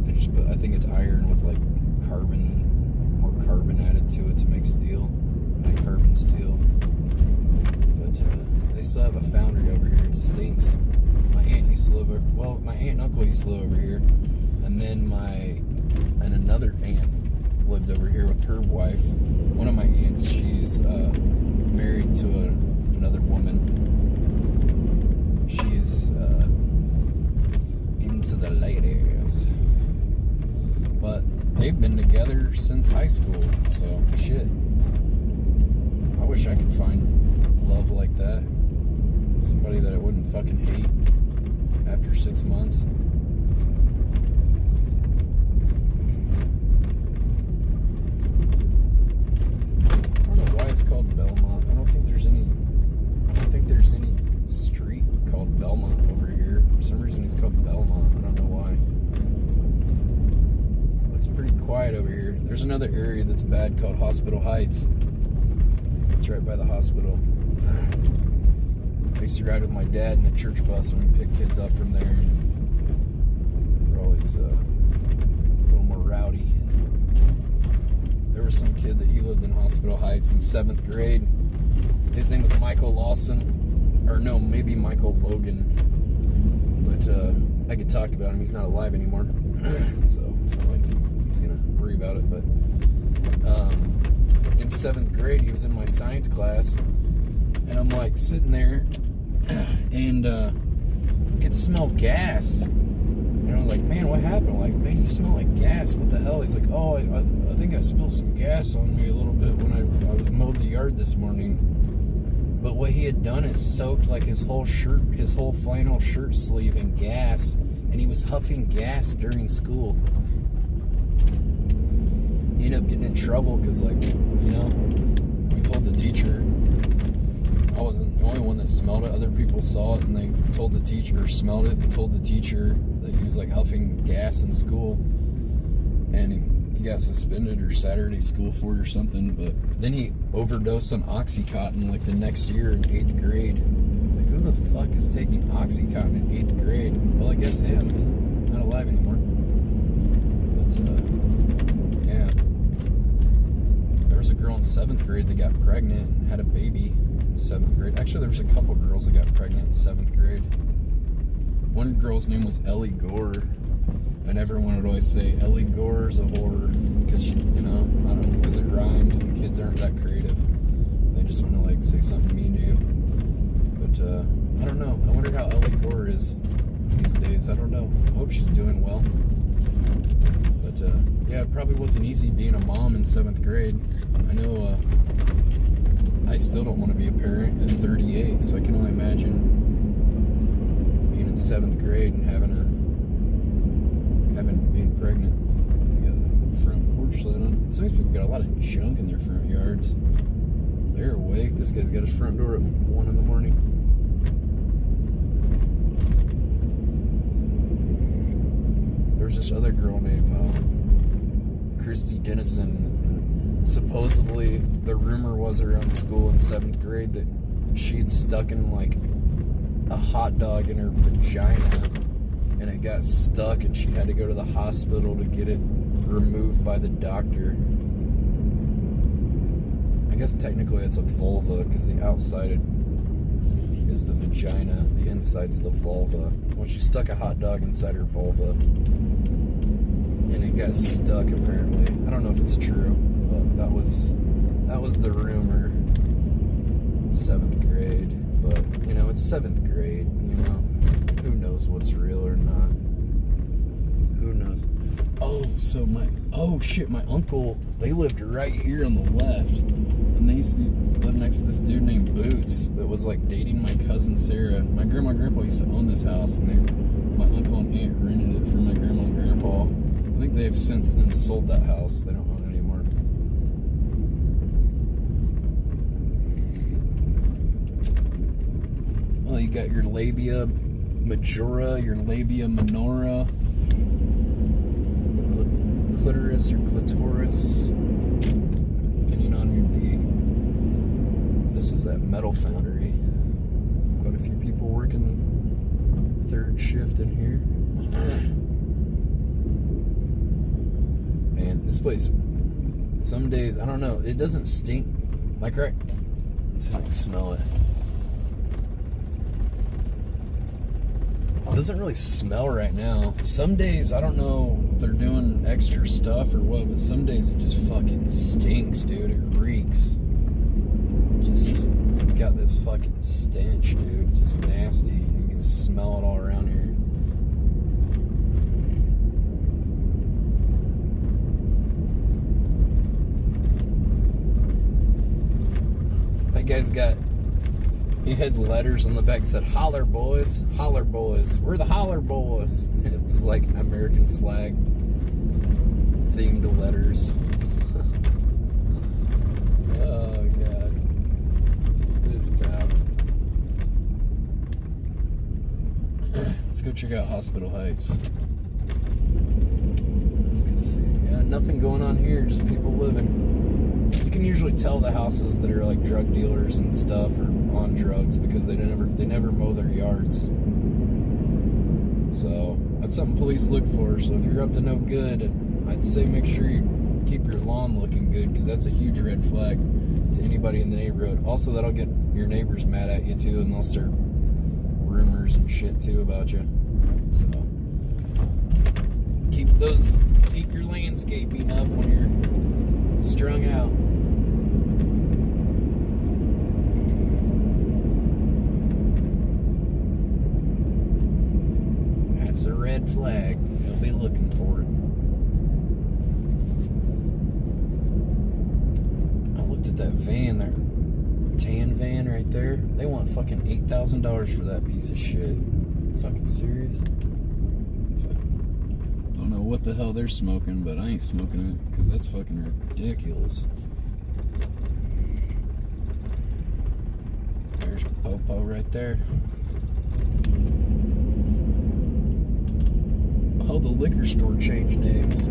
They just put, I think it's iron with like carbon added to it to make steel, like carbon steel. But they still have a foundry over here. It stinks. My aunt and uncle used to live over here, and then another aunt lived over here with her wife. One of my aunts, she's married to another woman. She's into the ladies. But they've been together since high school, so shit. I wish I could find love like that. Somebody that I wouldn't fucking hate after 6 months. I don't know why it's called Belmont. I don't think there's any street called Belmont over here. For some reason it's called Belmont. I don't know why. Looks pretty quiet over here. There's another area that's bad called Hospital Heights. It's right by the hospital. I used to ride with my dad in the church bus and we'd pick kids up from there. And they're always a little more rowdy. There was some kid that he lived in Hospital Heights in 7th grade. His name was Michael Lawson. Or no, maybe Michael Logan. But I could talk about him. He's not alive anymore. So it's not like he's going to worry about it. But in 7th grade, he was in my science class. And I'm like sitting there and I could smell gas. And I was like, man, what happened? I'm like, man, you smell like gas. What the hell? He's like, oh, I think I spilled some gas on me a little bit when I mowed the yard this morning. But what he had done is soaked like his whole flannel shirt sleeve in gas. And he was huffing gas during school. He ended up getting in trouble because, like, you know, we told the teacher. I wasn't the only one that smelled it. Other people saw it and they told the teacher, or smelled it and told the teacher that he was like huffing gas in school. And he got suspended or Saturday school for it or something. But then he overdosed on Oxycontin like the next year in 8th grade. Like, who the fuck is taking Oxycontin in 8th grade? Well, I guess him. He's not alive anymore. But, yeah. There was a girl in 7th grade that got pregnant and had a baby. 7th grade. Actually, there was a couple girls that got pregnant in 7th grade. One girl's name was Ellie Gore, and everyone would always say Ellie Gore's a whore because, you know, I don't know, because it rhymed and kids aren't that creative. They just want to like say something mean to you. But I don't know. I wonder how Ellie Gore is these days. I don't know. I hope she's doing well. But yeah, it probably wasn't easy being a mom in 7th grade. I know. I still don't want to be a parent at 38, so I can only imagine being in 7th grade and being pregnant. You got the front porch lit on. Some of these people got a lot of junk in their front yards. They're awake. This guy's got his front door at 1 in the morning. There's this other girl named Christy Dennison. Supposedly, the rumor was around school in 7th grade that she had stuck in like a hot dog in her vagina and it got stuck and she had to go to the hospital to get it removed by the doctor. I guess technically it's a vulva because the outside is the vagina, the inside's the vulva. Well, she stuck a hot dog inside her vulva and it got stuck apparently. I don't know if it's true. That was the rumor. 7th grade, but you know it's 7th grade. You know, who knows what's real or not? Who knows? Oh, so my uncle, they lived right here on the left, and they used to live next to this dude named Boots that was like dating my cousin Sarah. My grandma and grandpa used to own this house, and my uncle and aunt rented it from my grandma and grandpa. I think they have since then sold that house. They don't own it anymore. Well, you got your labia majora, your labia minora, the clitoris or clitoris, depending on your D. This is that metal foundry. Quite a few people working 3rd shift in here. Man, this place, some days, I don't know, it doesn't stink. Like, right, let's see if I can smell it. doesn't really smell right now. Some days, I don't know if they're doing extra stuff or what, but some days it just fucking stinks, dude. It reeks. Just got this fucking stench, dude. It's just nasty. You can smell it all around here. That guy's he had letters on the back that said, "Holler boys, holler boys, we're the holler boys." And it was like American flag themed letters. Oh God, this town. Let's go check out Hospital Heights. Let's go see. Yeah, nothing going on here, just people living. You can usually tell the houses that are like drug dealers and stuff are on drugs because they never mow their yards. So that's something police look for. So if you're up to no good, I'd say make sure you keep your lawn looking good, because that's a huge red flag to anybody in the neighborhood. Also, that'll get your neighbors mad at you too, and they'll start rumors and shit too about you. So keep your landscaping up when you're strung out. That's a red flag. You'll be looking for it. I looked at that van there. Tan van right there. They want fucking $8,000 for that piece of shit. Fucking serious? I don't know what the hell they're smoking, but I ain't smoking it because that's fucking ridiculous. There's Popo right there. Oh, the liquor store changed names.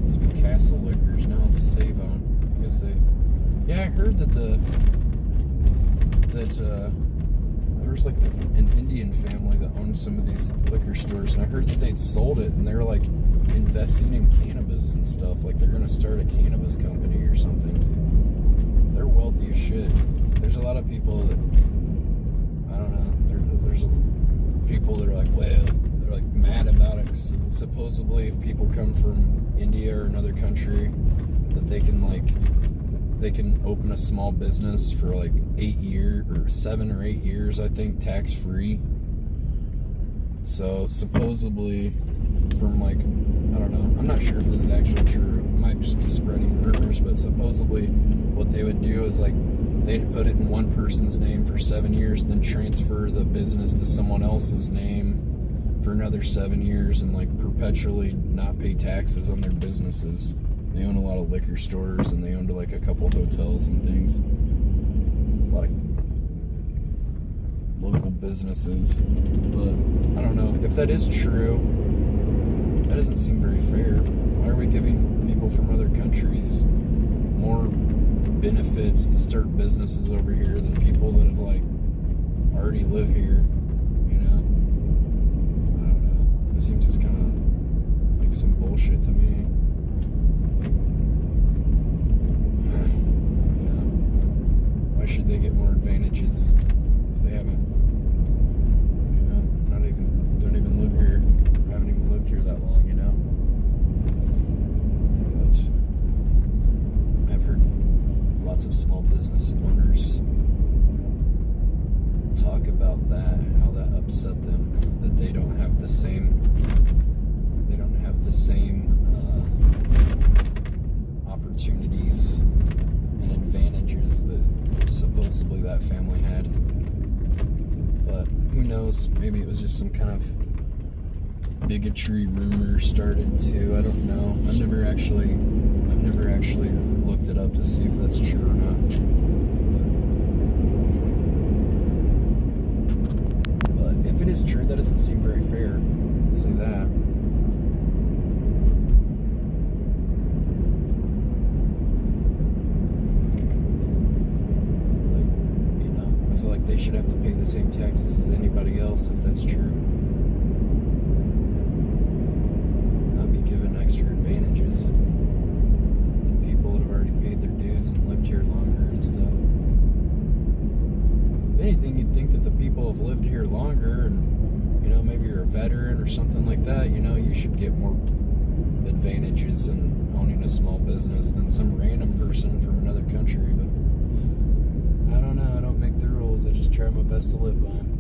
It's been Castle Liquors, now it's Save-On. I guess yeah, I heard that there was like an Indian family that owned some of these liquor stores, and I heard that they'd sold it and they were like investing in cannabis and stuff. Like they're gonna start a cannabis company or something. They're wealthy as shit. There's a lot of people that, I don't know, there's people that are like, well, they're like mad about it. Supposedly if people come from India or another country, that they can open a small business for like 7 or 8 years, I think, tax free. So supposedly from like, I don't know, I'm not sure if this is actually true, it might just be spreading rumors, but supposedly what they would do is like they'd put it in one person's name for 7 years, then transfer the business to someone else's name for another 7 years, and like perpetually not pay taxes on their businesses. They own a lot of liquor stores, and they owned like a couple hotels and things. A lot of local businesses. But I don't know. If that is true, that doesn't seem very fair. Why are we giving people from other countries more benefits to start businesses over here than people that have like already live here? You know? I don't know. It seems just kind of like some bullshit to me. Why should they get more advantages if they haven't, don't even live here, haven't even lived here that long, you know? But I've heard lots of small business owners talk about that, how that upset them, that they don't have the same opportunities and advantages that supposedly that family had. But who knows, maybe it was just some kind of bigotry rumor started too. I don't know. I've never actually looked it up to see if that's true or not. But if it is true, that doesn't seem very fair. I'll say that. They should have to pay the same taxes as anybody else if that's true. Not be given extra advantages. yeah, you know, you should get more advantages in owning a small business than some random person from another country, but I don't know. I don't make the rules. I just try my best to live by them.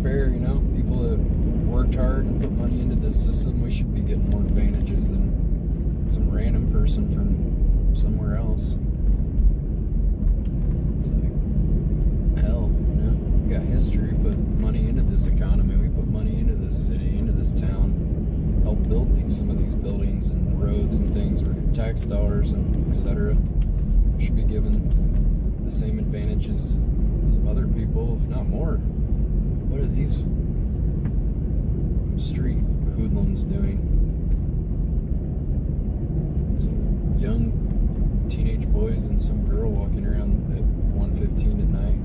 Fair, you know, people that worked hard and put money into this system, we should be getting more advantages than some random person from somewhere else. It's like, hell, you know, we got history, put money into this economy, we put money into this city, into this town, help build some of these buildings and roads and things with tax dollars and etc. Should be given the same advantages as other people, if not more. What are these street hoodlums doing? Some young teenage boys and some girl walking around at 1:15 at night,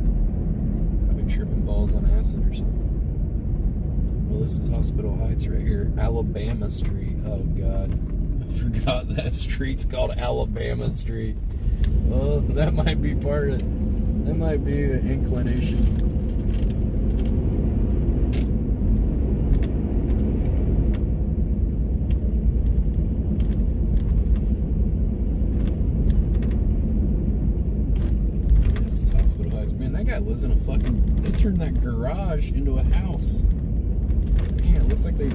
probably tripping balls on acid or something. Well, this is Hospital Heights right here. Alabama Street. Oh, God. I forgot that street's called Alabama Street. Well, that might be part of it. That might be the inclination. Lives in a fucking, they turned that garage into a house. Man, it looks like they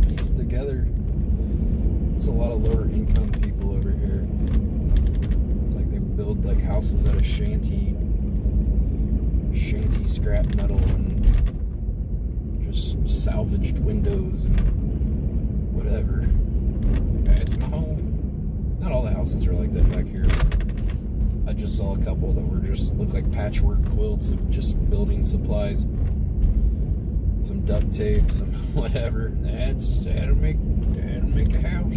pieced together. It's a lot of lower income people over here. It's like they build like houses out of shanty scrap metal and just salvaged windows and whatever. It's my home. Not all the houses are like that back here. I just saw a couple that were just look like patchwork quilts of just building supplies, some duct tape, some whatever. Had to make a house.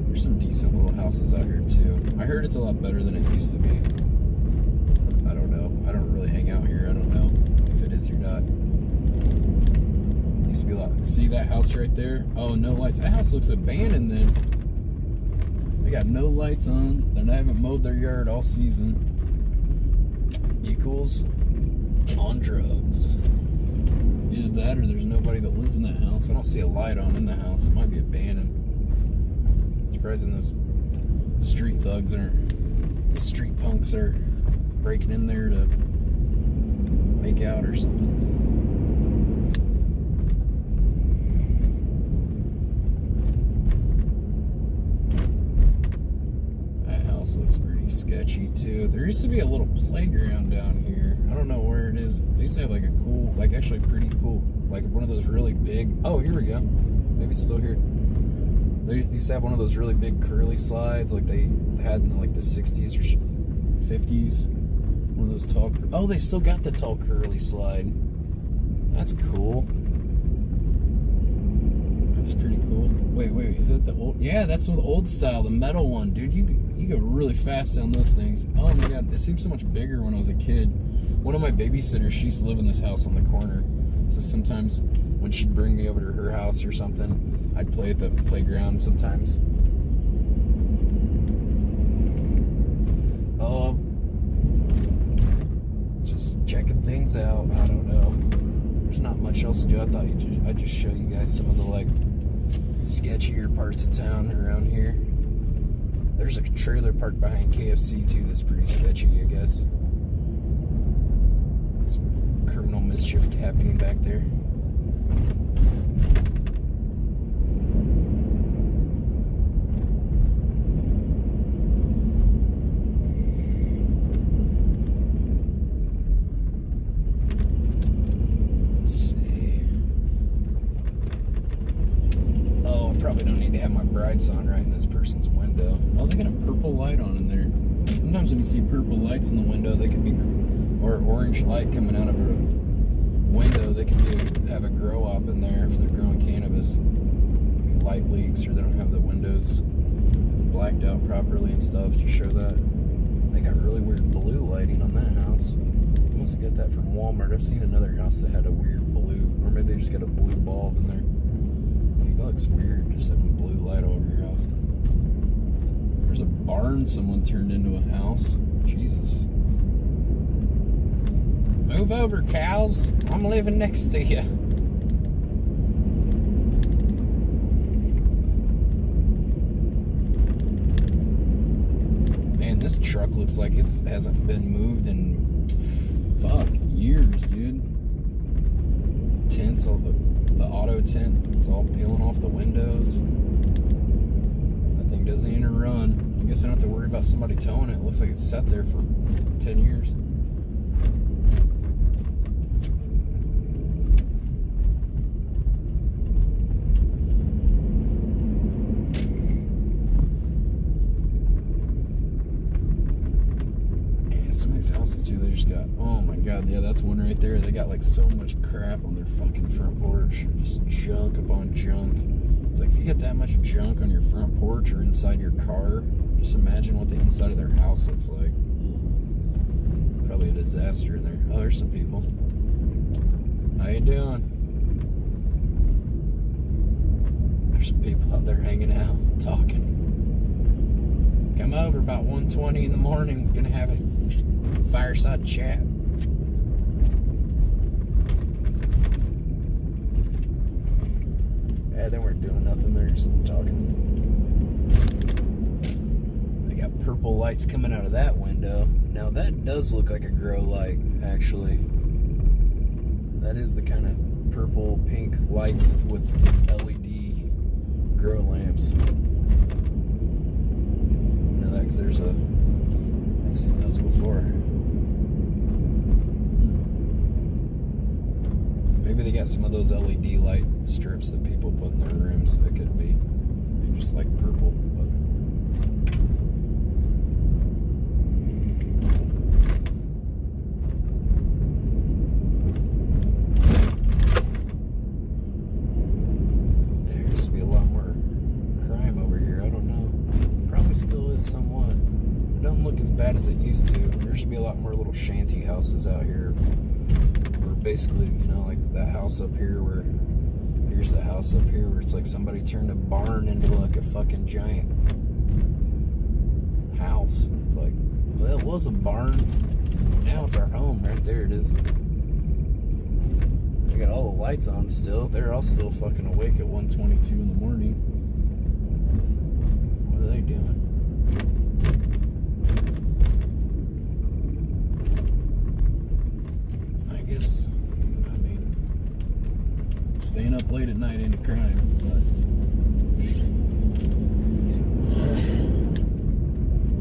There's some decent little houses out here too. I heard it's a lot better than it used to be. I don't know. I don't really hang out here. I don't know if it is or not. Used to be a lot. See that house right there? Oh, no lights. That house looks abandoned then. They got no lights on, and they haven't mowed their yard all season. Equals on drugs. Either that or there's nobody that lives in that house. I don't see a light on in the house. It might be abandoned. Surprising those street thugs aren't, the street punks are breaking in there to make out or something. Looks pretty sketchy too. There used to be a little playground down here. I don't know where it is. They used to have like a cool, like actually pretty cool, like one of those really big, oh, here we go. Maybe it's still here. They used to have one of those really big curly slides like they had in like the 60s or 50s. One of those tall, oh, they still got the tall curly slide. That's cool. That's pretty cool. Wait, is that the old? Yeah, that's the old style, the metal one, dude. You go really fast down those things. Oh my God, it seemed so much bigger when I was a kid. One of my babysitters, she used to live in this house on the corner. So sometimes when she'd bring me over to her house or something, I'd play at the playground sometimes. Just checking things out. I don't know. There's not much else to do. I thought I'd just show you guys some of the like sketchier parts of town around here. There's a trailer park behind KFC too that's pretty sketchy, I guess. Some criminal mischief happening back there. Probably don't need to have my brights on right in this person's window. Oh, they got a purple light on in there. Sometimes when you see purple lights in the window, they could be, or orange light coming out of a window, they could have a grow op in there if they're growing cannabis. light leaks or they don't have the windows blacked out properly and stuff to show that. They got really weird blue lighting on that house. I must have got that from Walmart. I've seen another house that had a weird blue, or maybe they just got a blue bulb in there. That looks weird, just having blue light all over your house. There's a barn someone turned into a house. Jesus. Move over, cows. I'm living next to you. Man, this truck looks like it hasn't been moved in years, dude. Tents, all the auto tent, it's all peeling off the windows. That thing doesn't even run. I guess I don't have to worry about somebody towing it. It looks like it's sat there for 10 years. Some of these houses too, they just got, oh my god, yeah, that's one right there. They got like so much crap on their fucking front porch. Just junk upon junk. It's like, if you get that much junk on your front porch or inside your car, just imagine what the inside of their house looks like. Probably a disaster in there. Oh, there's some people. How you doing? There's some people out there hanging out, talking. Come over about 1:20 in the morning. We're gonna have a fireside chat. Yeah, they weren't doing nothing. They're just talking. They got purple lights coming out of that window. Now that does look like a grow light, actually. That is the kind of purple pink lights with LED grow lamps. Because there's I've seen those before. Maybe they got some of those LED light strips that people put in their rooms. It could be. They're just like purple. But there used to be a lot more crime over here. I don't know. Probably still is somewhat. It doesn't look as bad as it used to. There should be a lot more little shanty houses out here. Where basically, you know, like that house up here where, here's the house up here where it's like somebody turned a barn into like a fucking giant house. It's like, well, it was a barn. Now it's our home. Right there it is. They got all the lights on still. They're all still fucking awake at 1:22 in the morning. What are they doing? I guess, I mean, staying up late at night ain't a crime, but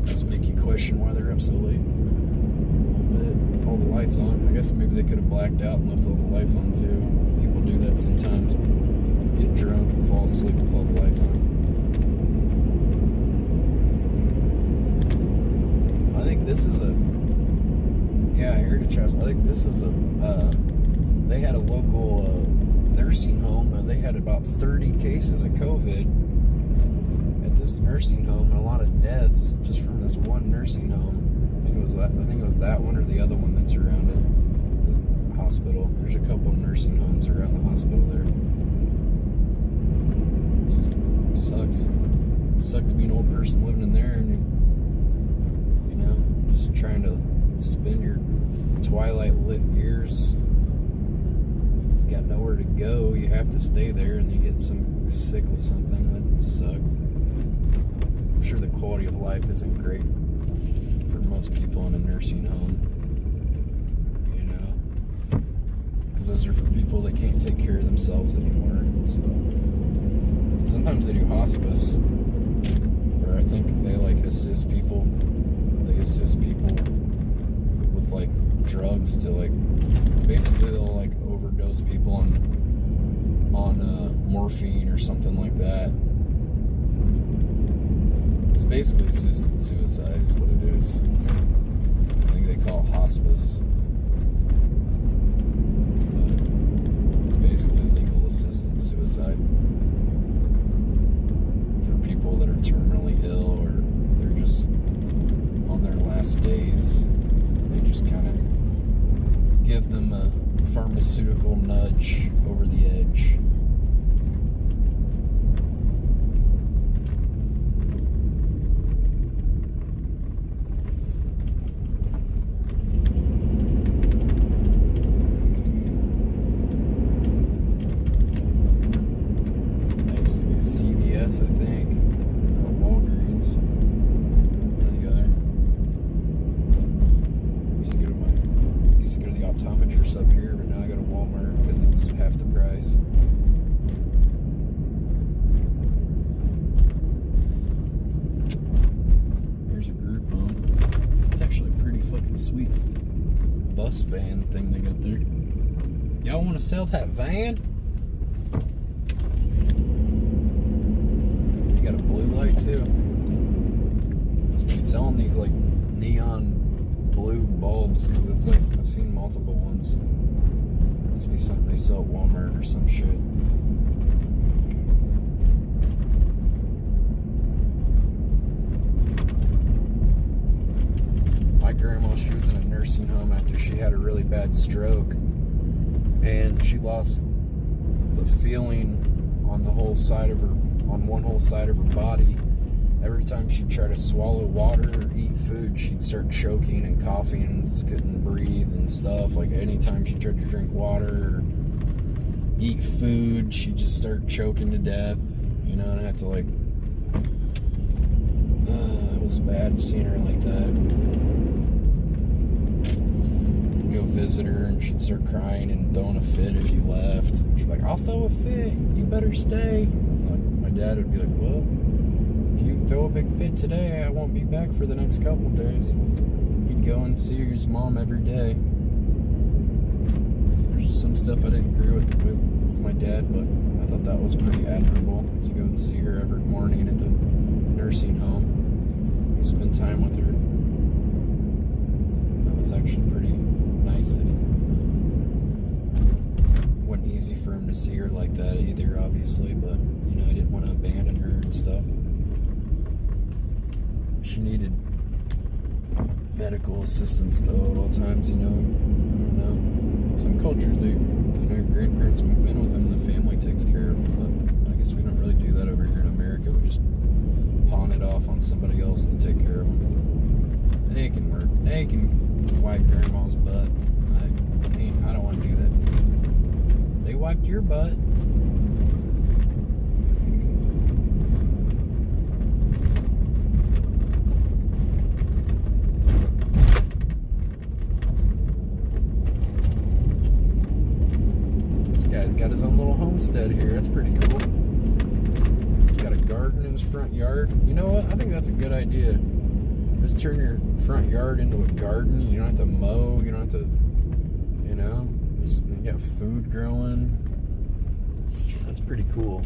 does make you question why they're up so late. A little bit. All the lights on. I guess maybe they could have blacked out and left all the lights on too. People do that sometimes. Get drunk and fall asleep with all the lights on. I think this is a, yeah, Heritage House. I think this was a, they had a local nursing home. They had about 30 cases of COVID at this nursing home and a lot of deaths just from this one nursing home. I think it was that one or the other one that's around it, the hospital. There's a couple of nursing homes around the hospital there. It sucks. It sucked to be an old person living in there and you know, just trying to spend your twilight lit years. Got nowhere to go. You have to stay there, and you get sick with something that sucks. I'm sure the quality of life isn't great for most people in a nursing home. You know, because those are for people that can't take care of themselves anymore. So sometimes they do hospice, or I think they like assist people. They assist people with like drugs to like, basically they'll like overdose people on morphine or something like that. It's basically assisted suicide is what it is. I think they call it hospice. But it's basically legal assisted suicide. people that are terminally ill or they're just on their last days. They just kind of give them a pharmaceutical nudge over the edge. Up here, but now I go to Walmart because it's half the price. Here's a group home. It's actually a pretty fucking sweet bus van thing they got there. Y'all want to sell that van? You got a blue light too. Must be selling these like neon blue bulbs because it's like I've seen multiple ones. Must be something they sell at Walmart or some shit. My grandma, she was in a nursing home after she had a really bad stroke, and she lost the feeling on the whole side of her, on one whole side of her body. Every time she'd try to swallow water or eat food, she'd start choking and coughing and just couldn't breathe and stuff. Like anytime she tried to drink water or eat food, she'd just start choking to death. You know, and I had to like, it was bad seeing her like that. Go visit her and she'd start crying and throwing a fit if you left. She'd be like, I'll throw a fit, you better stay. And like, my dad would be like, well, if you throw a big fit today, I won't be back for the next couple days. He'd go and see his mom every day. There's some stuff I didn't agree with my dad, but I thought that was pretty admirable to go and see her every morning at the nursing home, spend time with her. That was actually pretty nice that it wasn't easy for him to see her like that either, obviously, but you know, he didn't want to abandon her and stuff. She needed medical assistance though at all times, you know. I don't know. Some cultures, they, you know, your grandparents move in with them and the family takes care of them, but I guess we don't really do that over here in America. We just pawn it off on somebody else to take care of them. They can work. They can wipe grandma's butt. I don't want to do that. They wiped your butt. Got his own little homestead here. That's pretty cool. Got a garden in his front yard. You know what? I think that's a good idea. Just turn your front yard into a garden. You don't have to mow. You don't have to, you know, just, you got food growing. That's pretty cool.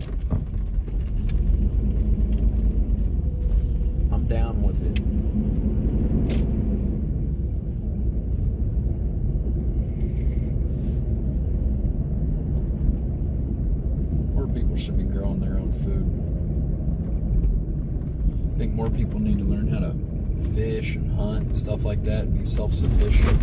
I'm down with it. People should be growing their own food. I think more people need to learn how to fish and hunt and stuff like that and be self-sufficient.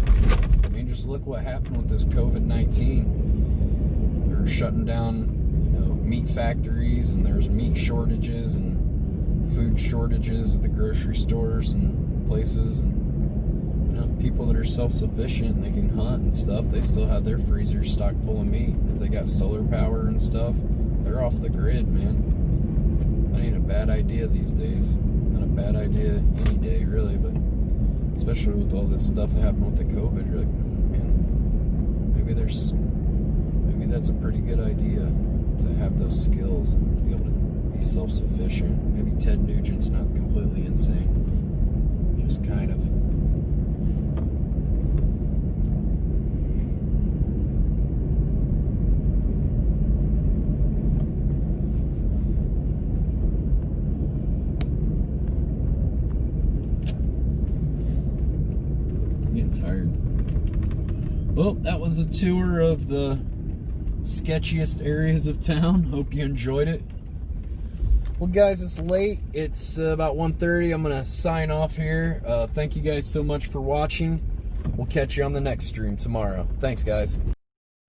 I mean, just look what happened with this COVID-19. They're shutting down, you know, meat factories, and there's meat shortages and food shortages at the grocery stores and places. And you know, people that are self-sufficient and they can hunt and stuff, they still have their freezers stocked full of meat. If they got solar power and stuff, they're off the grid, man. That ain't a bad idea these days. Not a bad idea any day, really, but especially with all this stuff that happened with the COVID, you're like, man, maybe that's a pretty good idea to have those skills and be able to be self-sufficient. Maybe Ted Nugent's not completely insane. Just kind of. Tired. Well, that was a tour of the sketchiest areas of town. Hope you enjoyed it. Well, guys, it's late. It's about 1:30. I'm going to sign off here. Thank you guys so much for watching. We'll catch you on the next stream tomorrow. Thanks, guys.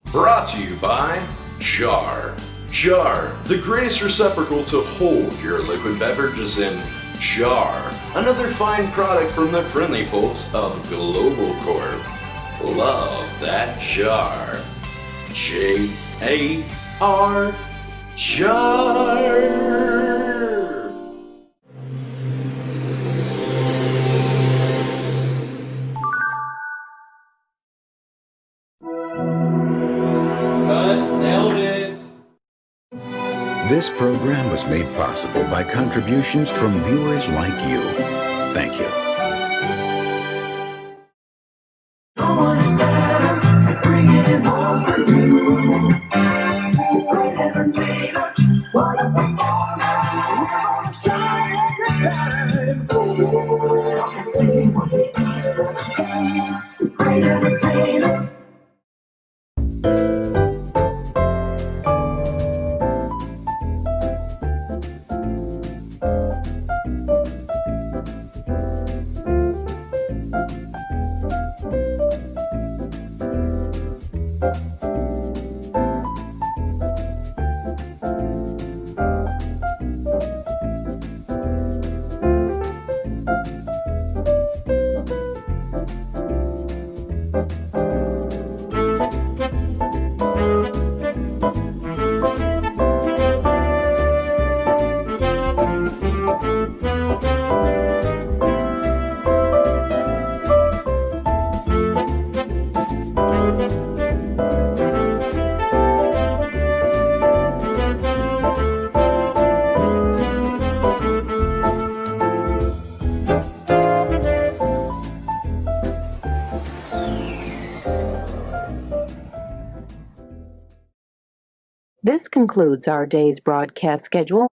Brought to you by Jar. Jar, the greatest receptacle to hold your liquid beverages in. Jar, another fine product from the friendly folks of Global Corp. Love that jar. J-A-R. Jar. Nailed it. This program was made possible by contributions from viewers like you. Thank you. This concludes our day's broadcast schedule.